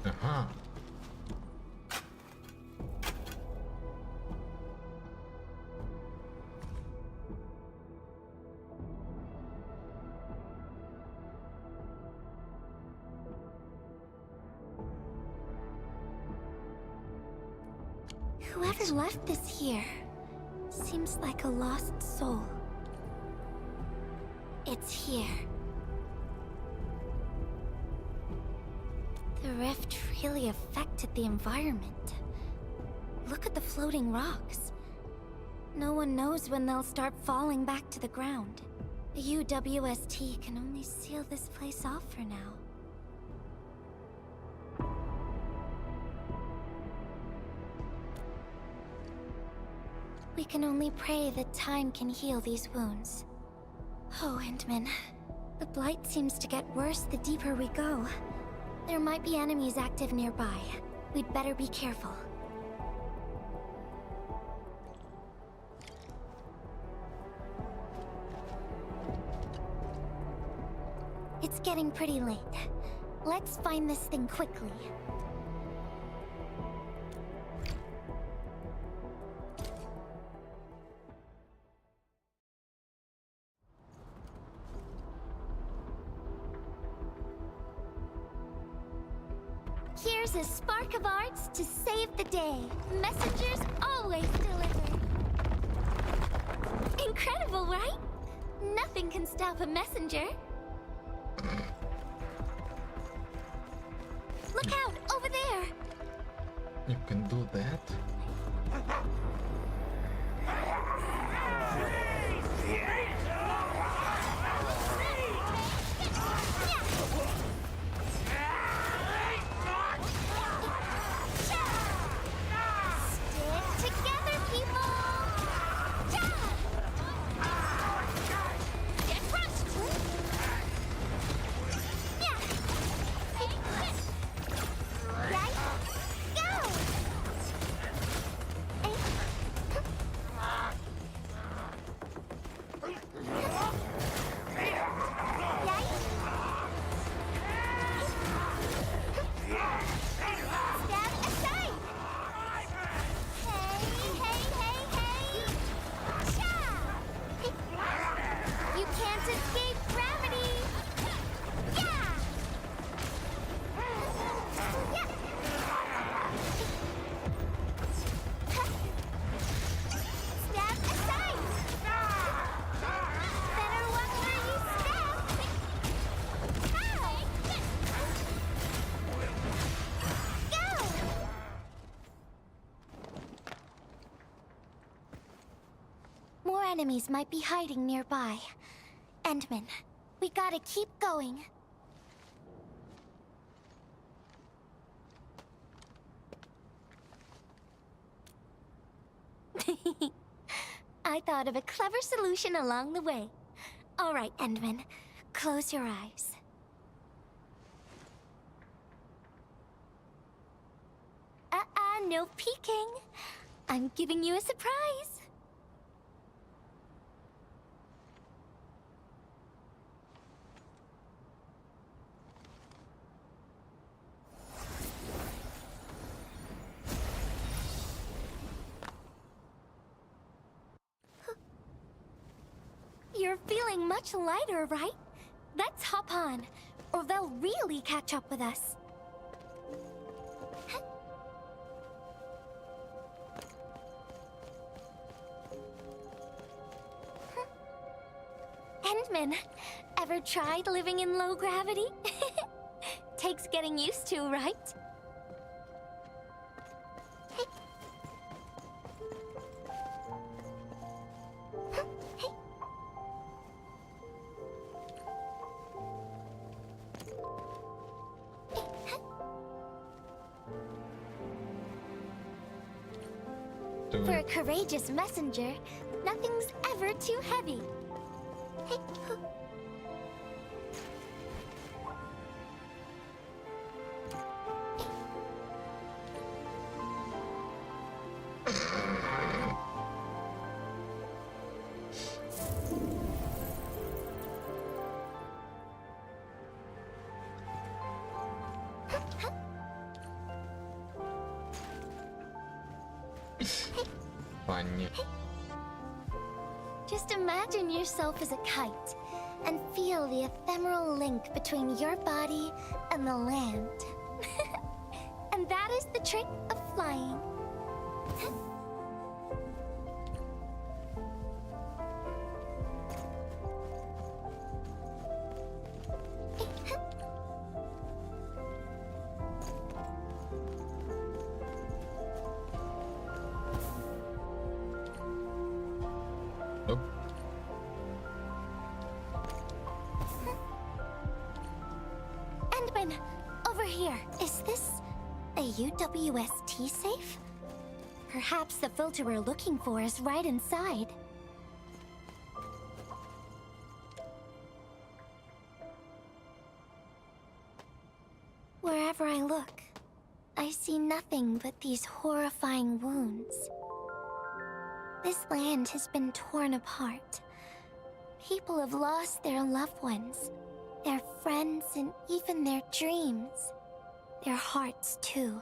Uh-huh. Whoever left this here, seems like a lost soul. It's here. The rift really affected the environment. Look at the floating rocks. No one knows when they'll start falling back to the ground. The UWST can only seal this place off for now. We can only pray that time can heal these wounds. Oh, Endman. The blight seems to get worse the deeper we go. There might be enemies active nearby. We'd better be careful. It's getting pretty late. Let's find this thing quickly. Here's a spark of arts to save the day. Messengers always deliver. Incredible, right? Nothing can stop a messenger. Look out, over there! You can do that? Stick together, people! Get crushed! You can't escape gravity! Yeah! Stab aside! Better watch where you step! Go! More enemies might be hiding nearby. Endman, we gotta keep going. I thought of a clever solution along the way. All right, Endman, close your eyes. No peeking. I'm giving you a surprise. You're feeling much lighter, right? Let's hop on, or they'll really catch up with us. Endman, ever tried living in low gravity? Takes getting used to, right? For a courageous messenger, nothing's ever too heavy. Funny. Just imagine yourself as a kite and feel the ephemeral link between your body and the land. And that is the trick of flying. Andman! Over here! Is this a UWST safe? Perhaps the filter we're looking for is right inside. Wherever I look, I see nothing but these horrifying wounds. This land has been torn apart. People have lost their loved ones, their friends, and even their dreams. Their hearts, too,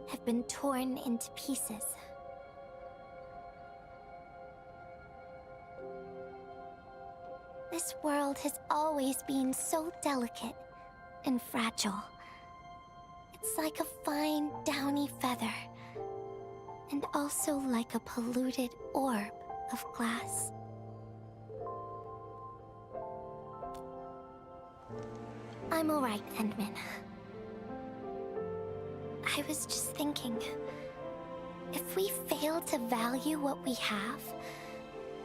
have been torn into pieces. This world has always been so delicate and fragile. It's like a fine, downy feather, and also like a polluted orb of glass. I'm alright, Andman. I was just thinking, if we fail to value what we have,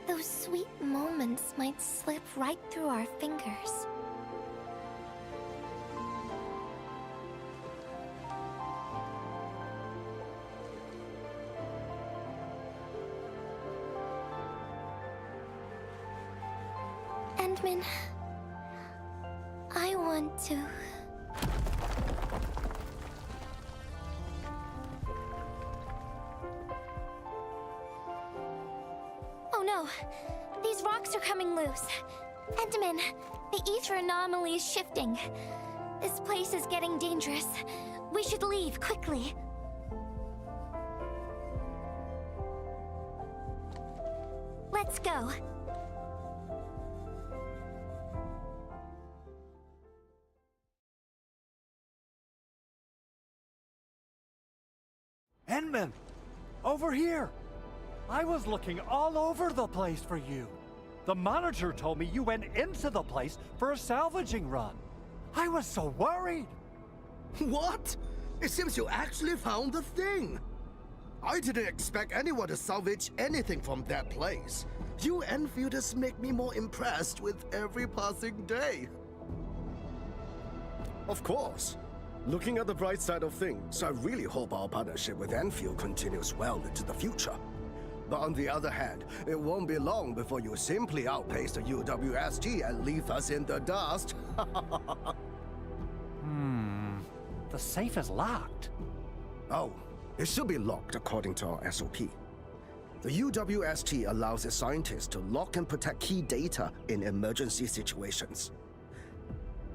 those sweet moments might slip right through our fingers. Andman, I want to... Oh no! These rocks are coming loose. Andman, the ether anomaly is shifting. This place is getting dangerous. We should leave quickly. Let's go. Andman! Over here! I was looking all over the place for you. The manager told me you went into the place for a salvaging run. I was so worried. What? It seems you actually found the thing. I didn't expect anyone to salvage anything from that place. You Enfielders make me more impressed with every passing day. Of course. Looking at the bright side of things, I really hope our partnership with Enfield continues well into the future. But on the other hand, it won't be long before you simply outpace the UWST and leave us in the dust. The safe is locked. Oh, it should be locked according to our SOP. The UWST allows its scientists to lock and protect key data in emergency situations.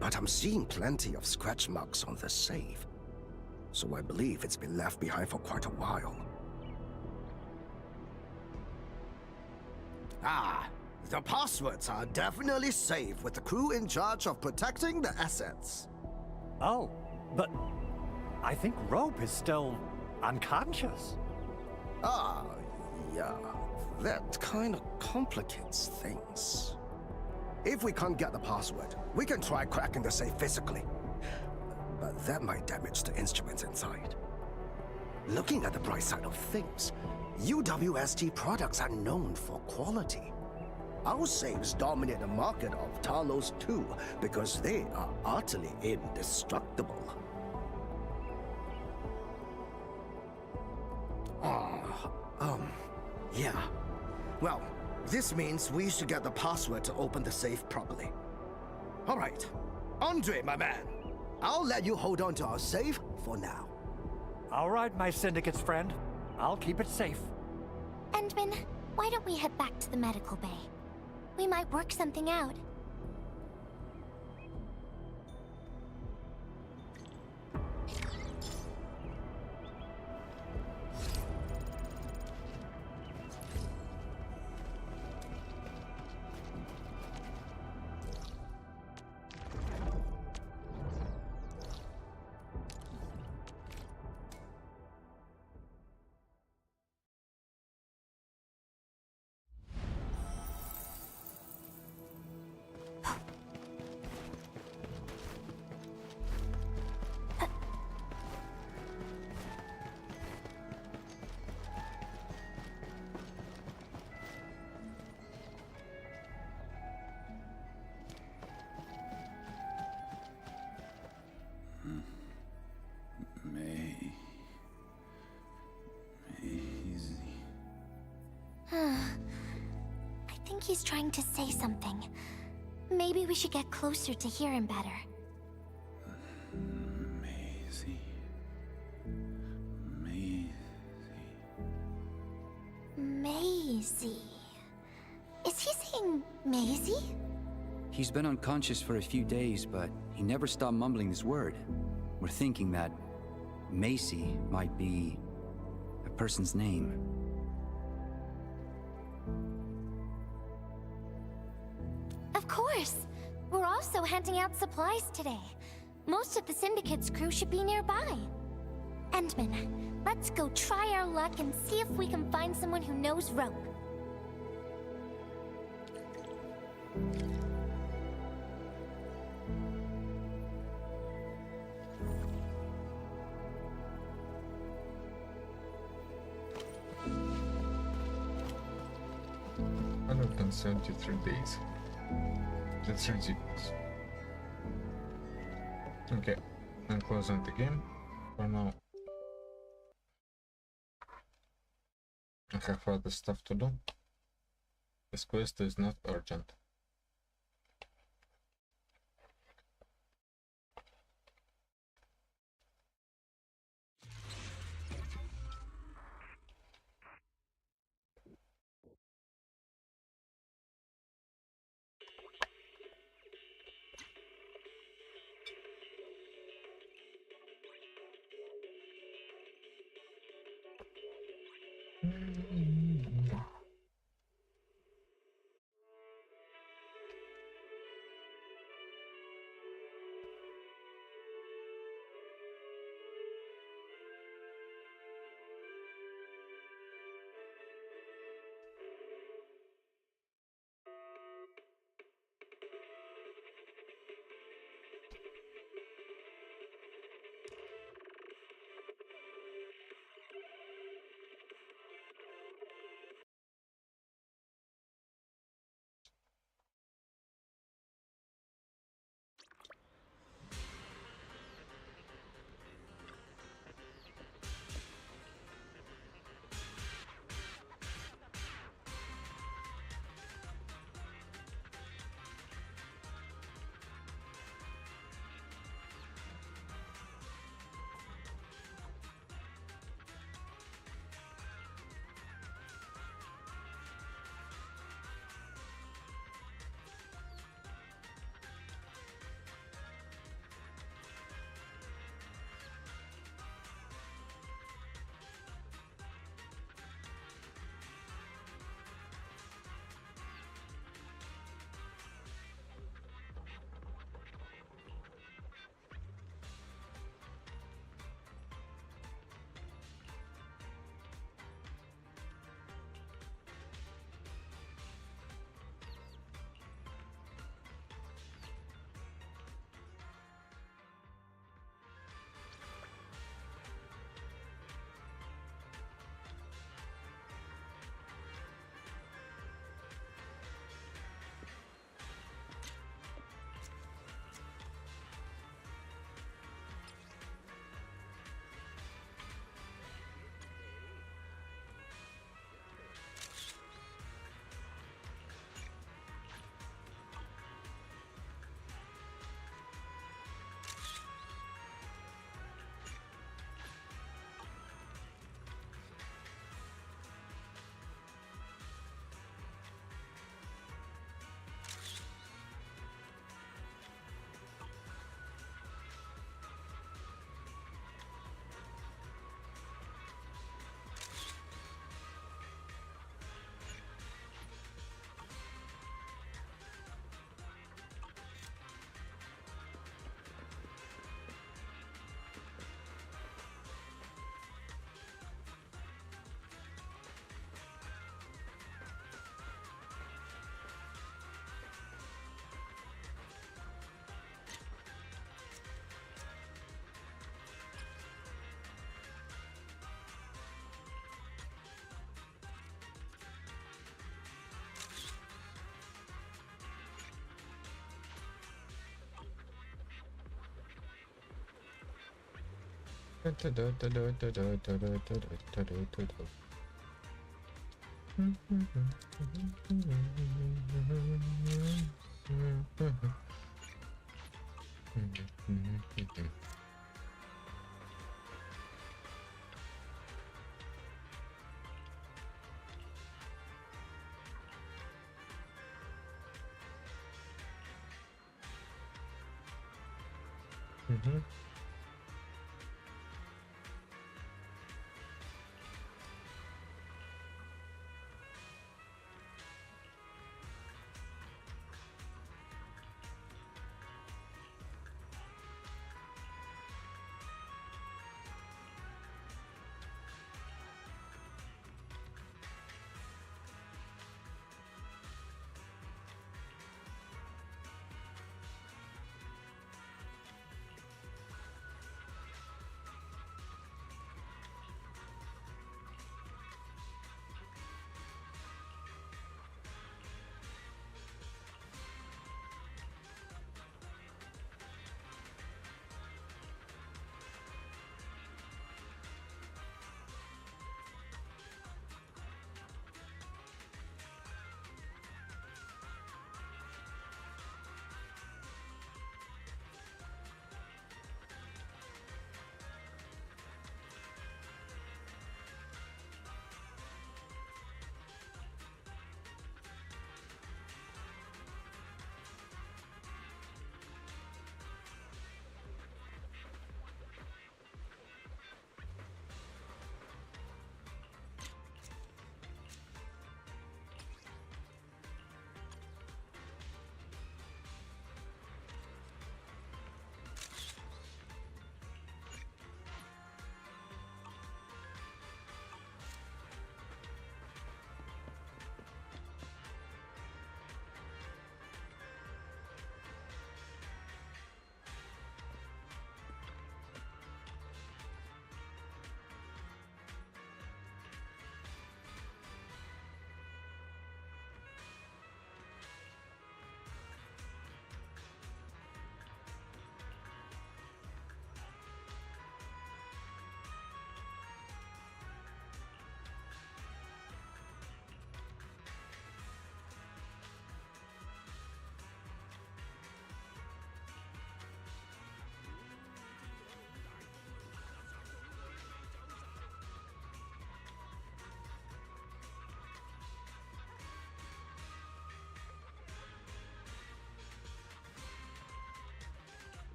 But I'm seeing plenty of scratch marks on the safe, so I believe it's been left behind for quite a while. Ah, the passwords are definitely safe with the crew in charge of protecting the assets. Oh, but I think Rope is still unconscious. Ah, yeah, that kind of complicates things. If we can't get the password, we can try cracking the safe physically. But that might damage the instruments inside. Looking at the bright side of things, UWST products are known for quality. Our safes dominate the market of Talos 2 because they are utterly indestructible. Yeah. Well, this means we should get the password to open the safe properly. All right. Andre, my man. I'll let you hold on to our safe for now. All right, my Syndicate's friend. I'll keep it safe. Andman, why don't we head back to the medical bay? We might work something out. Maisie. I think he's trying to say something. Maybe we should get closer to hear him better. Maisie. Maisie. Is he saying Maisie? He's been unconscious for a few days, but he never stopped mumbling his word. We're thinking that Macy might be a person's name. Of course! We're also handing out supplies today. Most of the Syndicate's crew should be nearby. Endman, let's go try our luck and see if we can find someone who knows rope. $173 days. That's ridiculous. Okay, I'm closing the game for now. I have other stuff to do. This quest is not urgent.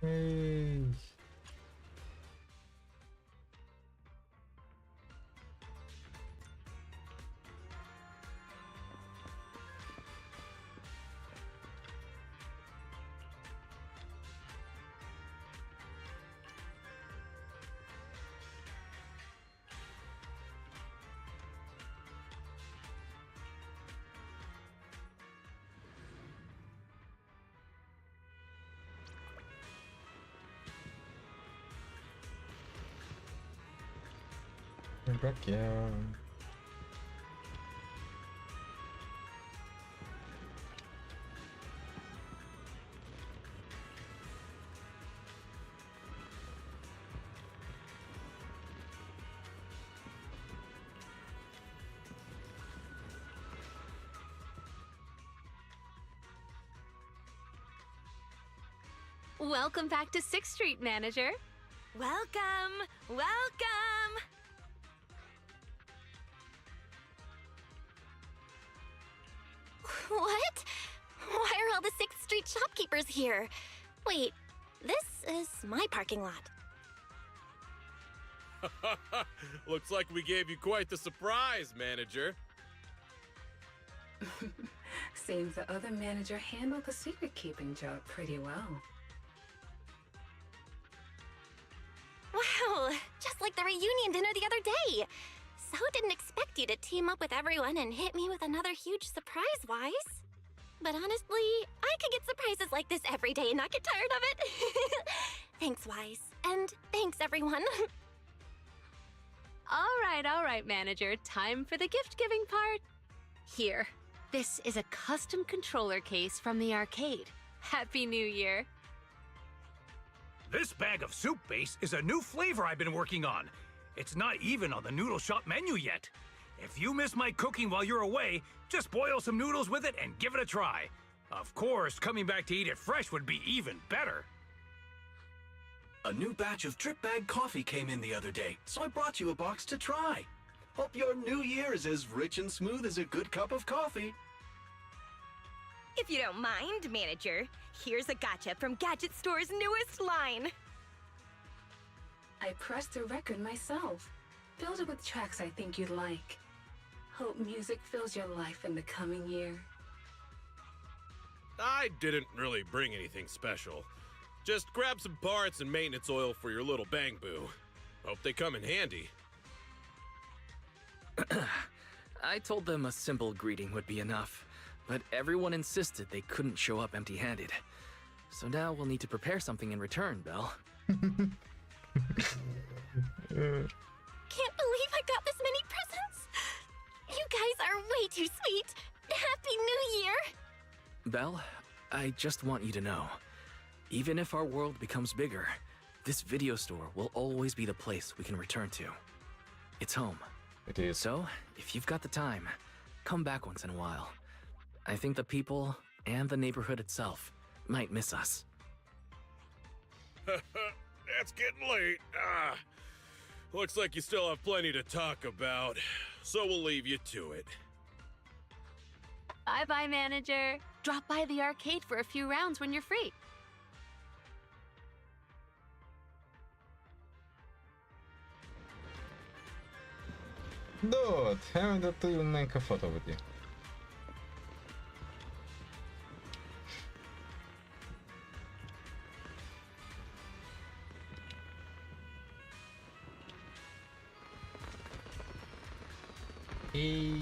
Hey. We're back, yeah. Welcome back to 6th Street, Manager. Welcome! Welcome! What? Why are all the 6th Street shopkeepers here? Wait, this is my parking lot. Looks like we gave you quite the surprise, manager. Seems the other manager handled the secret-keeping job pretty well. Wow, just like the reunion dinner the other day. So didn't expect you to team up with everyone and hit me with another huge surprise, Wise. But honestly, I could get surprises like this every day and not get tired of it. Thanks, Wise. And thanks, everyone. All right, manager. Time for the gift-giving part. Here, this is a custom controller case from the arcade. Happy New Year. This bag of soup base is a new flavor I've been working on. It's not even on the noodle shop menu yet. If you miss my cooking while you're away, just boil some noodles with it and give it a try. Of course, coming back to eat it fresh would be even better. A new batch of drip bag coffee came in the other day, so I brought you a box to try. Hope your new year is as rich and smooth as a good cup of coffee. If you don't mind, manager, here's a gotcha from Gadget Store's newest line. I pressed the record myself. Filled it with tracks I think you'd like. Hope music fills your life in the coming year. I didn't really bring anything special. Just grab some parts and maintenance oil for your little bang boo. Hope they come in handy. I told them a simple greeting would be enough, but everyone insisted they couldn't show up empty-handed. So now we'll need to prepare something in return, Belle. Can't believe I got this many presents. You guys are way too sweet. Happy New Year. Belle, I just want you to know, even if our world becomes bigger, this video store will always be the place we can return to. It's home. It is. So, if you've got the time, come back once in a while. I think the people and the neighborhood itself might miss us. It's getting late. Looks like you still have plenty to talk about, so we'll leave you to it. Bye-bye, manager. Drop by the arcade for a few rounds when you're free. Dude, haven't even make a photo with you. Hey.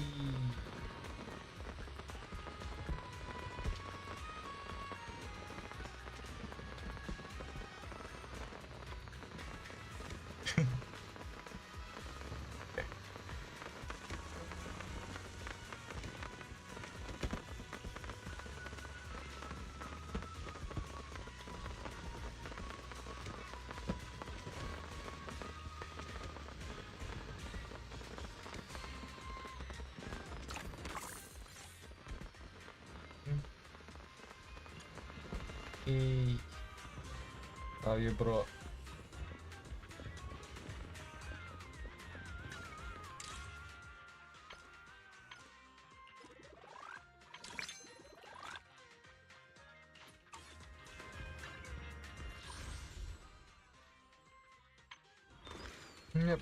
Hey, how you, bro? Yep.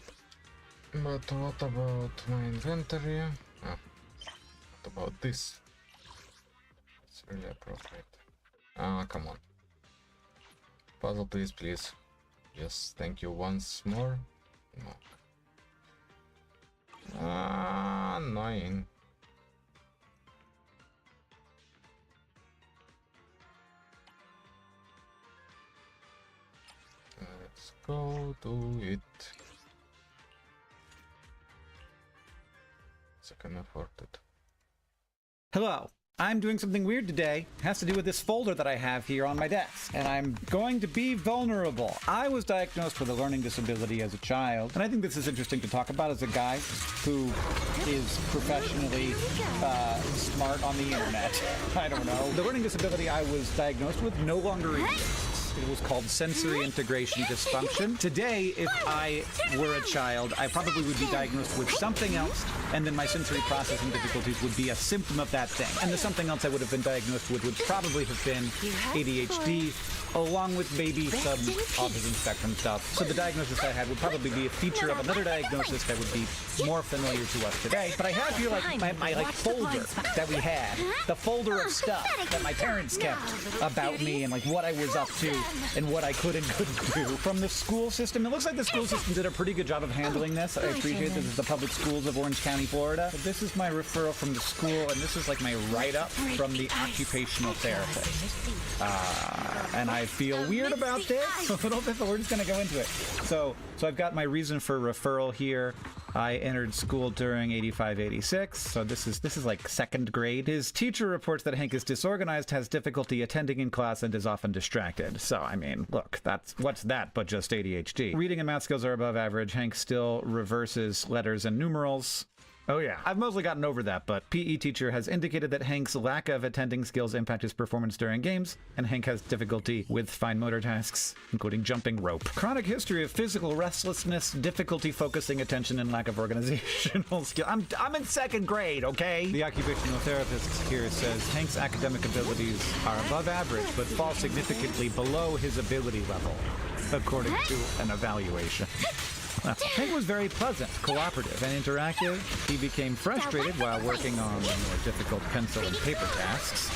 But what about my inventory? What about this? It's really appropriate. Come on. Puzzle, please, please. Yes, thank you once more. No. Annoying. Let's go do it. So I can afford it. Hello. I'm doing something weird today. It has to do with this folder that I have here on my desk. And I'm going to be vulnerable. I was diagnosed with a learning disability as a child. And I think this is interesting to talk about as a guy who is professionally smart on the internet. I don't know. The learning disability I was diagnosed with no longer exists. it was called sensory integration dysfunction. Today, if I were a child, I probably would be diagnosed with something else, and then my sensory processing difficulties would be a symptom of that thing. And the something else I would have been diagnosed with would probably have been ADHD, along with maybe some autism spectrum stuff. So the diagnosis I had would probably be a feature of another diagnosis that would be more familiar to us today. But I have here like my like folder that we had, the folder of stuff that my parents kept about me and like what I was up to and what I could and couldn't do from the school system. It looks like the school system did a pretty good job of handling this. I appreciate this is the public schools of Orange County, Florida. But this is my referral from the school, and this is like my write-up from the occupational therapist. And I feel weird about this a little bit, but we're just going to go into it. So I've got my reason for referral here. I entered school during 85-86, so this is like second grade. His teacher reports that Hank is disorganized, has difficulty attending in class, and is often distracted. So, I mean, look, what's that but just ADHD? Reading and math skills are above average. Hank still reverses letters and numerals. Oh yeah, I've mostly gotten over that, but PE teacher has indicated that Hank's lack of attending skills impact his performance during games, and Hank has difficulty with fine motor tasks, including jumping rope. Chronic history of physical restlessness, difficulty focusing attention, and lack of organizational skill. I'm in second grade, okay? The occupational therapist here says Hank's academic abilities are above average, but fall significantly below his ability level, according to an evaluation. Hank was very pleasant, cooperative, and interactive. He became frustrated while working on the more difficult pencil and paper tasks,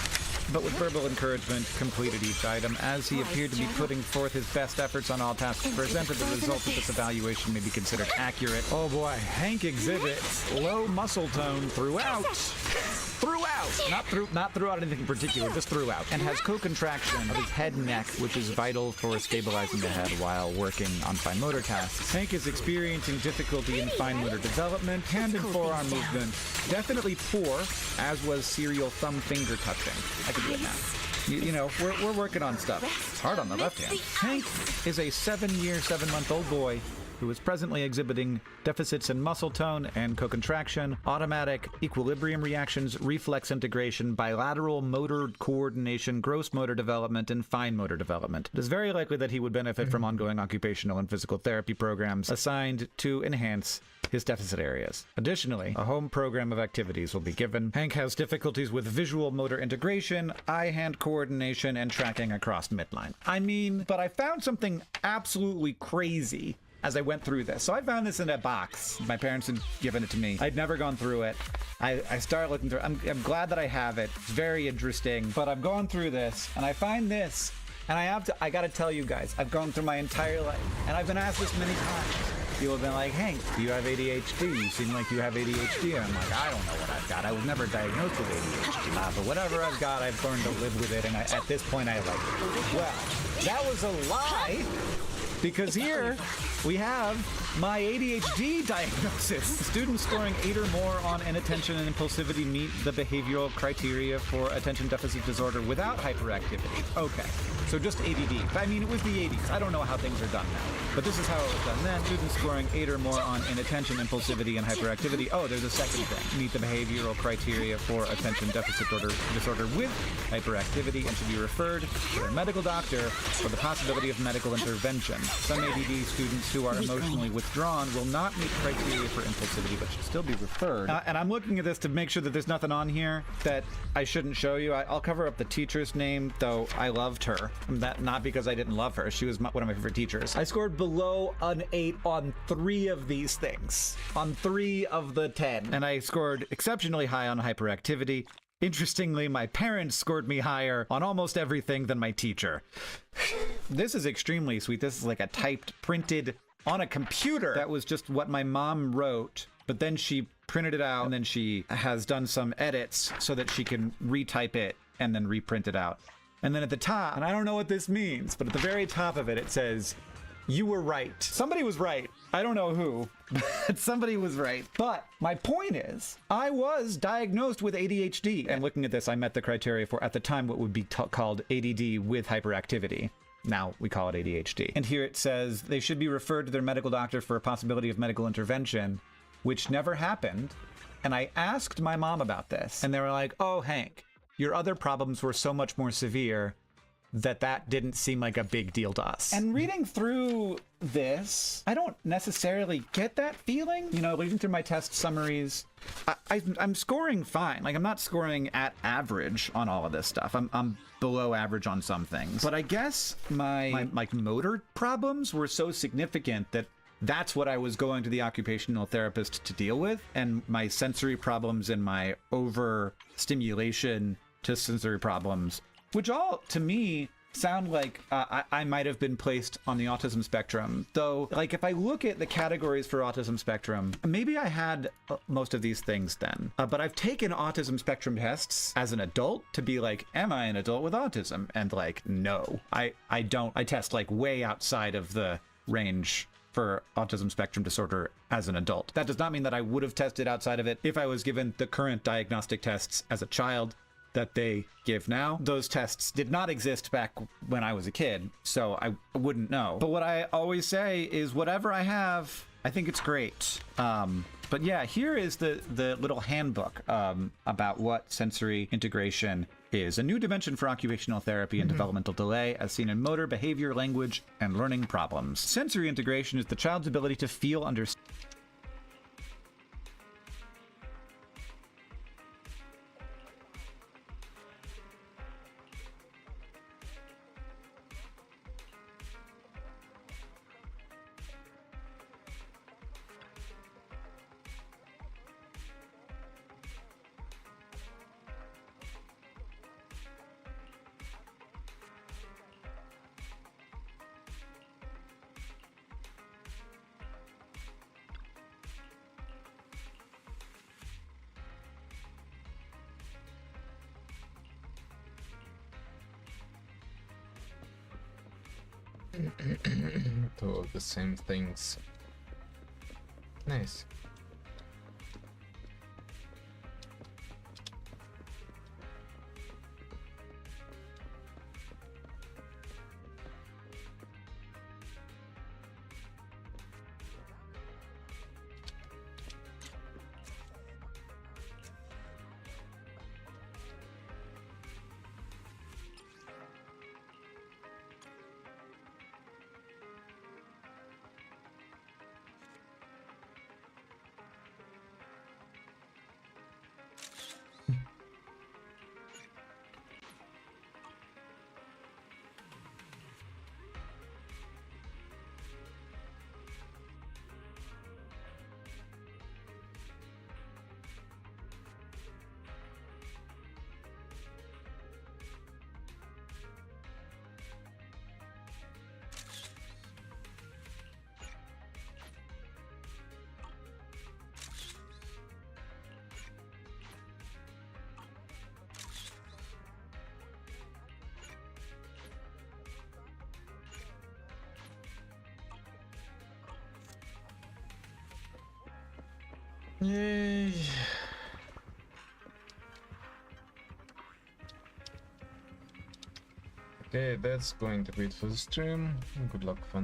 but with verbal encouragement, completed each item. As he appeared to be putting forth his best efforts on all tasks presented, the result of this evaluation may be considered accurate. Oh boy, Hank exhibits low muscle tone throughout. Not throughout anything in particular, just throughout. And has co-contraction of his head and neck, which is vital for stabilizing the head while working on fine motor tasks. Hank is experiencing difficulty in fine motor development, hand and forearm movement. Definitely poor, as was serial thumb finger touching. I can do it now. You know, we're working on stuff. It's hard on the left hand. Hank is a 7-month-old boy who is presently exhibiting deficits in muscle tone and co-contraction, automatic equilibrium reactions, reflex integration, bilateral motor coordination, gross motor development, and fine motor development. It is very likely that he would benefit from ongoing occupational and physical therapy programs assigned to enhance his deficit areas. Additionally, a home program of activities will be given. Hank has difficulties with visual motor integration, eye-hand coordination, and tracking across midline. I mean, but I found something absolutely crazy as I went through this. So I found this in a box. My parents had given it to me. I'd never gone through it. I started looking through it. I'm glad that I have it. It's very interesting. But I've gone through this, and I find this, and I gotta tell you guys, I've gone through my entire life, and I've been asked this many times. People have been like, Hank, do you have ADHD? You seem like you have ADHD. And I'm like, I don't know what I've got. I was never diagnosed with ADHD. But whatever I've got, I've learned to live with it, and at this point, I like it. Well, that was a lie. Because here we have my ADHD diagnosis. Students scoring 8 or more on inattention and impulsivity meet the behavioral criteria for attention deficit disorder without hyperactivity. Okay, so just ADD. I mean, it was the 80s. I don't know how things are done now, but this is how it was done then. Students scoring 8 or more on inattention, impulsivity, and hyperactivity. Oh, there's a second thing. Meet the behavioral criteria for attention deficit disorder with hyperactivity and should be referred to a medical doctor for the possibility of medical intervention. Some ADD students who are emotionally withdrawn will not meet criteria for impulsivity, but should still be referred. And I'm looking at this to make sure that there's nothing on here that I shouldn't show you. I'll cover up the teacher's name, though I loved her. Not because I didn't love her. She was one of my favorite teachers. I scored below an 8 on 3 of these things. On 3 of the 10. And I scored exceptionally high on hyperactivity. Interestingly, my parents scored me higher on almost everything than my teacher. This is extremely sweet. This is like a typed, printed on a computer. That was just what my mom wrote, but then she printed it out and then she has done some edits so that she can retype it and then reprint it out. And then at the top, and I don't know what this means, but at the very top of it, it says, "You were right." Somebody was right. I don't know who, but somebody was right. But my point is, I was diagnosed with ADHD. And looking at this, I met the criteria for, at the time, what would be called ADD with hyperactivity. Now we call it ADHD. And here it says they should be referred to their medical doctor for a possibility of medical intervention, which never happened. And I asked my mom about this, and they were like, "Oh, Hank, your other problems were so much more severe that didn't seem like a big deal to us. And reading through this, I don't necessarily get that feeling. You know, reading through my test summaries, I'm scoring fine. Like, I'm not scoring at average on all of this stuff. I'm below average on some things. But I guess my like motor problems were so significant that that's what I was going to the occupational therapist to deal with. And my sensory problems and my overstimulation to sensory problems, which all, to me, sound like I might have been placed on the autism spectrum. Though, like, if I look at the categories for autism spectrum, maybe I had most of these things then. But I've taken autism spectrum tests as an adult to be like, am I an adult with autism? And like, no, I don't. I test like way outside of the range for autism spectrum disorder as an adult. That does not mean that I would have tested outside of it if I was given the current diagnostic tests as a child that they give now. Those tests did not exist back when I was a kid, so I wouldn't know. But what I always say is whatever I have, I think it's great. But yeah, here is the little handbook about what sensory integration is. A new dimension for occupational therapy and developmental delay as seen in motor, behavior, language, and learning problems. Sensory integration is the child's ability to feel, understand, to the same things. Nice. Yay. Okay, that's going to be it for the stream. Good luck, fun.